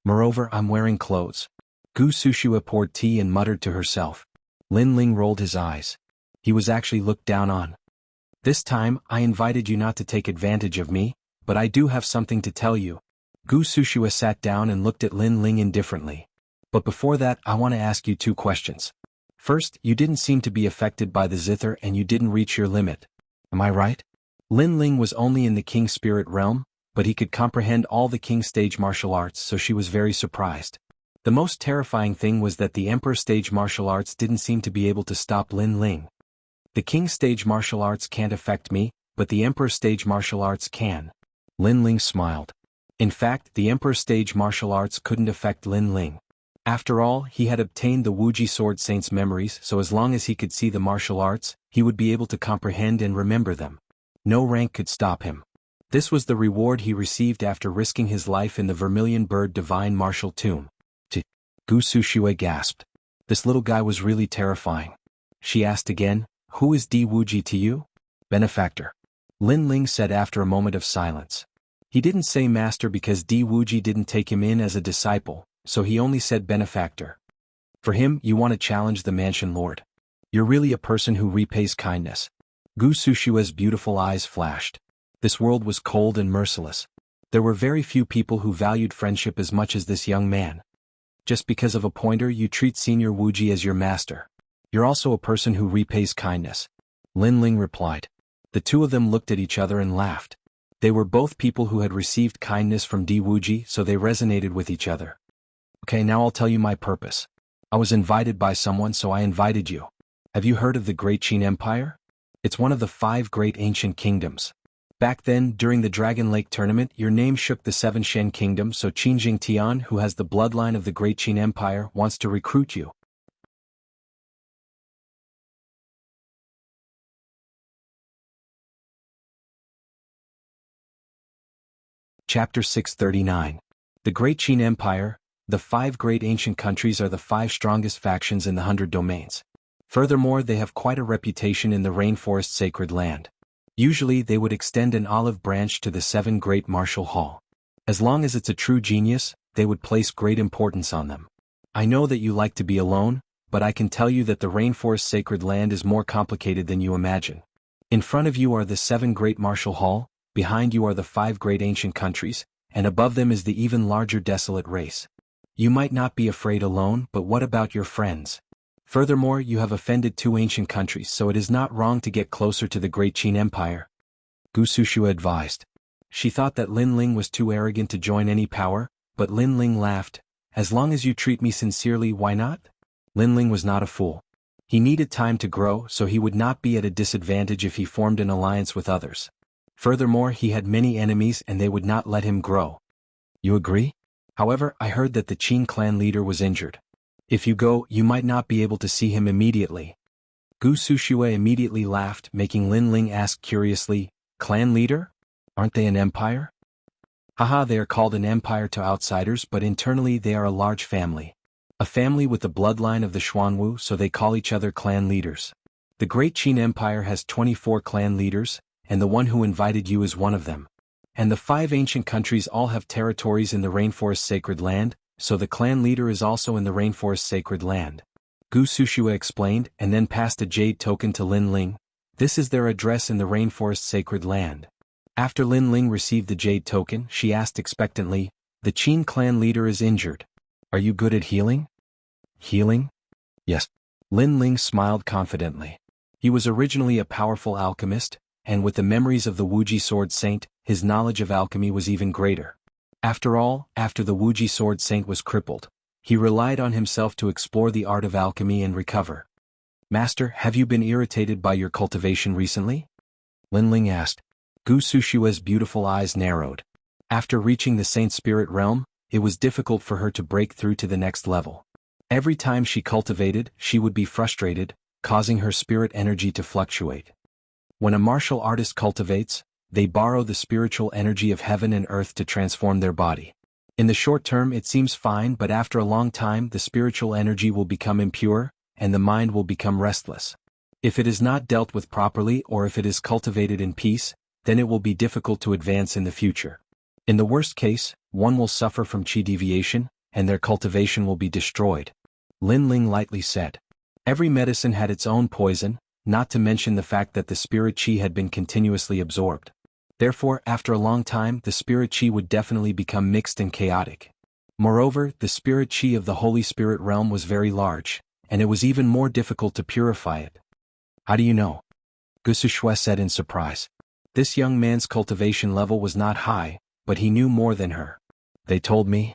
Moreover, I'm wearing clothes. Gu Sushue poured tea and muttered to herself. Lin Ling rolled his eyes. He was actually looked down on. This time, I invited you not to take advantage of me, but I do have something to tell you. Gu Sushue sat down and looked at Lin Ling indifferently. But before that, I want to ask you 2 questions. First, you didn't seem to be affected by the zither and you didn't reach your limit. Am I right? Lin Ling was only in the King Spirit realm, but he could comprehend all the King stage martial arts, so she was very surprised. The most terrifying thing was that the Emperor stage martial arts didn't seem to be able to stop Lin Ling. The King stage martial arts can't affect me, but the Emperor stage martial arts can. Lin Ling smiled. In fact, the Emperor stage martial arts couldn't affect Lin Ling. After all, he had obtained the Wuji Sword Saint's memories, so as long as he could see the martial arts, he would be able to comprehend and remember them. No rank could stop him. This was the reward he received after risking his life in the Vermilion Bird Divine Martial Tomb. Gu Sushue gasped. This little guy was really terrifying. She asked again, who is Di Wuji to you? Benefactor. Lin Ling said after a moment of silence. He didn't say master because Di Wuji didn't take him in as a disciple, so he only said benefactor. For him, you want to challenge the mansion lord. You're really a person who repays kindness. Gu Sushue's beautiful eyes flashed. This world was cold and merciless. There were very few people who valued friendship as much as this young man. Just because of a pointer you treat Senior Wuji as your master. You're also a person who repays kindness. Lin Ling replied. The 2 of them looked at each other and laughed. They were both people who had received kindness from Di Wuji, so they resonated with each other. Okay, now I'll tell you my purpose. I was invited by someone, so I invited you. Have you heard of the Great Qin Empire? It's one of the 5 great ancient kingdoms. Back then, during the Dragon Lake tournament, your name shook the 7 Shen kingdoms, so Qin Jingtian, who has the bloodline of the Great Qin Empire, wants to recruit you. Chapter 639. The Great Qin Empire. The 5 great ancient countries are the 5 strongest factions in the 100 domains. Furthermore, they have quite a reputation in the rainforest sacred land. Usually they would extend an olive branch to the 7 great martial hall. As long as it's a true genius, they would place great importance on them. I know that you like to be alone, but I can tell you that the rainforest sacred land is more complicated than you imagine. In front of you are the 7 great martial hall, behind you are the 5 great ancient countries, and above them is the even larger desolate race. You might not be afraid alone, but what about your friends? Furthermore, you have offended 2 ancient countries, so it is not wrong to get closer to the Great Qin Empire. Gu Sushue advised. She thought that Lin Ling was too arrogant to join any power, but Lin Ling laughed. As long as you treat me sincerely, why not? Lin Ling was not a fool. He needed time to grow, so he would not be at a disadvantage if he formed an alliance with others. Furthermore, he had many enemies and they would not let him grow. You agree? However, I heard that the Qin clan leader was injured. If you go, you might not be able to see him immediately. Gu Sushue immediately laughed, making Lin Ling ask curiously, clan leader? Aren't they an empire? Haha, they are called an empire to outsiders, but internally they are a large family. A family with the bloodline of the Xuanwu, so they call each other clan leaders. The Great Qin Empire has 24 clan leaders, and the one who invited you is one of them. And the 5 ancient countries all have territories in the rainforest sacred land, so the clan leader is also in the rainforest sacred land. Gu Sushue explained, and then passed a jade token to Lin Ling. This is their address in the rainforest sacred land. After Lin Ling received the jade token, she asked expectantly, the Qin clan leader is injured. Are you good at healing? Healing? Yes. Lin Ling smiled confidently. He was originally a powerful alchemist, and with the memories of the Wuji Sword Saint, his knowledge of alchemy was even greater. After all, after the Wuji sword saint was crippled, he relied on himself to explore the art of alchemy and recover. Master, have you been irritated by your cultivation recently? Linling asked. Gu Sushua's beautiful eyes narrowed. After reaching the saint spirit realm, it was difficult for her to break through to the next level. Every time she cultivated, she would be frustrated, causing her spirit energy to fluctuate. When a martial artist cultivates, they borrow the spiritual energy of heaven and earth to transform their body. In the short term it seems fine, but after a long time the spiritual energy will become impure, and the mind will become restless. If it is not dealt with properly or if it is cultivated in peace, then it will be difficult to advance in the future. In the worst case, one will suffer from qi deviation, and their cultivation will be destroyed. Linling lightly said. Every medicine had its own poison, not to mention the fact that the spirit qi had been continuously absorbed. Therefore, after a long time, the spirit qi would definitely become mixed and chaotic. Moreover, the spirit qi of the Holy Spirit realm was very large, and it was even more difficult to purify it. How do you know? Gusushue said in surprise. This young man's cultivation level was not high, but he knew more than her. They told me.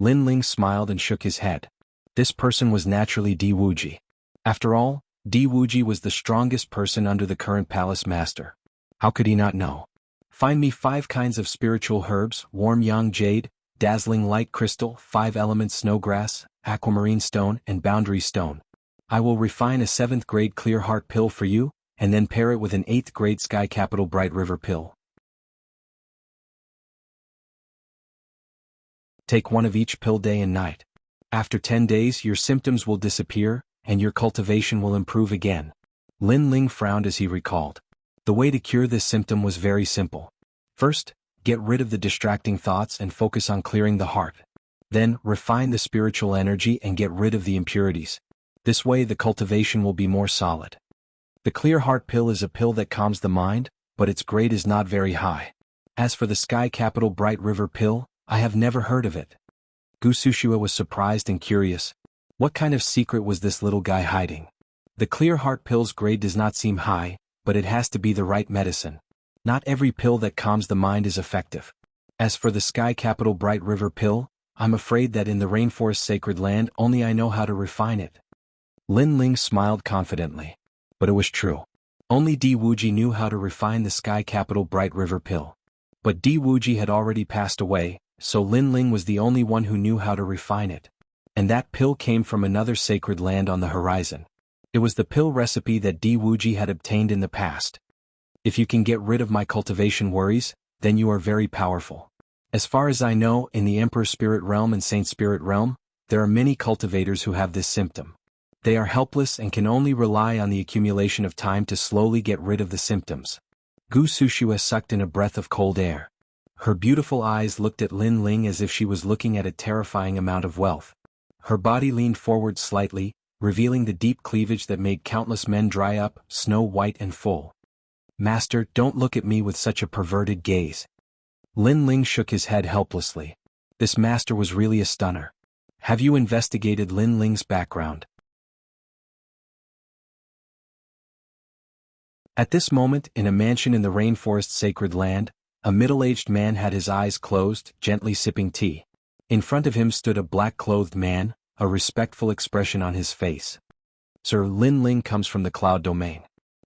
Linling smiled and shook his head. This person was naturally Di Wuji. After all, Di Wuji was the strongest person under the current palace master. How could he not know? Find me 5 kinds of spiritual herbs: warm yang jade, dazzling light crystal, 5 elements snowgrass, aquamarine stone, and boundary stone. I will refine a 7th grade clear heart pill for you, and then pair it with an 8th grade sky capital bright river pill. Take one of each pill day and night. After 10 days your symptoms will disappear, and your cultivation will improve again. Linling frowned as he recalled. The way to cure this symptom was very simple. First, get rid of the distracting thoughts and focus on clearing the heart. Then, refine the spiritual energy and get rid of the impurities. This way the cultivation will be more solid. The clear heart pill is a pill that calms the mind, but its grade is not very high. As for the sky capital bright river pill, I have never heard of it. Gu Sushua was surprised and curious. What kind of secret was this little guy hiding? The clear heart pill's grade does not seem high, but it has to be the right medicine. Not every pill that calms the mind is effective. As for the sky capital bright river pill, I'm afraid that in the rainforest sacred land only I know how to refine it. Linling smiled confidently. But it was true. Only Di Wuji knew how to refine the sky capital bright river pill. But Di Wuji had already passed away, so Linling was the only one who knew how to refine it. And that pill came from another sacred land on the horizon. It was the pill recipe that Di Wuji had obtained in the past. If you can get rid of my cultivation worries, then you are very powerful. As far as I know, in the Emperor Spirit Realm and Saint Spirit Realm, there are many cultivators who have this symptom. They are helpless and can only rely on the accumulation of time to slowly get rid of the symptoms. Gu Sushua sucked in a breath of cold air. Her beautiful eyes looked at Linling as if she was looking at a terrifying amount of wealth. Her body leaned forward slightly, revealing the deep cleavage that made countless men dry up, snow-white and full. Master, don't look at me with such a perverted gaze. Linling shook his head helplessly. This master was really a stunner. Have you investigated Linling's background? At this moment, in a mansion in the rainforest sacred land, a middle-aged man had his eyes closed, gently sipping tea. In front of him stood a black-clothed man, a respectful expression on his face. Sir, Linling comes from the cloud domain.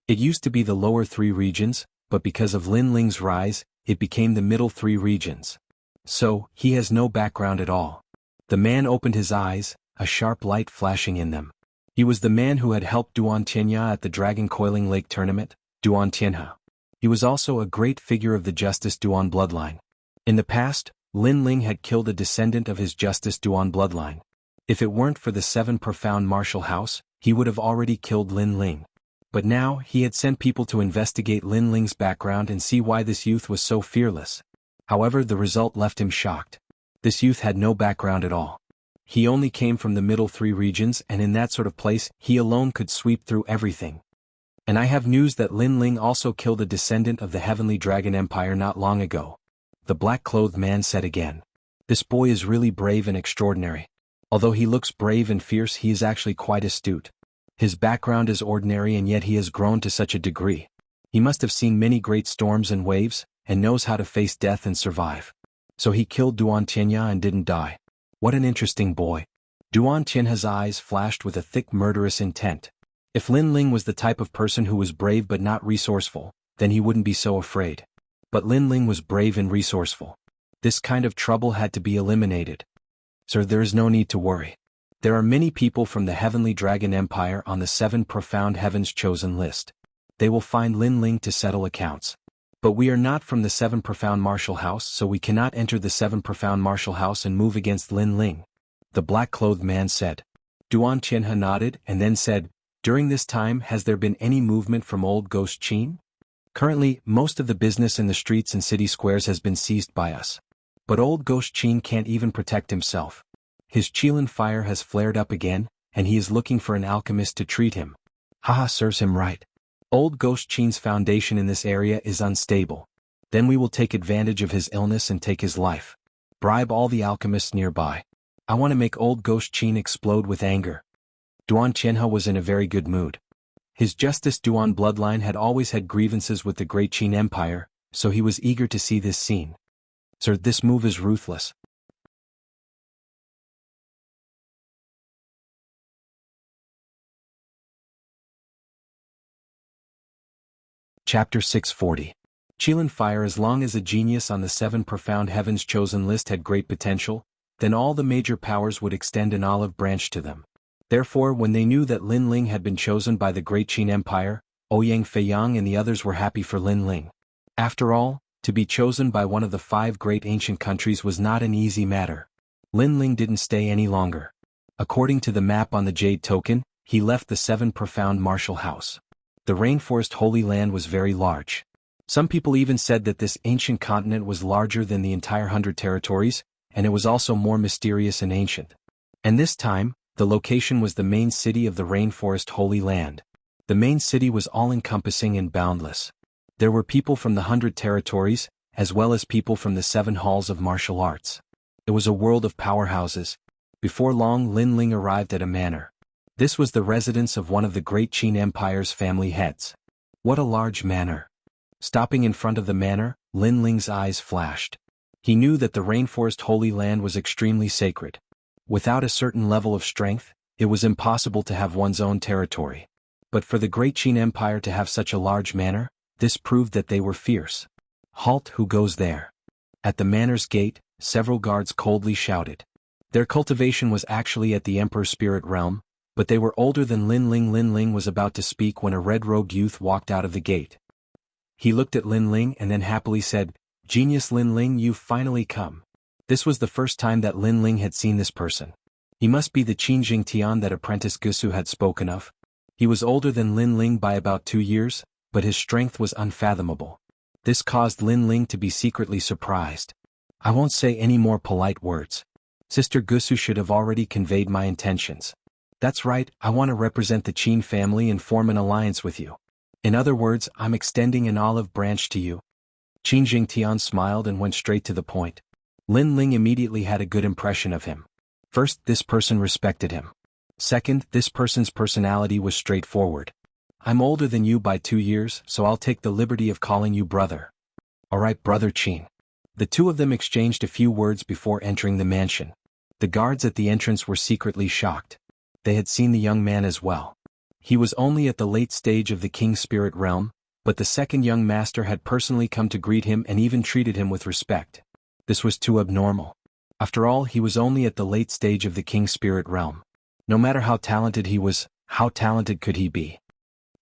It used to be the lower 3 regions, but because of Linling's rise, it became the middle 3 regions. So, he has no background at all. The man opened his eyes, a sharp light flashing in them. He was the man who had helped Duan Tianya at the Dragon Coiling Lake tournament, Duan Tianhe. He was also a great figure of the Justice Duan bloodline. In the past, Linling had killed a descendant of his Justice Duan bloodline. If it weren't for the 7 profound martial house, he would have already killed Linling. But now, he had sent people to investigate Linling's background and see why this youth was so fearless. However, the result left him shocked. This youth had no background at all. He only came from the middle 3 regions, and in that sort of place, he alone could sweep through everything. And I have news that Linling also killed a descendant of the Heavenly Dragon Empire not long ago. The black-clothed man said again. This boy is really brave and extraordinary. Although he looks brave and fierce, he is actually quite astute. His background is ordinary and yet he has grown to such a degree. He must have seen many great storms and waves, and knows how to face death and survive. So he killed Duan Tianya and didn't die. What an interesting boy. Duan Tianha's eyes flashed with a thick murderous intent. If Lin Ling was the type of person who was brave but not resourceful, then he wouldn't be so afraid. But Lin Ling was brave and resourceful. This kind of trouble had to be eliminated. Sir, there is no need to worry. There are many people from the Heavenly Dragon Empire on the 7 Profound Heavens chosen list. They will find Lin Ling to settle accounts. But we are not from the 7 Profound Martial House, so we cannot enter the 7 Profound Martial House and move against Lin Ling, the black-clothed man said. Duan Tianhe nodded and then said, during this time has there been any movement from old Ghost Qin? Currently, most of the business in the streets and city squares has been seized by us. But old Ghost Qin can't even protect himself. His Qilin fire has flared up again, and he is looking for an alchemist to treat him. Haha, serves him right. Old Ghost Qin's foundation in this area is unstable. Then we will take advantage of his illness and take his life. Bribe all the alchemists nearby. I want to make old Ghost Qin explode with anger. Duan Tianhe was in a very good mood. His Justice Duan bloodline had always had grievances with the Great Qin Empire, so he was eager to see this scene. Sir, this move is ruthless. Chapter 640. Qilin Fire. As long as a genius on the 7 Profound Heavens chosen list had great potential, then all the major powers would extend an olive branch to them. Therefore, when they knew that Lin Ling had been chosen by the Great Qin Empire, Ouyang Feiyang and the others were happy for Lin Ling. After all, to be chosen by one of the 5 great ancient countries was not an easy matter. Lin Ling didn't stay any longer. According to the map on the Jade Token, he left the 7 Profound Martial House. The Rainforest Holy Land was very large. Some people even said that this ancient continent was larger than the entire 100 territories, and it was also more mysterious and ancient. And this time, the location was the main city of the Rainforest Holy Land. The main city was all-encompassing and boundless. There were people from the 100 territories, as well as people from the 7 halls of martial arts. It was a world of powerhouses. Before long, Lin Ling arrived at a manor. This was the residence of one of the Great Qin Empire's family heads. What a large manor. Stopping in front of the manor, Lin Ling's eyes flashed. He knew that the Rainforest Holy Land was extremely sacred. Without a certain level of strength, it was impossible to have one's own territory. But for the Great Qin Empire to have such a large manor, this proved that they were fierce. Halt, who goes there? At the manor's gate, several guards coldly shouted. Their cultivation was actually at the Emperor's spirit realm, but they were older than Lin Ling. Lin Ling was about to speak when a red-robed youth walked out of the gate. He looked at Lin Ling and then happily said, "Genius Lin Ling, you've finally come." This was the first time that Lin Ling had seen this person. He must be the Qin Jingtian that apprentice Gusu had spoken of. He was older than Lin Ling by about 2 years, but his strength was unfathomable. This caused Lin Ling to be secretly surprised. I won't say any more polite words. Sister Gusu should have already conveyed my intentions. That's right, I want to represent the Qin family and form an alliance with you. In other words, I'm extending an olive branch to you. Qin Jingtian smiled and went straight to the point. Lin Ling immediately had a good impression of him. First, this person respected him. Second, this person's personality was straightforward. I'm older than you by 2 years, so I'll take the liberty of calling you brother. Alright, brother Qin. The two of them exchanged a few words before entering the mansion. The guards at the entrance were secretly shocked. They had seen the young man as well. He was only at the late stage of the king's spirit realm, but the second young master had personally come to greet him and even treated him with respect. This was too abnormal. After all, he was only at the late stage of the king's spirit realm. No matter how talented he was, how talented could he be?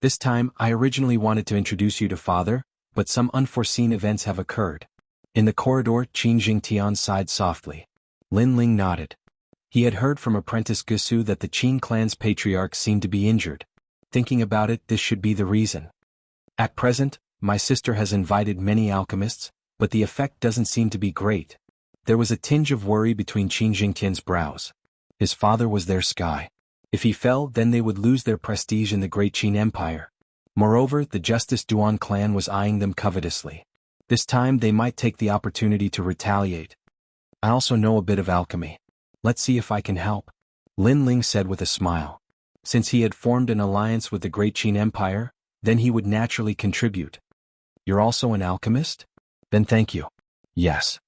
This time, I originally wanted to introduce you to father, but some unforeseen events have occurred. In the corridor, Qin Jingtian sighed softly. Lin Ling nodded. He had heard from apprentice Gusu that the Qin clan's patriarch seemed to be injured. Thinking about it, this should be the reason. At present, my sister has invited many alchemists, but the effect doesn't seem to be great. There was a tinge of worry between Qin Jingtian's brows. His father was their sky. If he fell, then they would lose their prestige in the Great Qin Empire. Moreover, the Justice Duan clan was eyeing them covetously. This time they might take the opportunity to retaliate. I also know a bit of alchemy. Let's see if I can help. Lin Ling said with a smile. Since he had formed an alliance with the Great Qin Empire, then he would naturally contribute. You're also an alchemist? Then thank you. Yes.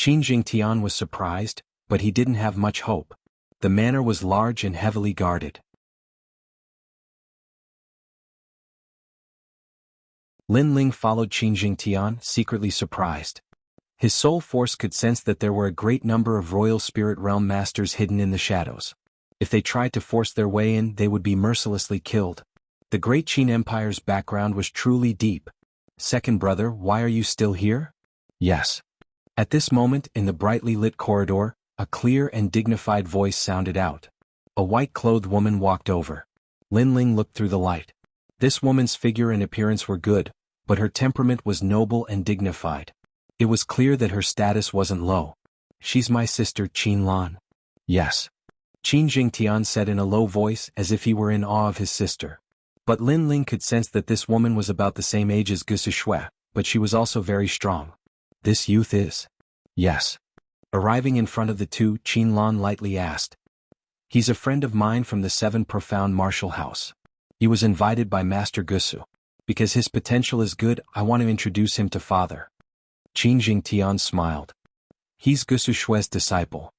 Qin Jingtian was surprised, but he didn't have much hope. The manor was large and heavily guarded. Lin Ling followed Qin Jingtian, secretly surprised. His soul force could sense that there were a great number of royal spirit realm masters hidden in the shadows. If they tried to force their way in, they would be mercilessly killed. The great Qin Empire's background was truly deep. "Second brother, why are you still here?" "Yes." At this moment, in the brightly lit corridor, a clear and dignified voice sounded out. A white-clothed woman walked over. Lin Ling looked through the light. This woman's figure and appearance were good, but her temperament was noble and dignified. It was clear that her status wasn't low. "She's my sister, Qin Lan." "Yes." Qin Jingtian said in a low voice, as if he were in awe of his sister. But Lin Ling could sense that this woman was about the same age as Gusu Shui, but she was also very strong. "This youth is?" "Yes." Arriving in front of the two, Qin Lan lightly asked. "He's a friend of mine from the Seven Profound Martial House. He was invited by Master Gusu. Because his potential is good, I want to introduce him to father." Qin Jingtian smiled. "He's Gusu Shui's disciple."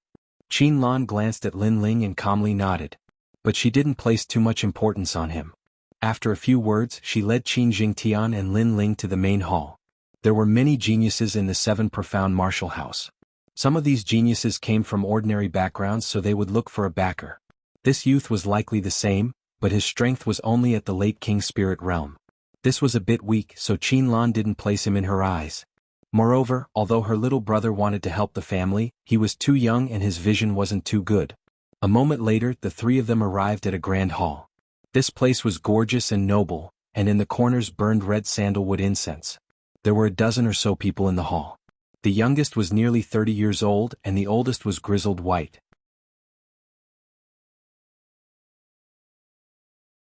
Qin Lan glanced at Lin Ling and calmly nodded. But she didn't place too much importance on him. After a few words, she led Qin Jingtian and Lin Ling to the main hall. There were many geniuses in the Seven Profound Martial House. Some of these geniuses came from ordinary backgrounds, so they would look for a backer. This youth was likely the same, but his strength was only at the late King Spirit realm. This was a bit weak, so Qin Lan didn't place him in her eyes. Moreover, although her little brother wanted to help the family, he was too young and his vision wasn't too good. A moment later, the three of them arrived at a grand hall. This place was gorgeous and noble, and in the corners burned red sandalwood incense. There were a dozen or so people in the hall. The youngest was nearly 30 years old and the oldest was grizzled white.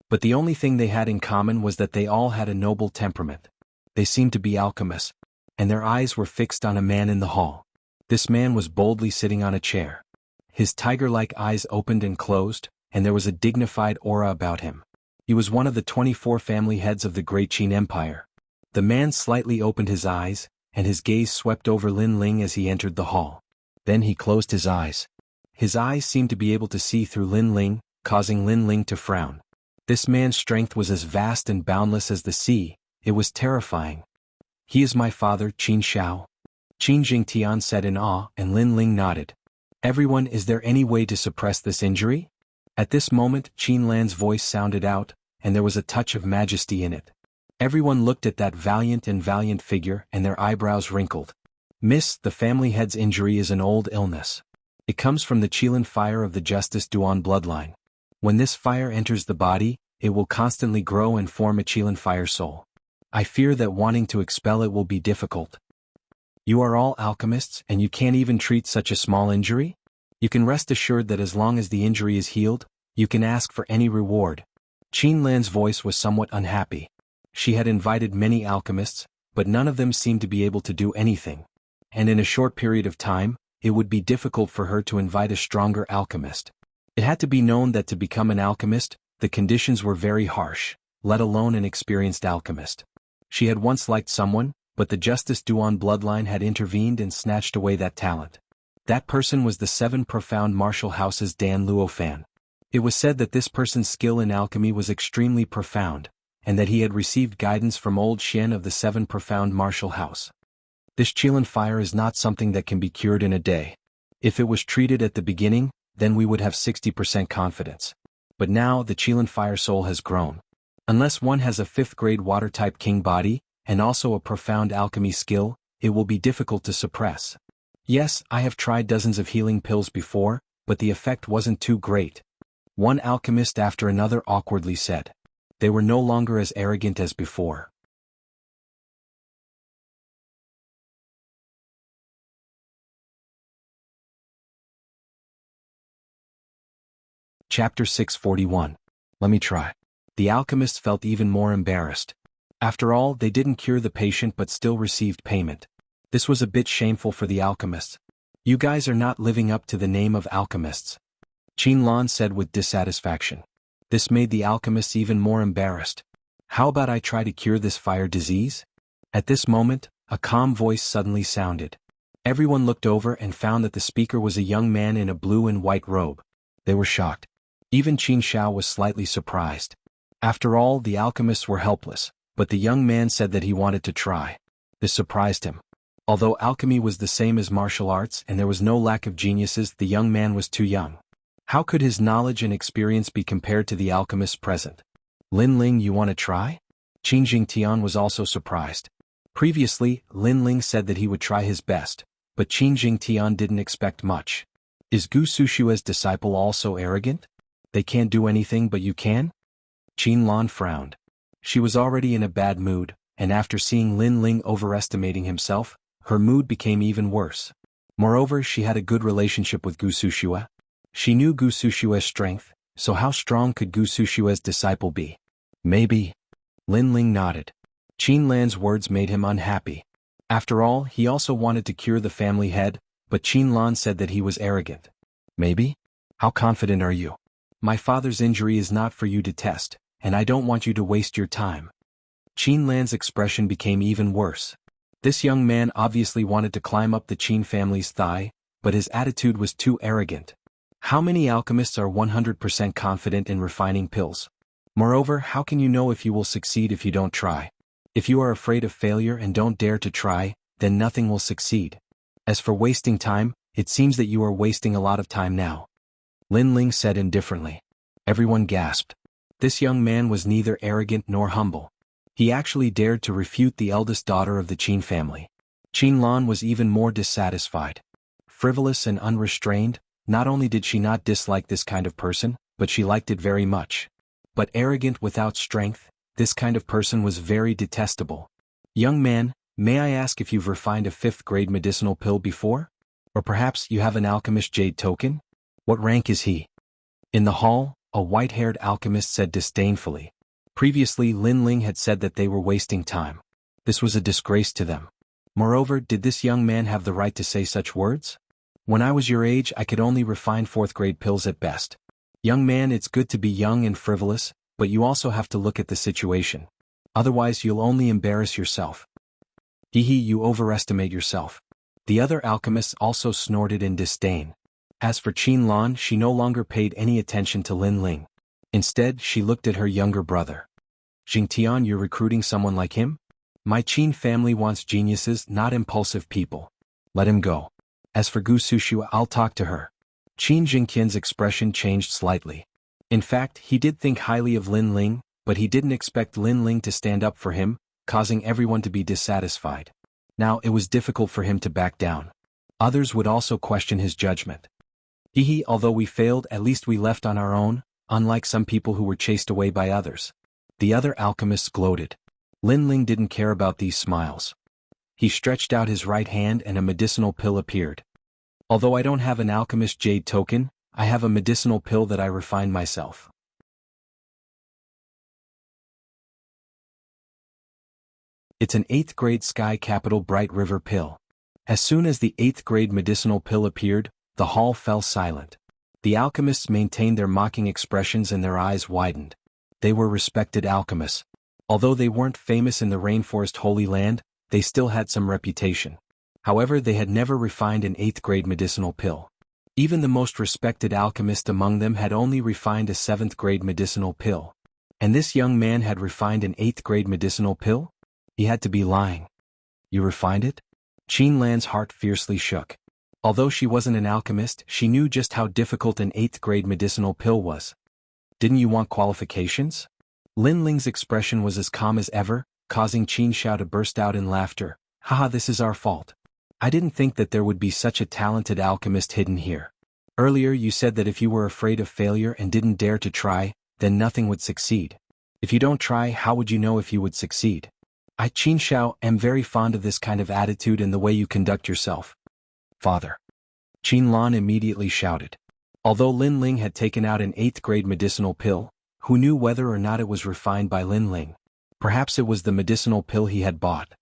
But the only thing they had in common was that they all had a noble temperament. They seemed to be alchemists, and their eyes were fixed on a man in the hall. This man was boldly sitting on a chair. His tiger-like eyes opened and closed, and there was a dignified aura about him. He was one of the 24 family heads of the Great Qin Empire. The man slightly opened his eyes, and his gaze swept over Lin Ling as he entered the hall. Then he closed his eyes. His eyes seemed to be able to see through Lin Ling, causing Lin Ling to frown. This man's strength was as vast and boundless as the sea. It was terrifying. "He is my father, Qin Shao." Qin Jingtian said in awe, and Lin Ling nodded. "Everyone, is there any way to suppress this injury?" At this moment, Qin Lan's voice sounded out, and there was a touch of majesty in it. Everyone looked at that valiant figure, and their eyebrows wrinkled. "Miss, the family head's injury is an old illness. It comes from the Qilin fire of the Justice Duan bloodline. When this fire enters the body, it will constantly grow and form a Qilin fire soul. I fear that wanting to expel it will be difficult. You are all alchemists, and you can't even treat such a small injury? You can rest assured that as long as the injury is healed, you can ask for any reward." Qin Lan's voice was somewhat unhappy. She had invited many alchemists, but none of them seemed to be able to do anything. And in a short period of time, it would be difficult for her to invite a stronger alchemist. It had to be known that to become an alchemist, the conditions were very harsh, let alone an experienced alchemist. She had once liked someone, but the Justice Duan bloodline had intervened and snatched away that talent. That person was the Seven Profound Martial House's Dan Luofan. It was said that this person's skill in alchemy was extremely profound, and that he had received guidance from old Xian of the Seven Profound Martial House. This Qilin fire is not something that can be cured in a day. If it was treated at the beginning, then we would have 60% confidence. But now the Qilin fire soul has grown. Unless one has a 5th grade water-type king body, and also a profound alchemy skill, it will be difficult to suppress. Yes, I have tried dozens of healing pills before, but the effect wasn't too great. One alchemist after another awkwardly said. They were no longer as arrogant as before. Chapter 641. Let me try. The alchemists felt even more embarrassed. After all, they didn't cure the patient but still received payment. This was a bit shameful for the alchemists. You guys are not living up to the name of alchemists. Qin Lan said with dissatisfaction. This made the alchemists even more embarrassed. How about I try to cure this fire disease? At this moment, a calm voice suddenly sounded. Everyone looked over and found that the speaker was a young man in a blue and white robe. They were shocked. Even Qin Shao was slightly surprised. After all, the alchemists were helpless, but the young man said that he wanted to try. This surprised him. Although alchemy was the same as martial arts and there was no lack of geniuses, the young man was too young. How could his knowledge and experience be compared to the alchemists present? Lin Ling, you want to try? Qin Jingtian was also surprised. Previously, Lin Ling said that he would try his best, but Qin Jingtian didn't expect much. Is Gu Sushua's disciple also arrogant? They can't do anything but you can? Qin Lan frowned. She was already in a bad mood, and after seeing Lin Ling overestimating himself, her mood became even worse. Moreover, she had a good relationship with Gu Sushua. She knew Gu Sushua's strength, so how strong could Gu Sushua's disciple be? Maybe. Lin Ling nodded. Qin Lan's words made him unhappy. After all, he also wanted to cure the family head, but Qin Lan said that he was arrogant. Maybe? How confident are you? My father's injury is not for you to test, and I don't want you to waste your time. Qin Lan's expression became even worse. This young man obviously wanted to climb up the Qin family's thigh, but his attitude was too arrogant. How many alchemists are 100% confident in refining pills? Moreover, how can you know if you will succeed if you don't try? If you are afraid of failure and don't dare to try, then nothing will succeed. As for wasting time, it seems that you are wasting a lot of time now. Lin Ling said indifferently. Everyone gasped. This young man was neither arrogant nor humble. He actually dared to refute the eldest daughter of the Qin family. Qin Lan was even more dissatisfied. Frivolous and unrestrained, not only did she not dislike this kind of person, but she liked it very much. But arrogant without strength, this kind of person was very detestable. Young man, may I ask if you've refined a 5th-grade medicinal pill before? Or perhaps you have an alchemist jade token? What rank is he? In the hall, a white-haired alchemist said disdainfully. Previously, Lin Ling had said that they were wasting time. This was a disgrace to them. Moreover, did this young man have the right to say such words? When I was your age, I could only refine 4th-grade pills at best. Young man, it's good to be young and frivolous, but you also have to look at the situation. Otherwise, you'll only embarrass yourself. Hehe, you overestimate yourself. The other alchemists also snorted in disdain. As for Qin Lan, she no longer paid any attention to Lin Ling. Instead, she looked at her younger brother. Jingtian, you're recruiting someone like him? My Qin family wants geniuses, not impulsive people. Let him go. As for Gu Sushua, I'll talk to her. Qin Jingqian's expression changed slightly. In fact, he did think highly of Lin Ling, but he didn't expect Lin Ling to stand up for him, causing everyone to be dissatisfied. Now it was difficult for him to back down. Others would also question his judgment. Hehe, although we failed, at least we left on our own, unlike some people who were chased away by others. The other alchemists gloated. Lin Ling didn't care about these smiles. He stretched out his right hand and a medicinal pill appeared. Although I don't have an alchemist jade token, I have a medicinal pill that I refined myself. It's an 8th-grade Sky Capital Bright River pill. As soon as the 8th-grade medicinal pill appeared, the hall fell silent. The alchemists maintained their mocking expressions and their eyes widened. They were respected alchemists. Although they weren't famous in the Rainforest Holy Land, they still had some reputation. However, they had never refined an 8th-grade medicinal pill. Even the most respected alchemist among them had only refined a 7th-grade medicinal pill. And this young man had refined an 8th-grade medicinal pill? He had to be lying. You refined it? Qin Lan's heart fiercely shook. Although she wasn't an alchemist, she knew just how difficult an 8th-grade medicinal pill was. Didn't you want qualifications? Lin Ling's expression was as calm as ever, causing Qin Shao to burst out in laughter. Haha, this is our fault. I didn't think that there would be such a talented alchemist hidden here. Earlier you said that if you were afraid of failure and didn't dare to try, then nothing would succeed. If you don't try, how would you know if you would succeed? I, Qin Shao, am very fond of this kind of attitude and the way you conduct yourself. Father. Qin Lan immediately shouted. Although Lin Ling had taken out an 8th-grade medicinal pill, who knew whether or not it was refined by Lin Ling? Perhaps it was the medicinal pill he had bought.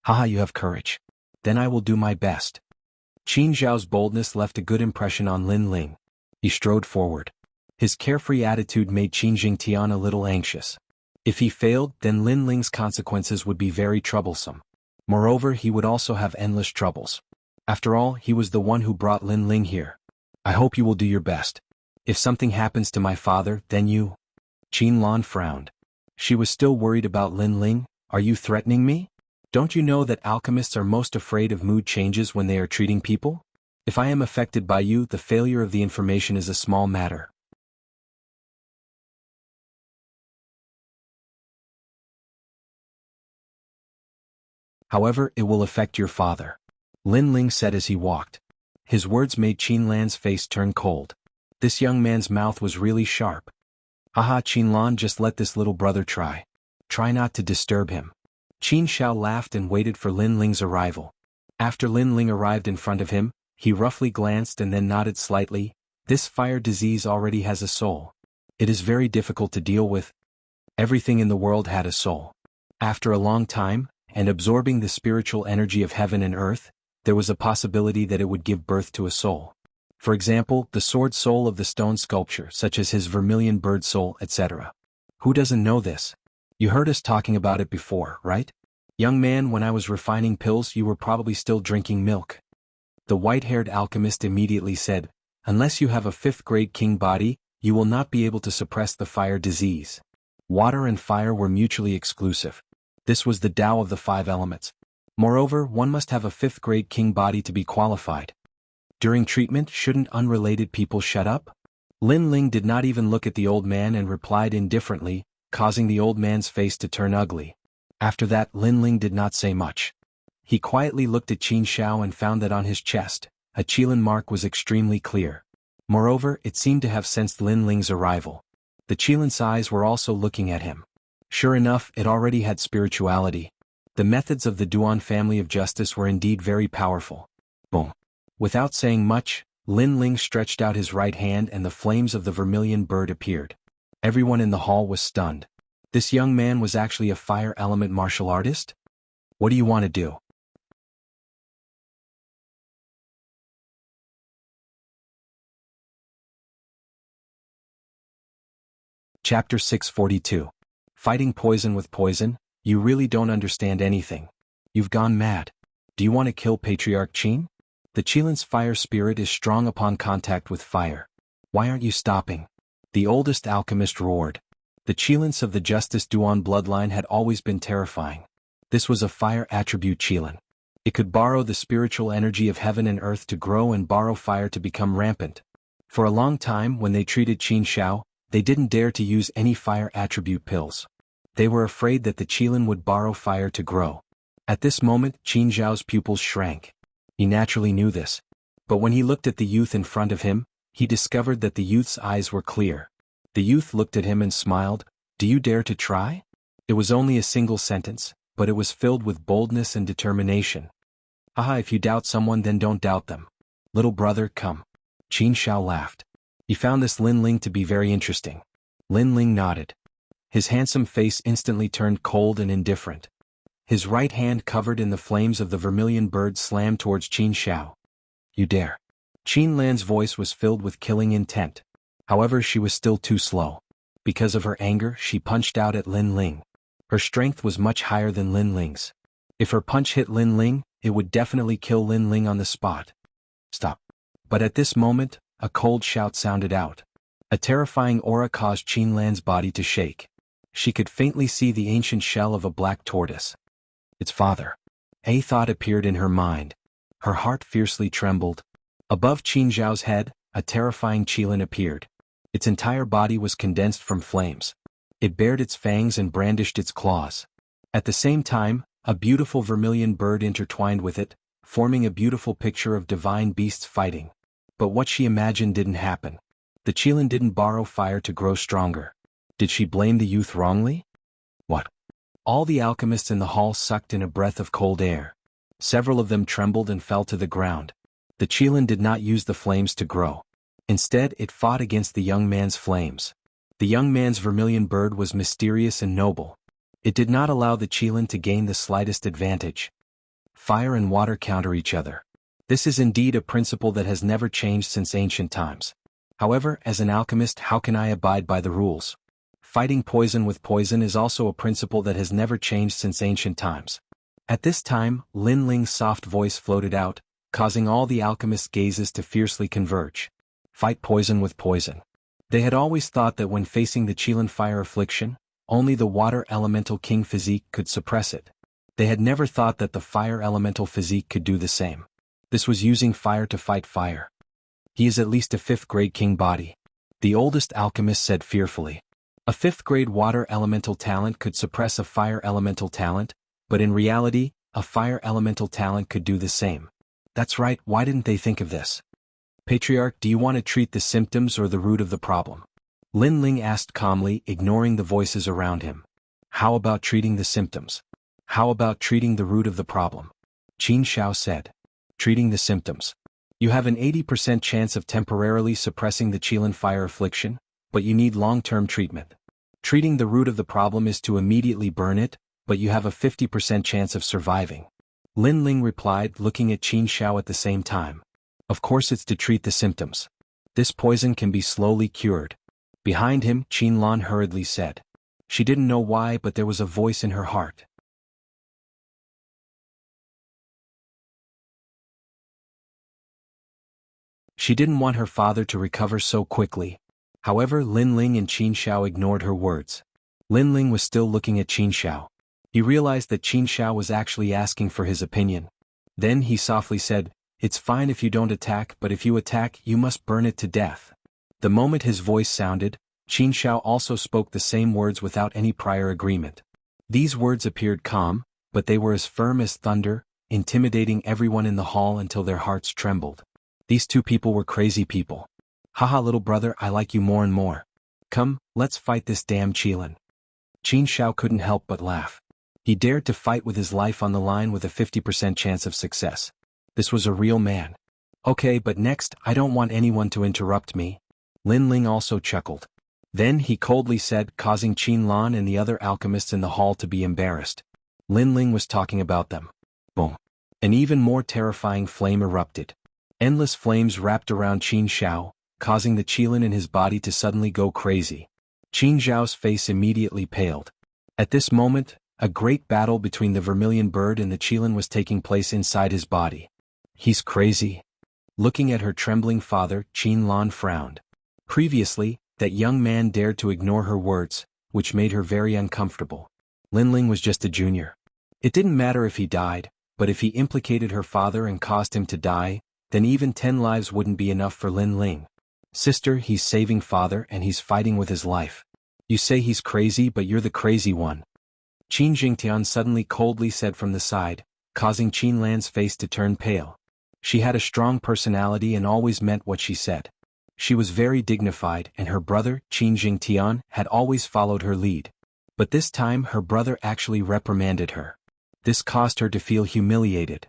Haha, you have courage. Then I will do my best. Qin Zhao's boldness left a good impression on Lin Ling. He strode forward. His carefree attitude made Qin Jingtian a little anxious. If he failed, then Lin Ling's consequences would be very troublesome. Moreover, he would also have endless troubles. After all, he was the one who brought Lin Ling here. I hope you will do your best. If something happens to my father, then you... Qin Lan frowned. She was still worried about Lin Ling. Are you threatening me? Don't you know that alchemists are most afraid of mood changes when they are treating people? If I am affected by you, the failure of the information is a small matter. However, it will affect your father. Lin Ling said as he walked. His words made Qin Lan's face turn cold. This young man's mouth was really sharp. Haha, Qin Lan, just let this little brother try. Try not to disturb him. Qin Xiao laughed and waited for Lin Ling's arrival. After Lin Ling arrived in front of him, he roughly glanced and then nodded slightly. This fire disease already has a soul. It is very difficult to deal with. Everything in the world had a soul. After a long time, and absorbing the spiritual energy of heaven and earth, there was a possibility that it would give birth to a soul. For example, the sword soul of the stone sculpture, such as his vermilion bird soul, etc. Who doesn't know this? You heard us talking about it before, right? Young man, when I was refining pills, you were probably still drinking milk. The white-haired alchemist immediately said, unless you have a 5th-grade king body, you will not be able to suppress the fire disease. Water and fire were mutually exclusive. This was the Tao of the 5 elements. Moreover, one must have a 5th-grade king body to be qualified. During treatment, shouldn't unrelated people shut up? Lin Ling did not even look at the old man and replied indifferently, causing the old man's face to turn ugly. After that, Lin Ling did not say much. He quietly looked at Qin Xiao and found that on his chest, a Qilin mark was extremely clear. Moreover, it seemed to have sensed Lin Ling's arrival. The Qilin's eyes were also looking at him. Sure enough, it already had spirituality. The methods of the Duan family of justice were indeed very powerful. Boom. Without saying much, Lin Ling stretched out his right hand and the flames of the vermilion bird appeared. Everyone in the hall was stunned. This young man was actually a fire element martial artist? What do you want to do? Chapter 642. Fighting poison with poison? You really don't understand anything. You've gone mad. Do you want to kill Patriarch Qin? The Qilin's fire spirit is strong upon contact with fire. Why aren't you stopping? The oldest alchemist roared. The Qilins of the Justice Duan bloodline had always been terrifying. This was a fire attribute Qilin. It could borrow the spiritual energy of heaven and earth to grow and borrow fire to become rampant. For a long time, when they treated Qin Xiao, they didn't dare to use any fire attribute pills. They were afraid that the Qilin would borrow fire to grow. At this moment, Qin Xiao's pupils shrank. He naturally knew this. But when he looked at the youth in front of him, he discovered that the youth's eyes were clear. The youth looked at him and smiled. Do you dare to try? It was only a single sentence, but it was filled with boldness and determination. Haha, if you doubt someone, then don't doubt them. Little brother, come. Qin Xiao laughed. He found this Lin Ling to be very interesting. Lin Ling nodded. His handsome face instantly turned cold and indifferent. His right hand covered in the flames of the vermilion bird slammed towards Qin Xiao. You dare. Qin Lan's voice was filled with killing intent. However, she was still too slow. Because of her anger, she punched out at Lin Ling. Her strength was much higher than Lin Ling's. If her punch hit Lin Ling, it would definitely kill Lin Ling on the spot. Stop. But at this moment, a cold shout sounded out. A terrifying aura caused Qin Lan's body to shake. She could faintly see the ancient shell of a black tortoise. Its father. A thought appeared in her mind. Her heart fiercely trembled. Above Qin Zhao's head, a terrifying Qilin appeared. Its entire body was condensed from flames. It bared its fangs and brandished its claws. At the same time, a beautiful vermilion bird intertwined with it, forming a beautiful picture of divine beasts fighting. But what she imagined didn't happen. The Qilin didn't borrow fire to grow stronger. Did she blame the youth wrongly? What? All the alchemists in the hall sucked in a breath of cold air. Several of them trembled and fell to the ground. The Qilin did not use the flames to grow. Instead, it fought against the young man's flames. The young man's vermilion bird was mysterious and noble. It did not allow the Qilin to gain the slightest advantage. Fire and water counter each other. This is indeed a principle that has never changed since ancient times. However, as an alchemist, how can I abide by the rules? Fighting poison with poison is also a principle that has never changed since ancient times. At this time, Lin Ling's soft voice floated out, causing all the alchemists' gazes to fiercely converge. Fight poison with poison. They had always thought that when facing the Qilin fire affliction, only the water elemental king physique could suppress it. They had never thought that the fire elemental physique could do the same. This was using fire to fight fire. He is at least a 5th grade king body. The oldest alchemist said fearfully. A 5th grade water elemental talent could suppress a fire elemental talent, but in reality, a fire elemental talent could do the same. That's right, why didn't they think of this? Patriarch, do you want to treat the symptoms or the root of the problem? Lin Ling asked calmly, ignoring the voices around him. How about treating the symptoms? How about treating the root of the problem? Qin Xiao said. Treating the symptoms. You have an 80% chance of temporarily suppressing the Qilin fire affliction, but you need long-term treatment. Treating the root of the problem is to immediately burn it, but you have a 50% chance of surviving. Lin Ling replied, looking at Qin Xiao at the same time. Of course it's to treat the symptoms. This poison can be slowly cured. Behind him, Qin Lan hurriedly said. She didn't know why, but there was a voice in her heart. She didn't want her father to recover so quickly. However, Lin Ling and Qin Xiao ignored her words. Lin Ling was still looking at Qin Xiao. He realized that Qin Xiao was actually asking for his opinion. Then he softly said, It's fine if you don't attack, but if you attack, you must burn it to death. The moment his voice sounded, Qin Xiao also spoke the same words without any prior agreement. These words appeared calm, but they were as firm as thunder, intimidating everyone in the hall until their hearts trembled. These two people were crazy people. Haha, little brother, I like you more and more. Come, let's fight this damn Qilin. Qin Xiao couldn't help but laugh. He dared to fight with his life on the line with a 50% chance of success. This was a real man. Okay, but next, I don't want anyone to interrupt me. Lin Ling also chuckled. Then he coldly said, causing Qin Lan and the other alchemists in the hall to be embarrassed. Lin Ling was talking about them. Boom. An even more terrifying flame erupted. Endless flames wrapped around Qin Xiao, causing the Qilin in his body to suddenly go crazy. Qin Xiao's face immediately paled. At this moment, a great battle between the vermilion bird and the Qilin was taking place inside his body. He's crazy. Looking at her trembling father, Qin Lan frowned. Previously, that young man dared to ignore her words, which made her very uncomfortable. Lin Ling was just a junior. It didn't matter if he died, but if he implicated her father and caused him to die, then even 10 lives wouldn't be enough for Lin Ling. Sister, he's saving father and he's fighting with his life. You say he's crazy, but you're the crazy one. Qin Jingtian suddenly coldly said from the side, causing Qin Lan's face to turn pale. She had a strong personality and always meant what she said. She was very dignified, and her brother, Qin Jingtian, had always followed her lead. But this time her brother actually reprimanded her. This caused her to feel humiliated.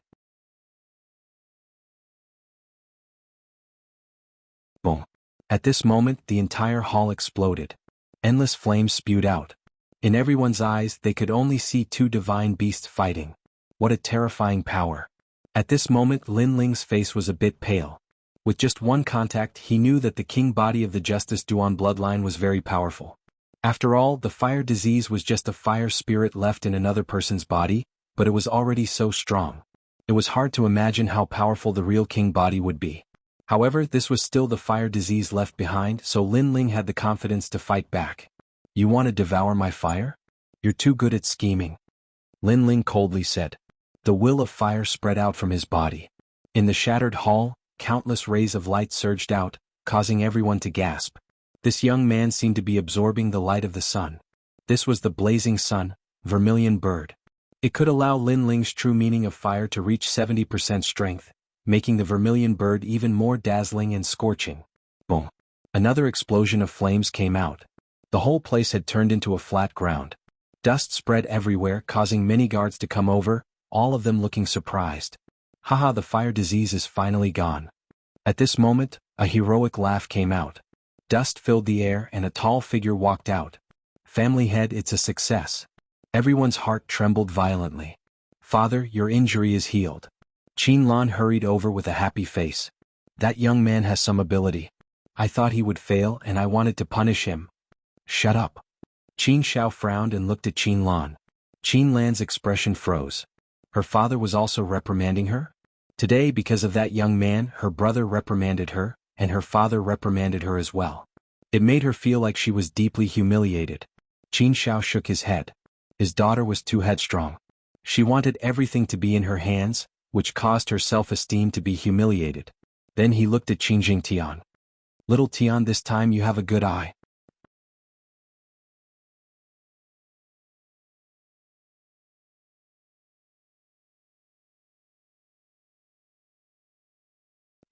Boom. At this moment, the entire hall exploded. Endless flames spewed out. In everyone's eyes, they could only see two divine beasts fighting. What a terrifying power. At this moment, Lin Ling's face was a bit pale. With just one contact, he knew that the king body of the Justice Duan bloodline was very powerful. After all, the fire disease was just a fire spirit left in another person's body, but it was already so strong. It was hard to imagine how powerful the real king body would be. However, this was still the fire disease left behind, so Lin Ling had the confidence to fight back. You want to devour my fire? You're too good at scheming. Lin Ling coldly said. The will of fire spread out from his body. In the shattered hall, countless rays of light surged out, causing everyone to gasp. This young man seemed to be absorbing the light of the sun. This was the blazing sun, vermilion bird. It could allow Lin Ling's true meaning of fire to reach 70% strength, making the vermilion bird even more dazzling and scorching. Boom. Another explosion of flames came out. The whole place had turned into a flat ground. Dust spread everywhere, causing many guards to come over, all of them looking surprised. Haha, the fire disease is finally gone. At this moment, a heroic laugh came out. Dust filled the air and a tall figure walked out. Family head, it's a success. Everyone's heart trembled violently. Father, your injury is healed. Qin Lan hurried over with a happy face. That young man has some ability. I thought he would fail and I wanted to punish him. Shut up. Qin Xiao frowned and looked at Qin Lan. Qin Lan's expression froze. Her father was also reprimanding her? Today, because of that young man, her brother reprimanded her, and her father reprimanded her as well. It made her feel like she was deeply humiliated. Qin Shao shook his head. His daughter was too headstrong. She wanted everything to be in her hands, which caused her self-esteem to be humiliated. Then he looked at Qin Jingtian. Little Tian, this time you have a good eye.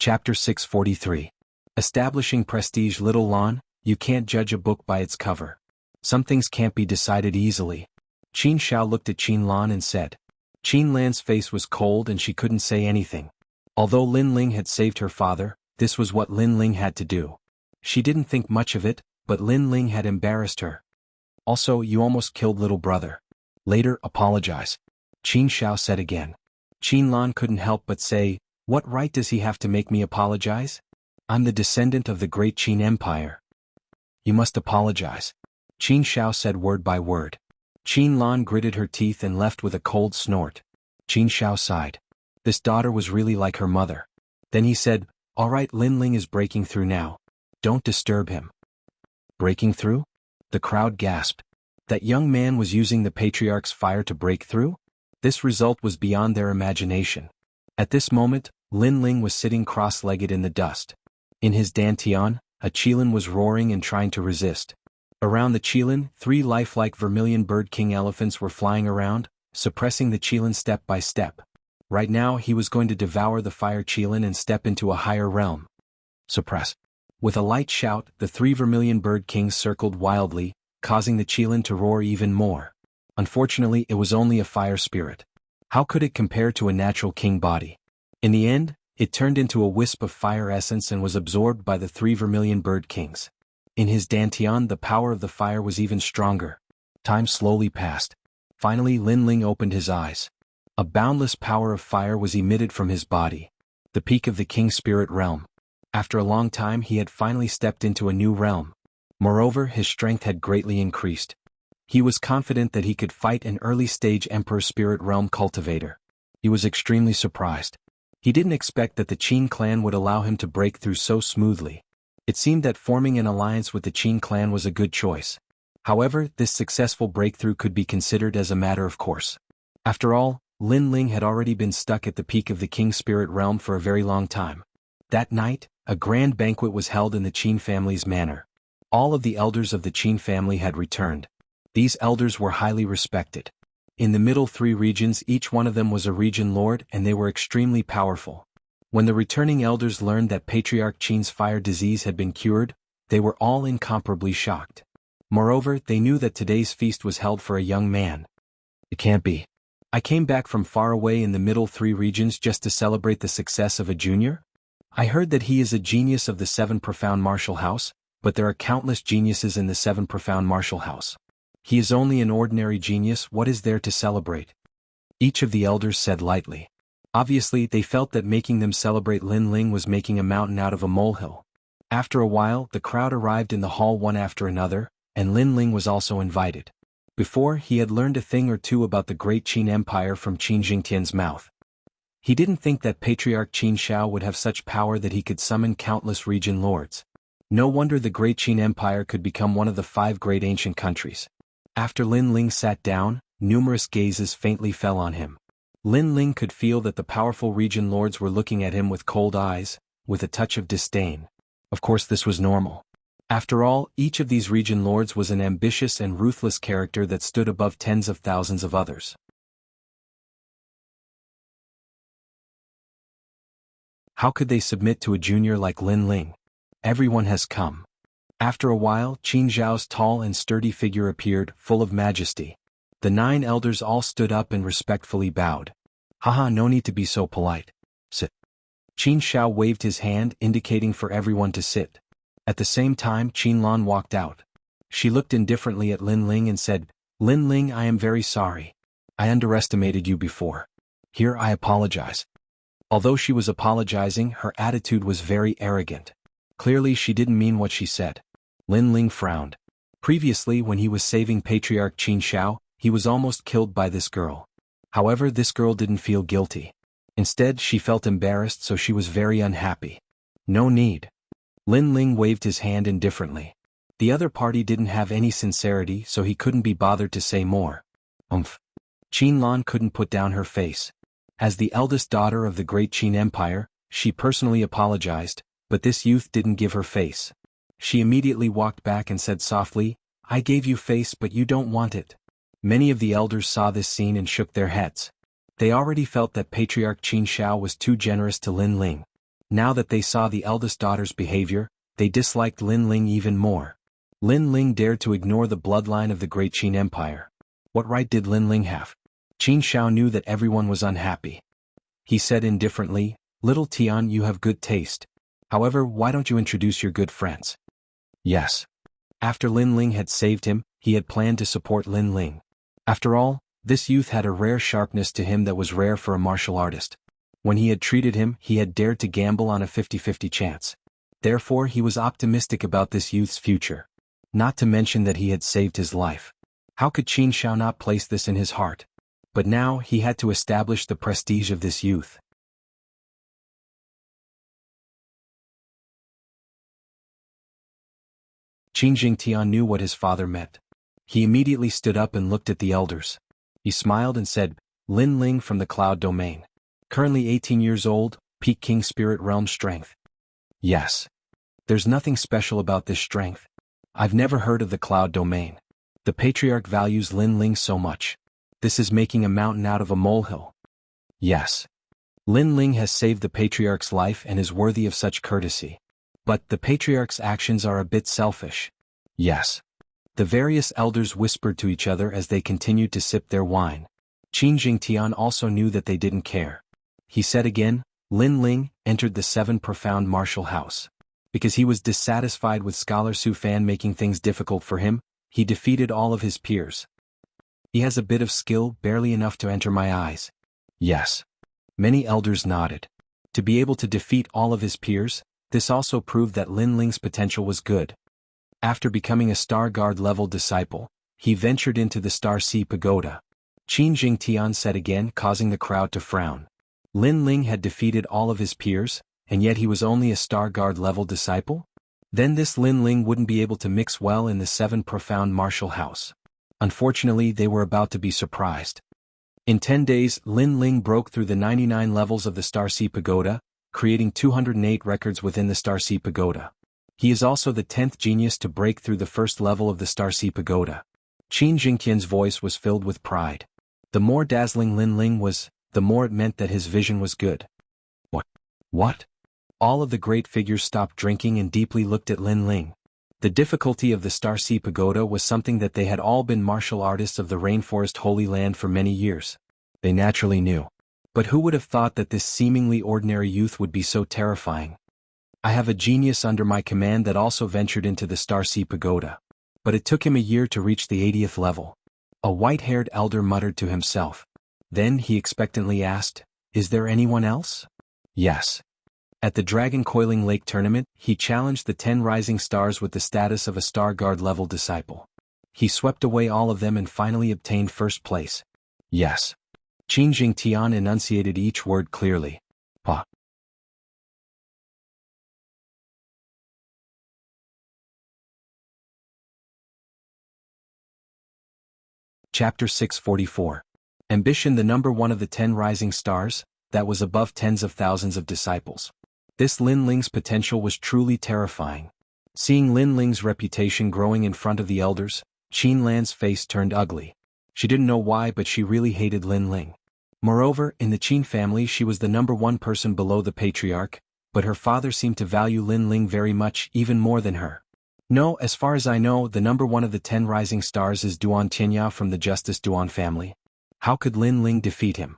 Chapter 643. Establishing prestige. Little Lan, you can't judge a book by its cover. Some things can't be decided easily. Qin Shao looked at Qin Lan and said. Qin Lan's face was cold and she couldn't say anything. Although Lin Ling had saved her father, this was what Lin Ling had to do. She didn't think much of it, but Lin Ling had embarrassed her. Also, you almost killed little brother. Later, apologize. Qin Shao said again. Qin Lan couldn't help but say, what right does he have to make me apologize? I'm the descendant of the great Qin Empire. You must apologize. Qin Shao said word by word. Qin Lan gritted her teeth and left with a cold snort. Qin Shao sighed. This daughter was really like her mother. Then he said, all right, Lin Ling is breaking through now. Don't disturb him. Breaking through? The crowd gasped. That young man was using the patriarch's fire to break through? This result was beyond their imagination. At this moment, Lin Ling was sitting cross-legged in the dust. In his dantian, a qilin was roaring and trying to resist. Around the qilin, 3 lifelike vermilion bird king elephants were flying around, suppressing the qilin step by step. Right now he was going to devour the fire qilin and step into a higher realm. Suppress. With a light shout, the 3 vermilion bird kings circled wildly, causing the qilin to roar even more. Unfortunately, it was only a fire spirit. How could it compare to a natural king body? In the end, it turned into a wisp of fire essence and was absorbed by the 3 vermilion bird kings. In his dantian, the power of the fire was even stronger. Time slowly passed. Finally, Lin Ling opened his eyes. A boundless power of fire was emitted from his body. The peak of the king spirit realm. After a long time, he had finally stepped into a new realm. Moreover, his strength had greatly increased. He was confident that he could fight an early-stage Emperor Spirit Realm cultivator. He was extremely surprised. He didn't expect that the Qin clan would allow him to break through so smoothly. It seemed that forming an alliance with the Qin clan was a good choice. However, this successful breakthrough could be considered as a matter of course. After all, Lin Ling had already been stuck at the peak of the King Spirit Realm for a very long time. That night, a grand banquet was held in the Qin family's manor. All of the elders of the Qin family had returned. These elders were highly respected. In the middle 3 regions, each one of them was a region lord and they were extremely powerful. When the returning elders learned that Patriarch Qin's fire disease had been cured, they were all incomparably shocked. Moreover, they knew that today's feast was held for a young man. It can't be. I came back from far away in the middle 3 regions just to celebrate the success of a junior? I heard that he is a genius of the 7 profound martial house, but there are countless geniuses in the 7 profound martial house. He is only an ordinary genius, what is there to celebrate? Each of the elders said lightly. Obviously, they felt that making them celebrate Lin Ling was making a mountain out of a molehill. After a while, the crowd arrived in the hall one after another, and Lin Ling was also invited. Before, he had learned a thing or two about the great Qin Empire from Qin Jingtian's mouth. He didn't think that Patriarch Qin Shao would have such power that he could summon countless region lords. No wonder the great Qin Empire could become one of the 5 great ancient countries. After Lin Ling sat down, numerous gazes faintly fell on him. Lin Ling could feel that the powerful region lords were looking at him with cold eyes, with a touch of disdain. Of course, this was normal. After all, each of these region lords was an ambitious and ruthless character that stood above tens of thousands of others. How could they submit to a junior like Lin Ling? Everyone has come. After a while, Qin Zhao's tall and sturdy figure appeared, full of majesty. The 9 elders all stood up and respectfully bowed. Haha, no need to be so polite. Sit. Qin Shao waved his hand, indicating for everyone to sit. At the same time, Qin Lan walked out. She looked indifferently at Lin Ling and said, Lin Ling, I am very sorry. I underestimated you before. Here I apologize. Although she was apologizing, her attitude was very arrogant. Clearly she didn't mean what she said. Lin Ling frowned. Previously, when he was saving Patriarch Qin Shao, he was almost killed by this girl. However, this girl didn't feel guilty. Instead, she felt embarrassed, so she was very unhappy. No need. Lin Ling waved his hand indifferently. The other party didn't have any sincerity, so he couldn't be bothered to say more. Qin Lan couldn't put down her face. As the eldest daughter of the great Qin Empire, she personally apologized, but this youth didn't give her face. She immediately walked back and said softly, "I gave you face, but you don't want it." Many of the elders saw this scene and shook their heads. They already felt that Patriarch Qin Shao was too generous to Lin Ling. Now that they saw the eldest daughter's behavior, they disliked Lin Ling even more. Lin Ling dared to ignore the bloodline of the great Qin Empire. What right did Lin Ling have? Qin Shao knew that everyone was unhappy. He said indifferently, "Little Tian, you have good taste. However, why don't you introduce your good friends?" Yes. After Lin Ling had saved him, he had planned to support Lin Ling. After all, this youth had a rare sharpness to him that was rare for a martial artist. When he had treated him, he had dared to gamble on a 50-50 chance. Therefore, he was optimistic about this youth's future. Not to mention that he had saved his life. How could Qin Shao not place this in his heart? But now he had to establish the prestige of this youth. Qin Jingtian knew what his father meant. He immediately stood up and looked at the elders. He smiled and said, "Lin Ling from the Cloud Domain. Currently 18 years old, peak King Spirit Realm strength." Yes. There's nothing special about this strength. I've never heard of the Cloud Domain. The Patriarch values Lin Ling so much. This is making a mountain out of a molehill. Yes. Lin Ling has saved the Patriarch's life and is worthy of such courtesy. But the Patriarch's actions are a bit selfish. Yes. The various elders whispered to each other as they continued to sip their wine. Qin Jingtian also knew that they didn't care. He said again, "Lin Ling entered the 7 profound martial house. Because he was dissatisfied with Scholar Su Fan making things difficult for him, he defeated all of his peers. He has a bit of skill, barely enough to enter my eyes." Yes. Many elders nodded. To be able to defeat all of his peers, this also proved that Lin Ling's potential was good. After becoming a Star Guard level disciple, he ventured into the Star Sea Pagoda. Qin Jingtian said again, causing the crowd to frown. Lin Ling had defeated all of his peers, and yet he was only a Star Guard level disciple? Then this Lin Ling wouldn't be able to mix well in the 7 profound martial house. Unfortunately, they were about to be surprised. In 10 days, Lin Ling broke through the 99 levels of the Star Sea Pagoda, creating 208 records within the Star Sea Pagoda. He is also the 10th genius to break through the first level of the Star Sea Pagoda. Qin Jingtian's voice was filled with pride. The more dazzling Lin Ling was, the more it meant that his vision was good. What? All of the great figures stopped drinking and deeply looked at Lin Ling. The difficulty of the Star Sea Pagoda was something that they had all been martial artists of the Rainforest Holy Land for many years. They naturally knew. But who would have thought that this seemingly ordinary youth would be so terrifying? I have a genius under my command that also ventured into the Star Sea Pagoda. But it took him a year to reach the 80th level. A white-haired elder muttered to himself. Then he expectantly asked, "Is there anyone else?" Yes. At the Dragon Coiling Lake tournament, he challenged the 10 rising stars with the status of a Star Guard level disciple. He swept away all of them and finally obtained first place. Yes. Qin Jingtian enunciated each word clearly. Pa. Chapter 644. Ambition. The number 1 of the 10 rising stars, that was above tens of thousands of disciples. This Lin Ling's potential was truly terrifying. Seeing Lin Ling's reputation growing in front of the elders, Qin Lan's face turned ugly. She didn't know why, but she really hated Lin Ling. Moreover, in the Qin family she was the number 1 person below the Patriarch, but her father seemed to value Lin Ling very much, even more than her. No, as far as I know, the number 1 of the 10 rising stars is Duan Tianya from the Justice Duan family. How could Lin Ling defeat him?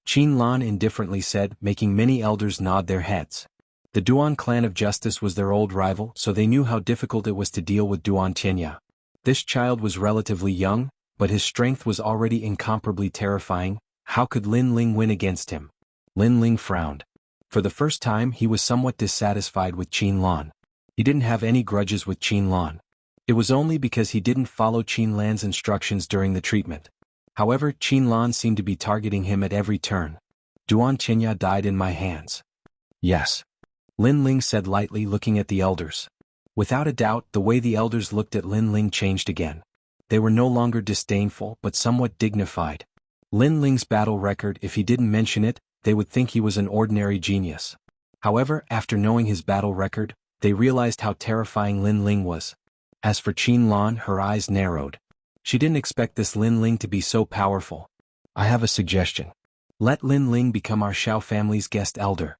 Qin Lan indifferently said, making many elders nod their heads. The Duan clan of Justice was their old rival, so they knew how difficult it was to deal with Duan Tianya. This child was relatively young, but his strength was already incomparably terrifying. How could Lin Ling win against him? Lin Ling frowned. For the first time he was somewhat dissatisfied with Qin Lan. He didn't have any grudges with Qin Lan. It was only because he didn't follow Qin Lan's instructions during the treatment. However, Qin Lan seemed to be targeting him at every turn. Duan Qinya died in my hands. Yes. Lin Ling said lightly, looking at the elders. Without a doubt, the way the elders looked at Lin Ling changed again. They were no longer disdainful but somewhat dignified. Lin Ling's battle record, if he didn't mention it, they would think he was an ordinary genius. However, after knowing his battle record, they realized how terrifying Lin Ling was. As for Qin Lan, her eyes narrowed. She didn't expect this Lin Ling to be so powerful. I have a suggestion. Let Lin Ling become our Xiao family's guest elder.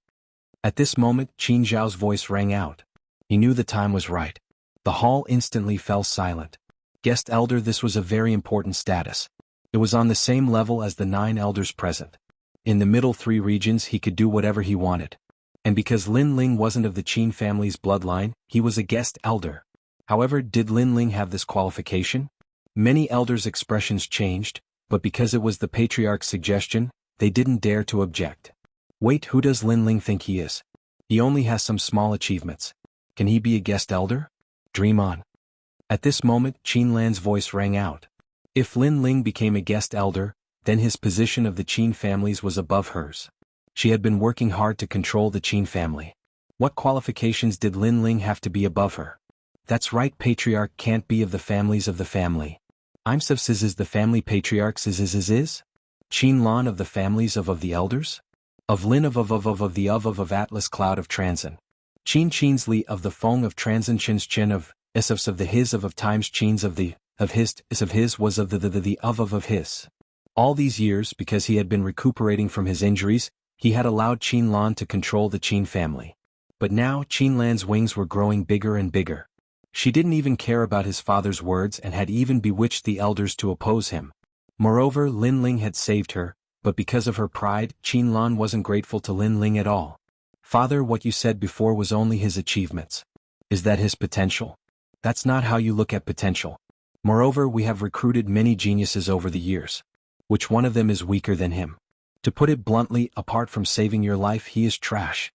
At this moment, Qin Zhao's voice rang out. He knew the time was right. The hall instantly fell silent. Guest elder, this was a very important status. It was on the same level as the 9 elders present. In the middle 3 regions he could do whatever he wanted. And because Lin Ling wasn't of the Qin family's bloodline, he was a guest elder. However, did Lin Ling have this qualification? Many elders' expressions changed, but because it was the patriarch's suggestion, they didn't dare to object. Wait, who does Lin Ling think he is? He only has some small achievements. Can he be a guest elder? Dream on. At this moment, Qin Lan's voice rang out. If Lin Ling became a guest elder, then his position of the Qin families was above hers. She had been working hard to control the Qin family. What qualifications did Lin Ling have to be above her? That's right, patriarch can't be of the families of the family. I'm Sivsis is the family patriarchs is? Qin Lan of the families of the elders? Of Lin of the of Atlas Cloud of Transin. Qin's Li of the Feng of Transin Qin's Qin of Isofs of the his of times Qin's of the of his is of his was of the of his. All these years, because he had been recuperating from his injuries, he had allowed Qin Lan to control the Qin family. But now Qin Lan's wings were growing bigger and bigger. She didn't even care about his father's words and had even bewitched the elders to oppose him. Moreover, Lin Ling had saved her, but because of her pride, Qin Lan wasn't grateful to Lin Ling at all. Father, what you said before was only his achievements. Is that his potential? That's not how you look at potential. Moreover, we have recruited many geniuses over the years. Which one of them is weaker than him? To put it bluntly, apart from saving your life, he is trash.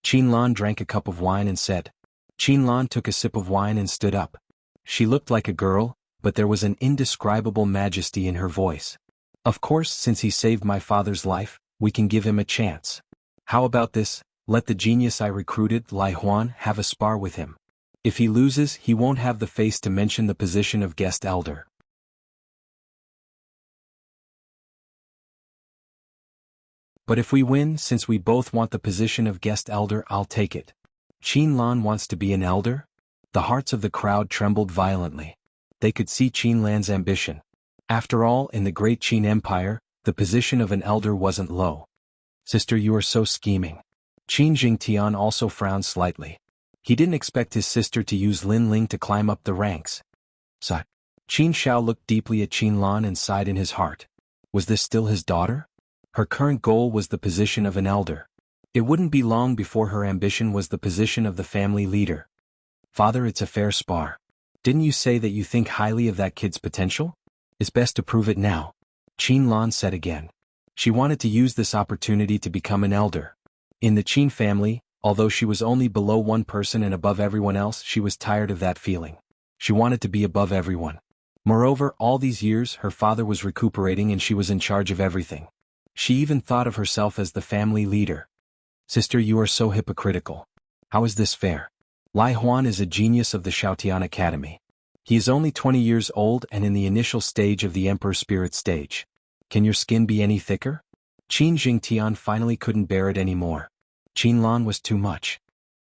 Qin Lan drank a cup of wine and said. Qin Lan took a sip of wine and stood up. She looked like a girl, but there was an indescribable majesty in her voice. Of course, since he saved my father's life, we can give him a chance. How about this? Let the genius I recruited, Lai Huan, have a spar with him. If he loses, he won't have the face to mention the position of guest elder. But if we win, since we both want the position of guest elder, I'll take it. Qin Lan wants to be an elder? The hearts of the crowd trembled violently. They could see Qin Lan's ambition. After all, in the great Qin Empire, the position of an elder wasn't low. Sister, you are so scheming. Qin Jingtian also frowned slightly. He didn't expect his sister to use Lin Ling to climb up the ranks. Sigh. Qin Shao looked deeply at Qin Lan and sighed in his heart. Was this still his daughter? Her current goal was the position of an elder. It wouldn't be long before her ambition was the position of the family leader. Father, it's a fair spar. Didn't you say that you think highly of that kid's potential? It's best to prove it now. Qin Lan said again. She wanted to use this opportunity to become an elder. In the Qin family, although she was only below one person and above everyone else, she was tired of that feeling. She wanted to be above everyone. Moreover, all these years her father was recuperating and she was in charge of everything. She even thought of herself as the family leader. Sister, you are so hypocritical. How is this fair? Lai Huan is a genius of the Shaotian Academy. He is only 20 years old and in the initial stage of the Emperor Spirit stage. Can your skin be any thicker? Qin Jingtian finally couldn't bear it anymore. Qin Lan was too much.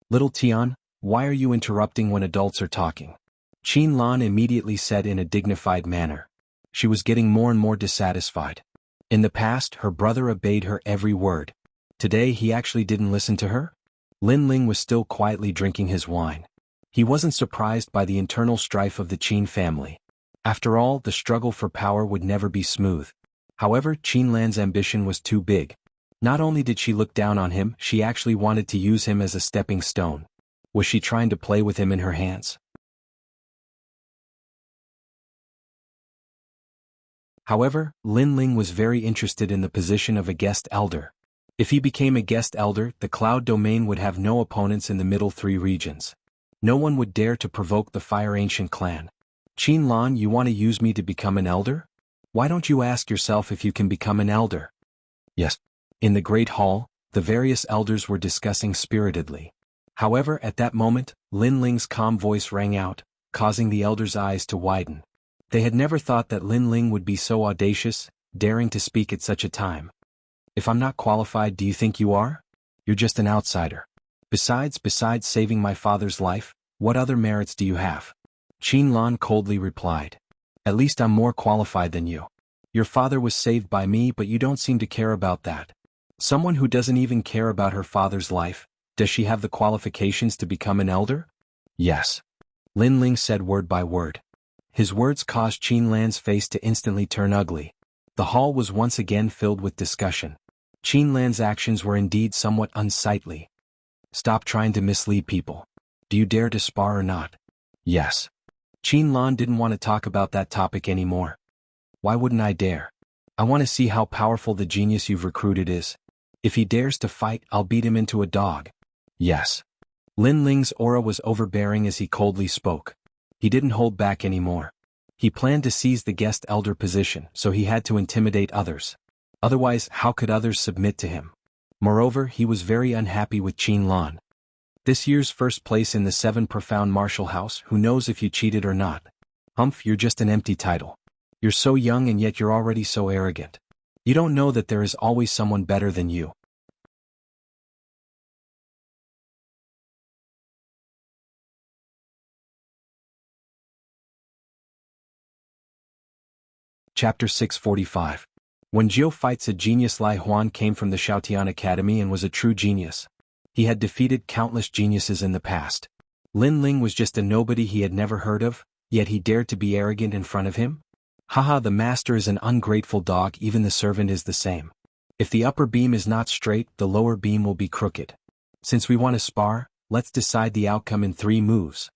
Little Tian, why are you interrupting when adults are talking? Qin Lan immediately said in a dignified manner. She was getting more and more dissatisfied. In the past, her brother obeyed her every word. Today he actually didn't listen to her? Lin Ling was still quietly drinking his wine. He wasn't surprised by the internal strife of the Qin family. After all, the struggle for power would never be smooth. However, Qin Lan's ambition was too big. Not only did she look down on him, she actually wanted to use him as a stepping stone. Was she trying to play with him in her hands? However, Lin Ling was very interested in the position of a guest elder. If he became a guest elder, the Cloud Domain would have no opponents in the middle 3 regions. No one would dare to provoke the Fire Ancient clan. Qin Lan, you want to use me to become an elder? Why don't you ask yourself if you can become an elder? Yes. In the great hall, the various elders were discussing spiritedly. However, at that moment, Lin Ling's calm voice rang out, causing the elders' eyes to widen. They had never thought that Lin Ling would be so audacious, daring to speak at such a time. If I'm not qualified, do you think you are? You're just an outsider. Besides saving my father's life, what other merits do you have? Qin Lan coldly replied. At least I'm more qualified than you. Your father was saved by me, but you don't seem to care about that. Someone who doesn't even care about her father's life, does she have the qualifications to become an elder? Yes. Lin Ling said word by word. His words caused Qin Lan's face to instantly turn ugly. The hall was once again filled with discussion. Qin Lan's actions were indeed somewhat unsightly. Stop trying to mislead people. Do you dare to spar or not? Yes. Qin Lan didn't want to talk about that topic anymore. Why wouldn't I dare? I want to see how powerful the genius you've recruited is. If he dares to fight, I'll beat him into a dog. Yes. Lin Ling's aura was overbearing as he coldly spoke. He didn't hold back anymore. He planned to seize the guest elder position, so he had to intimidate others. Otherwise, how could others submit to him? Moreover, he was very unhappy with Qin Lan. This year's first place in the 7 Profound Martial House, who knows if you cheated or not? Humph, you're just an empty title. You're so young and yet you're already so arrogant. You don't know that there is always someone better than you. Chapter 645. When Geophytes, a genius, Lai Huan came from the Xiaotian Academy and was a true genius. He had defeated countless geniuses in the past. Lin Ling was just a nobody he had never heard of, yet he dared to be arrogant in front of him? Haha, the master is an ungrateful dog, even the servant is the same. If the upper beam is not straight, the lower beam will be crooked. Since we want to spar, let's decide the outcome in 3 moves.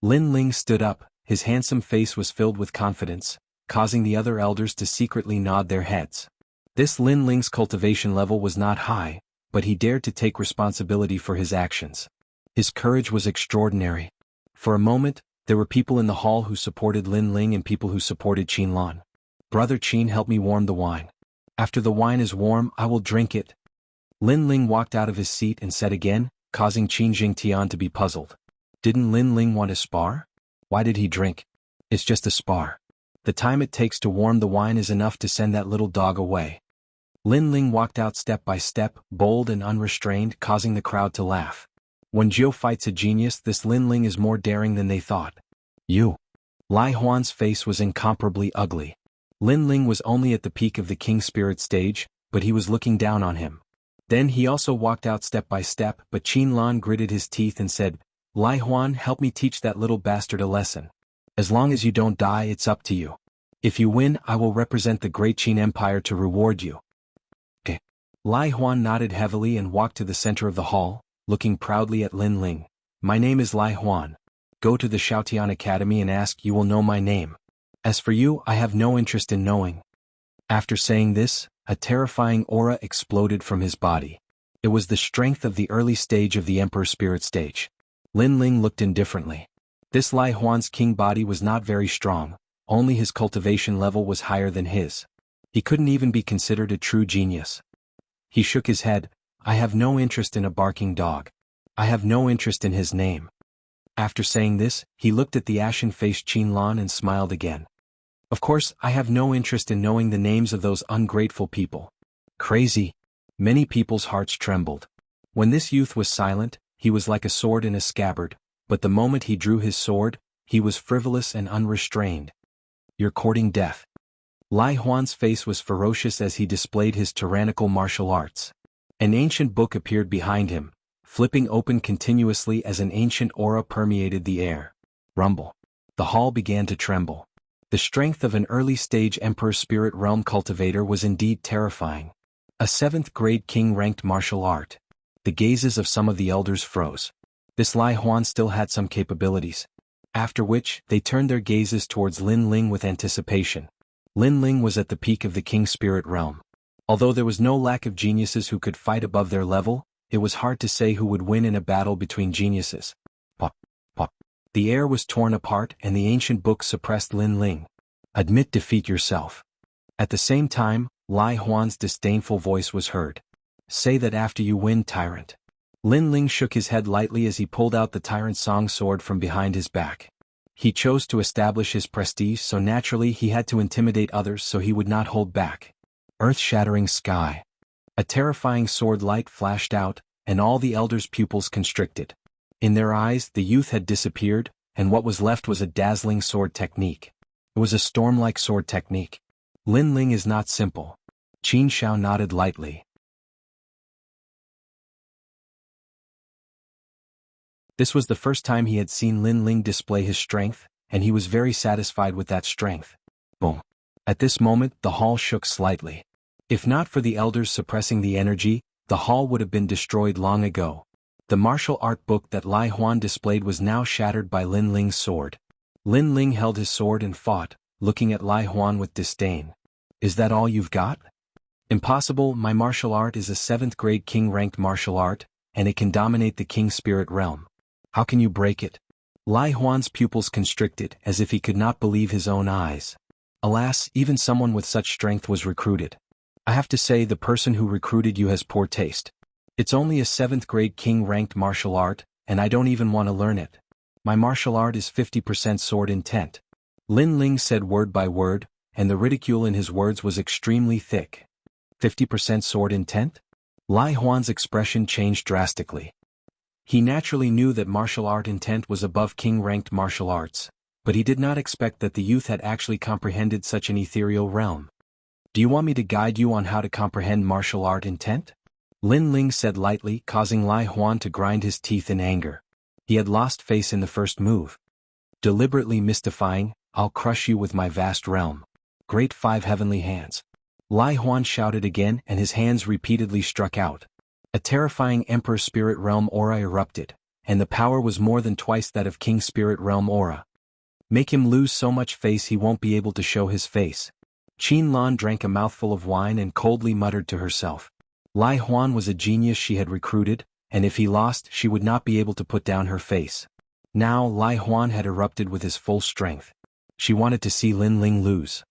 Lin Ling stood up, his handsome face was filled with confidence, causing the other elders to secretly nod their heads. This Lin Ling's cultivation level was not high, but he dared to take responsibility for his actions. His courage was extraordinary. For a moment, there were people in the hall who supported Lin Ling and people who supported Qin Lan. Brother Qin, help me warm the wine. After the wine is warm, I will drink it. Lin Ling walked out of his seat and said again, causing Qin Jingtian to be puzzled. Didn't Lin Ling want to spar? Why did he drink? It's just a spar. The time it takes to warm the wine is enough to send that little dog away. Lin Ling walked out step by step, bold and unrestrained, causing the crowd to laugh. When Geophytes a genius, this Lin Ling is more daring than they thought. You. Lai Huan's face was incomparably ugly. Lin Ling was only at the peak of the king spirit stage, but he was looking down on him. Then he also walked out step by step, but Qin Lan gritted his teeth and said, Lai Huan, help me teach that little bastard a lesson. As long as you don't die, it's up to you. If you win, I will represent the great Qin Empire to reward you. Okay. Lai Huan nodded heavily and walked to the center of the hall, looking proudly at Lin Ling. My name is Lai Huan. Go to the Xiaotian Academy and ask, you will know my name. As for you, I have no interest in knowing. After saying this, a terrifying aura exploded from his body. It was the strength of the early stage of the Emperor Spirit stage. Lin Ling looked indifferently. This Lai Huan's king body was not very strong, only his cultivation level was higher than his. He couldn't even be considered a true genius. He shook his head. I have no interest in a barking dog. I have no interest in his name. After saying this, he looked at the ashen-faced Qin Lan and smiled again. Of course, I have no interest in knowing the names of those ungrateful people. Crazy. Many people's hearts trembled. When this youth was silent, he was like a sword in a scabbard, but the moment he drew his sword, he was frivolous and unrestrained. You're courting death. Lai Huan's face was ferocious as he displayed his tyrannical martial arts. An ancient book appeared behind him, flipping open continuously as an ancient aura permeated the air. Rumble. The hall began to tremble. The strength of an early-stage Emperor Spirit Realm cultivator was indeed terrifying. A 7th-grade king-ranked martial art. The gazes of some of the elders froze. This Lai Huan still had some capabilities. After which, they turned their gazes towards Lin Ling with anticipation. Lin Ling was at the peak of the king spirit realm. Although there was no lack of geniuses who could fight above their level, it was hard to say who would win in a battle between geniuses. Pop, pop. The air was torn apart and the ancient book suppressed Lin Ling. Admit defeat yourself. At the same time, Lai Huan's disdainful voice was heard. Say that after you win, tyrant. Lin Ling shook his head lightly as he pulled out the Tyrant Song sword from behind his back. He chose to establish his prestige, so naturally he had to intimidate others, so he would not hold back. Earth-shattering sky. A terrifying sword light flashed out, and all the elders' pupils constricted. In their eyes, the youth had disappeared, and what was left was a dazzling sword technique. It was a storm-like sword technique. Lin Ling is not simple. Qin Shao nodded lightly. This was the first time he had seen Lin Ling display his strength, and he was very satisfied with that strength. Boom. At this moment, the hall shook slightly. If not for the elders suppressing the energy, the hall would have been destroyed long ago. The martial art book that Lai Huan displayed was now shattered by Lin Ling's sword. Lin Ling held his sword and fought, looking at Lai Huan with disdain. Is that all you've got? Impossible. My martial art is a 7th grade king-ranked martial art, and it can dominate the king spirit realm. How can you break it? Lai Huan's pupils constricted, as if he could not believe his own eyes. Alas, even someone with such strength was recruited. I have to say, the person who recruited you has poor taste. It's only a 7th grade king-ranked martial art, and I don't even want to learn it. My martial art is 50% sword intent. Lin Ling said word by word, and the ridicule in his words was extremely thick. 50% sword intent? Lai Huan's expression changed drastically. He naturally knew that martial art intent was above king-ranked martial arts, but he did not expect that the youth had actually comprehended such an ethereal realm. Do you want me to guide you on how to comprehend martial art intent? Lin Ling said lightly, causing Lai Huan to grind his teeth in anger. He had lost face in the first move. Deliberately mystifying, I'll crush you with my vast realm. Great 5 heavenly hands. Lai Huan shouted again, and his hands repeatedly struck out. A terrifying Emperor Spirit Realm aura erupted, and the power was more than twice that of King Spirit Realm aura. Make him lose so much face he won't be able to show his face. Qin Lan drank a mouthful of wine and coldly muttered to herself. Lai Huan was a genius she had recruited, and if he lost she would not be able to put down her face. Now Lai Huan had erupted with his full strength. She wanted to see Lin Ling lose.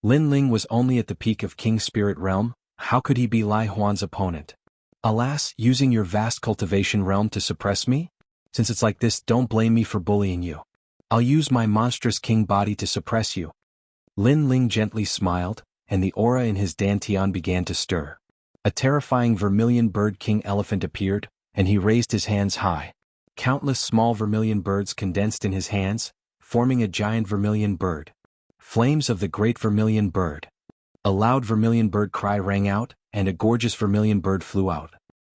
Lin Ling was only at the peak of King Spirit Realm. How could he be Lai Huan's opponent? Alas, using your vast cultivation realm to suppress me? Since it's like this, don't blame me for bullying you. I'll use my monstrous king body to suppress you. Lin Ling gently smiled, and the aura in his dantian began to stir. A terrifying vermilion bird king elephant appeared, and he raised his hands high. Countless small vermilion birds condensed in his hands, forming a giant vermilion bird. Flames of the great vermilion bird. A loud vermilion bird cry rang out, and a gorgeous vermilion bird flew out.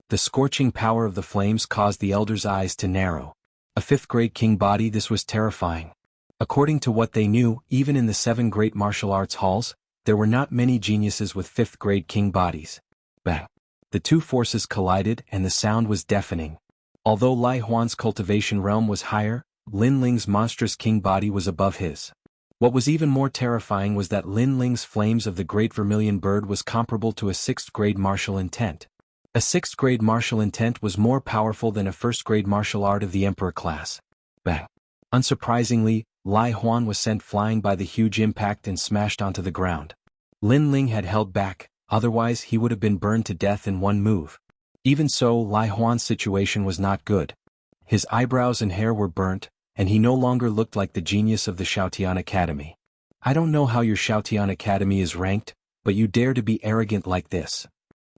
The scorching power of the flames caused the elders' eyes to narrow. A 5th grade king body, this was terrifying. According to what they knew, even in the 7 great martial arts halls, there were not many geniuses with 5th grade king bodies. Bang! The two forces collided and the sound was deafening. Although Lai Huan's cultivation realm was higher, Lin Ling's monstrous king body was above his. What was even more terrifying was that Lin Ling's flames of the great vermilion bird was comparable to a 6th grade martial intent. A 6th grade martial intent was more powerful than a 1st grade martial art of the emperor class. Bang! Unsurprisingly, Lai Huan was sent flying by the huge impact and smashed onto the ground. Lin Ling had held back, otherwise he would have been burned to death in one move. Even so, Lai Huan's situation was not good. His eyebrows and hair were burnt, and he no longer looked like the genius of the Shaotian Academy. I don't know how your Shaotian Academy is ranked, but you dare to be arrogant like this.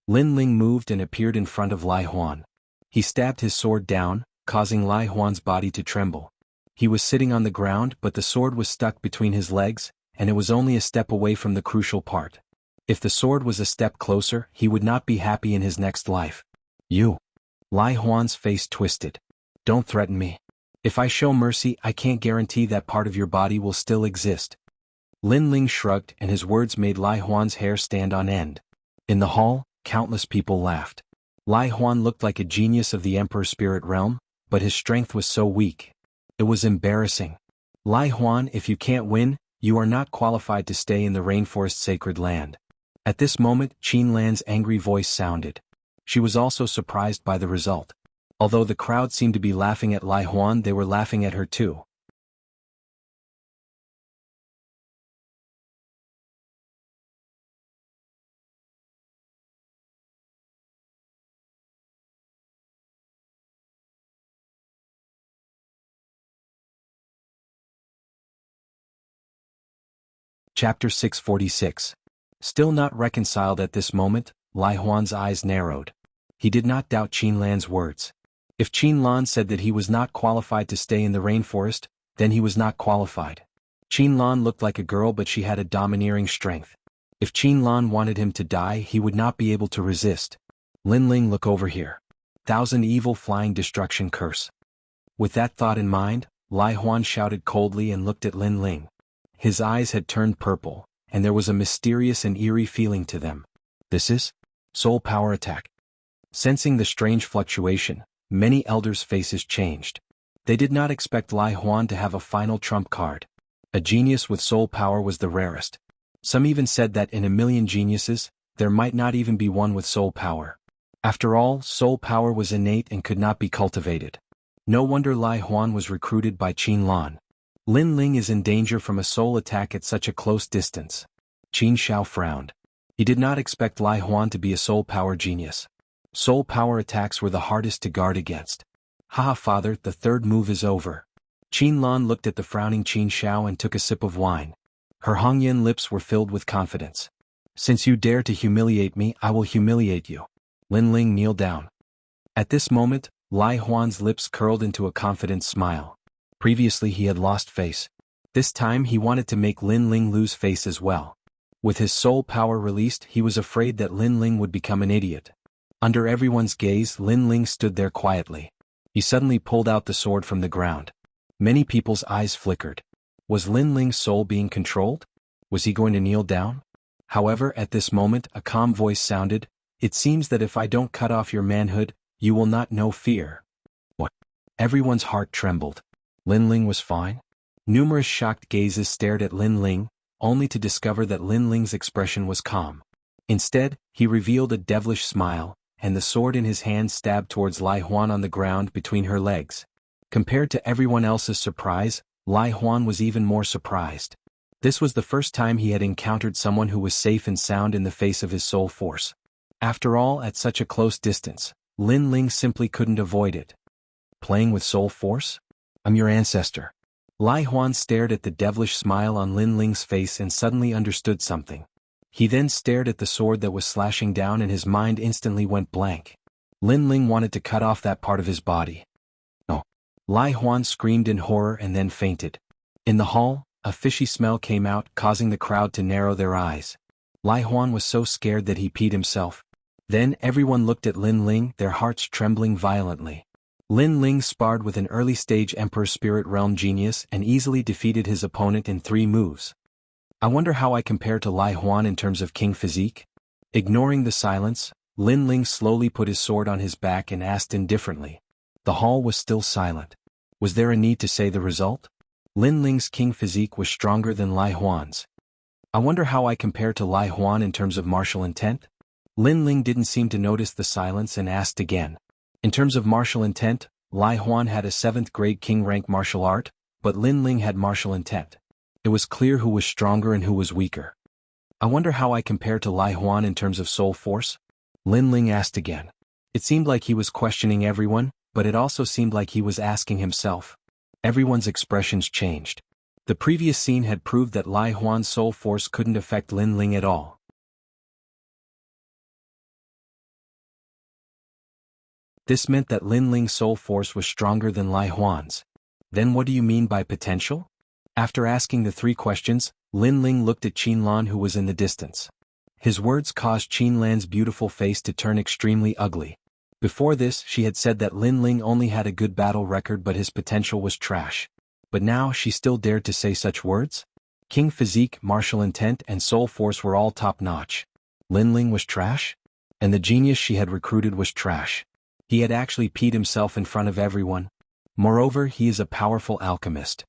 Lin Ling moved and appeared in front of Lai Huan. He stabbed his sword down, causing Lai Huan's body to tremble. He was sitting on the ground, but the sword was stuck between his legs, and it was only a step away from the crucial part. If the sword was a step closer, he would not be happy in his next life. You. Lai Huan's face twisted. Don't threaten me. If I show mercy, I can't guarantee that part of your body will still exist. Lin Ling shrugged, and his words made Lai Huan's hair stand on end. In the hall, countless people laughed. Lai Huan looked like a genius of the Emperor Spirit Realm, but his strength was so weak. It was embarrassing. Lai Huan, if you can't win, you are not qualified to stay in the rainforest sacred land. At this moment, Qin Lan's angry voice sounded. She was also surprised by the result. Although the crowd seemed to be laughing at Lai Huan, they were laughing at her too. Chapter 646. Still not reconciled at this moment, Lai Huan's eyes narrowed. He did not doubt Qin Lan's words. If Qin Lan said that he was not qualified to stay in the rainforest, then he was not qualified. Qin Lan looked like a girl, but she had a domineering strength. If Qin Lan wanted him to die, he would not be able to resist. Lin Ling, look over here. Thousand evil flying destruction curse. With that thought in mind, Lai Huan shouted coldly and looked at Lin Ling. His eyes had turned purple, and there was a mysterious and eerie feeling to them. This is soul power attack. Sensing the strange fluctuation, many elders' faces changed. They did not expect Lai Huan to have a final trump card. A genius with soul power was the rarest. Some even said that in a million geniuses, there might not even be one with soul power. After all, soul power was innate and could not be cultivated. No wonder Lai Huan was recruited by Qin Lan. Lin Ling is in danger from a soul attack at such a close distance. Qin Xiao frowned. He did not expect Lai Huan to be a soul power genius. Soul power attacks were the hardest to guard against. Haha, father, the third move is over. Qin Lan looked at the frowning Qin Xiao and took a sip of wine. Her Hongyan lips were filled with confidence. Since you dare to humiliate me, I will humiliate you. Lin Ling kneeled down. At this moment, Lai Huan's lips curled into a confident smile. Previously he had lost face. This time he wanted to make Lin Ling lose face as well. With his soul power released, he was afraid that Lin Ling would become an idiot. Under everyone's gaze, Lin Ling stood there quietly. He suddenly pulled out the sword from the ground. Many people's eyes flickered. Was Lin Ling's soul being controlled? Was he going to kneel down? However, at this moment, a calm voice sounded, "It seems that if I don't cut off your manhood, you will not know fear." What? Everyone's heart trembled. Lin Ling was fine? Numerous shocked gazes stared at Lin Ling, only to discover that Lin Ling's expression was calm. Instead, he revealed a devilish smile, and the sword in his hand stabbed towards Lai Huan on the ground between her legs. Compared to everyone else's surprise, Lai Huan was even more surprised. This was the first time he had encountered someone who was safe and sound in the face of his soul force. After all, at such a close distance, Lin Ling simply couldn't avoid it. Playing with soul force? I'm your ancestor. Lai Huan stared at the devilish smile on Lin Ling's face and suddenly understood something. He then stared at the sword that was slashing down and his mind instantly went blank. Lin Ling wanted to cut off that part of his body. No. Lai Huan screamed in horror and then fainted. In the hall, a fishy smell came out, causing the crowd to narrow their eyes. Lai Huan was so scared that he peed himself. Then everyone looked at Lin Ling, their hearts trembling violently. Lin Ling sparred with an early-stage Emperor Spirit Realm genius and easily defeated his opponent in 3 moves. I wonder how I compare to Lai Huan in terms of king physique? Ignoring the silence, Lin Ling slowly put his sword on his back and asked indifferently. The hall was still silent. Was there a need to say the result? Lin Ling's king physique was stronger than Lai Huan's. I wonder how I compare to Lai Huan in terms of martial intent? Lin Ling didn't seem to notice the silence and asked again. In terms of martial intent, Lai Huan had a 7th grade king rank martial art, but Lin Ling had martial intent. It was clear who was stronger and who was weaker. I wonder how I compare to Lai Huan in terms of soul force? Lin Ling asked again. It seemed like he was questioning everyone, but it also seemed like he was asking himself. Everyone's expressions changed. The previous scene had proved that Lai Huan's soul force couldn't affect Lin Ling at all. This meant that Lin Ling's soul force was stronger than Lai Huan's. Then what do you mean by potential? After asking the 3 questions, Lin Ling looked at Qin Lan, who was in the distance. His words caused Qin Lan's beautiful face to turn extremely ugly. Before this, she had said that Lin Ling only had a good battle record but his potential was trash. But now she still dared to say such words? King physique, martial intent, and soul force were all top-notch. Lin Ling was trash? And the genius she had recruited was trash. He had actually peed himself in front of everyone. Moreover, he is a powerful alchemist.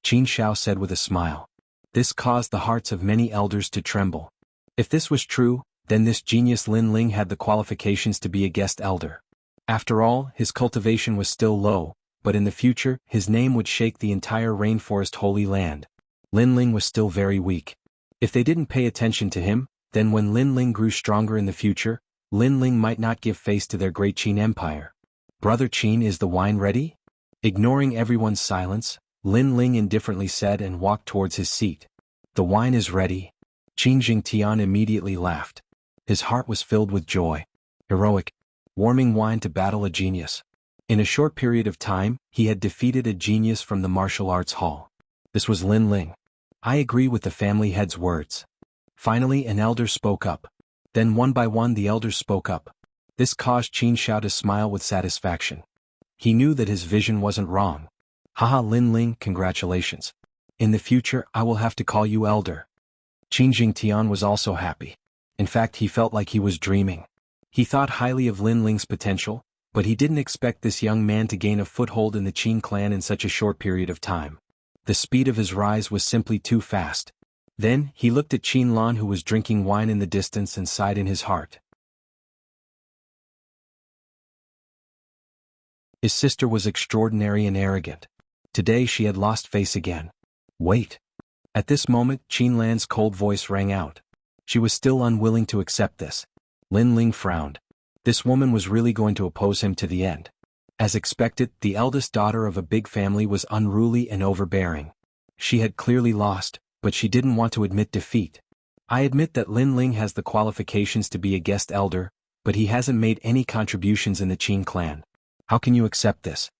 Qin Xiao said with a smile. This caused the hearts of many elders to tremble. If this was true, then this genius Lin Ling had the qualifications to be a guest elder. After all, his cultivation was still low, but in the future, his name would shake the entire rainforest holy land. Lin Ling was still very weak. If they didn't pay attention to him, then when Lin Ling grew stronger in the future, Lin Ling might not give face to their great Qin Empire. Brother Qin, is the wine ready? Ignoring everyone's silence, Lin Ling indifferently said and walked towards his seat. The wine is ready. Qin Jingtian immediately laughed. His heart was filled with joy. Heroic, warming wine to battle a genius. In a short period of time, he had defeated a genius from the martial arts hall. This was Lin Ling. I agree with the family head's words. Finally, an elder spoke up. Then one by one the elders spoke up. This caused Qin Xiao to smile with satisfaction. He knew that his vision wasn't wrong. Haha, Lin Ling, congratulations. In the future I will have to call you elder. Qin Jingtian was also happy. In fact, he felt like he was dreaming. He thought highly of Lin Ling's potential, but he didn't expect this young man to gain a foothold in the Qin clan in such a short period of time. The speed of his rise was simply too fast. Then, he looked at Qin Lan, who was drinking wine in the distance, and sighed in his heart. His sister was extraordinary and arrogant. Today she had lost face again. Wait. At this moment, Qin Lan's cold voice rang out. She was still unwilling to accept this. Lin Ling frowned. This woman was really going to oppose him to the end. As expected, the eldest daughter of a big family was unruly and overbearing. She had clearly lost, but she didn't want to admit defeat. I admit that Lin Ling has the qualifications to be a guest elder, but he hasn't made any contributions in the Qin clan. How can you accept this?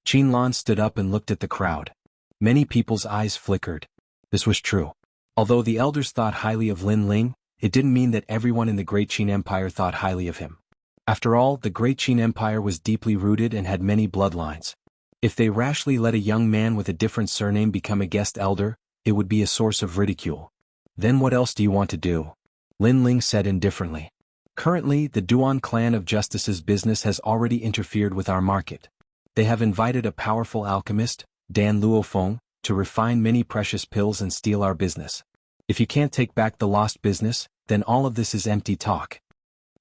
Qin Lan stood up and looked at the crowd. Many people's eyes flickered. This was true. Although the elders thought highly of Lin Ling, it didn't mean that everyone in the Great Qin Empire thought highly of him. After all, the Great Qin Empire was deeply rooted and had many bloodlines. If they rashly let a young man with a different surname become a guest elder, it would be a source of ridicule. Then what else do you want to do? Lin Ling said indifferently. Currently, the Duan clan of Justice's business has already interfered with our market. They have invited a powerful alchemist, Dan Luofeng, to refine many precious pills and steal our business. If you can't take back the lost business, then all of this is empty talk.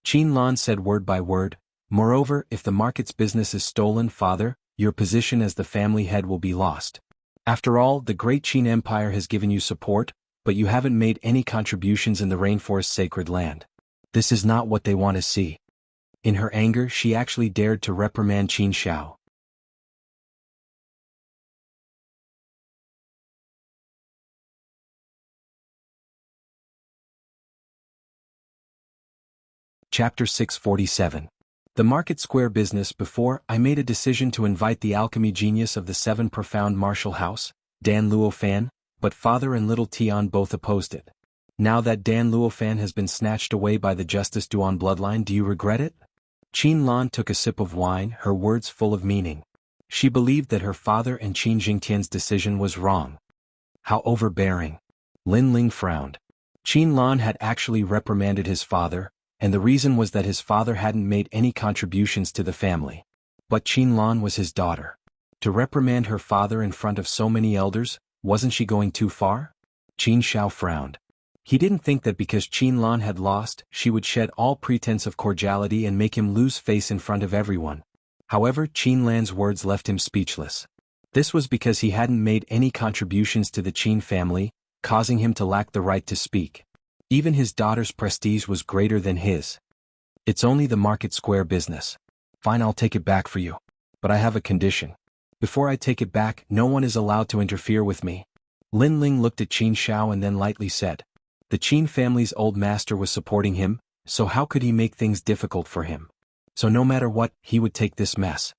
Qin Lan said word by word. Moreover, if the market's business is stolen, father, your position as the family head will be lost. After all, the Great Qin Empire has given you support, but you haven't made any contributions in the rainforest's sacred land. This is not what they want to see. In her anger, she actually dared to reprimand Qin Xiao. Chapter 647. The Market Square Business. Before, I made a decision to invite the alchemy genius of the Seven Profound Martial House, Dan Luofan, but Father and Little Tian both opposed it. Now that Dan Luofan has been snatched away by the Justice Duan bloodline, do you regret it? Qin Lan took a sip of wine, her words full of meaning. She believed that her father and Qin Jingtian's decision was wrong. How overbearing. Lin Ling frowned. Qin Lan had actually reprimanded his father, and the reason was that his father hadn't made any contributions to the family. But Qin Lan was his daughter. To reprimand her father in front of so many elders, wasn't she going too far? Qin Xiao frowned. He didn't think that because Qin Lan had lost, she would shed all pretense of cordiality and make him lose face in front of everyone. However, Qin Lan's words left him speechless. This was because he hadn't made any contributions to the Qin family, causing him to lack the right to speak. Even his daughter's prestige was greater than his. It's only the Market Square business. Fine, I'll take it back for you. But I have a condition. Before I take it back, no one is allowed to interfere with me. Lin Ling looked at Qin Xiao and then lightly said. The Qin family's old master was supporting him, so how could he make things difficult for him? So no matter what, he would take this mess.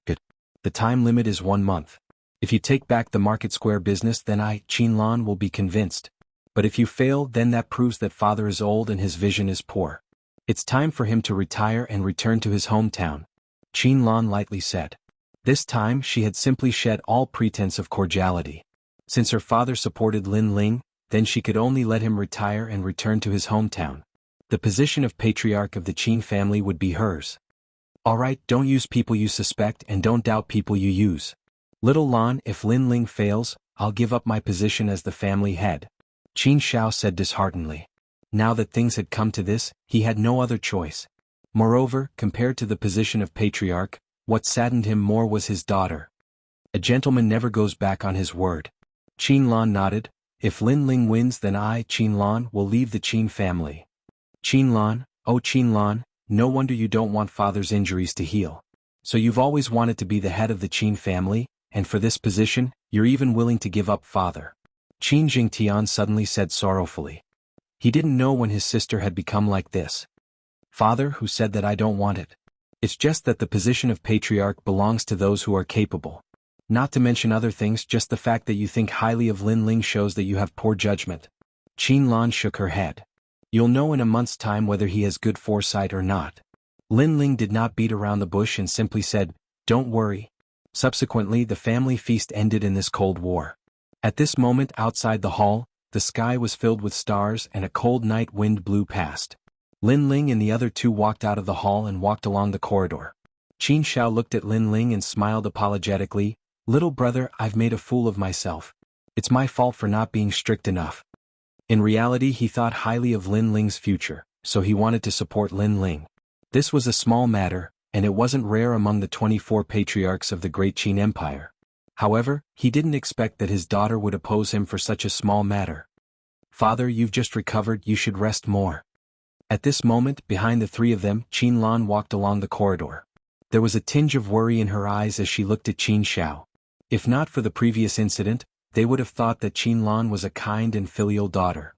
Good. The time limit is 1 month. If you take back the Market Square business, then I, Qin Lan, will be convinced. But if you fail, then that proves that father is old and his vision is poor. It's time for him to retire and return to his hometown. Qin Lan lightly said. This time she had simply shed all pretense of cordiality. Since her father supported Lin Ling, then she could only let him retire and return to his hometown. The position of patriarch of the Qin family would be hers. Alright, don't use people you suspect and don't doubt people you use. Little Lan, if Lin Ling fails, I'll give up my position as the family head. Qin Xiao said disheartenedly. Now that things had come to this, he had no other choice. Moreover, compared to the position of patriarch, what saddened him more was his daughter. A gentleman never goes back on his word. Qin Lan nodded. If Lin Ling wins, then I, Qin Lan, will leave the Qin family. Qin Lan, oh Qin Lan, no wonder you don't want father's injuries to heal. So you've always wanted to be the head of the Qin family, and for this position, you're even willing to give up father. Qin Jingtian suddenly said sorrowfully. He didn't know when his sister had become like this. Father, who said that I don't want it? It's just that the position of patriarch belongs to those who are capable. Not to mention other things, just the fact that you think highly of Lin Ling shows that you have poor judgment. Qin Lan shook her head. You'll know in a month's time whether he has good foresight or not. Lin Ling did not beat around the bush and simply said, don't worry. Subsequently, the family feast ended in this cold war. At this moment outside the hall, the sky was filled with stars and a cold night wind blew past. Lin Ling and the other two walked out of the hall and walked along the corridor. Qin Shao looked at Lin Ling and smiled apologetically. Little brother, I've made a fool of myself. It's my fault for not being strict enough. In reality, he thought highly of Lin Ling's future, so he wanted to support Lin Ling. This was a small matter, and it wasn't rare among the 24 patriarchs of the Great Qin Empire. However, he didn't expect that his daughter would oppose him for such a small matter. Father, you've just recovered, you should rest more. At this moment, behind the three of them, Qin Lan walked along the corridor. There was a tinge of worry in her eyes as she looked at Qin Shao. If not for the previous incident, they would have thought that Qin Lan was a kind and filial daughter.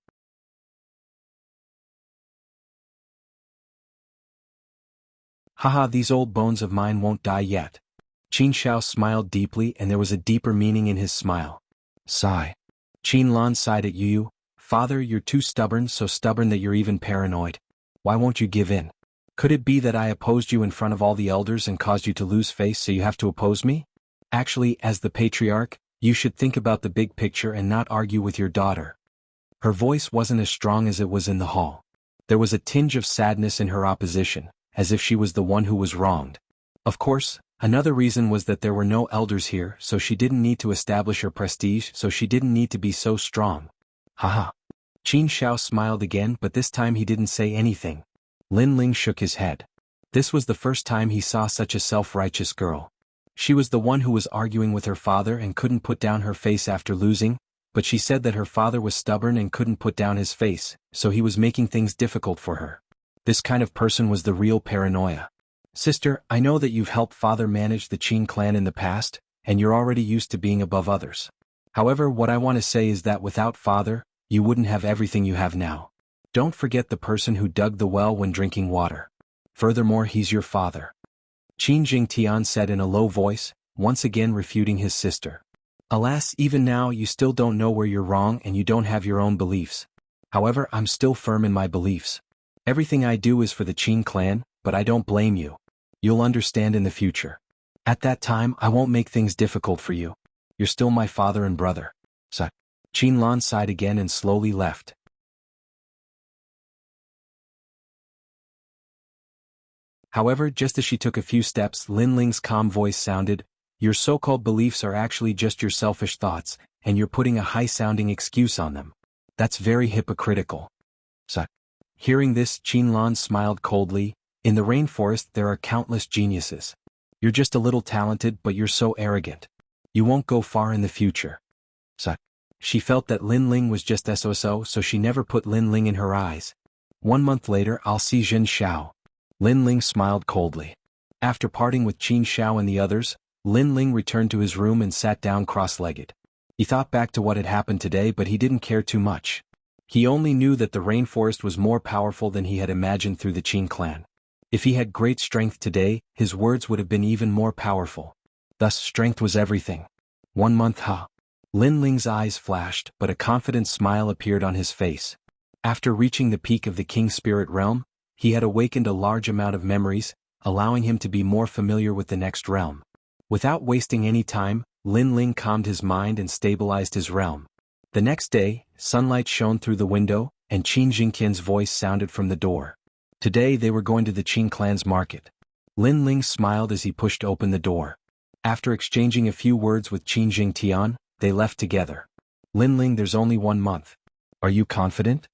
Haha, these old bones of mine won't die yet. Qin Shao smiled deeply and there was a deeper meaning in his smile. Sigh. Qin Lan sighed at Yu. Father, you're too stubborn, so stubborn that you're even paranoid. Why won't you give in? Could it be that I opposed you in front of all the elders and caused you to lose face so you have to oppose me? Actually, as the patriarch, you should think about the big picture and not argue with your daughter. Her voice wasn't as strong as it was in the hall. There was a tinge of sadness in her opposition, as if she was the one who was wronged. Of course, another reason was that there were no elders here, so she didn't need to establish her prestige, so she didn't need to be so strong. Haha. Qin Shao smiled again, but this time he didn't say anything. Lin Ling shook his head. This was the first time he saw such a self-righteous girl. She was the one who was arguing with her father and couldn't put down her face after losing, but she said that her father was stubborn and couldn't put down his face, so he was making things difficult for her. This kind of person was the real paranoia. Sister, I know that you've helped father manage the Qin clan in the past, and you're already used to being above others. However, what I want to say is that without father, you wouldn't have everything you have now. Don't forget the person who dug the well when drinking water. Furthermore, he's your father. Qin Jingtian said in a low voice, once again refuting his sister. Alas, even now you still don't know where you're wrong and you don't have your own beliefs. However, I'm still firm in my beliefs. Everything I do is for the Qin clan, but I don't blame you. You'll understand in the future. At that time, I won't make things difficult for you. You're still my father and brother. So, Qin Lan sighed again and slowly left. However, just as she took a few steps, Lin Ling's calm voice sounded, your so-called beliefs are actually just your selfish thoughts, and you're putting a high-sounding excuse on them. That's very hypocritical. So, hearing this, Qin Lan smiled coldly. In the rainforest there are countless geniuses. You're just a little talented, but you're so arrogant. You won't go far in the future. So, she felt that Lin Ling was just so she never put Lin Ling in her eyes. 1 month later, I'll see Jin Shao. Lin Ling smiled coldly. After parting with Qin Shao and the others, Lin Ling returned to his room and sat down cross-legged. He thought back to what had happened today, but he didn't care too much. He only knew that the rainforest was more powerful than he had imagined through the Qin clan. If he had great strength today, his words would have been even more powerful. Thus, strength was everything. 1 month, Lin Ling's eyes flashed, but a confident smile appeared on his face. After reaching the peak of the King Spirit Realm, he had awakened a large amount of memories, allowing him to be more familiar with the next realm. Without wasting any time, Lin Ling calmed his mind and stabilized his realm. The next day, sunlight shone through the window, and Qin Jingtian's voice sounded from the door. Today they were going to the Qin clan's market. Lin Ling smiled as he pushed open the door. After exchanging a few words with Qin Jingtian, they left together. Lin Ling, there's only 1 month. Are you confident?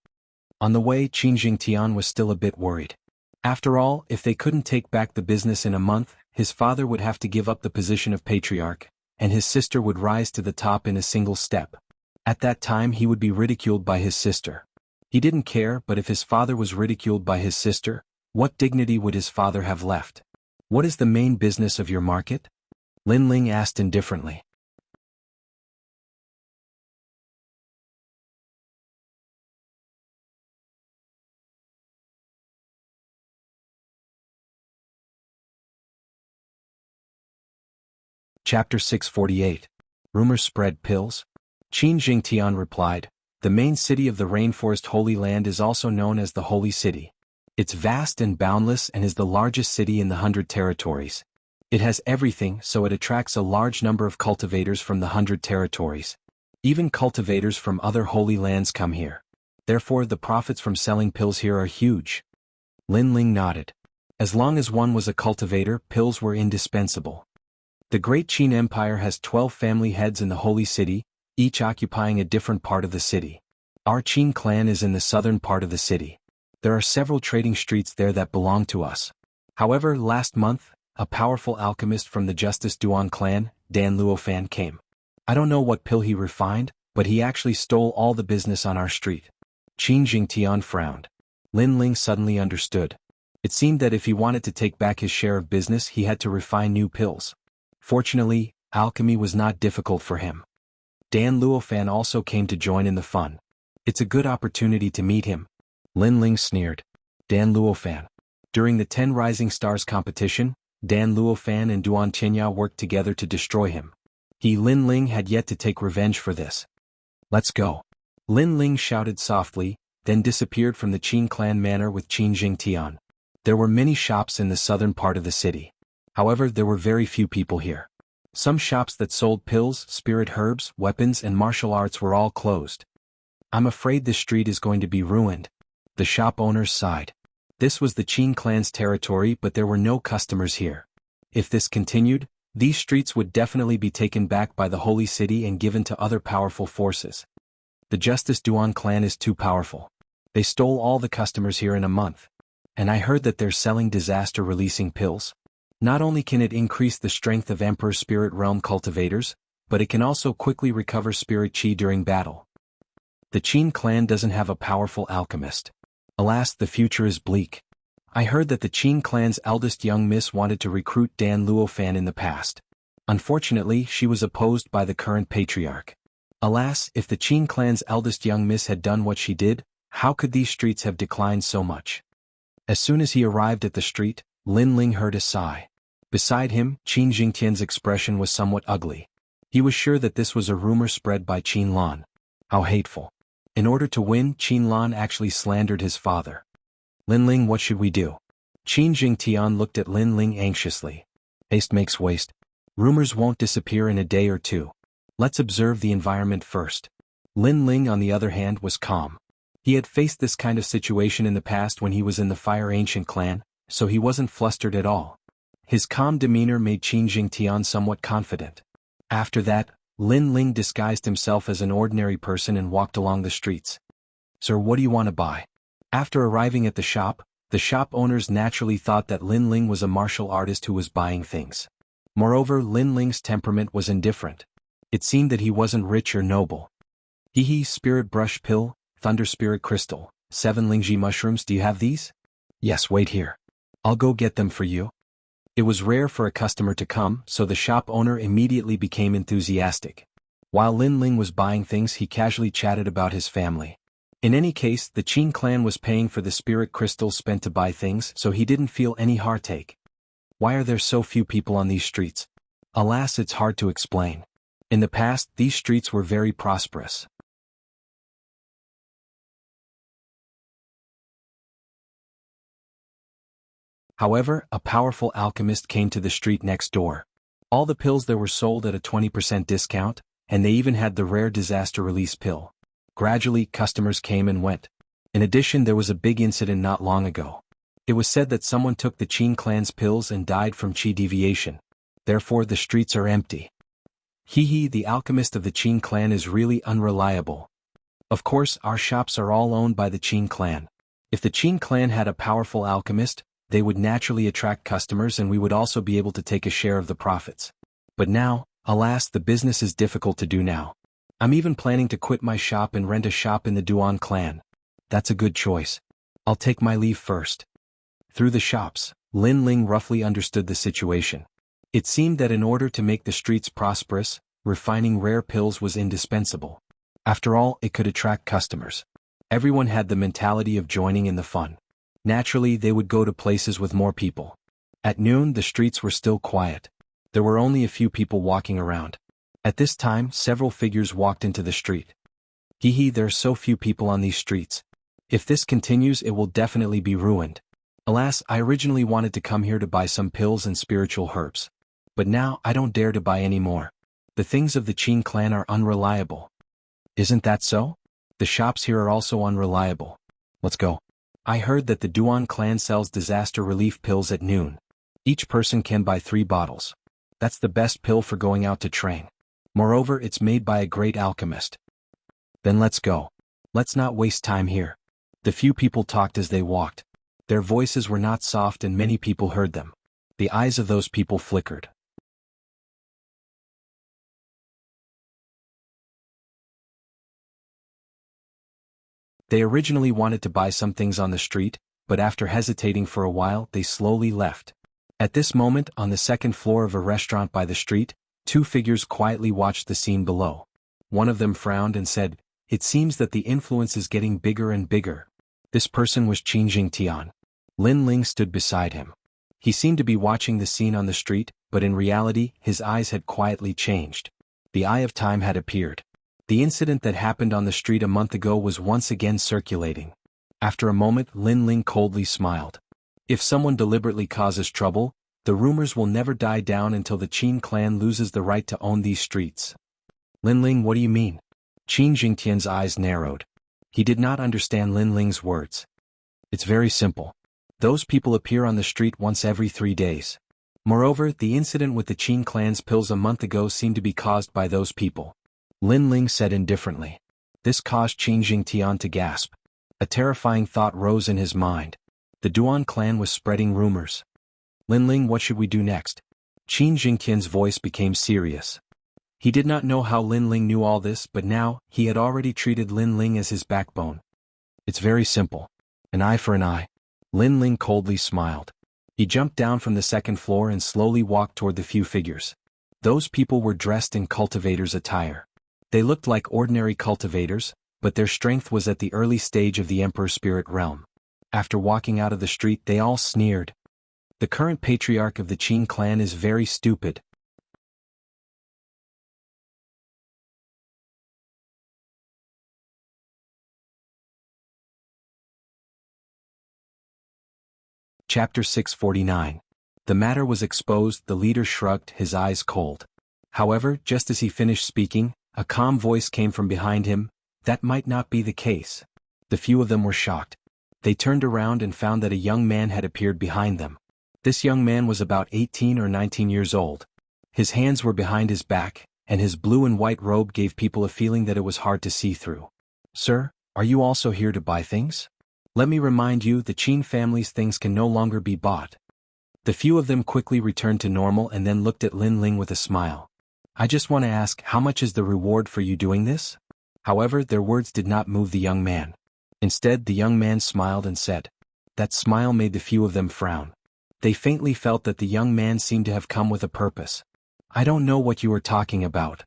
On the way, Qin Jingtian was still a bit worried. After all, if they couldn't take back the business in a month, his father would have to give up the position of patriarch, and his sister would rise to the top in a single step. At that time he would be ridiculed by his sister. He didn't care, but if his father was ridiculed by his sister, what dignity would his father have left? What is the main business of your market? Lin Ling asked indifferently. Chapter 648. Rumors spread pills? Qin Jingtian replied, the main city of the Rainforest Holy Land is also known as the Holy City. It's vast and boundless and is the largest city in the 100 territories. It has everything, so it attracts a large number of cultivators from the 100 territories. Even cultivators from other holy lands come here. Therefore the profits from selling pills here are huge. Lin Ling nodded. As long as one was a cultivator, pills were indispensable. The Great Qin Empire has 12 family heads in the Holy City, each occupying a different part of the city. Our Qin clan is in the southern part of the city. There are several trading streets there that belong to us. However, last month, a powerful alchemist from the Justice Duan clan, Dan Luofan, came. I don't know what pill he refined, but he actually stole all the business on our street. Qin Jingtian frowned. Lin Ling suddenly understood. It seemed that if he wanted to take back his share of business, he had to refine new pills. Fortunately, alchemy was not difficult for him. Dan Luofan also came to join in the fun. It's a good opportunity to meet him. Lin Ling sneered. Dan Luofan. During the 10 Rising Stars competition, Dan Luofan and Duan Tianya worked together to destroy him. Lin Ling had yet to take revenge for this. Let's go. Lin Ling shouted softly, then disappeared from the Qin clan manor with Qin Jingtian. There were many shops in the southern part of the city. However, there were very few people here. Some shops that sold pills, spirit herbs, weapons and martial arts were all closed. I'm afraid this street is going to be ruined. The shop owners sighed. This was the Qin clan's territory, but there were no customers here. If this continued, these streets would definitely be taken back by the Holy City and given to other powerful forces. The Justice Duan clan is too powerful. They stole all the customers here in a month. And I heard that they're selling disaster-releasing pills. Not only can it increase the strength of Emperor Spirit Realm cultivators, but it can also quickly recover spirit chi during battle. The Qin clan doesn't have a powerful alchemist. Alas, the future is bleak. I heard that the Qin clan's eldest young miss wanted to recruit Dan Luofan in the past. Unfortunately, she was opposed by the current patriarch. Alas, if the Qin clan's eldest young miss had done what she did, how could these streets have declined so much? As soon as he arrived at the street, Lin Ling heard a sigh. Beside him, Qin Jingtian's expression was somewhat ugly. He was sure that this was a rumor spread by Qin Lan. How hateful. In order to win, Qin Lan actually slandered his father. Lin Ling, what should we do? Qin Jingtian looked at Lin Ling anxiously. Haste makes waste. Rumors won't disappear in a day or two. Let's observe the environment first. Lin Ling, on the other hand, was calm. He had faced this kind of situation in the past when he was in the Fire Ancient clan, so he wasn't flustered at all. His calm demeanor made Qin Jingtian somewhat confident. After that, Lin Ling disguised himself as an ordinary person and walked along the streets. Sir, what do you want to buy? After arriving at the shop owners naturally thought that Lin Ling was a martial artist who was buying things. Moreover, Lin Ling's temperament was indifferent. It seemed that he wasn't rich or noble. Spirit brush pill, thunder spirit crystal, 7 Lingji mushrooms, do you have these? Yes, wait here. I'll go get them for you. It was rare for a customer to come, so the shop owner immediately became enthusiastic. While Lin Ling was buying things, he casually chatted about his family. In any case, the Qin clan was paying for the spirit crystals spent to buy things, so he didn't feel any heartache. Why are there so few people on these streets? Alas, it's hard to explain. In the past, these streets were very prosperous. However, a powerful alchemist came to the street next door. All the pills there were sold at a 20% discount, and they even had the rare disaster release pill. Gradually, customers came and went. In addition, there was a big incident not long ago. It was said that someone took the Qin clan's pills and died from chi deviation. Therefore, the streets are empty. The alchemist of the Qin clan is really unreliable. Of course, our shops are all owned by the Qin clan. If the Qin clan had a powerful alchemist, they would naturally attract customers and we would also be able to take a share of the profits. But now, alas, the business is difficult to do now. I'm even planning to quit my shop and rent a shop in the Duan clan. That's a good choice. I'll take my leave first. Through the shops, Lin Ling roughly understood the situation. It seemed that in order to make the streets prosperous, refining rare pills was indispensable. After all, it could attract customers. Everyone had the mentality of joining in the fun. Naturally, they would go to places with more people. At noon, the streets were still quiet. There were only a few people walking around. At this time, several figures walked into the street. Hee, there are so few people on these streets. If this continues, it will definitely be ruined. Alas, I originally wanted to come here to buy some pills and spiritual herbs. But now, I don't dare to buy any more. The things of the Qin clan are unreliable. Isn't that so? The shops here are also unreliable. Let's go. I heard that the Duan clan sells disaster relief pills at noon. Each person can buy 3 bottles. That's the best pill for going out to train. Moreover, it's made by a great alchemist. Then let's go. Let's not waste time here. The few people talked as they walked. Their voices were not soft and many people heard them. The eyes of those people flickered. They originally wanted to buy some things on the street, but after hesitating for a while, they slowly left. At this moment, on the second floor of a restaurant by the street, 2 figures quietly watched the scene below. One of them frowned and said, "It seems that the influence is getting bigger and bigger." This person was Qin Jingtian. Lin Ling stood beside him. He seemed to be watching the scene on the street, but in reality, his eyes had quietly changed. The eye of time had appeared. The incident that happened on the street a month ago was once again circulating. After a moment, Lin Ling coldly smiled. If someone deliberately causes trouble, the rumors will never die down until the Qin clan loses the right to own these streets. Lin Ling, what do you mean? Qin Jingtian's eyes narrowed. He did not understand Lin Ling's words. It's very simple. Those people appear on the street once every 3 days. Moreover, the incident with the Qin clan's pills a month ago seemed to be caused by those people. Lin Ling said indifferently. This caused Qin Jingtian to gasp. A terrifying thought rose in his mind. The Duan clan was spreading rumors. Lin Ling, what should we do next? Qin Jingtian's voice became serious. He did not know how Lin Ling knew all this, but now, he had already treated Lin Ling as his backbone. It's very simple. An eye for an eye. Lin Ling coldly smiled. He jumped down from the second floor and slowly walked toward the few figures. Those people were dressed in cultivators' attire. They looked like ordinary cultivators, but their strength was at the early stage of the Emperor's spirit realm. After walking out of the street, they all sneered. The current patriarch of the Qin clan is very stupid. Chapter 649. The matter was exposed. The leader shrugged, his eyes cold. However, just as he finished speaking, a calm voice came from behind him. That might not be the case. The few of them were shocked. They turned around and found that a young man had appeared behind them. This young man was about 18 or 19 years old. His hands were behind his back, and his blue and white robe gave people a feeling that it was hard to see through. Sir, are you also here to buy things? Let me remind you, the Qin family's things can no longer be bought. The few of them quickly returned to normal and then looked at Lin Ling with a smile. I just want to ask, how much is the reward for you doing this? However, their words did not move the young man. Instead, the young man smiled and said. That smile made the few of them frown. They faintly felt that the young man seemed to have come with a purpose. I don't know what you are talking about.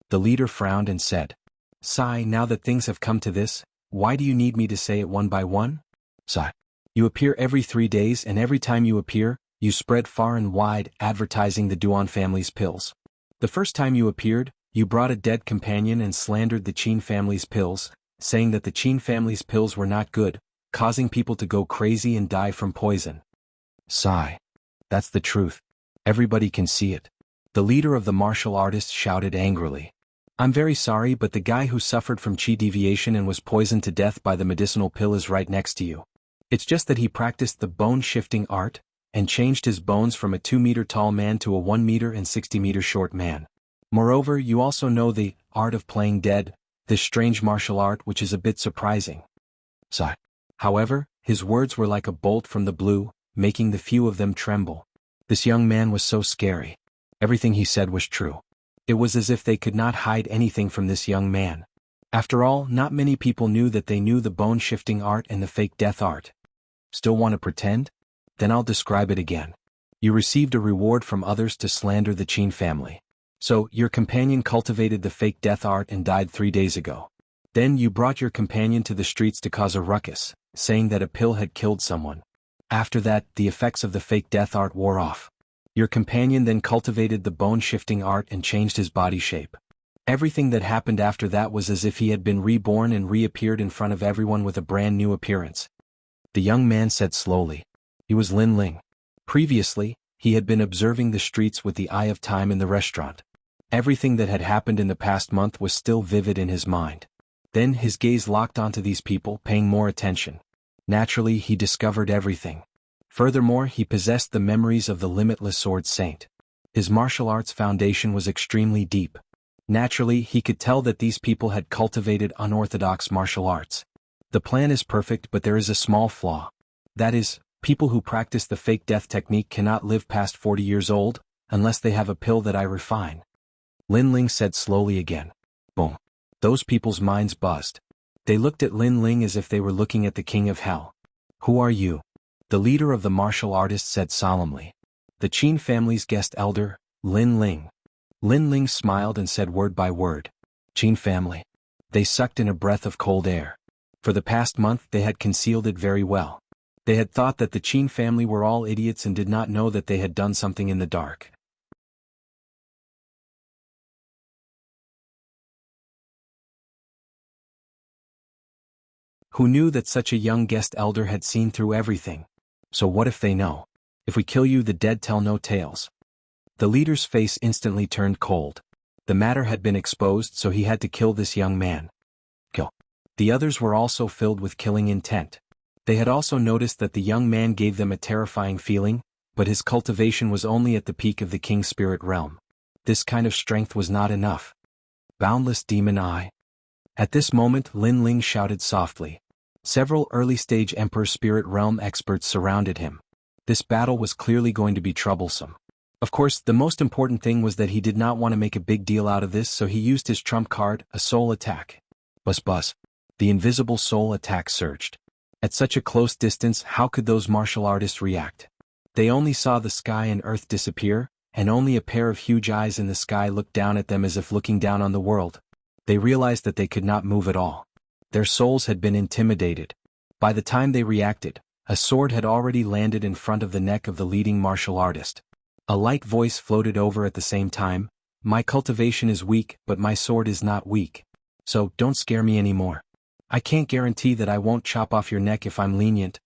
The leader frowned and said. Sai, now that things have come to this, why do you need me to say it one by one? Sai. You appear every 3 days, and every time you appear, you spread far and wide, advertising the Duan family's pills. The first time you appeared, you brought a dead companion and slandered the Qin family's pills, saying that the Qin family's pills were not good, causing people to go crazy and die from poison. Sai. That's the truth. Everybody can see it. The leader of the martial artists shouted angrily. I'm very sorry, but the guy who suffered from qi deviation and was poisoned to death by the medicinal pill is right next to you. It's just that he practiced the bone-shifting art, and changed his bones from a 2-meter tall man to a 1-meter and 60-meter short man. Moreover, you also know the art of playing dead, this strange martial art which is a bit surprising. Sigh. However, his words were like a bolt from the blue, making the few of them tremble. This young man was so scary. Everything he said was true. It was as if they could not hide anything from this young man. After all, not many people knew that they knew the bone-shifting art and the fake death art. Still want to pretend? Then I'll describe it again. You received a reward from others to slander the Qin family. So, your companion cultivated the fake death art and died 3 days ago. Then you brought your companion to the streets to cause a ruckus, saying that a pill had killed someone. After that, the effects of the fake death art wore off. Your companion then cultivated the bone-shifting art and changed his body shape. Everything that happened after that was as if he had been reborn and reappeared in front of everyone with a brand new appearance. The young man said slowly. He was Lin Ling. Previously, he had been observing the streets with the eye of time in the restaurant. Everything that had happened in the past month was still vivid in his mind. Then his gaze locked onto these people, paying more attention. Naturally, he discovered everything. Furthermore, he possessed the memories of the limitless sword saint. His martial arts foundation was extremely deep. Naturally, he could tell that these people had cultivated unorthodox martial arts. The plan is perfect, but there is a small flaw. That is, people who practice the fake death technique cannot live past 40 years old, unless they have a pill that I refine. Lin Ling said slowly again. Boom. Those people's minds buzzed. They looked at Lin Ling as if they were looking at the king of hell. Who are you? The leader of the martial artists said solemnly. The Qin family's guest elder, Lin Ling. Lin Ling smiled and said word by word. Qin family. They sucked in a breath of cold air. For the past month they had concealed it very well. They had thought that the Qin family were all idiots and did not know that they had done something in the dark. Who knew that such a young guest elder had seen through everything? So what if they know? If we kill you, the dead tell no tales. The leader's face instantly turned cold. The matter had been exposed, so he had to kill this young man. Kill. The others were also filled with killing intent. They had also noticed that the young man gave them a terrifying feeling, but his cultivation was only at the peak of the king's spirit realm. This kind of strength was not enough. Boundless demon eye. At this moment, Lin Ling shouted softly. Several early-stage Emperor Spirit Realm experts surrounded him. This battle was clearly going to be troublesome. Of course, the most important thing was that he did not want to make a big deal out of this, so he used his trump card, a soul attack. Buzz buzz. The invisible soul attack surged. At such a close distance, how could those martial artists react? They only saw the sky and earth disappear, and only a pair of huge eyes in the sky looked down at them as if looking down on the world. They realized that they could not move at all. Their souls had been intimidated. By the time they reacted, a sword had already landed in front of the neck of the leading martial artist. A light voice floated over at the same time. My cultivation is weak, but my sword is not weak. So, don't scare me anymore. I can't guarantee that I won't chop off your neck if I'm lenient.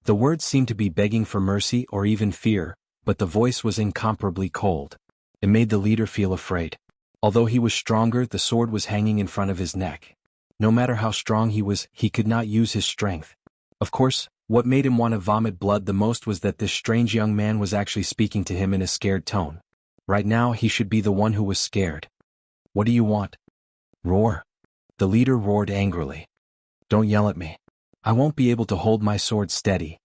The words seemed to be begging for mercy or even fear, but the voice was incomparably cold. It made the leader feel afraid. Although he was stronger, the sword was hanging in front of his neck. No matter how strong he was, he could not use his strength. Of course, what made him want to vomit blood the most was that this strange young man was actually speaking to him in a scared tone. Right now, he should be the one who was scared. What do you want? Roar. The leader roared angrily. Don't yell at me. I won't be able to hold my sword steady.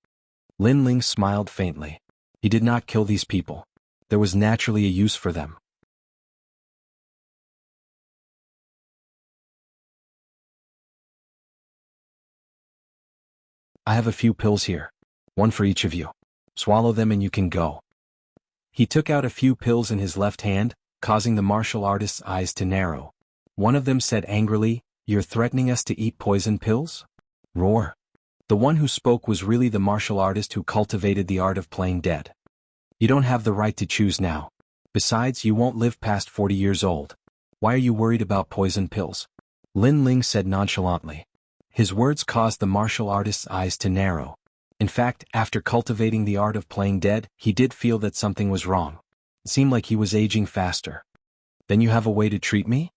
Lin Ling smiled faintly. He did not kill these people. There was naturally a use for them. I have a few pills here. One for each of you. Swallow them and you can go. He took out a few pills in his left hand, causing the martial artist's eyes to narrow. One of them said angrily, You're threatening us to eat poison pills? Roar. The one who spoke was really the martial artist who cultivated the art of playing dead. You don't have the right to choose now. Besides, you won't live past 40 years old. Why are you worried about poison pills? Lin Ling said nonchalantly. His words caused the martial artist's eyes to narrow. In fact, after cultivating the art of playing dead, he did feel that something was wrong. It seemed like he was aging faster. Then you have a way to treat me?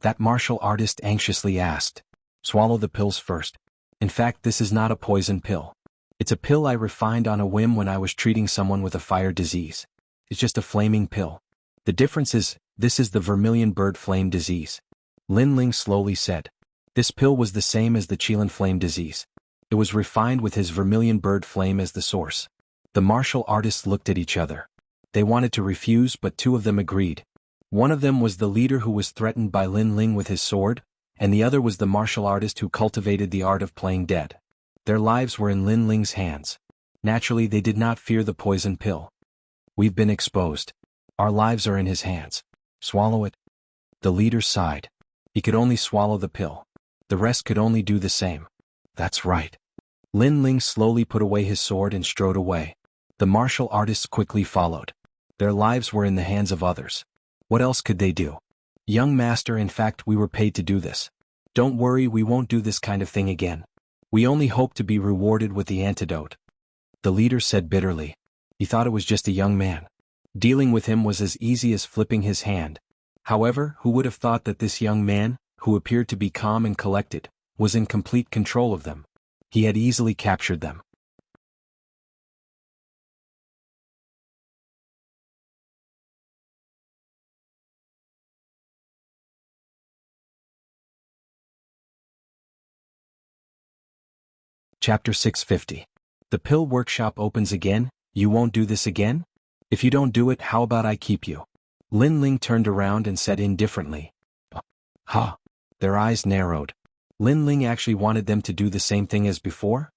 That martial artist anxiously asked. Swallow the pills first. In fact, this is not a poison pill. It's a pill I refined on a whim when I was treating someone with a fire disease. It's just a flaming pill. The difference is, this is the vermilion bird flame disease. Lin Ling slowly said. This pill was the same as the Qilin flame disease. It was refined with his vermilion bird flame as the source. The martial artists looked at each other. They wanted to refuse, but two of them agreed. One of them was the leader who was threatened by Lin Ling with his sword, and the other was the martial artist who cultivated the art of playing dead. Their lives were in Lin Ling's hands. Naturally, they did not fear the poison pill. We've been exposed. Our lives are in his hands. Swallow it. The leader sighed. He could only swallow the pill. The rest could only do the same. That's right. Lin Ling slowly put away his sword and strode away. The martial artists quickly followed. Their lives were in the hands of others. What else could they do? Young master, in fact, we were paid to do this. Don't worry, we won't do this kind of thing again. We only hope to be rewarded with the antidote. The leader said bitterly. He thought it was just a young man. Dealing with him was as easy as flipping his hand. However, who would have thought that this young man, who appeared to be calm and collected, was in complete control of them? He had easily captured them. Chapter 650. The pill workshop opens again. You won't do this again? If you don't do it, how about I keep you? Lin Ling turned around and said indifferently. Ha! Their eyes narrowed. Lin Ling actually wanted them to do the same thing as before?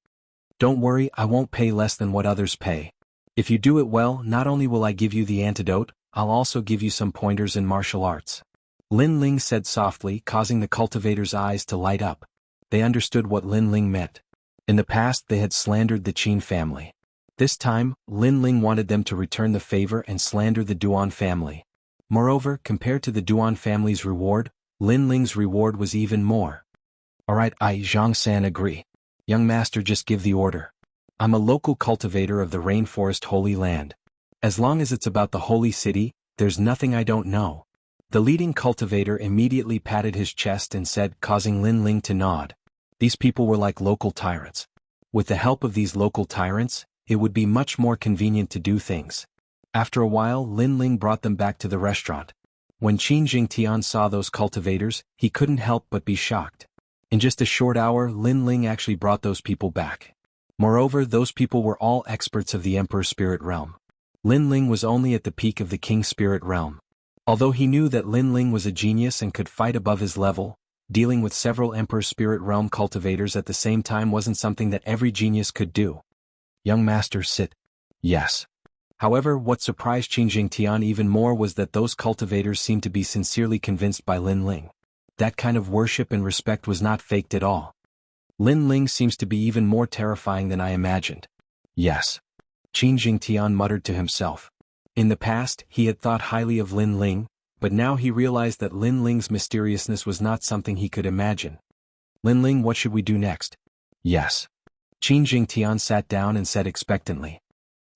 Don't worry, I won't pay less than what others pay. If you do it well, not only will I give you the antidote, I'll also give you some pointers in martial arts. Lin Ling said softly, causing the cultivators' eyes to light up. They understood what Lin Ling meant. In the past they had slandered the Qin family. This time, Lin Ling wanted them to return the favor and slander the Duan family. Moreover, compared to the Duan family's reward, Lin Ling's reward was even more. Alright, Zhang San agree. Young master, just give the order. I'm a local cultivator of the rainforest Holy Land. As long as it's about the holy city, there's nothing I don't know. The leading cultivator immediately patted his chest and said, causing Lin Ling to nod. These people were like local tyrants. With the help of these local tyrants, it would be much more convenient to do things. After a while, Lin Ling brought them back to the restaurant. When Qin Jingtian saw those cultivators, he couldn't help but be shocked. In just a short hour, Lin Ling actually brought those people back. Moreover, those people were all experts of the Emperor's Spirit Realm. Lin Ling was only at the peak of the King's Spirit Realm. Although he knew that Lin Ling was a genius and could fight above his level, dealing with several Emperor's Spirit Realm cultivators at the same time wasn't something that every genius could do. Young master, sit. Yes. However, what surprised Qin Jingtian even more was that those cultivators seemed to be sincerely convinced by Lin Ling. That kind of worship and respect was not faked at all. Lin Ling seems to be even more terrifying than I imagined. Yes. Qin Jingtian muttered to himself. In the past, he had thought highly of Lin Ling, but now he realized that Lin Ling's mysteriousness was not something he could imagine. Lin Ling, what should we do next? Yes. Qin Jingtian sat down and said expectantly.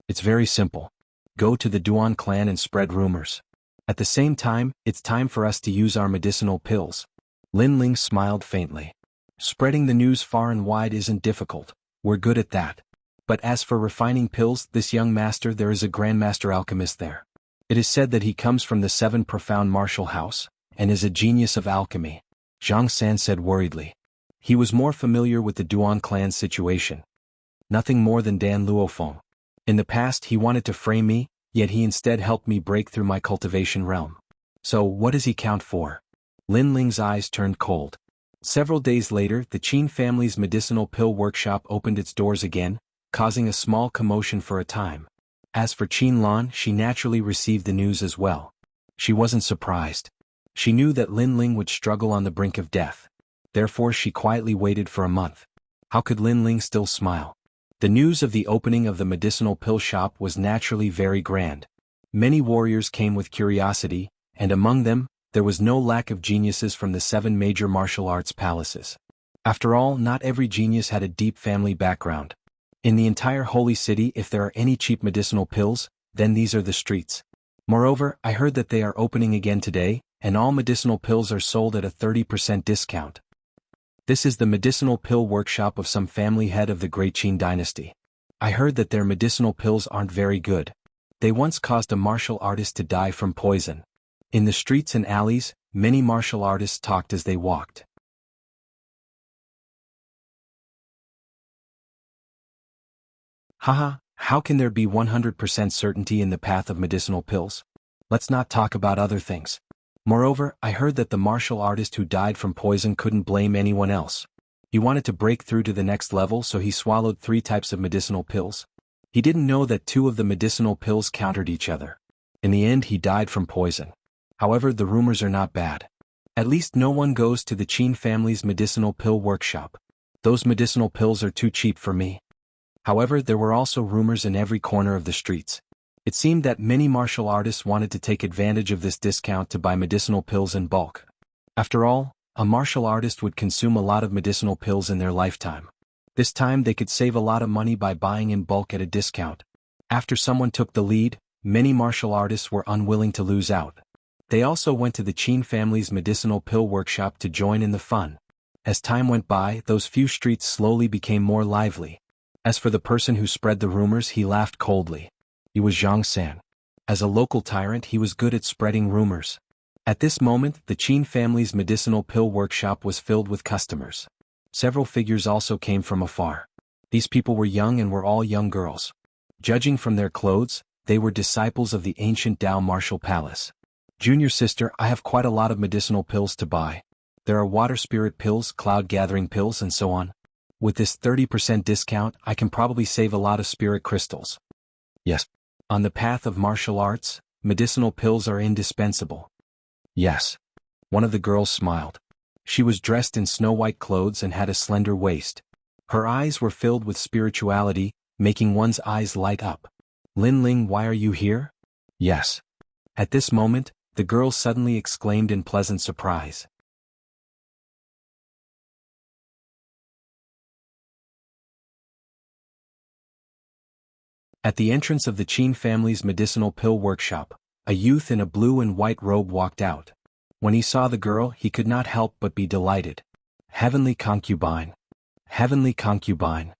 It's very simple. Go to the Duan clan and spread rumors. At the same time, it's time for us to use our medicinal pills. Lin Ling smiled faintly. Spreading the news far and wide isn't difficult. We're good at that. But as for refining pills, this young master, there is a grandmaster alchemist there. It is said that he comes from the 7 profound martial house, and is a genius of alchemy. Zhang San said worriedly. He was more familiar with the Duan clan's situation. Nothing more than Dan Luofeng. In the past he wanted to frame me, yet he instead helped me break through my cultivation realm. So what does he count for? Lin Ling's eyes turned cold. Several days later, the Qin family's medicinal pill workshop opened its doors again, causing a small commotion for a time. As for Qin Lan, she naturally received the news as well. She wasn't surprised. She knew that Lin Ling would struggle on the brink of death. Therefore she quietly waited for a month. How could Lin Ling still smile? The news of the opening of the medicinal pill shop was naturally very grand. Many warriors came with curiosity, and among them, there was no lack of geniuses from the 7 major martial arts palaces. After all, not every genius had a deep family background. In the entire holy city, if there are any cheap medicinal pills, then these are the streets. Moreover, I heard that they are opening again today, and all medicinal pills are sold at a 30% discount. This is the medicinal pill workshop of some family head of the Great Qin dynasty. I heard that their medicinal pills aren't very good. They once caused a martial artist to die from poison. In the streets and alleys, many martial artists talked as they walked. Haha, how can there be 100% certainty in the path of medicinal pills? Let's not talk about other things. Moreover, I heard that the martial artist who died from poison couldn't blame anyone else. He wanted to break through to the next level, so he swallowed 3 types of medicinal pills. He didn't know that 2 of the medicinal pills countered each other. In the end, he died from poison. However, the rumors are not bad. At least no one goes to the Qin family's medicinal pill workshop. Those medicinal pills are too cheap for me. However, there were also rumors in every corner of the streets. It seemed that many martial artists wanted to take advantage of this discount to buy medicinal pills in bulk. After all, a martial artist would consume a lot of medicinal pills in their lifetime. This time they could save a lot of money by buying in bulk at a discount. After someone took the lead, many martial artists were unwilling to lose out. They also went to the Qin family's medicinal pill workshop to join in the fun. As time went by, those few streets slowly became more lively. As for the person who spread the rumors, he laughed coldly. He was Zhang San. As a local tyrant, he was good at spreading rumors. At this moment, the Qin family's medicinal pill workshop was filled with customers. Several figures also came from afar. These people were young and were all young girls. Judging from their clothes, they were disciples of the ancient Dao martial palace. Junior sister, I have quite a lot of medicinal pills to buy. There are water spirit pills, cloud gathering pills, and so on. With this 30% discount, I can probably save a lot of spirit crystals. Yes. On the path of martial arts, medicinal pills are indispensable. Yes. One of the girls smiled. She was dressed in snow-white clothes and had a slender waist. Her eyes were filled with spirituality, making one's eyes light up. Lin Ling, why are you here? Yes. At this moment, the girl suddenly exclaimed in pleasant surprise. At the entrance of the Qin family's medicinal pill workshop, a youth in a blue and white robe walked out. When he saw the girl, he could not help but be delighted. Heavenly concubine. Heavenly concubine.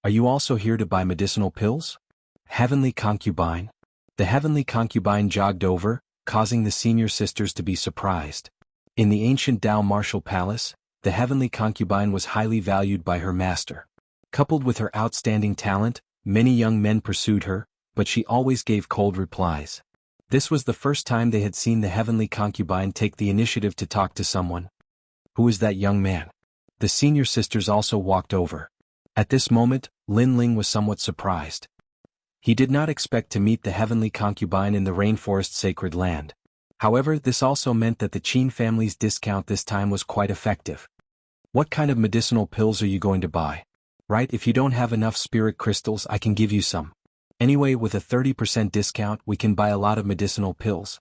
Are you also here to buy medicinal pills? Heavenly concubine. The heavenly concubine jogged over, causing the senior sisters to be surprised. In the ancient Dao martial palace, the heavenly concubine was highly valued by her master. Coupled with her outstanding talent, many young men pursued her, but she always gave cold replies. This was the first time they had seen the heavenly concubine take the initiative to talk to someone. Who is that young man? The senior sisters also walked over. At this moment, Lin Ling was somewhat surprised. He did not expect to meet the heavenly concubine in the rainforest sacred land. However, this also meant that the Qin family's discount this time was quite effective. What kind of medicinal pills are you going to buy? Right, if you don't have enough spirit crystals, I can give you some. Anyway, with a 30% discount, we can buy a lot of medicinal pills.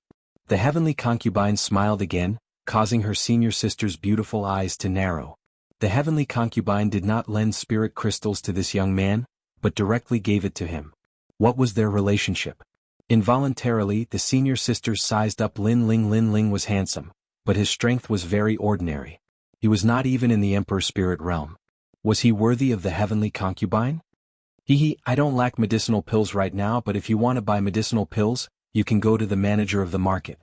The heavenly concubine smiled again, causing her senior sister's beautiful eyes to narrow. The heavenly concubine did not lend spirit crystals to this young man, but directly gave it to him. What was their relationship? Involuntarily, the senior sisters sized up Lin Ling. Lin Ling was handsome, but his strength was very ordinary. He was not even in the Emperor Spirit realm. Was he worthy of the heavenly concubine? I don't lack medicinal pills right now, but if you want to buy medicinal pills, you can go to the manager of the market.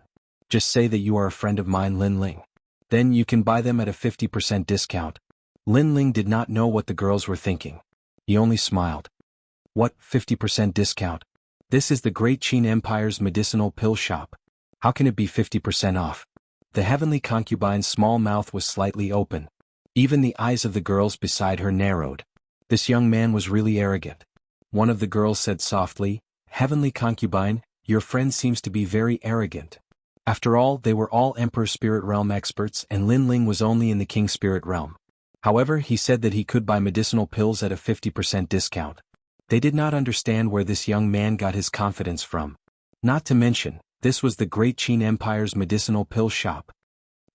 Just say that you are a friend of mine, Lin Ling. Then you can buy them at a 50% discount. Lin Ling did not know what the girls were thinking. He only smiled. What, 50% discount? This is the Great Qin Empire's medicinal pill shop. How can it be 50% off? The heavenly concubine's small mouth was slightly open. Even the eyes of the girls beside her narrowed. This young man was really arrogant. One of the girls said softly, "Heavenly concubine, your friend seems to be very arrogant." After all, they were all Emperor Spirit Realm experts and Lin Ling was only in the King Spirit Realm. However, he said that he could buy medicinal pills at a 50% discount. They did not understand where this young man got his confidence from. Not to mention, this was the Great Qin Empire's medicinal pill shop.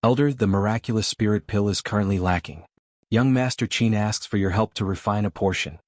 Elder, the miraculous spirit pill is currently lacking. Young Master Qin asks for your help to refine a portion.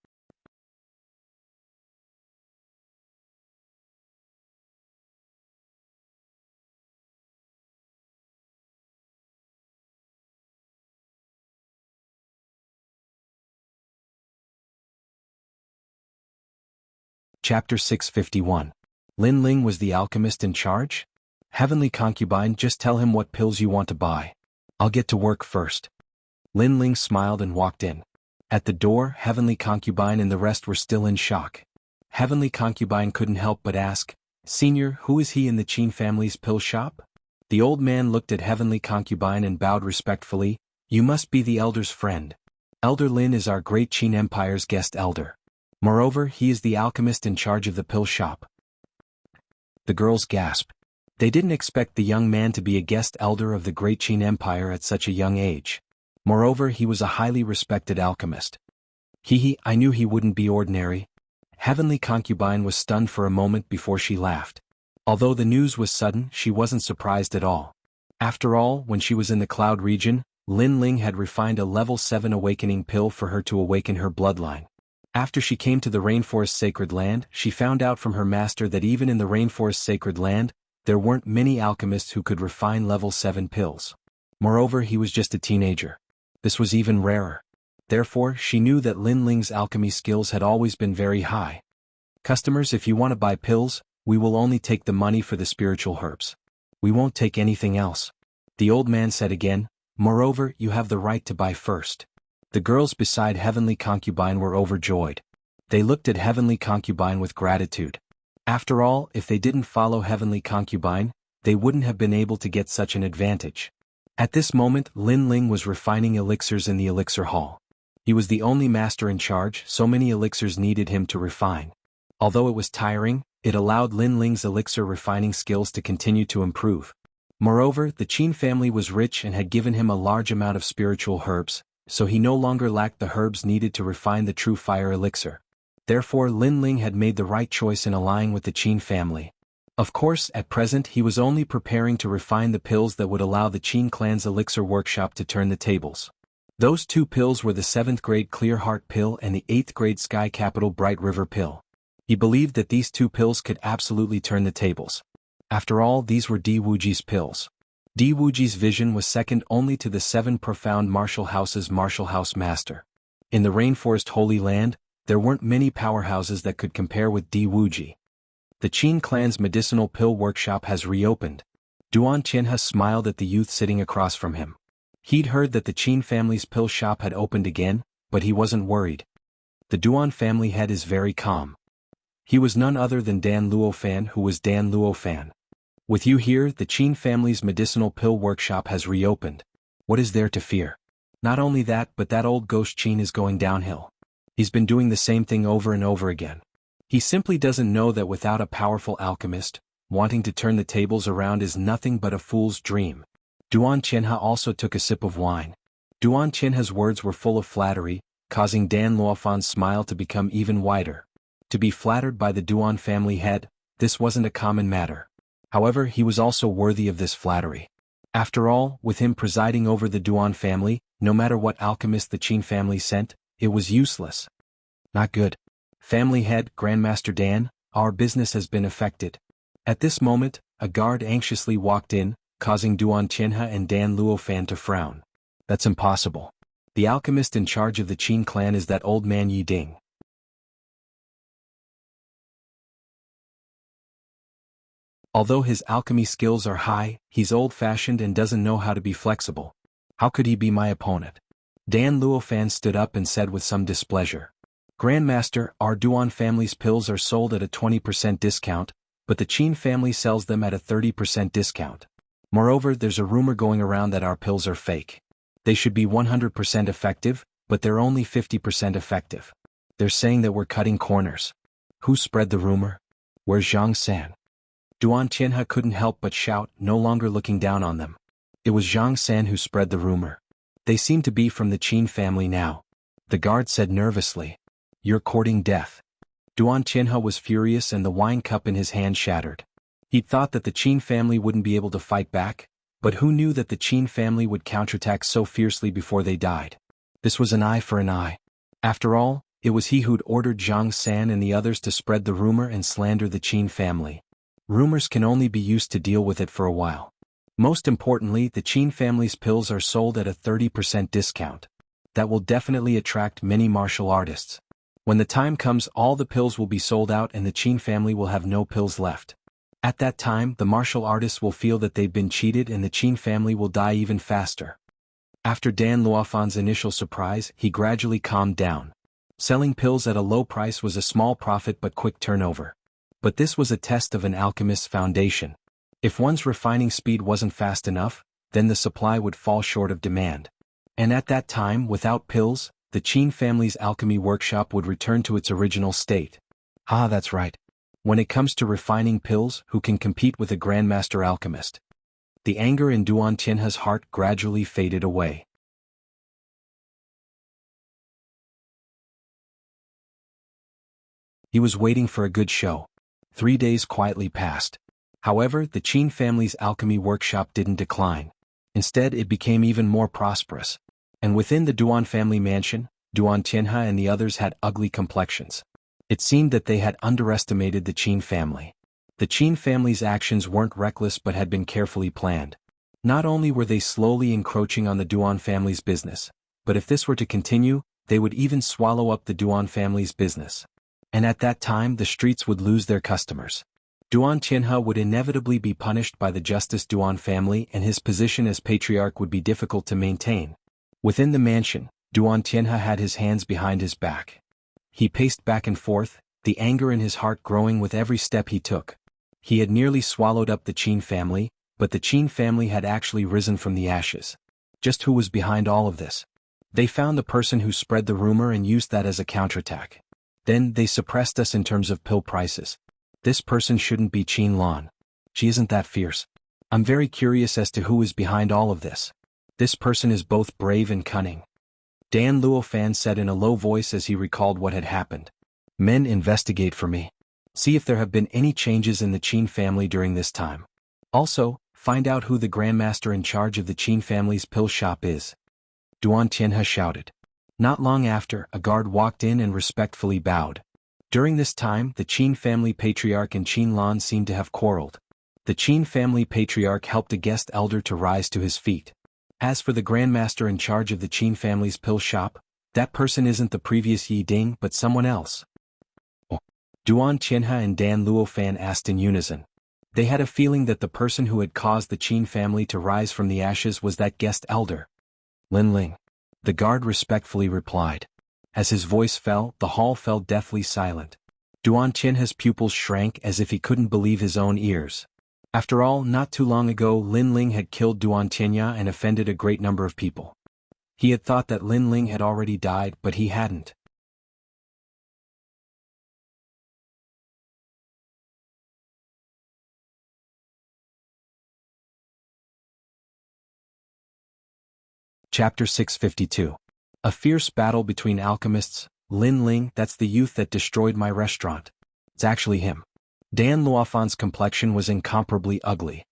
Chapter 651. Lin Ling was the alchemist in charge? Heavenly concubine, just tell him what pills you want to buy. I'll get to work first. Lin Ling smiled and walked in. At the door, Heavenly concubine and the rest were still in shock. Heavenly concubine couldn't help but ask, "Senior, who is he in the Qin family's pill shop?" The old man looked at Heavenly concubine and bowed respectfully, "You must be the elder's friend. Elder Lin is our Great Qin Empire's guest elder. Moreover, he is the alchemist in charge of the pill shop." The girls gasped. They didn't expect the young man to be a guest elder of the Great Qin Empire at such a young age. Moreover, he was a highly respected alchemist. I knew he wouldn't be ordinary. Heavenly Concubine was stunned for a moment before she laughed. Although the news was sudden, she wasn't surprised at all. After all, when she was in the Cloud region, Lin Ling had refined a level 7 awakening pill for her to awaken her bloodline. After she came to the Rainforest Sacred Land, she found out from her master that even in the Rainforest Sacred Land, there weren't many alchemists who could refine level 7 pills. Moreover, he was just a teenager. This was even rarer. Therefore, she knew that Lin Ling's alchemy skills had always been very high. Customers, if you want to buy pills, we will only take the money for the spiritual herbs. We won't take anything else. The old man said again, moreover, you have the right to buy first. The girls beside Heavenly Concubine were overjoyed. They looked at Heavenly Concubine with gratitude. After all, if they didn't follow Heavenly Concubine, they wouldn't have been able to get such an advantage. At this moment, Lin Ling was refining elixirs in the elixir hall. He was the only master in charge, so many elixirs needed him to refine. Although it was tiring, it allowed Lin Ling's elixir refining skills to continue to improve. Moreover, the Qin family was rich and had given him a large amount of spiritual herbs, so he no longer lacked the herbs needed to refine the true fire elixir. Therefore, Lin Ling had made the right choice in allying with the Qin family. Of course, at present he was only preparing to refine the pills that would allow the Qin clan's elixir workshop to turn the tables. Those two pills were the 7th grade Clear Heart pill and the 8th grade Sky Capital Bright River pill. He believed that these two pills could absolutely turn the tables. After all, these were Di Wuji's pills. Di Wuji's vision was second only to the 7 profound martial houses' martial house master. In the Rainforest Holy Land, there weren't many powerhouses that could compare with Di Wuji. The Qin clan's medicinal pill workshop has reopened. Duan Qianhe smiled at the youth sitting across from him. He'd heard that the Qin family's pill shop had opened again, but he wasn't worried. The Duan family head is very calm. He was none other than Dan Luofan, who was Dan Luofan. With you here, the Qin family's medicinal pill workshop has reopened. What is there to fear? Not only that, but that old ghost Qin is going downhill. He's been doing the same thing over and over again. He simply doesn't know that without a powerful alchemist, wanting to turn the tables around is nothing but a fool's dream. Duan Qianhe also took a sip of wine. Duan Qianhe's words were full of flattery, causing Dan Luofan's smile to become even wider. To be flattered by the Duan family head, this wasn't a common matter. However, he was also worthy of this flattery. After all, with him presiding over the Duan family, no matter what alchemist the Qin family sent, it was useless. Not good. Family head, Grandmaster Dan, our business has been affected. At this moment, a guard anxiously walked in, causing Duan Qianhe and Dan Luofan to frown. That's impossible. The alchemist in charge of the Qin clan is that old man Yi Ding. Although his alchemy skills are high, he's old-fashioned and doesn't know how to be flexible. How could he be my opponent? Dan Luofan stood up and said with some displeasure. Grandmaster, our Duan family's pills are sold at a 20% discount, but the Qin family sells them at a 30% discount. Moreover, there's a rumor going around that our pills are fake. They should be 100% effective, but they're only 50% effective. They're saying that we're cutting corners. Who spread the rumor? Where's Zhang San? Duan Qianhe couldn't help but shout, no longer looking down on them. It was Zhang San who spread the rumor. They seem to be from the Qin family now. The guard said nervously. You're courting death. Duan Qianhe was furious and the wine cup in his hand shattered. He'd thought that the Qin family wouldn't be able to fight back, but who knew that the Qin family would counterattack so fiercely before they died? This was an eye for an eye. After all, it was he who'd ordered Zhang San and the others to spread the rumor and slander the Qin family. Rumors can only be used to deal with it for a while. Most importantly, the Qin family's pills are sold at a 30% discount. That will definitely attract many martial artists. When the time comes, all the pills will be sold out and the Qin family will have no pills left. At that time, the martial artists will feel that they've been cheated and the Qin family will die even faster. After Dan Luofan's initial surprise, he gradually calmed down. Selling pills at a low price was a small profit but quick turnover. But this was a test of an alchemist's foundation. If one's refining speed wasn't fast enough, then the supply would fall short of demand. And at that time, without pills, the Qin family's alchemy workshop would return to its original state. That's right. When it comes to refining pills, who can compete with a grandmaster alchemist? The anger in Duan Qianhe's heart gradually faded away. He was waiting for a good show. 3 days quietly passed. However, the Qin family's alchemy workshop didn't decline. Instead, it became even more prosperous. And within the Duan family mansion, Duan Tianhe and the others had ugly complexions. It seemed that they had underestimated the Qin family. The Qin family's actions weren't reckless but had been carefully planned. Not only were they slowly encroaching on the Duan family's business, but if this were to continue, they would even swallow up the Duan family's business. And at that time the streets would lose their customers. Duan Tianhe would inevitably be punished by the Justice Duan family and his position as patriarch would be difficult to maintain. Within the mansion, Duan Tianhe had his hands behind his back. He paced back and forth, the anger in his heart growing with every step he took. He had nearly swallowed up the Qin family, but the Qin family had actually risen from the ashes. Just who was behind all of this? They found the person who spread the rumor and used that as a counterattack. Then they suppressed us in terms of pill prices. This person shouldn't be Qin Lan. She isn't that fierce. I'm very curious as to who is behind all of this. This person is both brave and cunning. Dan Luofan said in a low voice as he recalled what had happened. Men, investigate for me. See if there have been any changes in the Qin family during this time. Also, find out who the grandmaster in charge of the Qin family's pill shop is. Duan Tianhe shouted. Not long after, a guard walked in and respectfully bowed. During this time, the Qin family patriarch and Qin Lan seemed to have quarreled. The Qin family patriarch helped a guest elder to rise to his feet. As for the grandmaster in charge of the Qin family's pill shop, that person isn't the previous Yi Ding but someone else. Oh. Duan Tianhe and Dan Luofan asked in unison. They had a feeling that the person who had caused the Qin family to rise from the ashes was that guest elder. Lin Ling. The guard respectfully replied. As his voice fell, the hall fell deathly silent. Duan Tianhe's pupils shrank as if he couldn't believe his own ears. After all, not too long ago Lin Ling had killed Duan Tianhe and offended a great number of people. He had thought that Lin Ling had already died, but he hadn't. Chapter 652. A fierce battle between alchemists. Lin Ling, that's the youth that destroyed my restaurant. It's actually him. Dan Luofan's complexion was incomparably ugly.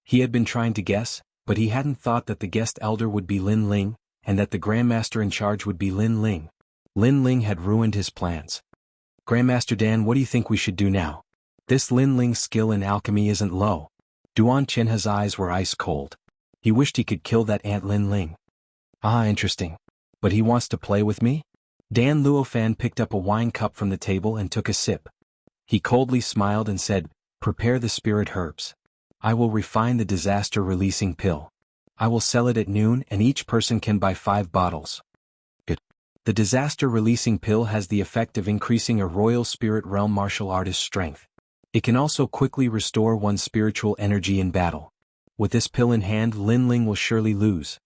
He had been trying to guess, but he hadn't thought that the guest elder would be Lin Ling, and that the grandmaster in charge would be Lin Ling. Lin Ling had ruined his plans. Grandmaster Dan, what do you think we should do now? This Lin Ling's skill in alchemy isn't low. Duan Tianhe's eyes were ice cold. He wished he could kill that Aunt Lin Ling. Ah, interesting. But he wants to play with me? Dan Luofan picked up a wine cup from the table and took a sip. He coldly smiled and said, prepare the spirit herbs. I will refine the disaster-releasing pill. I will sell it at noon and each person can buy 5 bottles. Good. The disaster-releasing pill has the effect of increasing a royal spirit realm martial artist's strength. It can also quickly restore one's spiritual energy in battle. With this pill in hand, Lin Ling will surely lose.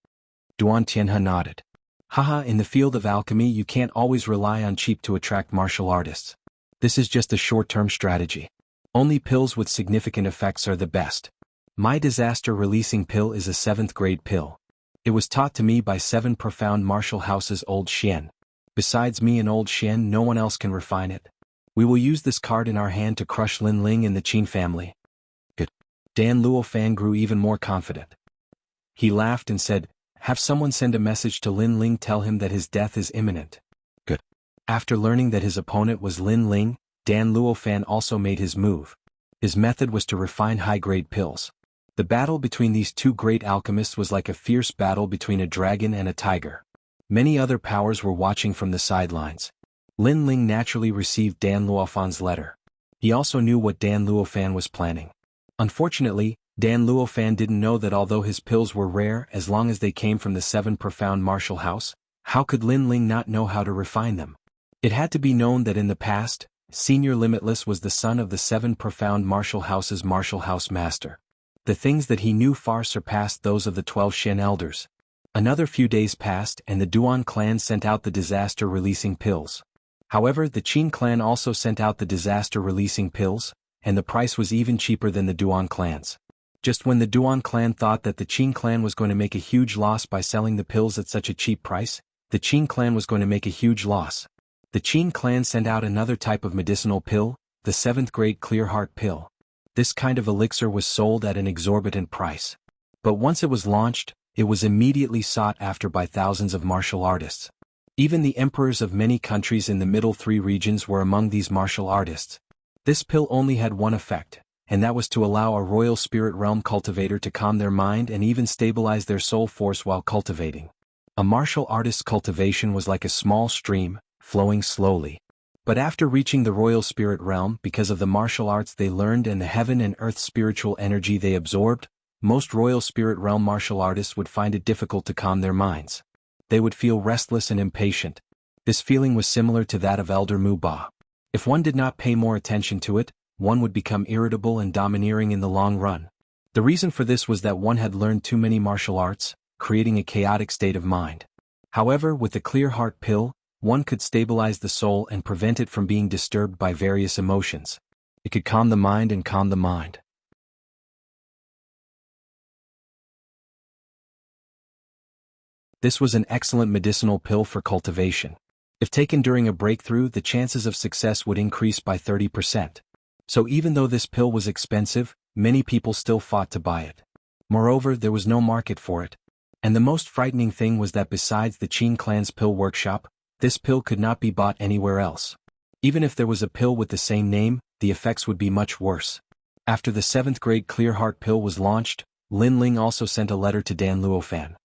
Duan Tianhe nodded. Haha, in the field of alchemy you can't always rely on cheap to attract martial artists. This is just a short-term strategy. Only pills with significant effects are the best. My disaster-releasing pill is a 7th grade pill. It was taught to me by 7 profound martial houses Old Xian. Besides me and Old Xian, no one else can refine it. We will use this card in our hand to crush Lin Ling and the Qin family. Good. Dan Luofan grew even more confident. He laughed and said, have someone send a message to Lin Ling, tell him that his death is imminent. Good. After learning that his opponent was Lin Ling, Dan Luofan also made his move. His method was to refine high-grade pills. The battle between these two great alchemists was like a fierce battle between a dragon and a tiger. Many other powers were watching from the sidelines. Lin Ling naturally received Dan Luofan's letter. He also knew what Dan Luofan was planning. Unfortunately, Dan Luofan didn't know that although his pills were rare as long as they came from the 7 profound martial house, how could Lin Ling not know how to refine them? It had to be known that in the past, Senior Limitless was the son of the 7 profound martial house's martial house master. The things that he knew far surpassed those of the 12 Shen elders. Another few days passed and the Duan clan sent out the disaster-releasing pills. However, the Qin clan also sent out the disaster-releasing pills, and the price was even cheaper than the Duan clan's. Just when the Duan clan thought that the Qin clan was going to make a huge loss by selling the pills at such a cheap price, the Qin clan was going to make a huge loss. The Qin clan sent out another type of medicinal pill, the 7th grade clear heart pill. This kind of elixir was sold at an exorbitant price. But once it was launched, it was immediately sought after by thousands of martial artists. Even the emperors of many countries in the middle 3 regions were among these martial artists. This pill only had one effect, and that was to allow a royal spirit realm cultivator to calm their mind and even stabilize their soul force while cultivating. A martial artist's cultivation was like a small stream, flowing slowly. But after reaching the royal spirit realm, because of the martial arts they learned and the heaven and earth spiritual energy they absorbed, most royal spirit realm martial artists would find it difficult to calm their minds. They would feel restless and impatient. This feeling was similar to that of Elder Mu Ba. If one did not pay more attention to it, one would become irritable and domineering in the long run. The reason for this was that one had learned too many martial arts, creating a chaotic state of mind. However, with the clear heart pill, one could stabilize the soul and prevent it from being disturbed by various emotions. It could calm the mind and calm the mind. This was an excellent medicinal pill for cultivation. If taken during a breakthrough, the chances of success would increase by 30%. So even though this pill was expensive, many people still fought to buy it. Moreover, there was no market for it. And the most frightening thing was that besides the Qin clan's pill workshop, this pill could not be bought anywhere else. Even if there was a pill with the same name, the effects would be much worse. After the 7th grade clear heart pill was launched, Lin Ling also sent a letter to Dan Luofan.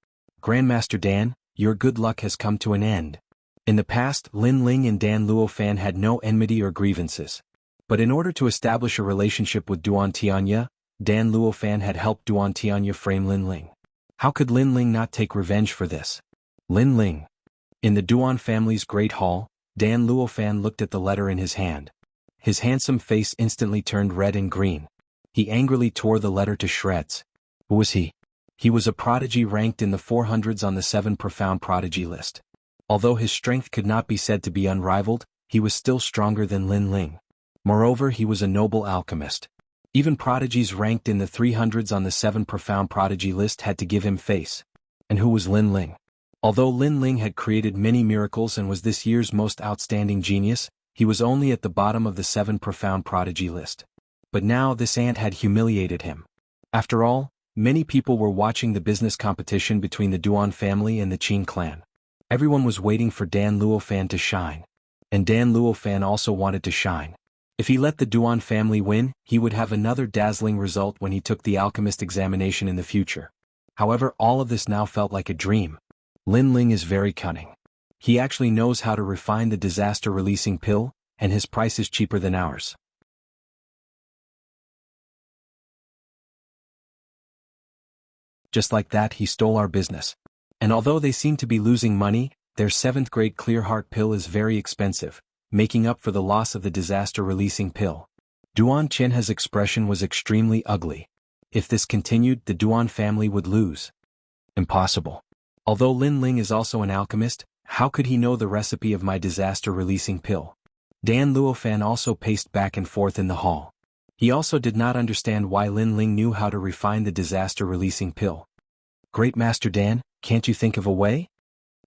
Grandmaster Dan, your good luck has come to an end. In the past, Lin Ling and Dan Luofan had no enmity or grievances. But in order to establish a relationship with Duan Tianya, Dan Luofan had helped Duan Tianya frame Lin Ling. How could Lin Ling not take revenge for this? Lin Ling. In the Duan family's great hall, Dan Luofan looked at the letter in his hand. His handsome face instantly turned red and green. He angrily tore the letter to shreds. Who was he? He was a prodigy ranked in the 400s on the 7 profound prodigy list. Although his strength could not be said to be unrivaled, he was still stronger than Lin Ling. Moreover, he was a noble alchemist. Even prodigies ranked in the 300s on the 7 profound prodigy list had to give him face. And who was Lin Ling? Although Lin Ling had created many miracles and was this year's most outstanding genius, he was only at the bottom of the 7 profound prodigy list. But now this ant had humiliated him. After all, many people were watching the business competition between the Duan family and the Qin clan. Everyone was waiting for Dan Luofan to shine. And Dan Luofan also wanted to shine. If he let the Duan family win, he would have another dazzling result when he took the alchemist examination in the future. However, all of this now felt like a dream. Lin Ling is very cunning. He actually knows how to refine the disaster-releasing pill, and his price is cheaper than ours. Just like that, he stole our business. And although they seem to be losing money, their 7th grade clear heart pill is very expensive, making up for the loss of the disaster-releasing pill. Duan Qianhe's expression was extremely ugly. If this continued, the Duan family would lose. Impossible. Although Lin Ling is also an alchemist, how could he know the recipe of my disaster-releasing pill? Dan Luofan also paced back and forth in the hall. He also did not understand why Lin Ling knew how to refine the disaster-releasing pill. Great Master Dan, can't you think of a way?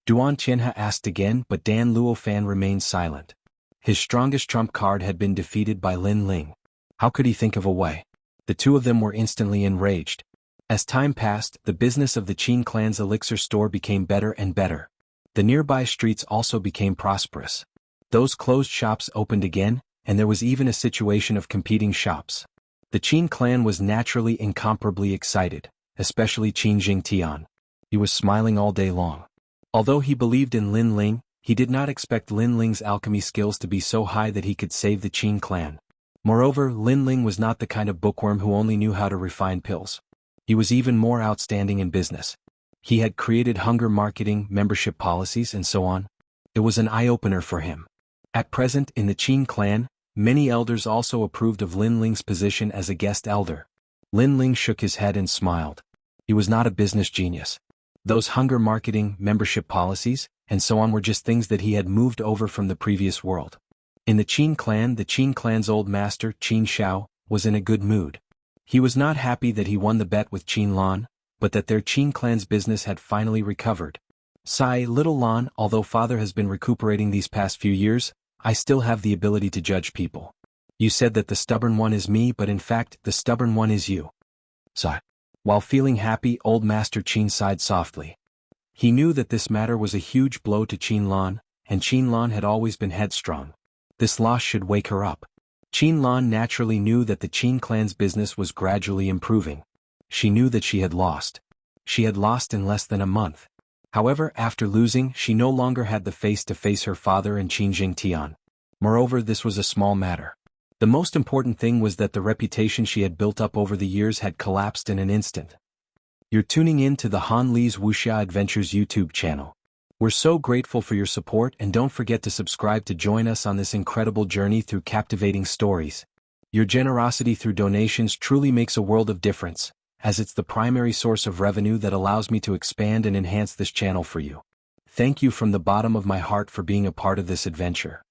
Duan Qianhe asked again, but Dan Luofan remained silent. His strongest trump card had been defeated by Lin Ling. How could he think of a way? The two of them were instantly enraged. As time passed, the business of the Qin clan's elixir store became better and better. The nearby streets also became prosperous. Those closed shops opened again, and there was even a situation of competing shops. The Qin clan was naturally incomparably excited, especially Qin Jingtian. He was smiling all day long. Although he believed in Lin Ling, he did not expect Lin Ling's alchemy skills to be so high that he could save the Qin clan. Moreover, Lin Ling was not the kind of bookworm who only knew how to refine pills. He was even more outstanding in business. He had created hunger marketing, membership policies, and so on. It was an eye-opener for him. At present, in the Qin clan, many elders also approved of Lin Ling's position as a guest elder. Lin Ling shook his head and smiled. He was not a business genius. Those hunger marketing, membership policies, and so on were just things that he had moved over from the previous world. In the Qin clan's old master, Qin Shao, was in a good mood. He was not happy that he won the bet with Qin Lan, but that their Qin clan's business had finally recovered. Sigh, little Lan, although father has been recuperating these past few years, I still have the ability to judge people. You said that the stubborn one is me, but in fact, the stubborn one is you. Sigh. While feeling happy, old Master Qin sighed softly. He knew that this matter was a huge blow to Qin Lan, and Qin Lan had always been headstrong. This loss should wake her up. Qin Lan naturally knew that the Qin clan's business was gradually improving. She knew that she had lost. She had lost in less than a month. However, after losing, she no longer had the face to face her father and Qin Jingtian. Moreover, this was a small matter. The most important thing was that the reputation she had built up over the years had collapsed in an instant. You're tuning in to the Han Li's Wuxia Adventures YouTube channel. We're so grateful for your support, and don't forget to subscribe to join us on this incredible journey through captivating stories. Your generosity through donations truly makes a world of difference, as it's the primary source of revenue that allows me to expand and enhance this channel for you. Thank you from the bottom of my heart for being a part of this adventure.